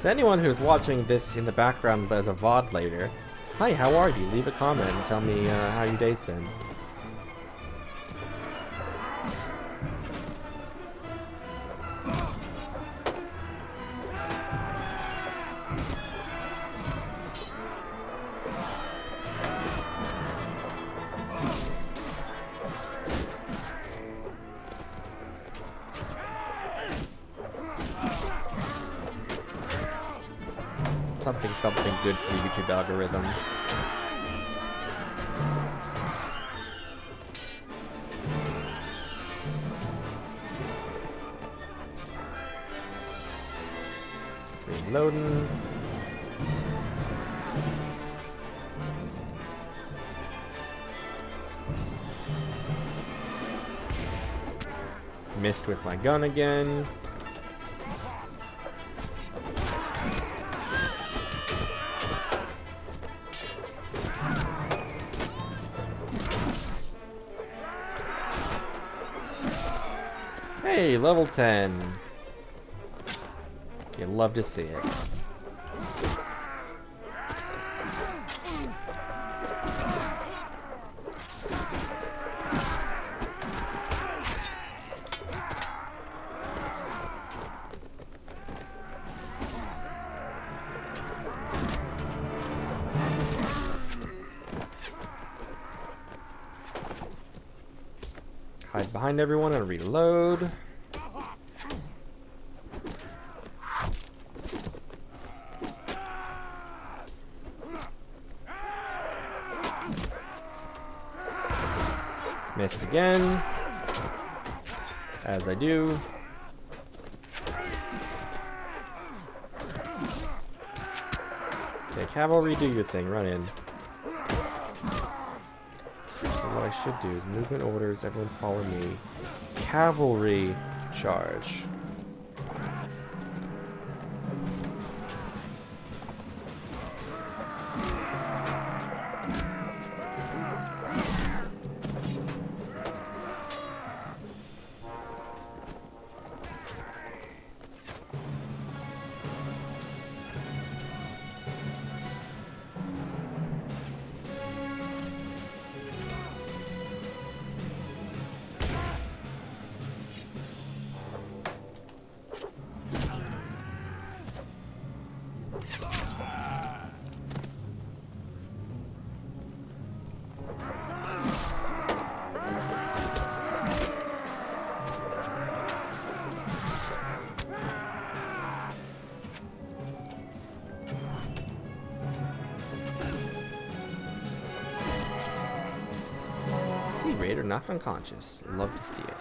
To anyone who's watching this in the background as a VOD later, hi, how are you? Leave a comment and tell me how your day's been. Something good for the YouTube algorithm. Reloading. Missed with my gun again. Hey, level 10. You love to see it. Hide behind everyone and reload. Missed again. As I do. Okay, cavalry, do your thing. Run in. So what I should do is movement orders, everyone follow me. Cavalry, charge. Sea Raider knocked unconscious. Love to see it.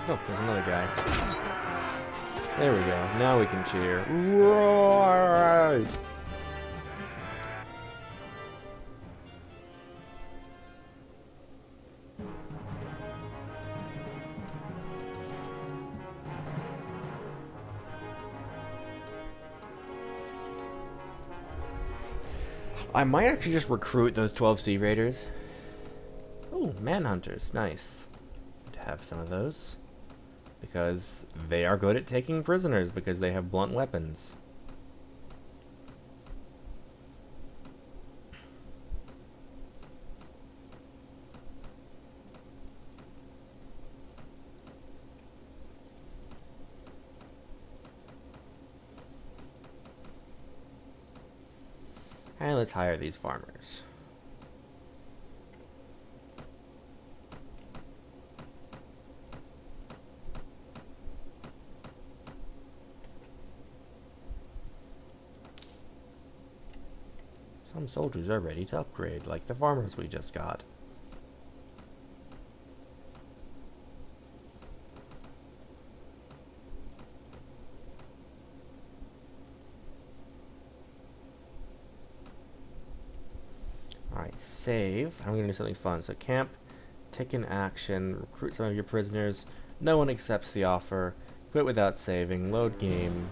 Oh, there's another guy. There we go. Now we can cheer. Roar! I might actually just recruit those 12 Sea Raiders. Oh, Manhunters. Nice. To have some of those. Because they are good at taking prisoners because they have blunt weapons. And let's hire these farmers. Some soldiers are ready to upgrade, like the farmers we just got. Alright, save. I'm gonna do something fun. So camp, take an action, recruit some of your prisoners. No one accepts the offer. Quit without saving. Load game.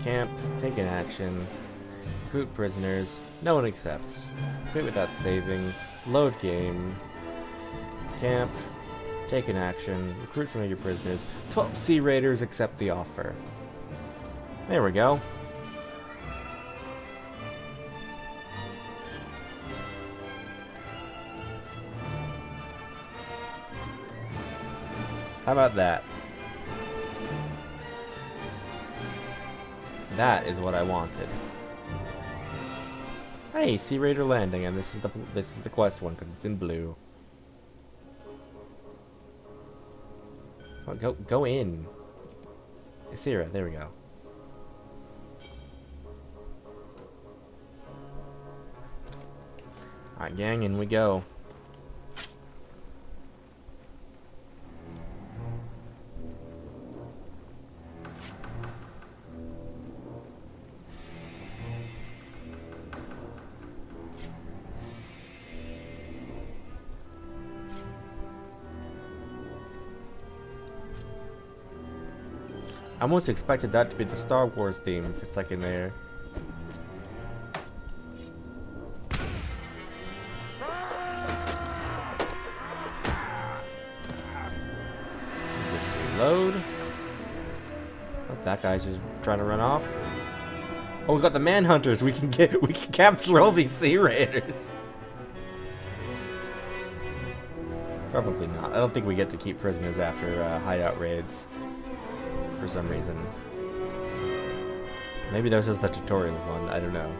Camp, take an action. Recruit prisoners. No one accepts. Quit without saving. Load game. Camp. Take an action. Recruit some of your prisoners. 12 Sea Raiders accept the offer. There we go. How about that? That is what I wanted. Hey, Sea Raider landing, and this is the quest one because it's in blue. Oh, go in. Isira, there we go. Alright, gang, in we go. I almost expected that to be the Star Wars theme for a second there. Just reload. Oh, that guy's just trying to run off. Oh, we got the manhunters. We can capture all these Sea Raiders. Probably not. I don't think we get to keep prisoners after hideout raids. For some reason. Maybe this is the tutorial one. I don't know.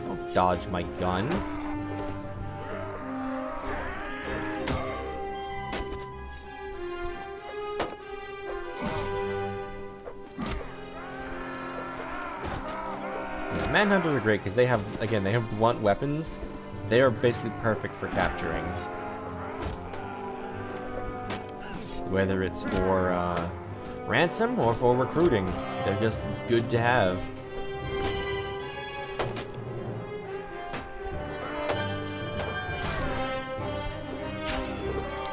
Don't dodge my gun. Manhunters are great because they have, again, they have blunt weapons. They are basically perfect for capturing. Whether it's for ransom or for recruiting, they're just good to have.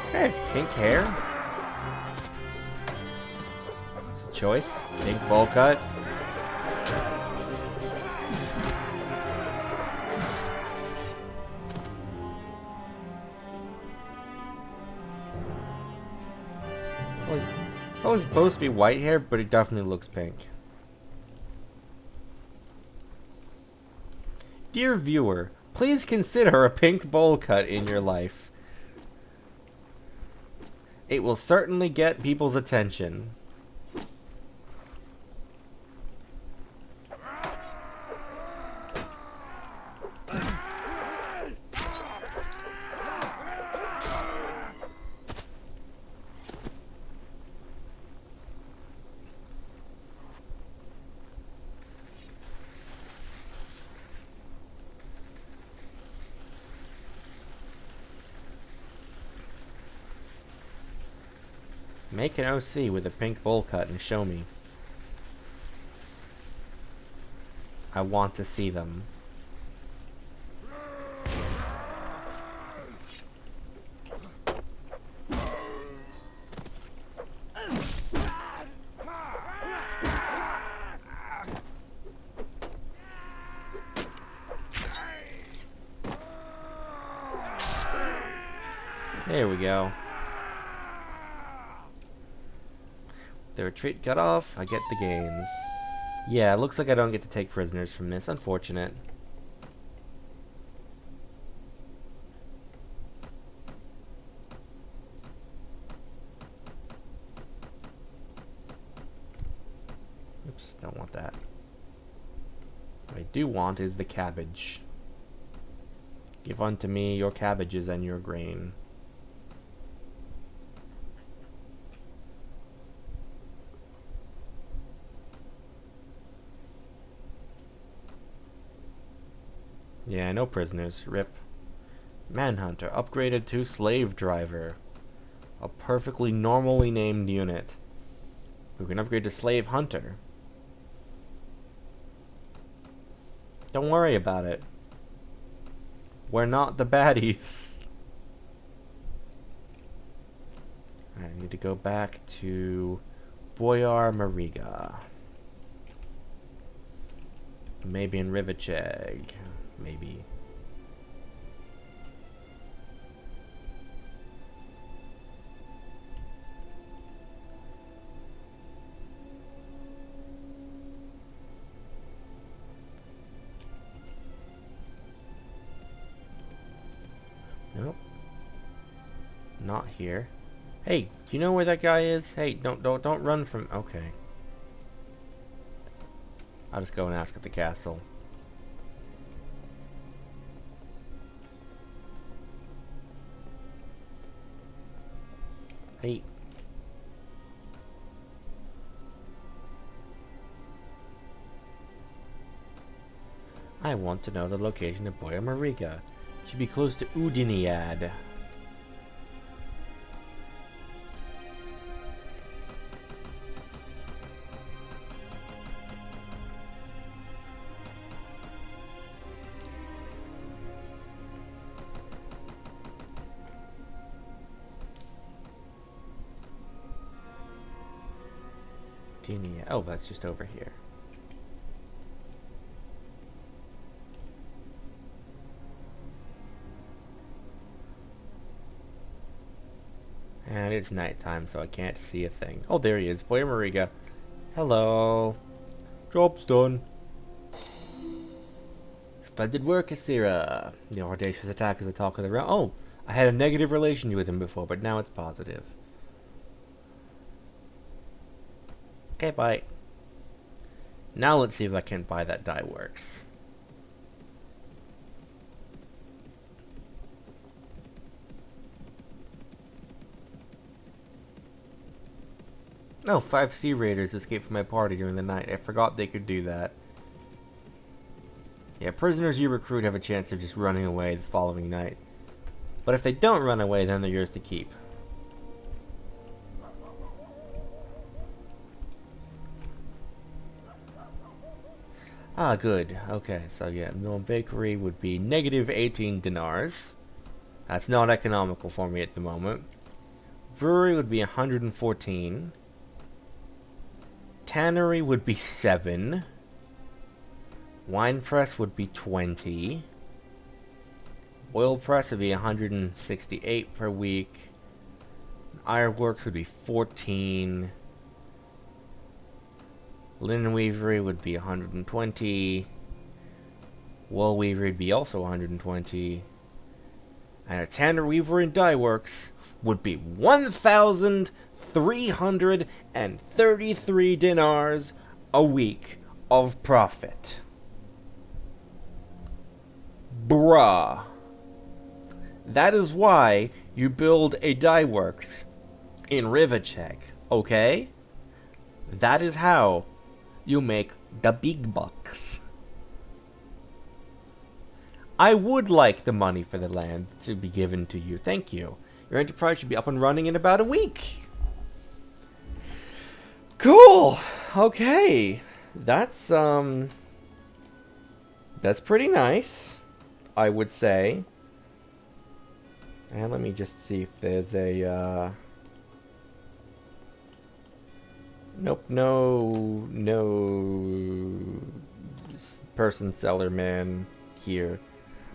This guy has pink hair? It's a choice. Pink bowl cut. Oh, it's supposed to be white hair, but it definitely looks pink. Dear viewer, please consider a pink bowl cut in your life. It will certainly get people's attention. Make an OC with a pink bowl cut and show me. I want to see them. There we go. The retreat cut off, I get the gains. Yeah, it looks like I don't get to take prisoners from this. Unfortunate. Oops, don't want that. What I do want is the cabbage. Give unto me your cabbages and your grain. Yeah, no prisoners. RIP. Manhunter. Upgraded to Slave Driver. A perfectly normally named unit. We can upgrade to Slave Hunter. Don't worry about it. We're not the baddies. I need to go back to Boyar Mariga. Maybe in Rivacheg. Maybe. Nope. Not here. Hey, do you know where that guy is? Hey, don't run from. Okay. I'll just go and ask at the castle. Hey. I want to know the location of Boya Mariga. Should be close to Udiniad. Genia. Oh, that's just over here. And it's nighttime, so I can't see a thing. Oh, there he is. Boy Mariga. Hello. Job's done. Splendid work, Isira. The audacious attack is the talk of the realm. Oh, I had a negative relation with him before, but now it's positive. Okay, bye. Now let's see if I can buy that dye works. Oh, 5 Sea Raiders escaped from my party during the night. I forgot they could do that. Yeah, prisoners you recruit have a chance of just running away the following night. But if they don't run away, then they're yours to keep. Ah, good. Okay, so yeah, no bakery would be negative 18 dinars. That's not economical for me at the moment. Brewery would be 114. Tannery would be 7. Wine press would be 20. Oil press would be 168 per week. Ironworks would be 14. Linen weavery would be 120. Wool weavery would be also 120. And a tanner weaver and dye works would be 1,333 dinars a week of profit. Bruh. That is why you build a dye works in Rivachek, okay? That is how you make the big bucks. I would like the money for the land to be given to you. Thank you. Your enterprise should be up and running in about a week. Cool. Okay. That's pretty nice, I would say. And let me just see if there's a nope, no person seller man here.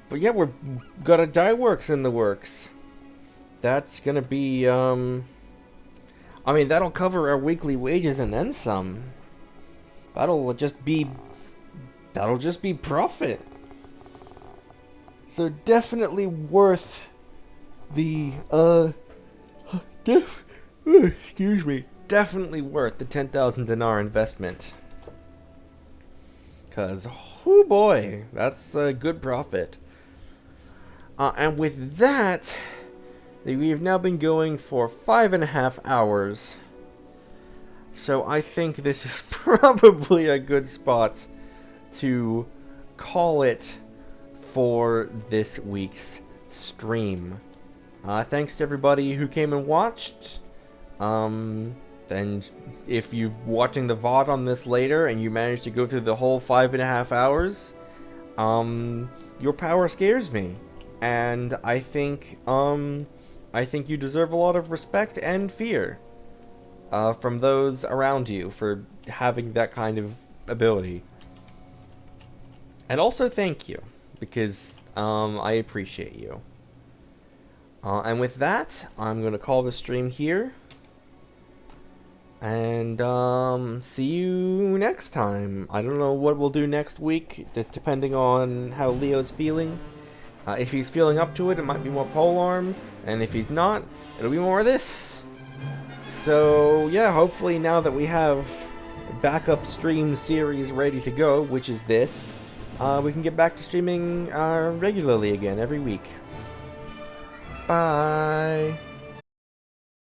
But yeah, we're got a dye works in the works. That's gonna be I mean, that'll cover our weekly wages and then some. That'll just be profit. So definitely worth the excuse me. Definitely worth the 10,000 dinar investment. Cause, oh boy, that's a good profit. And with that, we have now been going for 5.5 hours. So I think this is probably a good spot to call it for this week's stream. Thanks to everybody who came and watched. And if you're watching the VOD on this later and you managed to go through the whole 5.5 hours, your power scares me. And I think you deserve a lot of respect and fear from those around you for having that kind of ability. And also thank you, because I appreciate you. And with that, I'm going to call the stream here. And see you next time. I don't know what we'll do next week, depending on how Leo's feeling. If he's feeling up to it, it might be more polearm. And if he's not, it'll be more of this. So yeah, hopefully now that we have a backup stream series ready to go, which is this, we can get back to streaming regularly again every week. Bye.